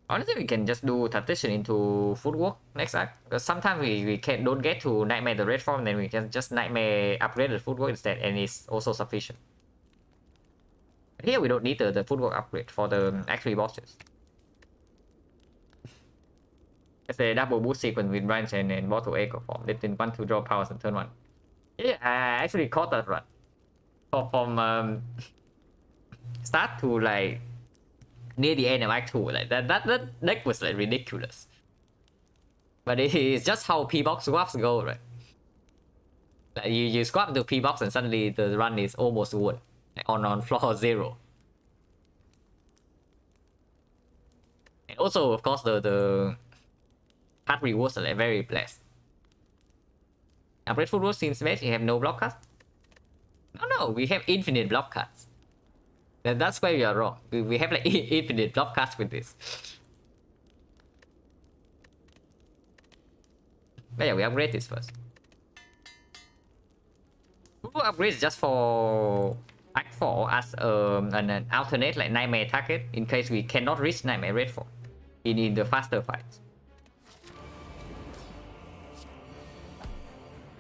Honestly, we can just do Partition into Footwork next act. Because sometimes we don't get to Nightmare the Red Form, then we can just Nightmare upgrade the Footwork instead, and it's also sufficient. But here we don't need the Footwork upgrade for the actual bosses. It's a double boost sequence with Branch and Bottle Echo form. They didn't want to draw powers on turn 1. Yeah, I actually caught that run. From start to like near the end of Act 2, like that deck was like ridiculous. But it is just how P-Box swaps go, right? Like you swap to P-Box and suddenly the run is almost won, like on floor 0. And also, of course, the card rewards are like very blessed. Upgrade Footwork seems best. You have no block cards. No, we have infinite block cards. That's where we are wrong. We have like infinite block cards with this. But yeah, we upgrade this first. Footwork upgrade is just for act for as an alternate like nightmare target in case we cannot reach nightmare red for in the faster fights.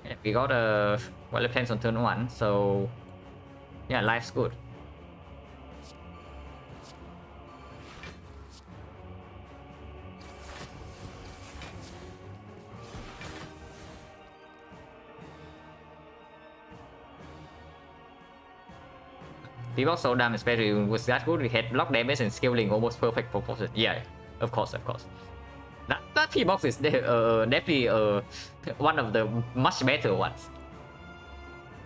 Yeah, we got a Violet Plains on turn 1, so yeah, life's good. People so damn especially was that good. We had block damage and scaling almost perfect proportion. Yeah, of course. That P-box is definitely one of the much better ones.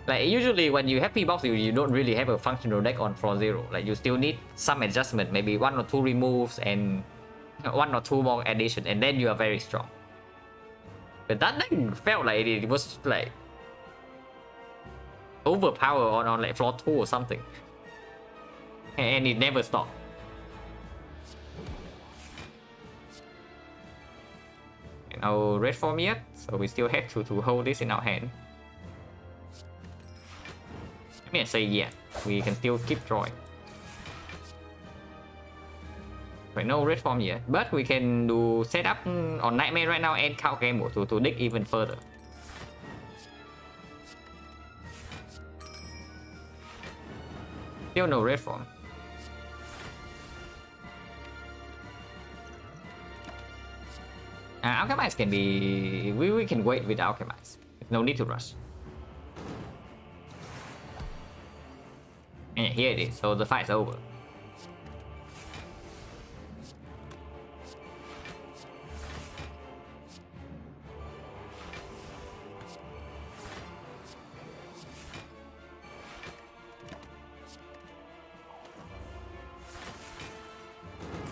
Like usually when you have P-box, you don't really have a functional deck on floor 0. Like you still need some adjustment, maybe 1 or 2 removes and 1 or 2 more addition, and then you are very strong. But that deck felt like it was like overpowered on like floor 2 or something. And it never stopped. No red form yet, so we still have to hold this in our hand. I mean, I say yeah, we can still keep drawing. But no red form yet, but we can do setup on Nightmare right now and count game mode to dig even further. Still no red form. Alchemize can be... We can wait with Alchemize. There's no need to rush. And here it is, so the fight's over.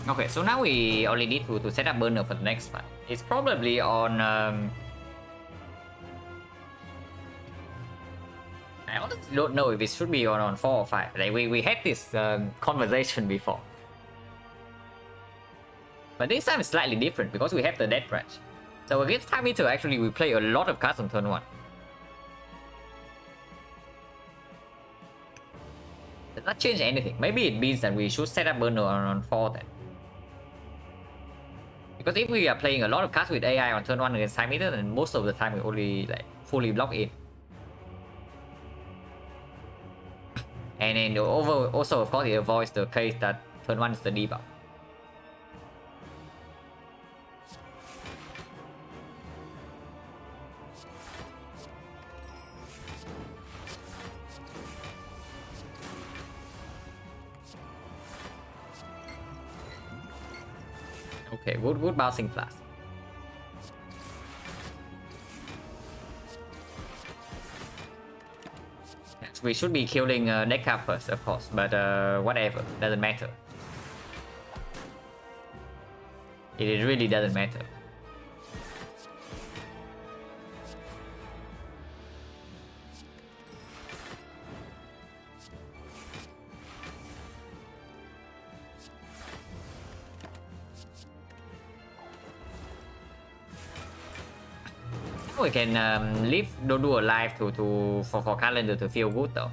Okay, so now we only need to set up burner for the next fight. It's probably on... I honestly don't know if it should be on 4 or 5. Like we had this conversation before. But this time it's slightly different because we have the Death Branch. So against Time Eater, actually we play a lot of cards on turn 1. Does that change anything? Maybe it means that we should set up burner on 4 then. Because if we are playing a lot of cards with AI on turn 1 against Time Eater, then most of the time we only like fully block in. And then also of course it avoids the case that turn 1 is the debuff. Okay, good bouncing flash. Yes, we should be killing deck cap first, of course, but whatever, doesn't matter. It really doesn't matter. We can leave Dodo alive for calendar to feel good though.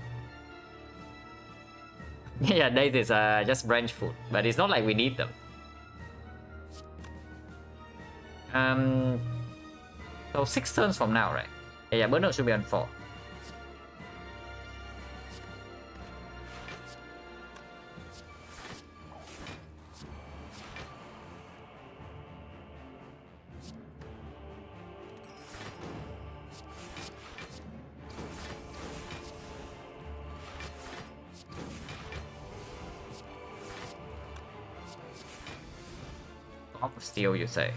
Yeah, this is just branch food, but it's not like we need them. So 6 turns from now, right? Yeah, burner should be on 4. Of steel, you say?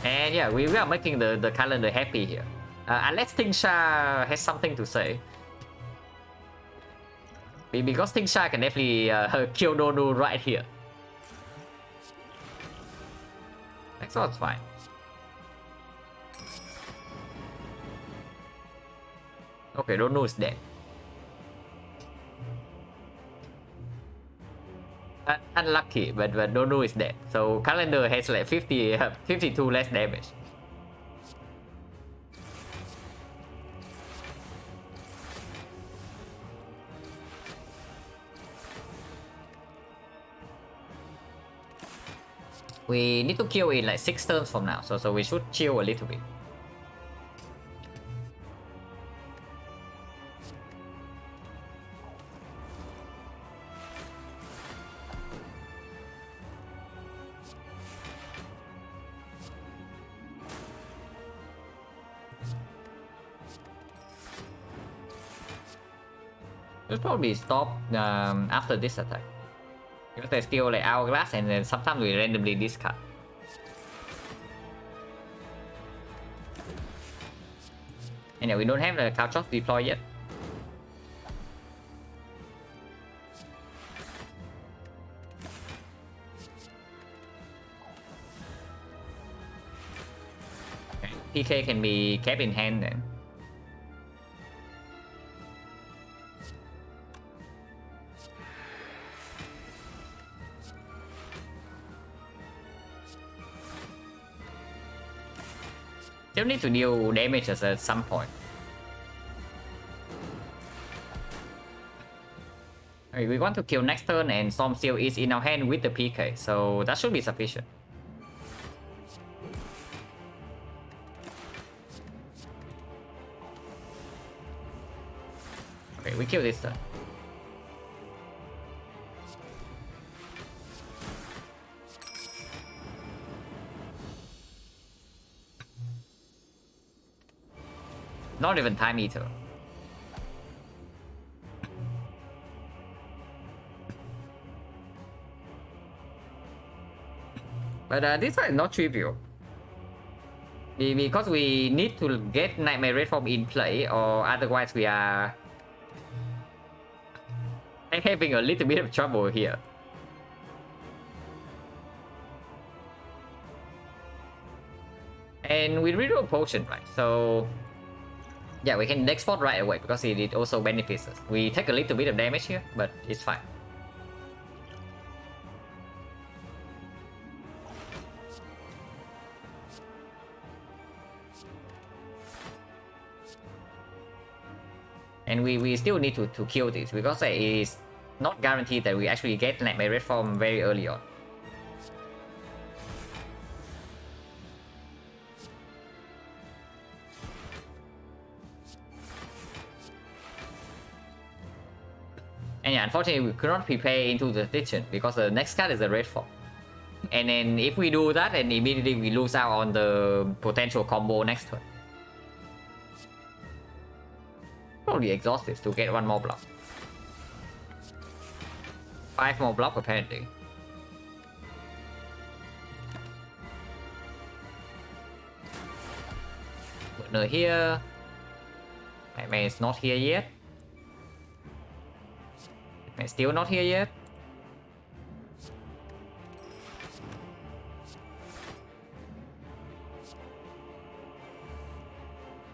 And yeah, we are making the calendar happy here. Unless Tingsha has something to say. Because Tingsha can definitely kill Dodo right here. That's what's fine. Okay, Dodo is dead. Unlucky, but Dodo is dead. So calendar has like 50, 52 less damage. We need to kill in like 6 turns from now, so we should chill a little bit. We'll probably stop after this attack. Because there's still like hourglass and then sometimes we randomly discard. And yeah, we don't have the couch off deploy yet. Okay. PK can be kept in hand then. Still need to deal damage at some point. Okay, we want to kill next turn and Storm Seal is in our hand with the PK, so that should be sufficient. Okay, we kill this turn. Not even Time Eater. But this one is not trivial. Because we need to get Nightmare Red Form in play, or otherwise we are having a little bit of trouble here. And we reroll potion, right? So yeah, we can deck spot right away because it also benefits us. We take a little bit of damage here, but it's fine. And we still need to kill this because it is not guaranteed that we actually get Nightmare Red Form very early on. And yeah, unfortunately we could not prepare into the kitchen because the next card is a Red Form. And then if we do that, then immediately we lose out on the potential combo next turn. Probably exhaust this to get one more block. 5 more block apparently. Partner here. Nightmare is not here yet. Nightmare still not here yet.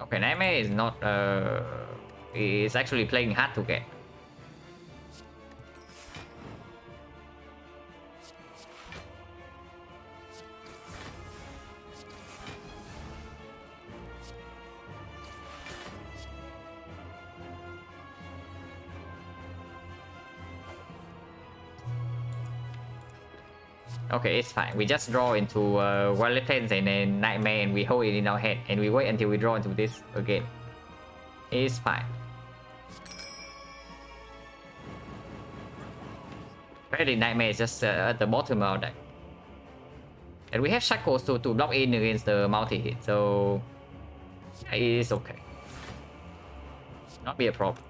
Okay, Nightmare is not is actually playing hard to get. Okay, it's fine. We just draw into Violet Plains and then Nightmare and we hold it in our hand and we wait until we draw into this again. It's fine. Apparently Nightmare is just at the bottom of our deck. And we have Shackles to block in against the multi-hit, so it is okay. Not be a problem.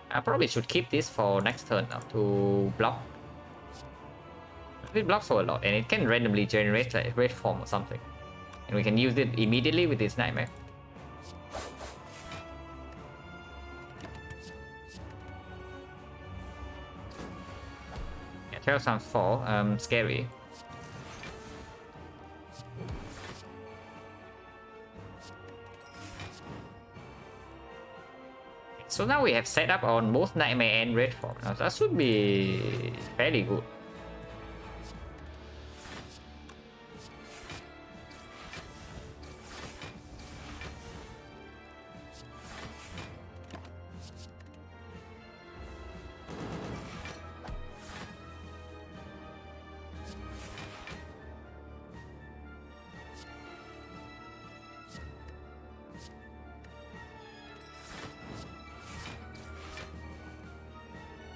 I probably should keep this for next turn now to block. It blocks for a lot and it can randomly generate a red form or something. And we can use it immediately with this Nightmare. Yeah, Terror Sounds 4, scary. So now we have set up on both Nightmare and Red Form. Now that should be fairly good.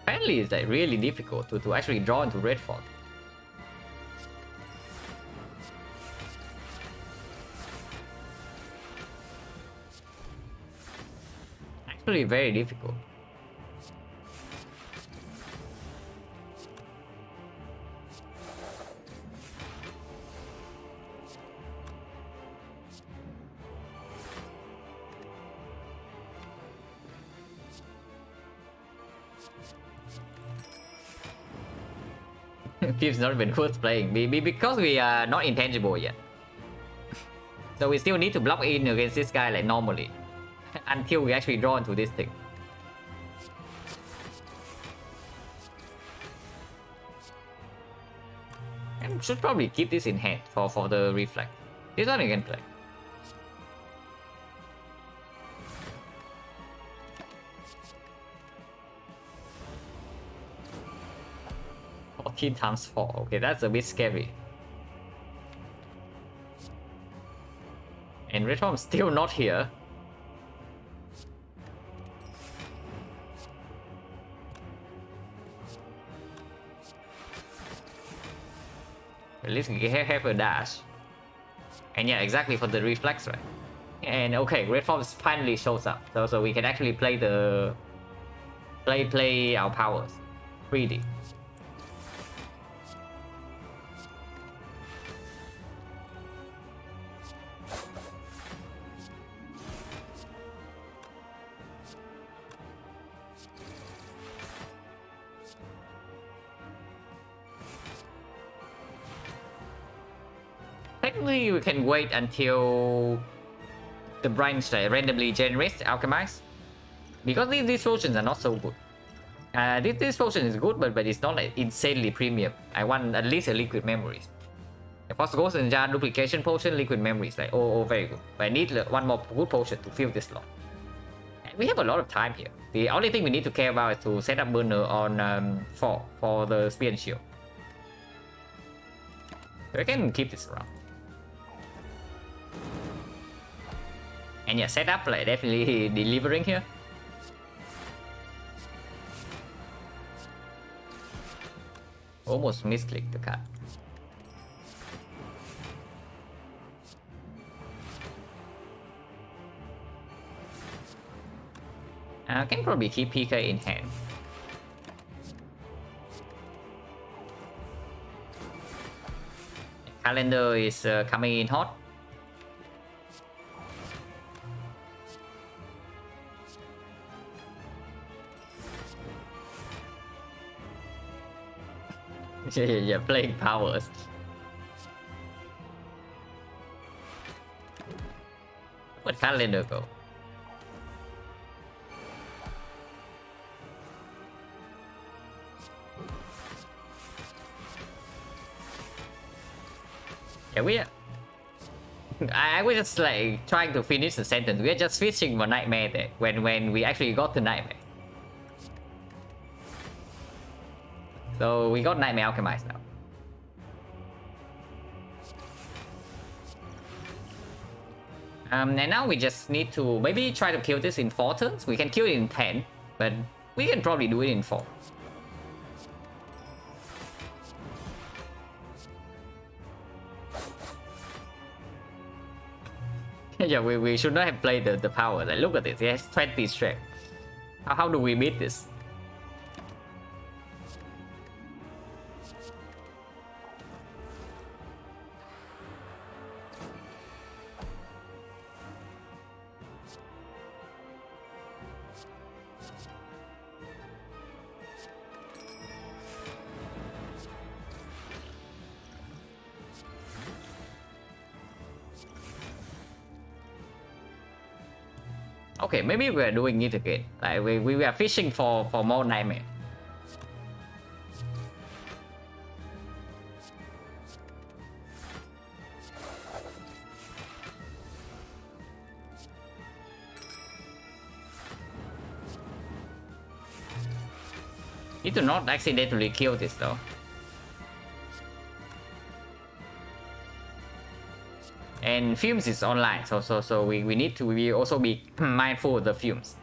Apparently it's like really difficult to actually draw into Red Fort. Actually very difficult. Feels not even worth playing because we are not intangible yet. So we still need to block in against this guy like normally until we actually draw into this thing. And should probably keep this in hand for the reflex. This one you can play. 14 times 4. Okay, that's a bit scary. And Red Form's still not here. At least we have a dash. And yeah, exactly for the reflex, right? And okay, Red Form finally shows up. So we can actually play the... Play our powers. 3D. Technically, we can wait until the branch randomly generates alchemize, because these potions are not so good. This potion is good, but it's not like insanely premium. I want at least a liquid memories. The first Ghost and Jar duplication potion, liquid memories, like oh very good. But I need one more good potion to fill this slot. And we have a lot of time here. The only thing we need to care about is to set up burner on 4 for the spear and shield. So we can keep this around. And yeah, setup like definitely delivering here. Almost misclicked the card. I can probably keep PK in hand. Calendar is coming in hot. Yeah, playing powers. Where'd Calendar go? Yeah, we are. I was just like trying to finish the sentence. We are just switching for Nightmare there when we actually got to Nightmare. So we got Nightmare Alchemized now. And now we just need to maybe try to kill this in 4 turns. We can kill it in 10, but we can probably do it in 4. Yeah, we should not have played the power. Like, look at this, he has 20 strength. How do we beat this? Okay, maybe we are doing it again. Like we are fishing for more nightmare. Need to not accidentally kill this though. And fumes is online, so we need to also be mindful of the fumes.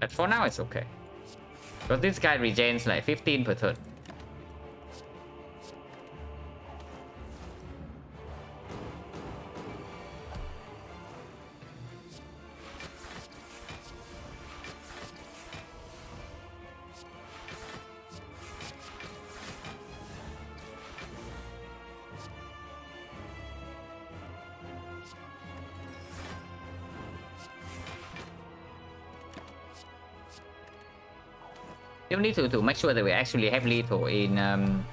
But for now it's okay. Because this guy regains like 15 per turn. You need to make sure that we actually have lethal in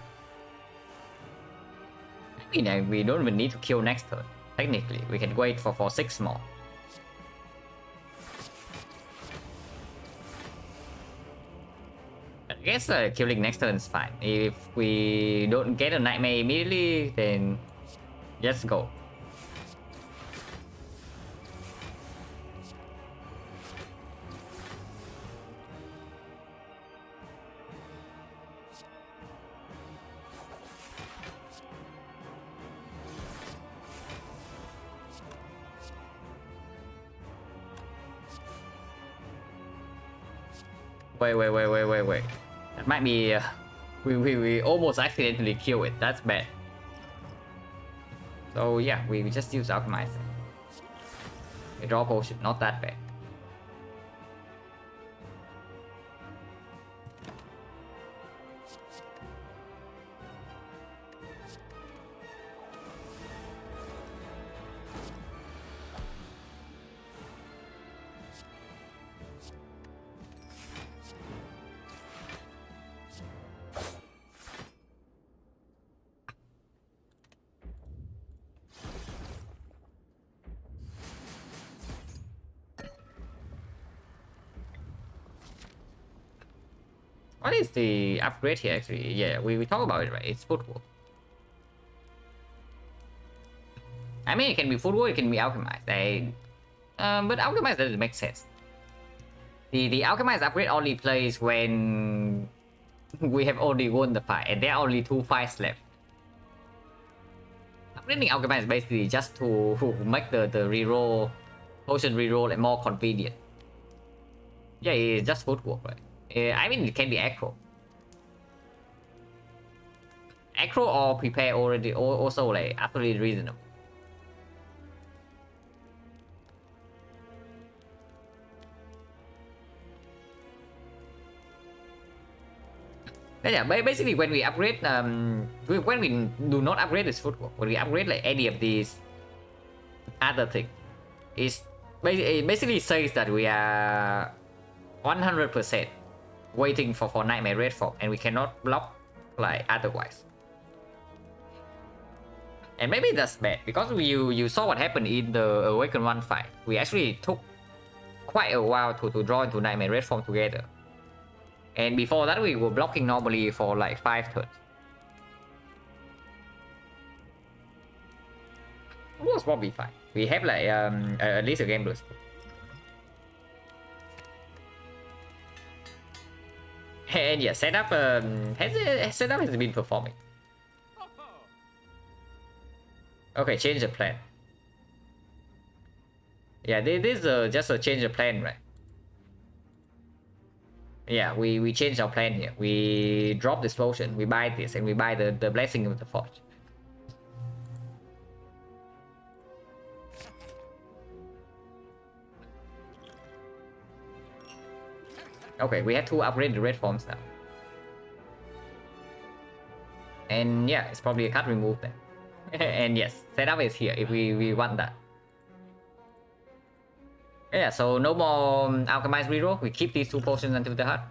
we don't even need to kill next turn. Technically, we can wait for 6 more. I guess killing next turn is fine. If we don't get a nightmare immediately, then just go. Wait. That might be... we almost accidentally kill it. That's bad. So yeah, we just use Alchemize. We draw potion, not that bad. What is the upgrade here actually? Yeah, we talk about it, right? It's footwork. I mean, it can be footwork, it can be alchemized. But alchemized doesn't make sense. The alchemized upgrade only plays when we have only won the fight, and there are only 2 fights left. Upgrading alchemized is basically just to make the reroll, potion reroll, and more convenient. Yeah, it's just footwork, right? I mean, it can be acro. Acro or prepare already also like absolutely reasonable. But yeah, basically when we upgrade, when we do not upgrade this footwork, when we upgrade like any of these other things, it basically says that we are 100% waiting for Nightmare Red Form, and we cannot block like otherwise. And maybe that's bad because you saw what happened in the Awaken 1 fight. We actually took quite a while to draw into Nightmare Red Form together. And before that we were blocking normally for like 5 turns. It was probably fine. We have like at least a game boost. And yeah, setup has been performing. Okay, change the plan. Yeah, this is just a change of plan, right? Yeah, we changed our plan here. We drop this potion, we buy this, and we buy the Blessing of the Forge. Okay, we have to upgrade the red forms now. And yeah, it's probably a card remove then. And yes, setup is here if we want that. Yeah, so no more alchemized reroll. We keep these 2 potions until the heart.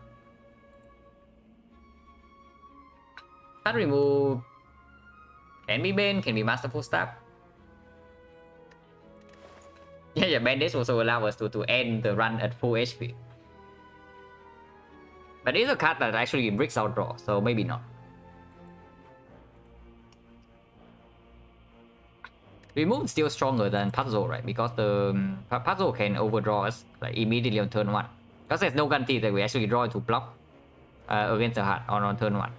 Card remove can be Bane, can be Masterful Staff. Yeah, bandage also allow us to end the run at full HP. But it's a card that actually bricks out draw, so maybe not. Remove is still stronger than Puzzle, right? Because the Puzzle can overdraw us like immediately on turn 1. Because there's no guarantee that we actually draw into block against the heart on turn 1.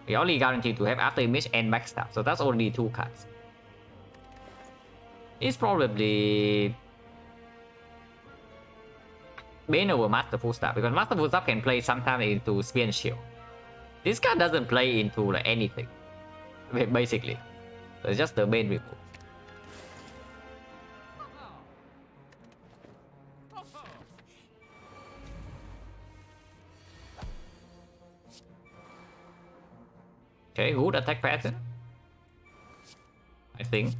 We only guaranteed to have after image and backstab, so that's only 2 cards. It's probably Bane over Masterful Staff, because Masterful Staff can play sometimes into Spear and Shield. This card doesn't play into like anything, basically. So it's just the Bane remove. Okay, good attack pattern, I think.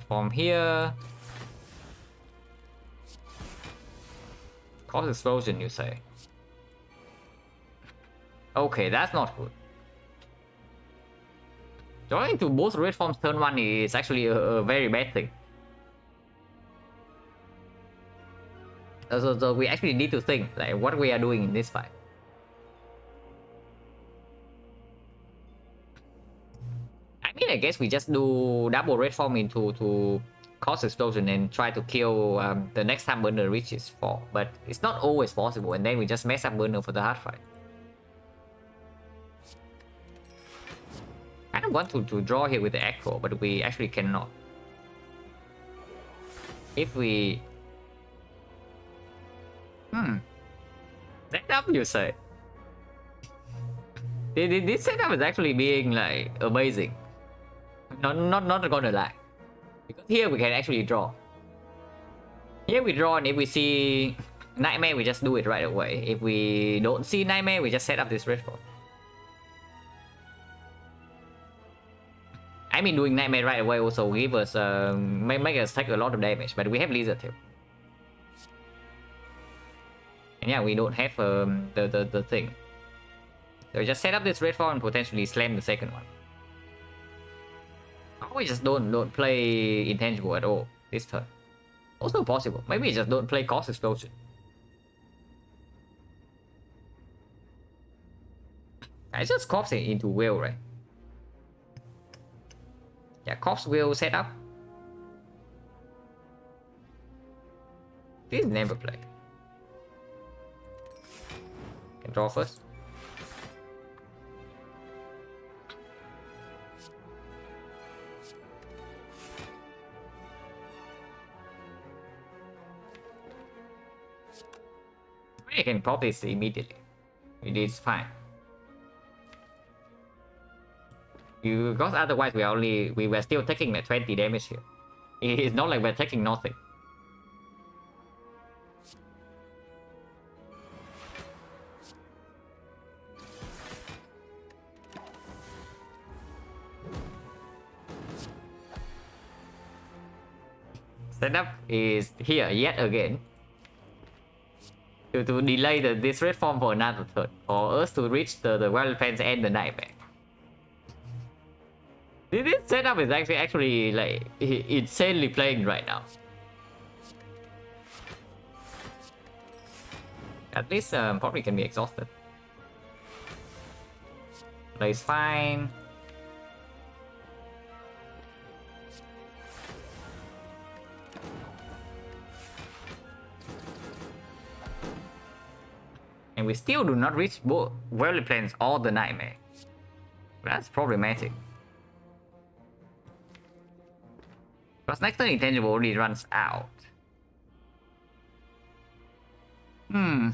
From here, cause explosion, you say? Okay, that's not good. Drawing to both red forms turn 1 is actually a very bad thing. So we actually need to think like what we are doing in this fight. I mean, I guess we just do double red form into to cause explosion and try to kill the next time burner reaches 4, but it's not always possible, and then we just mess up burner for the hard fight. I don't want to draw here with the echo, but we actually cannot. If we setup, you say? This setup is actually being like amazing. Not gonna lie, because here we can actually draw. Here we draw, and if we see Nightmare, we just do it right away. If we don't see Nightmare, we just set up this red form. I mean, doing Nightmare right away also give us make us take a lot of damage, but we have Lizard Tail. And yeah, we don't have the thing. So we just set up this red form and potentially slam the second one. Or we just don't play Intangible at all this turn. Also possible. Maybe we just don't play Cause Explosion. I just Corpse into Will, right? Yeah, Corpse Will set up. This never play. Can draw first. I can pop this immediately. It is fine. Because otherwise we were still taking like 20 damage here. It's not like we're taking nothing. Setup is here yet again. To delay this red form for another turn. For us to reach the Wild Fence and the Nightmare. This setup is actually like insanely playing right now. At least probably can be exhausted. Plays fine. And we still do not reach both Wild Plains or the Nightmare. That's problematic. Because next turn Intangible already runs out. Now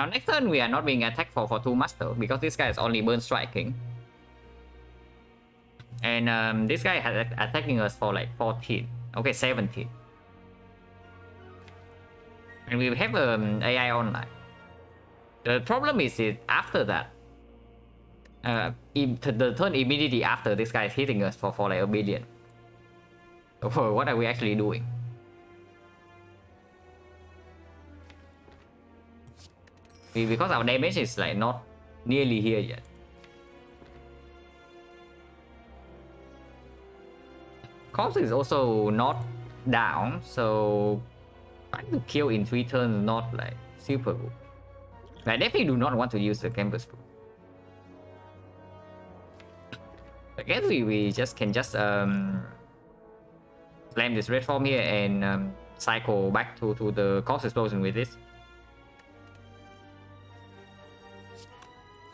next turn we are not being attacked for too much though, because this guy is only burn striking. And this guy is attacking us for like 14. Okay, 17. And we have AI online. The problem is after that, the turn immediately after, this guy is hitting us for like a billion. So what are we actually doing? Because our damage is like not nearly here yet. Cost is also not down, so trying to kill in 3 turns is not like super good. I definitely do not want to use the campus pool. I guess we just can just slam this red form here and cycle back to the cost explosion with this.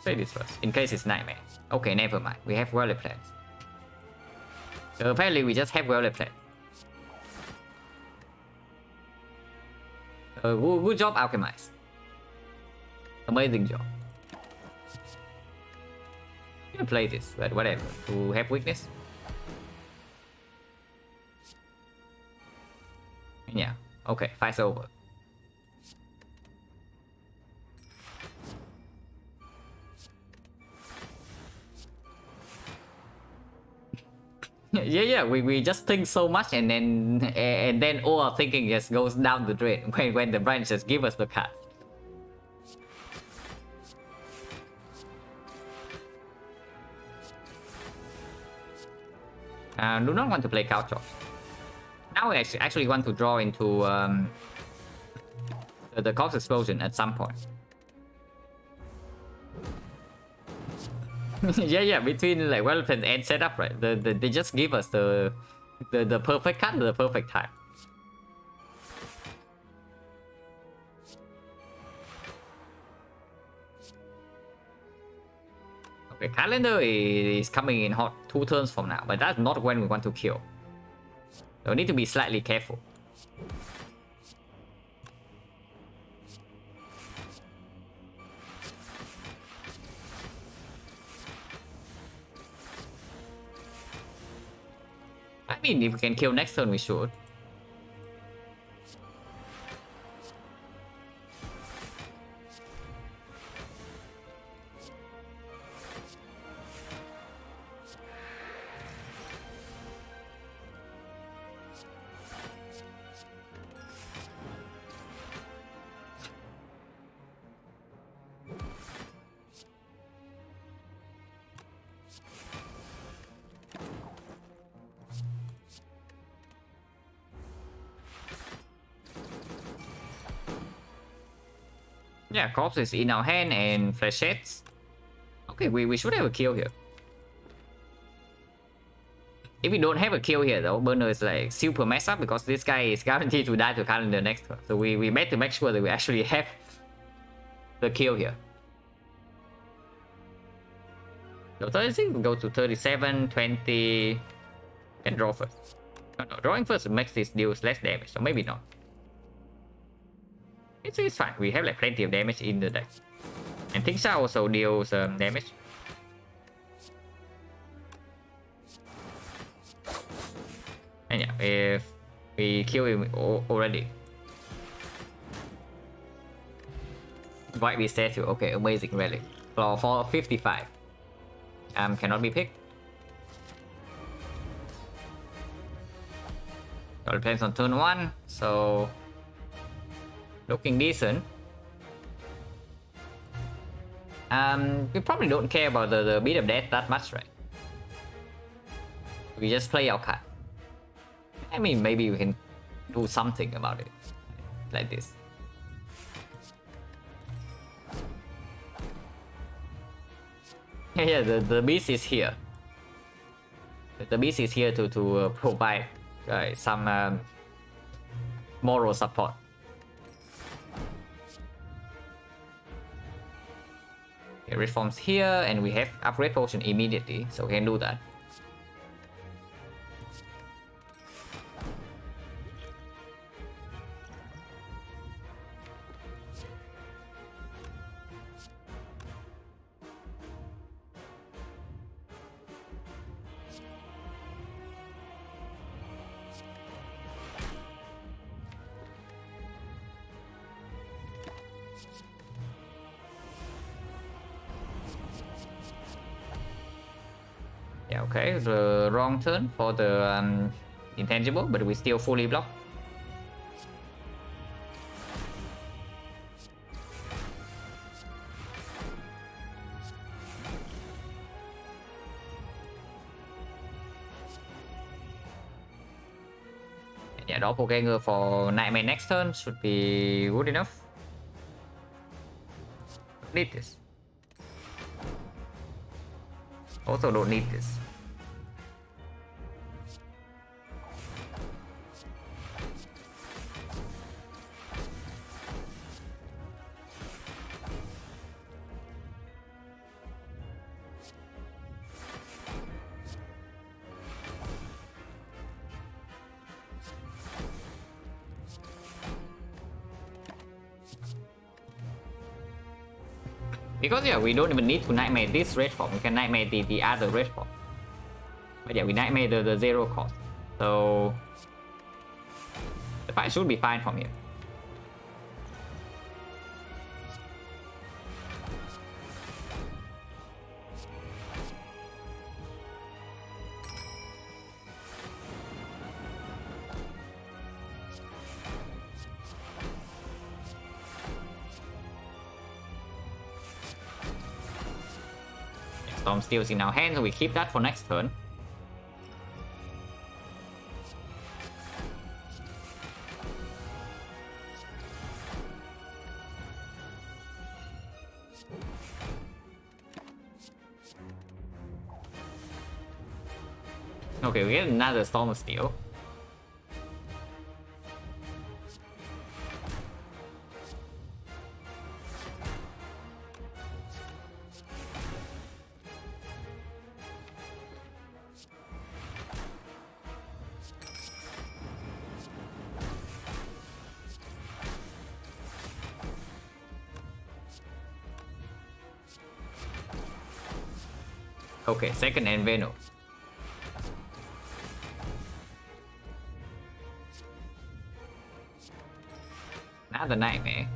Say this first, in case it's nightmare. Okay, never mind. We have well plans. Apparently we just have well planned. Good job, Alchemize. Amazing job. I'm gonna play this, but whatever. To have weakness. Yeah. Okay, fight's over. Yeah. We just think so much and then all our thinking just goes down the drain when the branch just give us the card. Do not want to play cow chop. Now we actually want to draw into the cost explosion at some point. yeah, between like weapons and setup, right? They just give us the perfect cut at the perfect time. Okay, calendar is coming in hot 2 turns from now, but that's not when we want to kill. So we need to be slightly careful. I mean, if we can kill next turn, we should. Yeah, corpse is in our hand and flechettes. Okay, we should have a kill here. If we don't have a kill here though, burner is like super messed up because this guy is guaranteed to die to calendar next turn. So we better make sure that we actually have the kill here. So 36, go to 37, 20, and draw first. No, drawing first makes this deals less damage, so maybe not. It's fine, we have like plenty of damage in the deck. And Tingsha also deals damage. And yeah, if we kill him already. White we statue, okay, amazing relic. Floor for 55. Cannot be picked. It depends on turn 1, so looking decent. We probably don't care about the beat of death that much, right? We just play our card. I mean, maybe we can do something about it, like this. Yeah, the beast is here. The beast is here to provide some moral support. Okay, reforms here, and we have upgrade potion immediately, so we can do that. Yeah, okay, the wrong turn for the intangible, but we still fully block. Yeah, doppelganger for nightmare next turn should be good enough. Need this. Also don't need this. Because yeah, we don't even need to nightmare this red form. We can nightmare the other red form. But yeah, we nightmare the 0 cost. So the fight should be fine from here. Storm Steel's in our hand, so we keep that for next turn. Okay, we get another Storm Steel. Okay, second and Venom. Now the nightmare.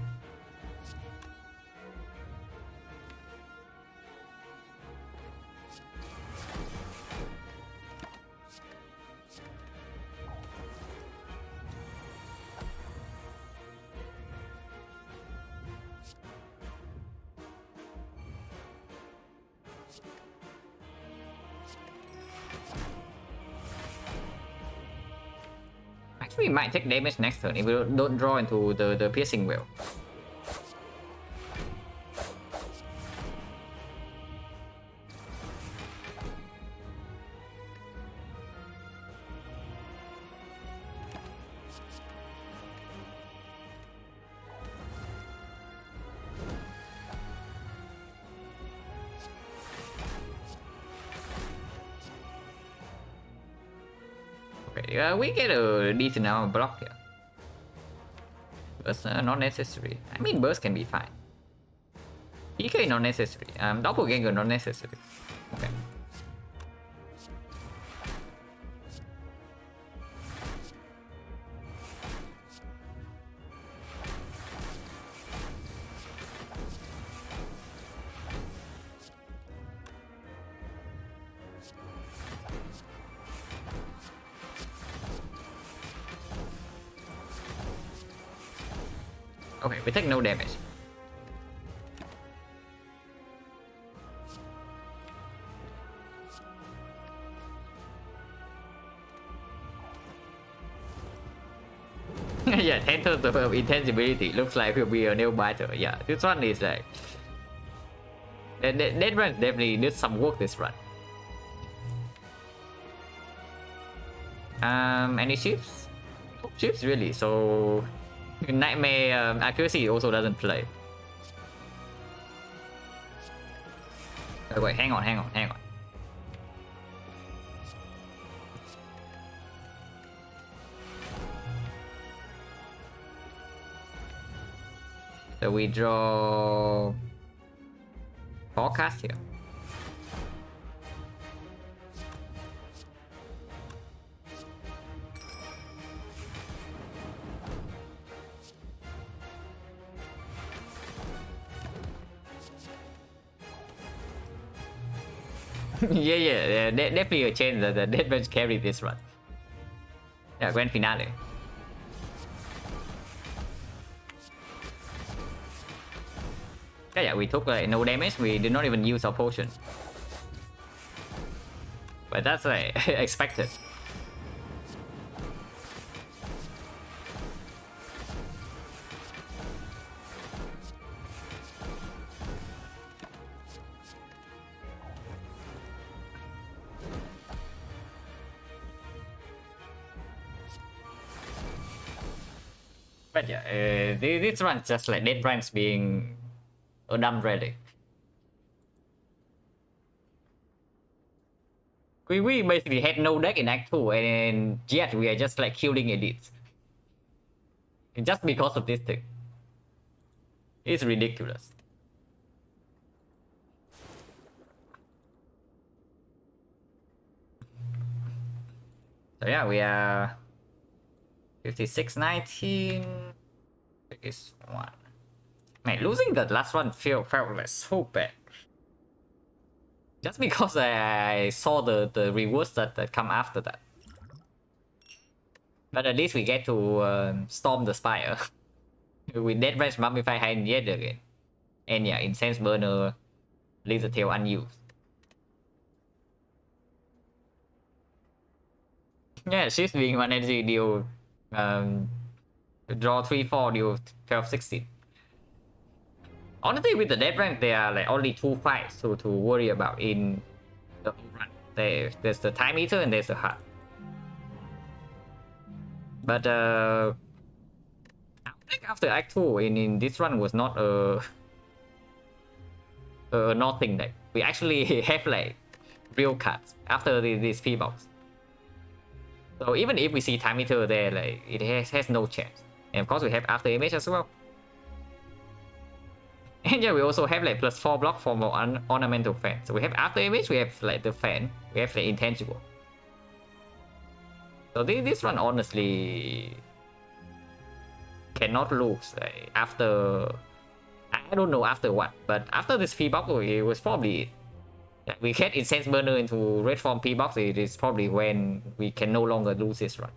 Actually, we might take damage next turn if we don't draw into the piercing well. Okay, we get a decent amount of block here. Burst not necessary. I mean, burst can be fine. PK not necessary. Doppelganger not necessary. Okay. Okay, we take no damage. Yeah, 10 turns of intangibility. Looks like it will be a nail biter. Yeah, this one is like... That run definitely needs some work this run. Any shifts? No shifts really, so... Nightmare accuracy also doesn't play. Oh, wait, hang on. So we draw forecast here. yeah, definitely a change that the Dead Bench carry this run. Yeah, grand finale. Yeah, we took like no damage. We did not even use our potion, but that's like expected. But yeah, this run just like dead ranks being a dumb relic. We basically had no deck in Act 2 and yet we are just like killing elites. Just because of this thing. It's ridiculous. So yeah, we are 56-19. Is one. Man, losing the last one felt like so bad. Just because I saw the rewards that come after that. But at least we get to storm the spire. With Dead Range Mummify Hand yet again. And yeah, Incense Burner leaves the tail unused. Yeah, she's being 1 energy deal draw 3-4 deal 12-16. Honestly, with the Dead Rank, there are like only 2 fights to worry about in the whole run. There's the Time Eater and there's the Heart. But I think after Act 2 in this run was not a nothing deck. We actually have like real cards after this P-box. So even if we see Time Eater there, like it has no chance. And of course we have After Image as well. And yeah, we also have like +4 block for more ornamental fan. So we have After Image, we have like the fan, we have the intangible. So this run honestly cannot lose like, after, I don't know after what, but after this P-box it was probably, we get Incense Burner into red form P-box, it is probably when we can no longer lose this run.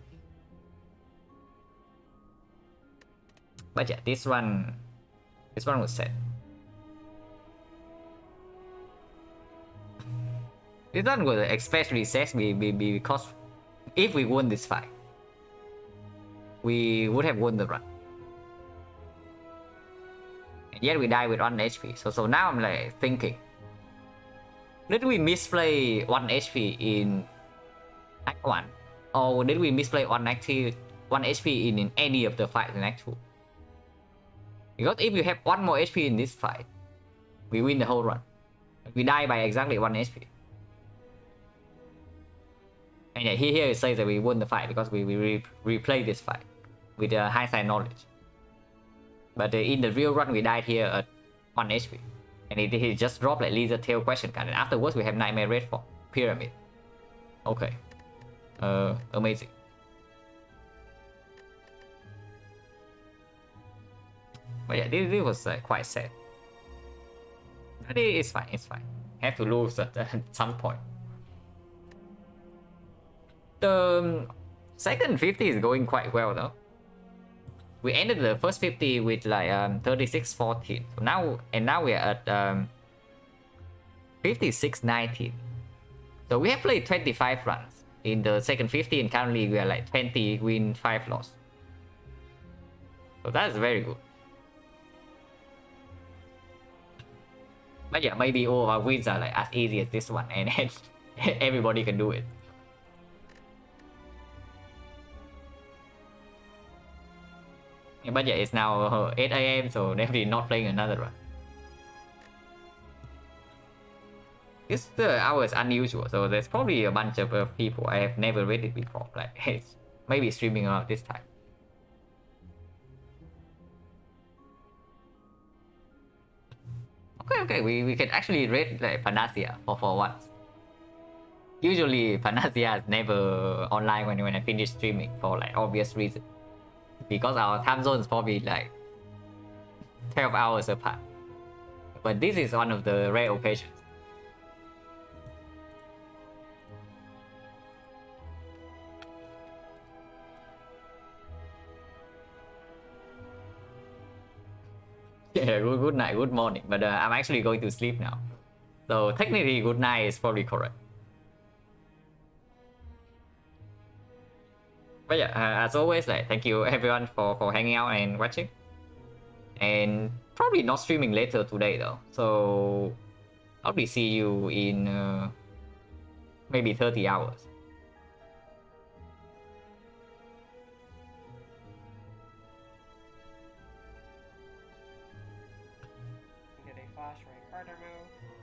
But yeah, this one was set. This one was especially set because if we won this fight, we would have won the run. And yet we die with 1 HP. So now I'm like thinking, did we misplay 1 HP in Act 1? Or did we misplay 1 HP in any of the fights in Act 2? Because if you have 1 more HP in this fight, we win the whole run. We die by exactly 1 HP. And yeah, here it says that we won the fight because we replay this fight with hindsight knowledge. But in the real run, we died here at 1 HP. And he just dropped like Lizard Tail question card. And afterwards, we have Nightmare Red for Pyramid. Okay. Amazing. But yeah, this was quite sad. But it's fine, it's fine. Have to lose at some point. The second 50 is going quite well though. We ended the first 50 with like 36-14. So now we're at 56-19. So we have played 25 runs in the second 50 and currently we are like 20 win 5 loss. So that's very good. But yeah, maybe all our wins are like as easy as this one and everybody can do it. But yeah, it's now 8 AM, so definitely not playing another run. This hour is unusual, so there's probably a bunch of people I have never read it before, like maybe streaming around this time. Okay, we can actually rate like Panacea for once. Usually Panacea is never online when I finish streaming for like obvious reasons. Because our time zone is probably like 12 hours apart. But this is one of the rare occasions. Yeah, good night, good morning. But I'm actually going to sleep now. So technically good night is probably correct. But yeah, as always, like thank you everyone for hanging out and watching. And probably not streaming later today though. So probably see you in maybe 30 hours. Flash, record remove.